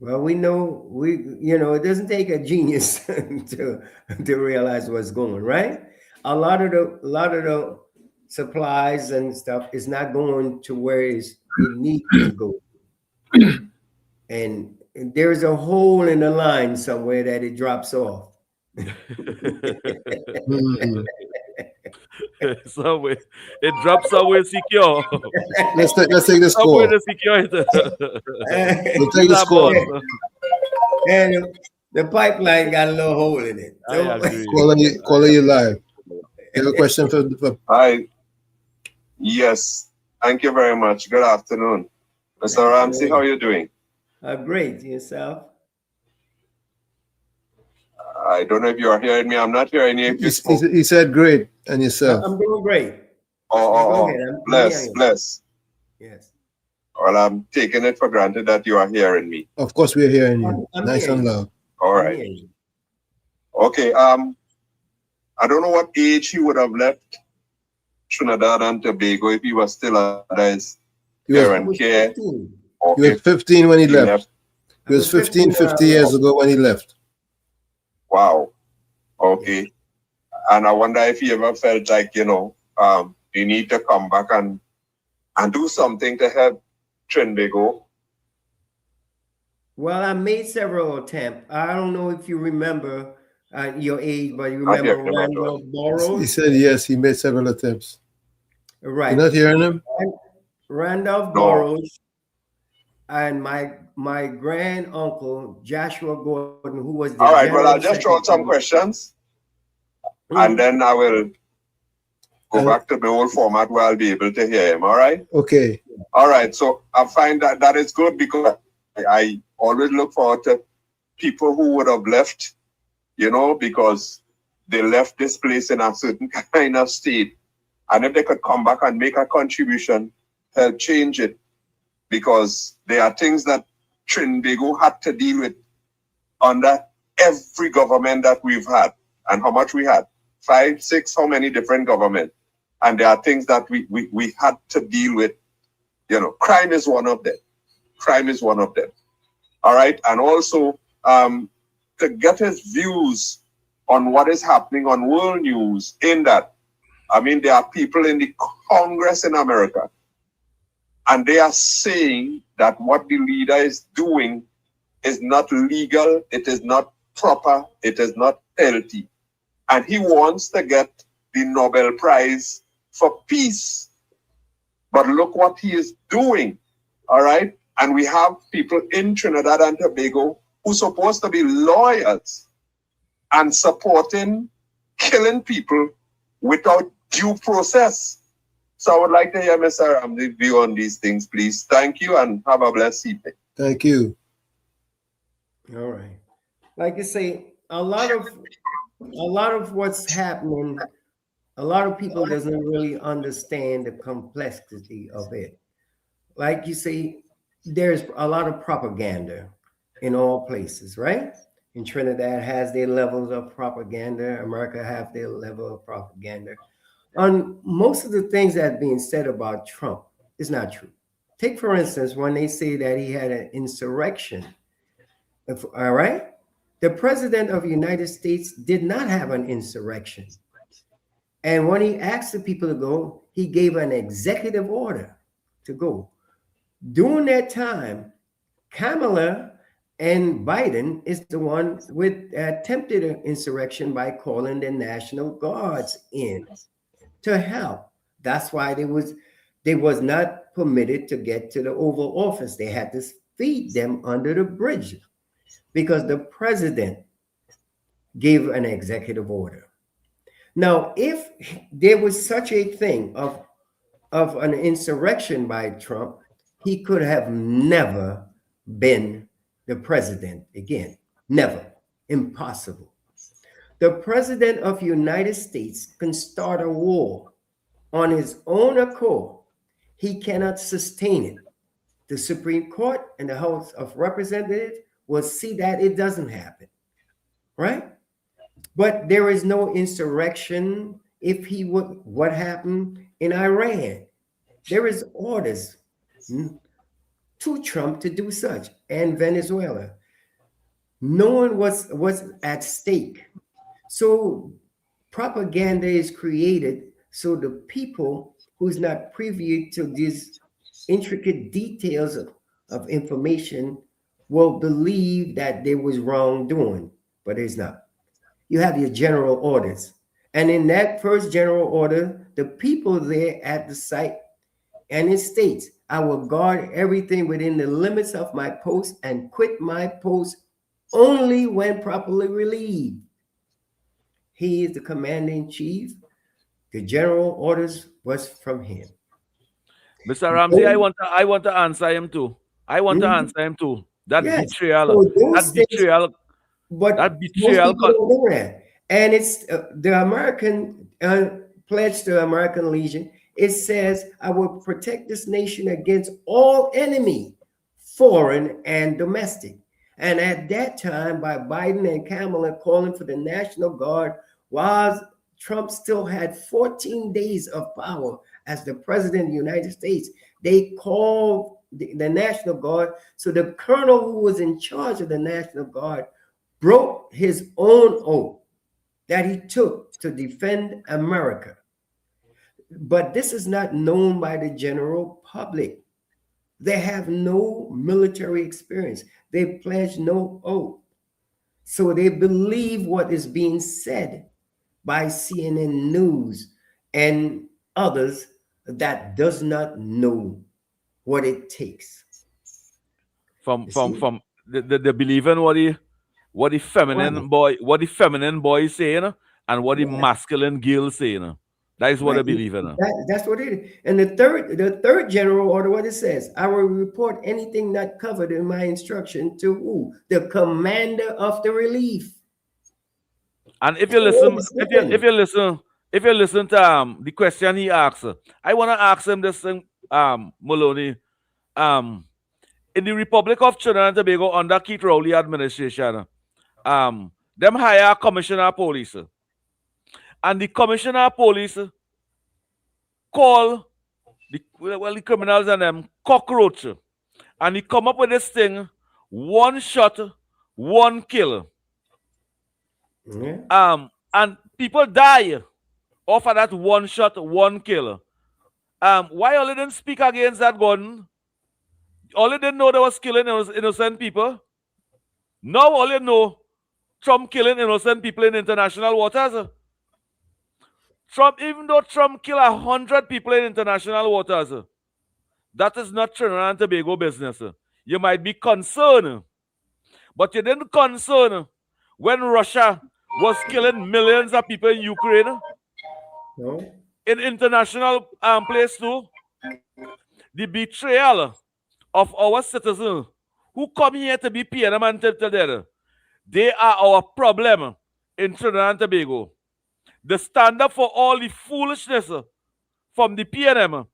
Speaker 4: Well, we know it doesn't take a genius to realize what's going right. A lot of the supplies and stuff is not going to where it needs to go, and there's a hole in the line somewhere that it drops off.
Speaker 7: Somewhere it dropped somewhere secure.
Speaker 22: Let's take the
Speaker 7: Somewhere
Speaker 22: score.
Speaker 7: the security.
Speaker 22: We'll take the score.
Speaker 4: And the pipeline got a little hole in it.
Speaker 7: I agree.
Speaker 22: Caller, you live. You have a question for
Speaker 13: Hi. Yes. Thank you very much. Good afternoon. Mr. Ramsey, how are you doing?
Speaker 4: Great. Yourself?
Speaker 13: I don't know if you are hearing me. I'm not hearing you.
Speaker 22: He said great. And yourself?
Speaker 4: I'm doing great.
Speaker 13: Oh, bless.
Speaker 4: Yes.
Speaker 13: Well, I'm taking it for granted that you are hearing me.
Speaker 22: Of course, we're hearing you.
Speaker 4: I'm
Speaker 22: Nice
Speaker 4: hearing
Speaker 22: and
Speaker 4: you.
Speaker 22: loud.
Speaker 13: All right. Okay. I don't know what age he would have left Trinidad and Tobago if he was still under his parent care.
Speaker 22: He was 15 when he left. He was 15, 50 years ago when he left.
Speaker 13: Wow. Okay. And I wonder if he ever felt like, you need to come back and do something to help Trinbago.
Speaker 4: Well, I made several attempts. I don't know if you remember your age, but you remember Randolph Burroughs?
Speaker 22: He said yes, he made several attempts.
Speaker 4: Right.
Speaker 22: You're not hearing him?
Speaker 4: Randolph Burroughs and my grand uncle Joshua Gordon, who was the
Speaker 13: all right. Well, I'll just
Speaker 4: General
Speaker 13: throw out some questions, and then I will go back to the old format where I'll be able to hear him. All right.
Speaker 22: Okay.
Speaker 13: All right. So I find that is good because I always look forward to people who would have left, because they left this place in a certain kind of state. And if they could come back and make a contribution, help change it, because there are things that Trinbago had to deal with under every government that we've had. And how much we had? 5, 6, how many different governments? And there are things that we had to deal with. Crime is one of them. Crime is one of them. All right. And also to get his views on what is happening on world news in that, there are people in the Congress in America, and they are saying that what the leader is doing is not legal, it is not proper, it is not healthy. And he wants to get the Nobel Prize for peace. But look what he is doing, all right? And we have people in Trinidad and Tobago who are supposed to be lawyers and supporting killing people without due process. So I would like to hear Mr. Ramsey's view on these things, please. Thank you and have a blessed evening.
Speaker 22: Thank you.
Speaker 4: All right. Like you say, a lot of what's happening, a lot of people doesn't really understand the complexity of it. Like you say, there's a lot of propaganda in all places, right? In Trinidad has their levels of propaganda. America have their level of propaganda. On most of the things that are being said about Trump is not true. Take, for instance, when they say that he had an insurrection. All right? The president of the United States did not have an insurrection. And when he asked the people to go, he gave an executive order to go. During that time, Kamala and Biden is the one with attempted an insurrection by calling the National Guards in to help. That's why they was not permitted to get to the Oval Office. They had to feed them under the bridge because the president gave an executive order. Now, if there was such a thing of an insurrection by Trump, he could have never been the president again. Never. Impossible. The president of the United States can start a war on his own accord. He cannot sustain it. The Supreme Court and the House of Representatives will see that it doesn't happen, right? But there is no insurrection. If he would, what happened in Iran? There is orders to Trump to do such, and Venezuela. Knowing what's at stake. So propaganda is created so the people who's not privy to these intricate details of information will believe that there was wrongdoing, but it's not. you have your general orders. And in that first general order, the people there at the site, and it states, I will guard everything within the limits of my post and quit my post only when properly relieved. He is the commander in chief. The general orders was from him.
Speaker 7: Mr. Ramsey, I want to answer him too. I want to answer him too. That
Speaker 4: Yes.
Speaker 7: betrayal,
Speaker 4: So those
Speaker 7: that
Speaker 4: things-
Speaker 7: betrayal,
Speaker 4: But
Speaker 7: that
Speaker 4: most
Speaker 7: betrayal.
Speaker 4: people don't know that. And it's the American pledge to American Legion. It says, I will protect this nation against all enemy, foreign and domestic. And at that time, by Biden and Kamala calling for the National Guard, while Trump still had 14 days of power as the president of the United States, they called the National Guard. So the colonel who was in charge of the National Guard broke his own oath that he took to defend America. But this is not known by the general public. They have no military experience. They pledge no oath. So they believe what is being said by CNN News and others that does not know what it takes.
Speaker 7: From the believing what the feminine boy is saying and what the masculine girl is saying. That is what
Speaker 4: Right.
Speaker 7: they believe in.
Speaker 4: That's what it is. And the third general order, what it says, I will report anything not covered in my instruction to who? The commander of the relief.
Speaker 7: And if you listen, if you listen to the question he asked, I want to ask him this thing, Maloney. In the Republic of Trinidad and Tobago under Keith Rowley administration, them hire commissioner of police. And the commissioner of police call the criminals and them cockroach. And he come up with this thing, one shot, one kill.
Speaker 4: Yeah.
Speaker 7: And people die off of that one shot, one kill. Why all they didn't speak against that gun? All they didn't know they was killing innocent people. Now all they know, Trump killing innocent people in international waters. Trump, even though Trump killed 100 people in international waters, that is not Trinidad and Tobago business. You might be concerned, but you didn't concern when Russia was killing millions of people in Ukraine.
Speaker 4: No.
Speaker 7: In international place too. The betrayal of our citizens who come here to be PNM and Tilted, they are our problem in Trinidad and Tobago. The stand up for all the foolishness from the PNM.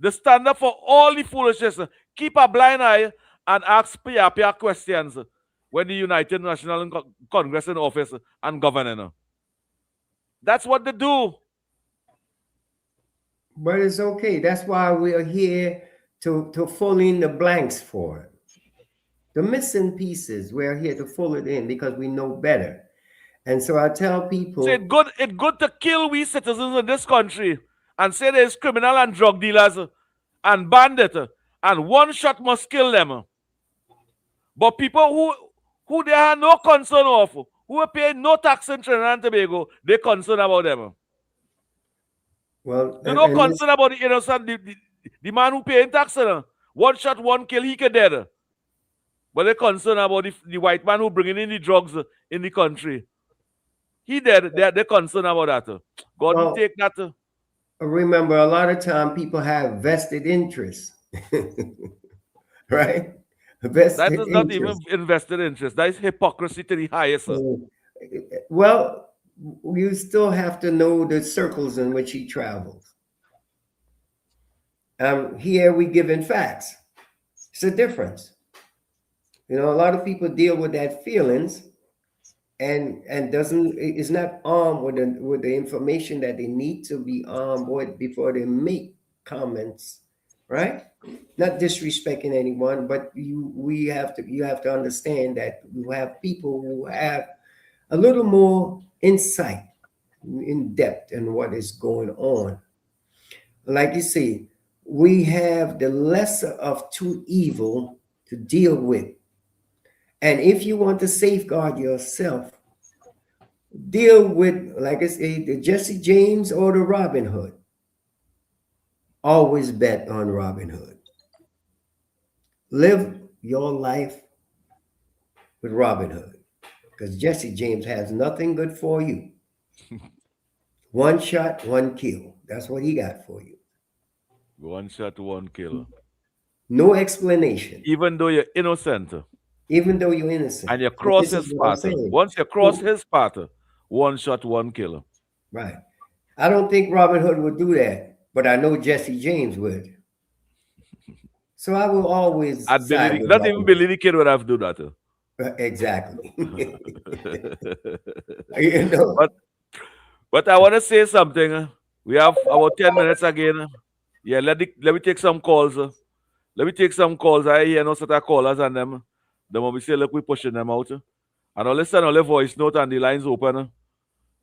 Speaker 7: The stand up for all the foolishness. Keep a blind eye and ask PIA questions when the United National Congress in office and governing. That's what they do.
Speaker 4: But it's okay. That's why we are here to fill in the blanks for it. The missing pieces, we're here to fill it in because we know better. And so I tell people,
Speaker 7: so it's good to kill we citizens in this country and say there's criminal and drug dealers and bandits and one shot must kill them. But people who they have no concern of, who are paying no tax in Trinidad and Tobago, they're concerned about them.
Speaker 4: Well,
Speaker 7: they're not concerned about the innocent, the man who paying tax. One shot, one kill, he can dead. But they're concerned about the white man who bringing in the drugs in the country. He dead. They're concerned about that. God will take that.
Speaker 4: Remember, a lot of time people have vested interests, right?
Speaker 7: That is not even invested interest. That is hypocrisy to the highest.
Speaker 4: Well, you still have to know the circles in which he travels. Here we give in facts. It's a difference. You know, a lot of people deal with that feelings and is not armed with the information that they need to be armed with before they make comments, right? Not disrespecting anyone, but you have to understand that you have people who have a little more insight in depth in what is going on. Like you see, we have the lesser of two evil to deal with. And if you want to safeguard yourself, deal with, like I say, the Jesse James or the Robin Hood. Always bet on Robin Hood. Live your life with Robin Hood, because Jesse James has nothing good for you. One shot, one kill. That's what he got for you.
Speaker 7: One shot, one kill.
Speaker 4: No explanation.
Speaker 7: Even though you're innocent.
Speaker 4: Even though you're innocent.
Speaker 7: And you
Speaker 4: So
Speaker 7: cross
Speaker 4: this is
Speaker 7: his
Speaker 4: what I'm
Speaker 7: path.
Speaker 4: saying.
Speaker 7: Once you cross his path, one shot, one kill.
Speaker 4: Right. I don't think Robin Hood would do that, but I know Jesse James would. So I will always side with
Speaker 7: Not
Speaker 4: Robin
Speaker 7: even
Speaker 4: Hood.
Speaker 7: Billy the Kid would have to do that.
Speaker 4: Exactly. You know.
Speaker 7: But I want to say something. We have about 10 minutes again. Yeah, let me take some calls. Let me take some calls. I hear no set of callers and them. Then when we say, look, we're pushing them out. And I'll listen on the voice note and the lines open.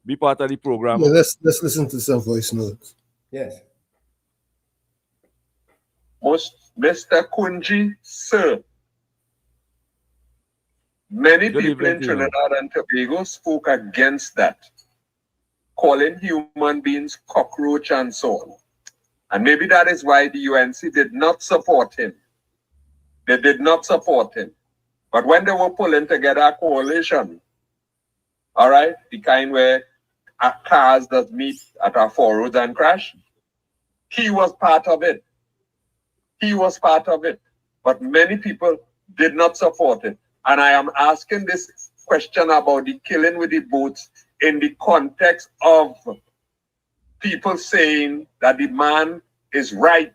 Speaker 7: Be part of the program.
Speaker 22: Yeah, let's listen to some voice notes.
Speaker 4: Yes.
Speaker 13: Mr. Kunji, sir. Many
Speaker 7: Good
Speaker 13: people
Speaker 7: evening
Speaker 13: in
Speaker 7: to you.
Speaker 13: Trinidad and Tobago spoke against that, calling human beings cockroach and so on. And maybe that is why the UNC did not support him. They did not support him. But when they were pulling together a coalition, all right, the kind where cars that meet at our four roads and crash, he was part of it. He was part of it. But many people did not support it. And I am asking this question about the killing with the boats in the context of people saying that the man is right.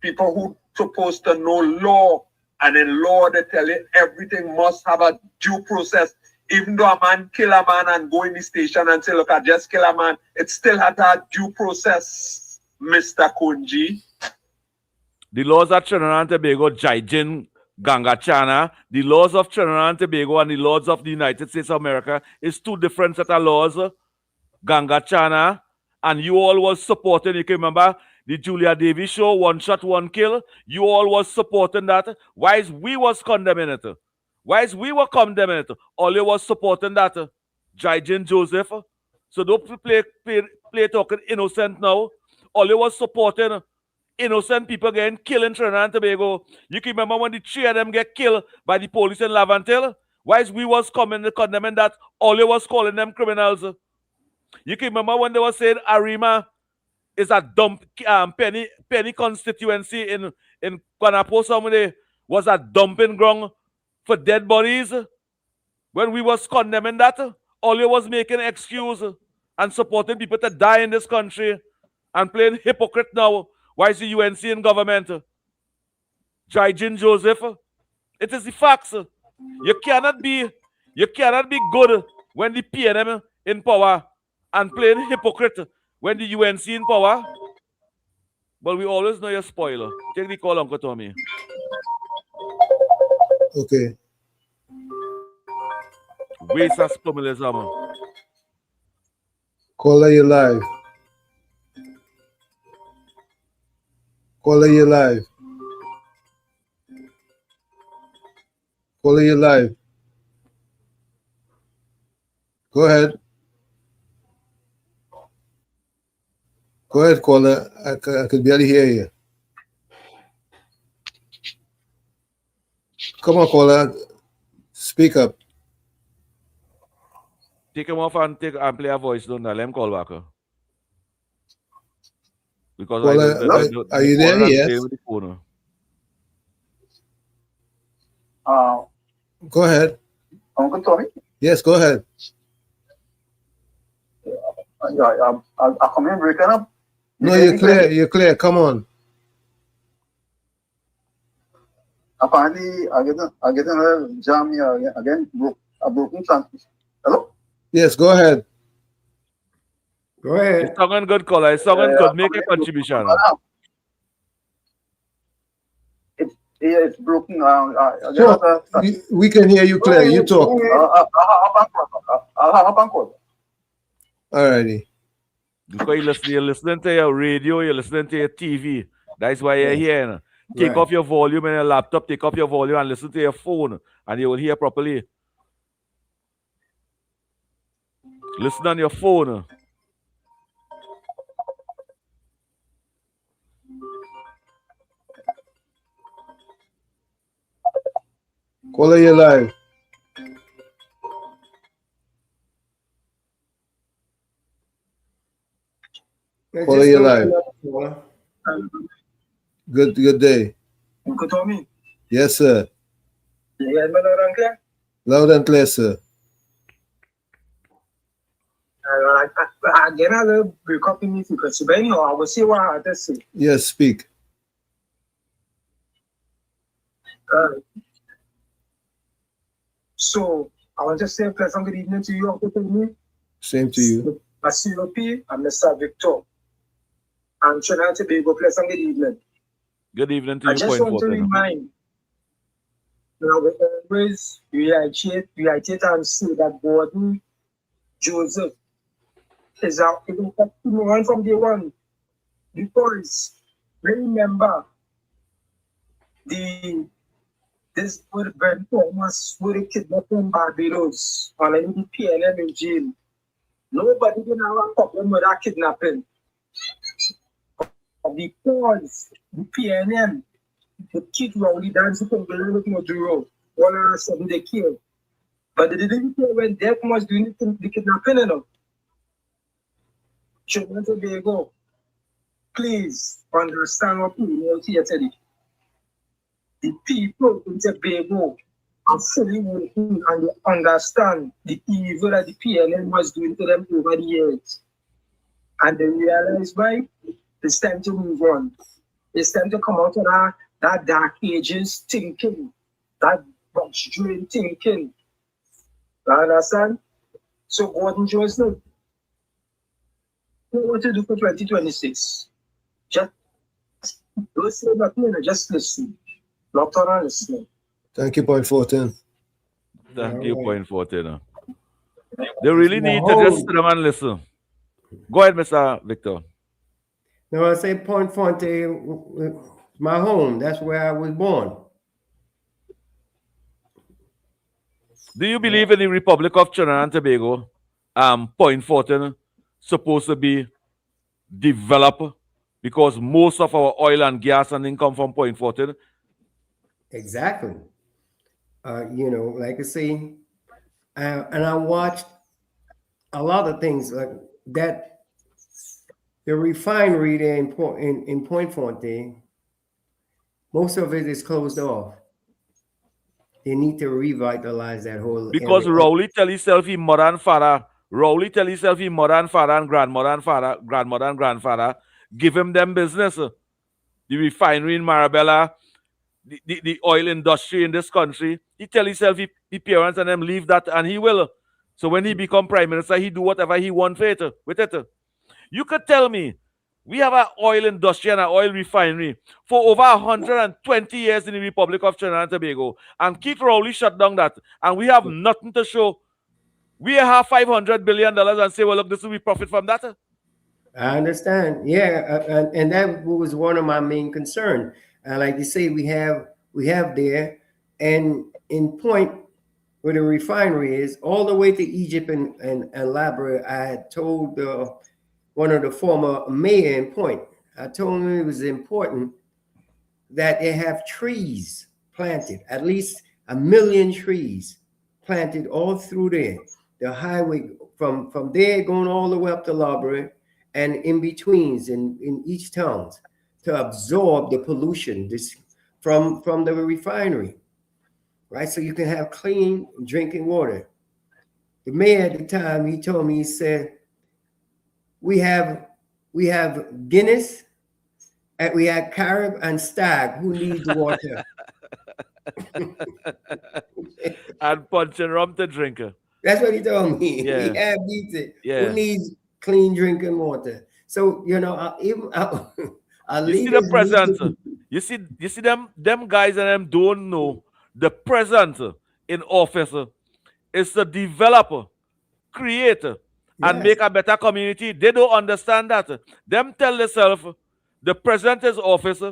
Speaker 13: People who supposed to know law, and in law they tell you everything must have a due process. Even though a man kill a man and go in the station and say, look, I just kill a man, it still had a due process, Mr. Kunji.
Speaker 7: The laws of Trinidad and Tobago, Jaijin, Gangachana, the laws of Trinidad and Tobago and the laws of the United States of America is two different set of laws. Gangachana, and you all was supporting, you can remember the Julia Davis show, one shot, one kill. You all was supporting that. Why is we was condemning it? Why is we were condemning it? All you was supporting that. Jaijin Joseph. So don't play talking innocent now. All you was supporting innocent people getting killed in Trinidad and Tobago. You can remember when the three of them get killed by the police in Lavantil? Why is we was condemning that? All you was calling them criminals. You can remember when they were saying Arima is a dump penny constituency in Kwanapo somebody was a dumping ground for dead bodies. When we was condemning that, all you was making excuse and supporting people to die in this country and playing hypocrite now. Why is the UNC in government? Jaijin Joseph. It is the facts. You cannot be good when the PNM in power and playing hypocrite when the UNC in power. But we always know you're spoiler. Take the call, Uncle Tommy.
Speaker 22: Okay.
Speaker 7: Waste of stimulation.
Speaker 22: Caller, you live. Caller, you live. Caller, you live. Go ahead. Go ahead, caller. I could barely hear you. Come on, caller. Speak up.
Speaker 7: Take him off and play a voice, don't let him call back. Because
Speaker 22: caller, are you there? Yes.
Speaker 7: With the phone.
Speaker 22: Go ahead.
Speaker 17: Uncle Tommy?
Speaker 22: Yes, go ahead.
Speaker 17: I come in breaking up.
Speaker 22: No, you're clear. You're clear. Come on.
Speaker 17: Apparently, I get another jam here again. A broken transmission. Hello?
Speaker 22: Yes, go ahead.
Speaker 4: Go ahead.
Speaker 7: It's someone good caller. It's someone good. Make a contribution.
Speaker 17: It's broken.
Speaker 22: So, we can hear you clear. You talk.
Speaker 17: I'll have a call.
Speaker 22: Alrighty.
Speaker 7: Because you're listening to your radio, you're listening to your TV. That's why you're here. Take off your volume in your laptop, take off your volume and listen to your phone, and you will hear properly. Listen on your phone.
Speaker 22: Caller, you live. Caller, you live. Good day.
Speaker 17: Uncle Tommy.
Speaker 22: Yes, sir.
Speaker 17: You hear me loud and clear?
Speaker 22: Loud and clear, sir.
Speaker 17: Again, I will break up in me because anyhow, I will see what I have to say.
Speaker 22: Yes, speak.
Speaker 17: So, I want to say pleasant good evening to you, Uncle Tommy.
Speaker 22: Same to you.
Speaker 17: Mr. COP and Mr. Victor. And Trinidad and Tobago, pleasant good evening.
Speaker 7: Good evening to you.
Speaker 17: I just want to remind, we always reiterate and say that Gordon Joseph is out one from day one. Because remember, this would Ben Thomas would have kidnapped in Barbados and in the PNM in jail. Nobody didn't have a problem with that kidnapping. Because the PNM, the kid who only dancing from the looking at the road, all of a sudden they killed. But they didn't care when Death was doing the kidnapping, you know. Trinidad and Tobago, please understand what people want here today. The people in Tobago are fully working and they understand the evil that the PNM was doing to them over the years. And they realize why it's time to move on. It's time to come out of that dark ages thinking, that box drain thinking. You understand? So Gordon Joseph, what want to do for 2026? Just don't say nothing, just listen. Not on listening.
Speaker 22: Thank you, point 14.
Speaker 7: Thank you, point 14. They really need to just sit down and listen. Go ahead, Mr. Victor.
Speaker 4: No, I say Point Forte, my home. That's where I was born.
Speaker 7: Do you believe in the Republic of Trinidad and Tobago? Point 14 supposed to be developed because most of our oil and gas and income from Point 14.
Speaker 4: Exactly. You know, like I say, and I watched a lot of things like that. The refinery there in Point Forte, most of it is closed off. They need to revitalize that whole
Speaker 7: because
Speaker 4: area.
Speaker 7: Rowley tell himself he mother and father. Rowley tell himself he mother and father and grandmother and father, grandmother and grandfather. Give him them business. The refinery in Marabella, the oil industry in this country. He tell himself he parents and them leave that and he will. So when he become prime minister, he do whatever he want with it. You could tell me, we have an oil industry and an oil refinery for over 120 years in the Republic of Trinidad and Tobago. And Keith Rowley shut down that. And we have nothing to show. We have $500 billion and say, well, look, this will be profit from that.
Speaker 4: I understand. Yeah. And that was one of my main concerns. Like you say, we have there, and in Point, where the refinery is, all the way to Egypt and Labrador, I had told one of the former mayor in Point, I told him it was important that they have trees planted, at least 1 million trees planted all through there. The highway from there going all the way up to Labrador and in betweens in each towns to absorb the pollution from the refinery, right? So you can have clean drinking water. The mayor at the time, he told me, he said, we have Guinness, and we have Carib and Stag who needs water.
Speaker 7: And punch and rum to drink.
Speaker 4: That's what he told me.
Speaker 7: Yeah.
Speaker 4: We have these
Speaker 7: Yeah.
Speaker 4: who needs clean drinking water. So you know,
Speaker 7: you see the present. You see them guys and them don't know the present in office is to develop, create, and make a better community. They don't understand that. Them tell themselves the president's office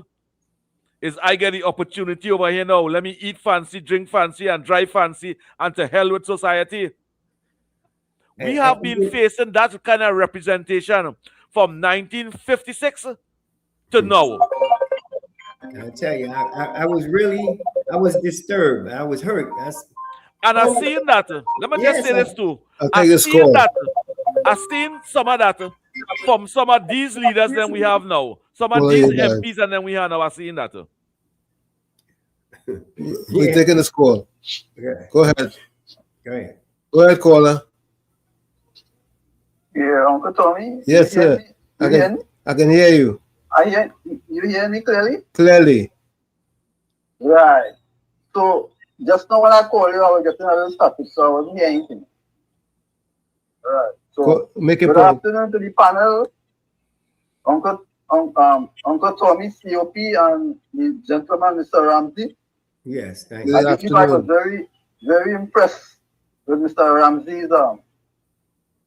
Speaker 7: is I get the opportunity over here now. Let me eat fancy, drink fancy, and drive fancy, and to hell with society. We have been facing that kind of representation from 1956 to now.
Speaker 4: I tell you, I was disturbed. I was hurt.
Speaker 7: And I've seen that. Let me just say this too.
Speaker 22: I've seen
Speaker 7: that. I've seen some of that from some of these leaders that we have now. Some of these MPs and then we have now. I've seen that.
Speaker 22: We're taking the score.
Speaker 4: Okay.
Speaker 22: Go ahead.
Speaker 4: Go ahead,
Speaker 22: caller.
Speaker 20: Yeah, Uncle Tommy.
Speaker 22: Yes, sir. I can hear you.
Speaker 20: You hear me clearly?
Speaker 22: Clearly.
Speaker 20: Right. So just now when I called you, I was getting a little static, so I wasn't hearing anything. Right. So
Speaker 22: make a
Speaker 20: good
Speaker 22: point.
Speaker 20: afternoon to the panel. Uncle Tommy, COP, and the gentleman, Mr. Ramsey.
Speaker 4: Yes, thank you.
Speaker 20: I believe I was very, very impressed with Mr. Ramsey's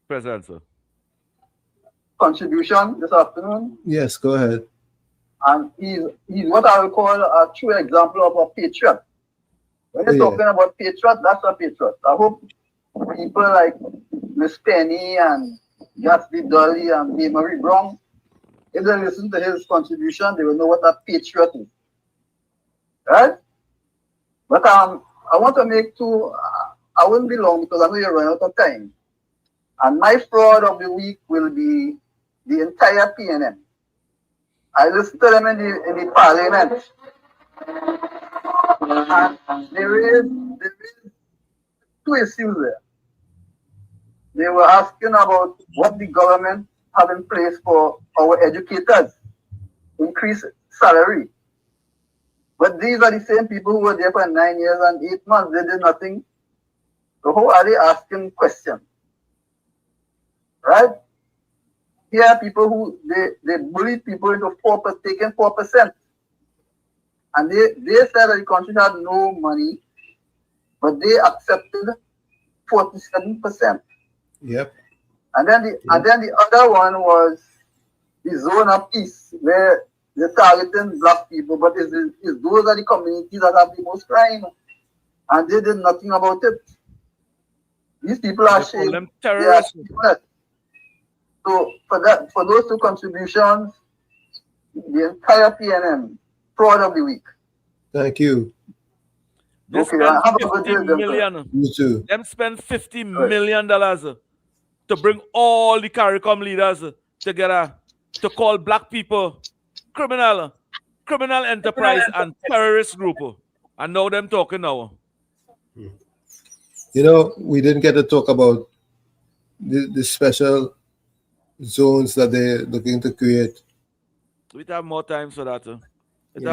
Speaker 7: presence, sir.
Speaker 20: Contribution this afternoon.
Speaker 22: Yes, go ahead.
Speaker 20: And he's what I would call a true example of a patriot. When you're talking about patriot, that's a patriot. I hope people like Miss Penny and Gatsby Dolly and Marie Brown, if they listen to his contribution, they will know what a patriot is. Right? But I want to make two, I wouldn't be long because I know you're running out of time. And my fraud of the week will be the entire PNM. I listened to them in the parliament. And there is two issues there. They were asking about what the government have in place for our educators, increase salary. But these are the same people who were there for 9 years and 8 months. They did nothing. So how are they asking questions? Right? Here are people who they bullied people into taking 4%. And they said that the country had no money, but they accepted 47%.
Speaker 22: Yep.
Speaker 20: And then the other one was the zone of peace, where they're targeting black people, but those are the communities that have the most crime, and they did nothing about it. These people are ashamed.
Speaker 7: Terrorists.
Speaker 20: So for those two contributions, the entire PNM, fraud of the week.
Speaker 22: Thank you.
Speaker 7: They spend $50 million.
Speaker 22: You too.
Speaker 7: Them spend $50 million to bring all the CARICOM leaders together to call black people criminal enterprise and terrorist group. And now them talking now.
Speaker 22: You know, we didn't get to talk about the special zones that they're looking to create.
Speaker 7: We have more time for that. We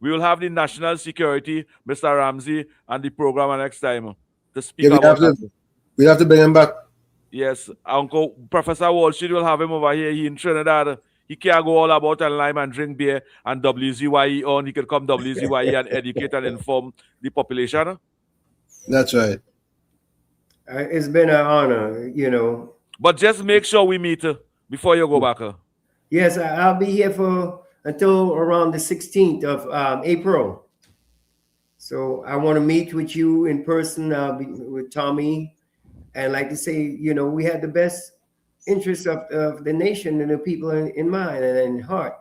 Speaker 7: will have the national security, Mr. Ramsey, and the program next time to speak about that.
Speaker 22: We have to bring him back.
Speaker 7: Yes, Uncle Professor Walsh will have him over here. He in Trinidad. He can't go all about online and drink beer and WZYE on. He can come WZYE and educate and inform the population.
Speaker 22: That's right.
Speaker 4: It's been an honor, you know.
Speaker 7: But just make sure we meet before you go back.
Speaker 4: Yes, I'll be here until around the 16th of April. So I want to meet with you in person. I'll be with Tommy. And like to say, you know, we had the best interests of the nation and the people in mind and in heart.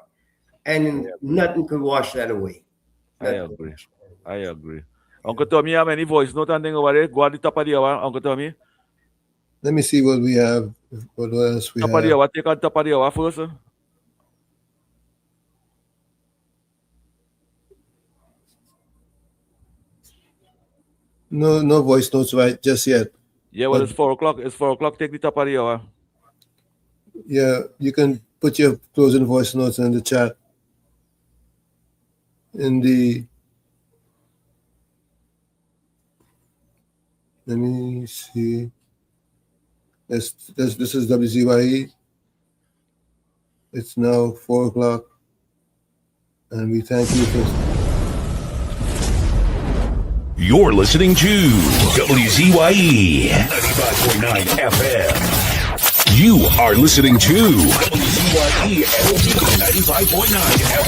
Speaker 4: And nothing could wash that away.
Speaker 7: I agree. Uncle Tommy, you have any voice note and thing over there? Go at the top of the hour, Uncle Tommy.
Speaker 22: Let me see what we have. What else we have?
Speaker 7: Top of the hour. Take on top of the hour first.
Speaker 22: No voice notes right just yet.
Speaker 7: Yeah, well, it's 4 o'clock. It's 4 o'clock. Take the top of the hour.
Speaker 22: Yeah, you can put your closing voice notes in the chat. Let me see. This is WZYE. It's now 4 o'clock. And we thank you for...
Speaker 1: You're listening to WZYE 95.9 FM. You are listening to WZYE 95.9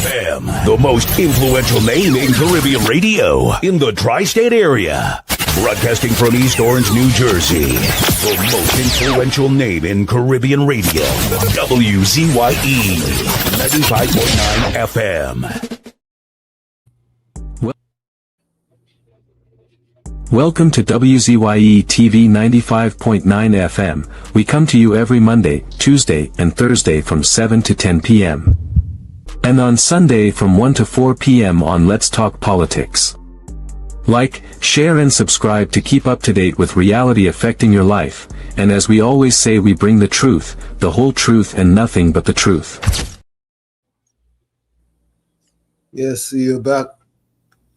Speaker 1: FM. The most influential name in Caribbean radio in the tri-state area. Broadcasting from East Orange, New Jersey. The most influential name in Caribbean radio. WZYE 95.9 FM.
Speaker 19: Welcome to WZYE TV 95.9 FM. We come to you every Monday, Tuesday, and Thursday from 7 to 10 p.m. And on Sunday from 1 to 4 p.m. on Let's Talk Politics. Like, share and subscribe to keep up to date with reality affecting your life, and as we always say, we bring the truth, the whole truth and nothing but the truth.
Speaker 22: Yes, see you back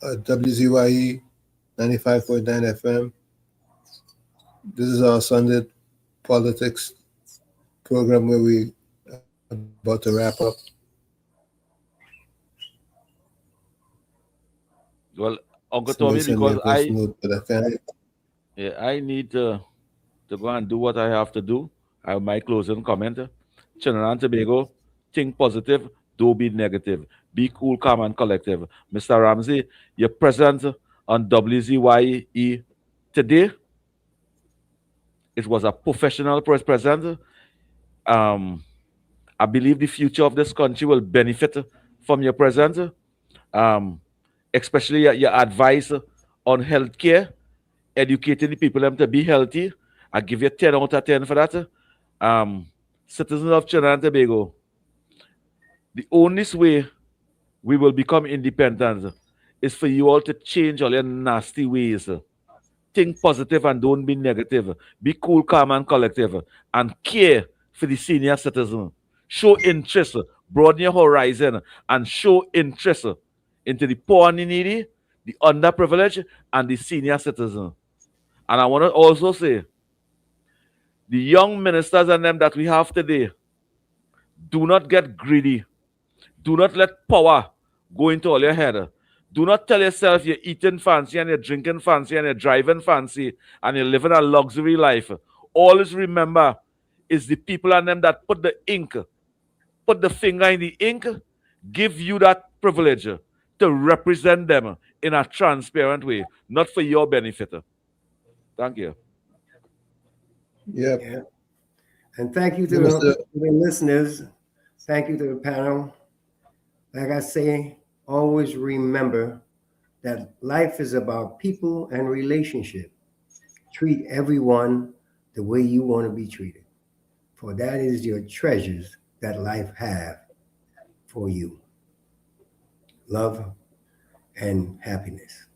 Speaker 22: at WZYE 95.9 FM. This is our Sunday politics program where we are about to wrap up.
Speaker 7: Well, Uncle Tommy, because I need to go and do what I have to do. I have my closing comment. Trinidad and Tobago, think positive, don't be negative. Be cool, calm, and collective. Mr. Ramsey, your presence on WZYE today, it was a professional presence. I believe the future of this country will benefit from your presence, especially your advice on healthcare, educating the people to be healthy. I give you 10 out of 10 for that. Citizens of Trinidad and Tobago, the only way we will become independent is for you all to change all your nasty ways. Think positive and don't be negative. Be cool, calm, and collective. And care for the senior citizen. Show interest, broaden your horizon, and show interest into the poor and the needy, the underprivileged, and the senior citizen. And I want to also say, the young ministers and them that we have today, do not get greedy. Do not let power go into all your head. Do not tell yourself you're eating fancy and you're drinking fancy and you're driving fancy and you're living a luxury life. Always remember, it's the people and them that put the ink, put the finger in the ink, give you that privilege to represent them in a transparent way, not for your benefit. Thank you.
Speaker 22: Yep.
Speaker 4: Yeah. And thank you to the listeners. Thank you to the panel. Like I say, always remember that life is about people and relationship. Treat everyone the way you want to be treated, for that is your treasures that life have for you. Love and happiness.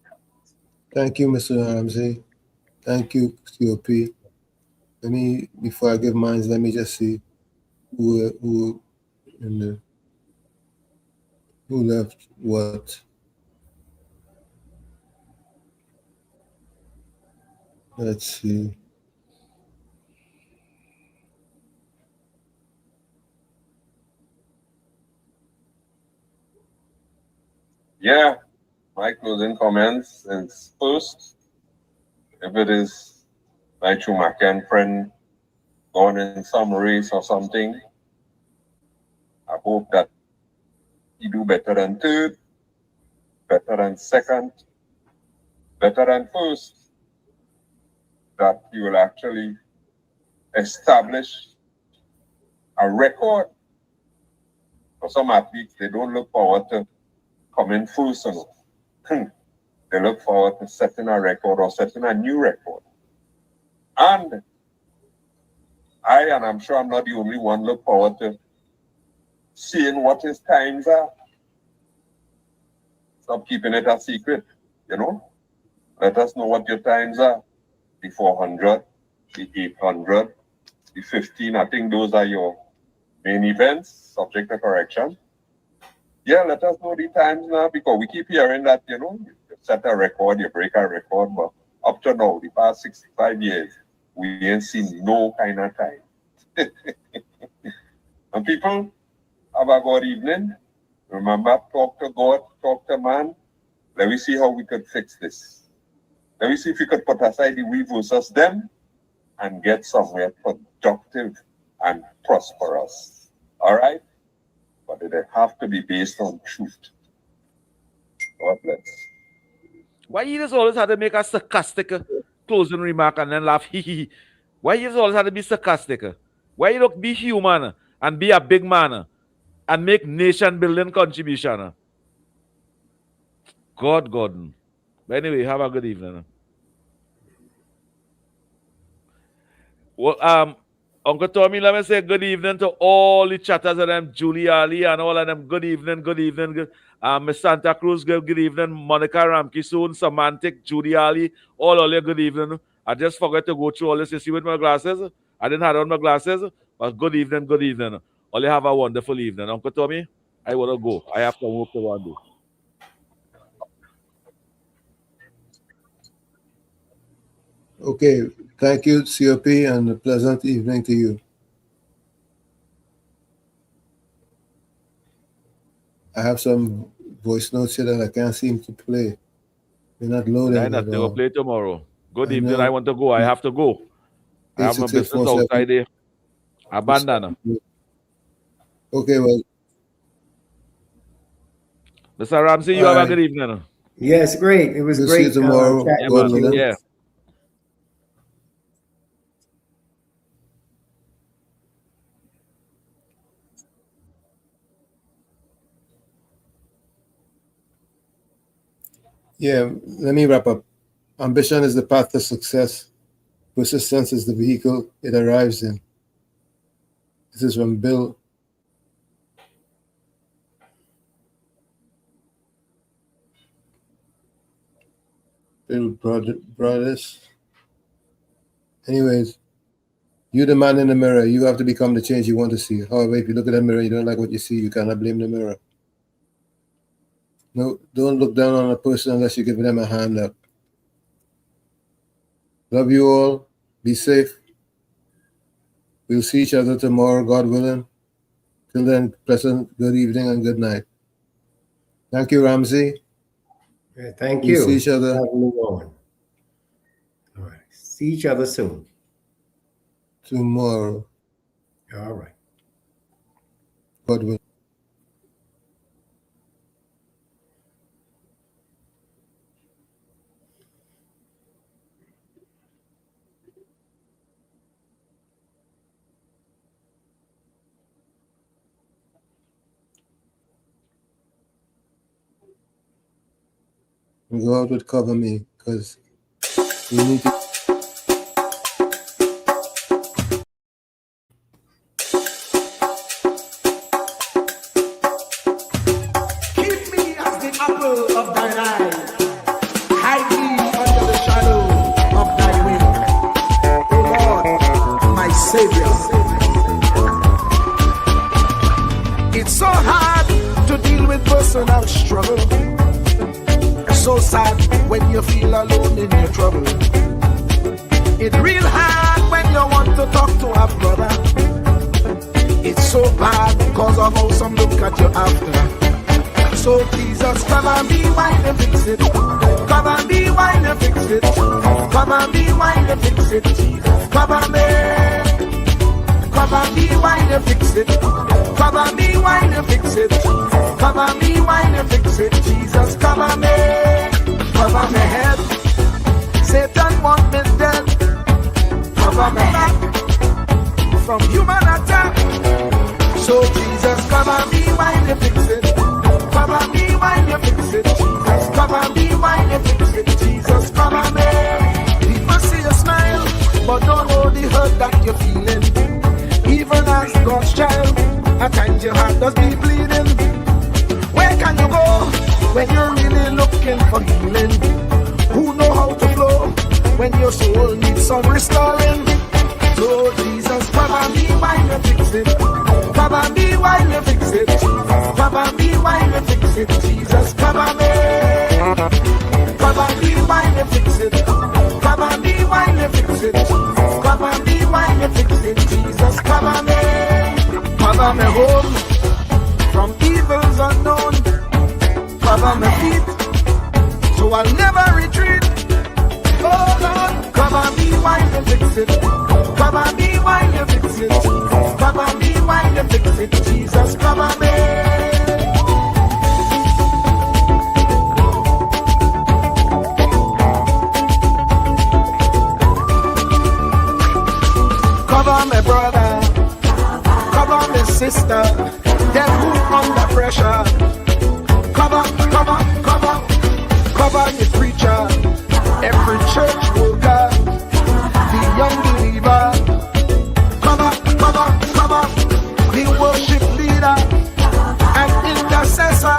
Speaker 22: Thank you, Mr. Ramsey. Thank you, COP. Before I give mine, let me just see who left what. Let's see.
Speaker 13: Yeah, my closing comments is first, if it is my true McCann friend gone in some race or something, I hope that he do better than third, better than second, better than first, that he will actually establish a record. For some athletes, they don't look forward to coming first or no. They look forward to setting a record or setting a new record. And I'm sure I'm not the only one, look forward to seeing what his times are. Stop keeping it a secret, Let us know what your times are. The 400, the 800, the 15. I think those are your main events, subject to correction. Yeah, let us know the times now, because we keep hearing that, you set a record, you break a record, but up to now, the past 65 years, we ain't seen no kind of time. And people, have a good evening. Remember, talk to God, talk to man. Let me see how we could fix this. Let me see if we could put aside the we versus them and get somewhere productive and prosperous. All right? But it have to be based on truth. God bless.
Speaker 7: Why you just always had to make a sarcastic closing remark and then laugh? Why you just always had to be sarcastic? Why you don't be human and be a big man and make nation building contribution? God. But anyway, have a good evening. Well, Uncle Tommy, let me say good evening to all the chatters of them, Julie Ali and all of them. Good evening. Miss Santa Cruz, good evening. Monica Ramke soon, Semantic, Julie Ali, all of you, good evening. I just forgot to go through all this. You see with my glasses? I didn't have on my glasses, but good evening. All you have a wonderful evening. Uncle Tommy, I want to go. I have to work to one day.
Speaker 22: Okay, thank you, COP, and a pleasant evening to you. I have some voice notes here that I can't seem to play. They're not loading.
Speaker 7: They will play tomorrow. Good evening. I want to go. I have to go. I have my business outside there. Abandon.
Speaker 22: Okay, well.
Speaker 7: Mr. Ramsey, you have a good evening.
Speaker 4: Yes, great. It was
Speaker 22: We'll
Speaker 4: great.
Speaker 22: See you tomorrow.
Speaker 7: Yeah.
Speaker 22: Yeah, let me wrap up. Ambition is the path to success. Persistence is the vehicle it arrives in. This is from Bill Brothers. Anyways, you're the man in the mirror. You have to become the change you want to see. However, if you look at the mirror, you don't like what you see, you cannot blame the mirror. No, don't look down on a person unless you give them a hand up. Love you all. Be safe. We'll see each other tomorrow, God willing. Till then, pleasant good evening and good night. Thank you, Ramsey.
Speaker 4: Yeah, thank you.
Speaker 22: We'll see each other.
Speaker 4: All right. See each other soon.
Speaker 22: Tomorrow.
Speaker 4: All right.
Speaker 22: God willing. God would cover me because we need to.
Speaker 10: Keep me as the apple of thine eye. Hide me under the shadow of thy wing. O Lord, my Savior. It's so hard to deal with personal struggle. So sad when you feel alone in your trouble. It's real hard when you want to talk to a brother. It's so bad because of how some look at you after. So Jesus, cover me while you fix it. Cover me while you fix it. Cover me while you fix it. Jesus, cover me. Cover me while you fix it. Cover me while you fix it. Cover me while you fix it. Jesus, cover me. Cover my head. Satan want me dead. Cover my back from human attack. So Jesus, cover me while you fix it. Cover me while you fix it. Jesus, cover me while you fix it. Jesus, cover me. People see you smile, but don't know the hurt that you're feeling. Even as God's child, at times your heart does be bleeding. Where can you go when you're really looking for healing? Who know how to flow when your soul needs some restoring? So Jesus, cover me while you fix it. Cover me while you fix it. Cover me while you fix it. Jesus, cover me. Cover me while you fix it. Cover me while you fix it. Cover me while you fix it. Jesus, cover me. Cover me home from evils unknown. Cover my feet so I'll never retreat. Oh Lord, cover me while you fix it. Cover me while you fix it. Cover me while you fix it. Jesus, cover me.
Speaker 12: pastor, them who under pressure. Cover, cover, cover, cover the preacher, every church worker, the young believer. Cover, cover, cover, the worship leader and intercessor,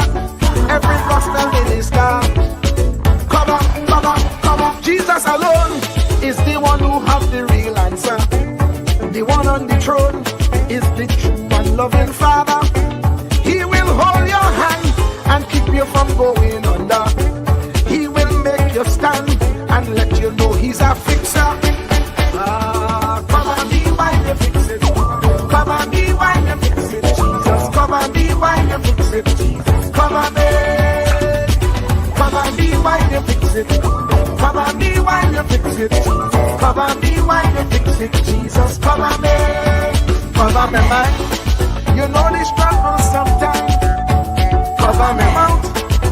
Speaker 12: every gospel minister. Cover, cover, cover. Jesus alone is the one who has the real answer. The one on the throne is the true and loving Father. He will hold your hand and keep you from going under. He will make you stand and let you know he's a fixer. Cover me while you fix it. Cover me while you fix it. Jesus, cover me while you fix it. Jesus, cover me. Cover me while you fix it. Cover me while you fix it. Cover me while you fix it. Jesus, cover me. Cover me, man. You know this struggle sometimes. Cover me mouth,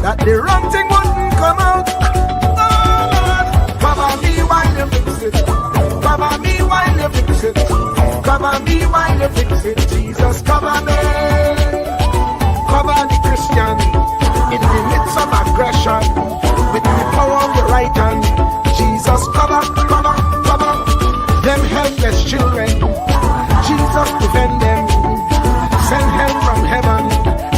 Speaker 12: that the wrong thing wouldn't come out. Oh Lord, cover me while you fix it. Cover me while you fix it. Cover me while you fix it. Jesus, cover me. Cover the Christian in the midst of aggression with the power of your right hand. Jesus, cover, cover, cover them helpless children. Jesus, defend them. Send help from heaven.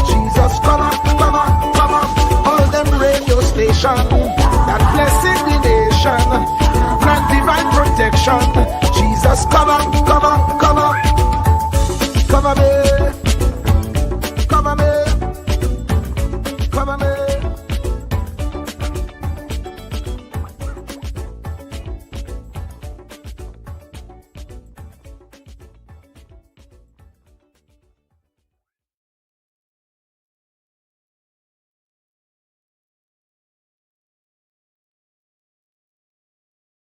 Speaker 12: Jesus, cover, cover, cover all them radio stations that blessing the nation. Grant divine protection. Jesus, cover, cover, cover, cover me.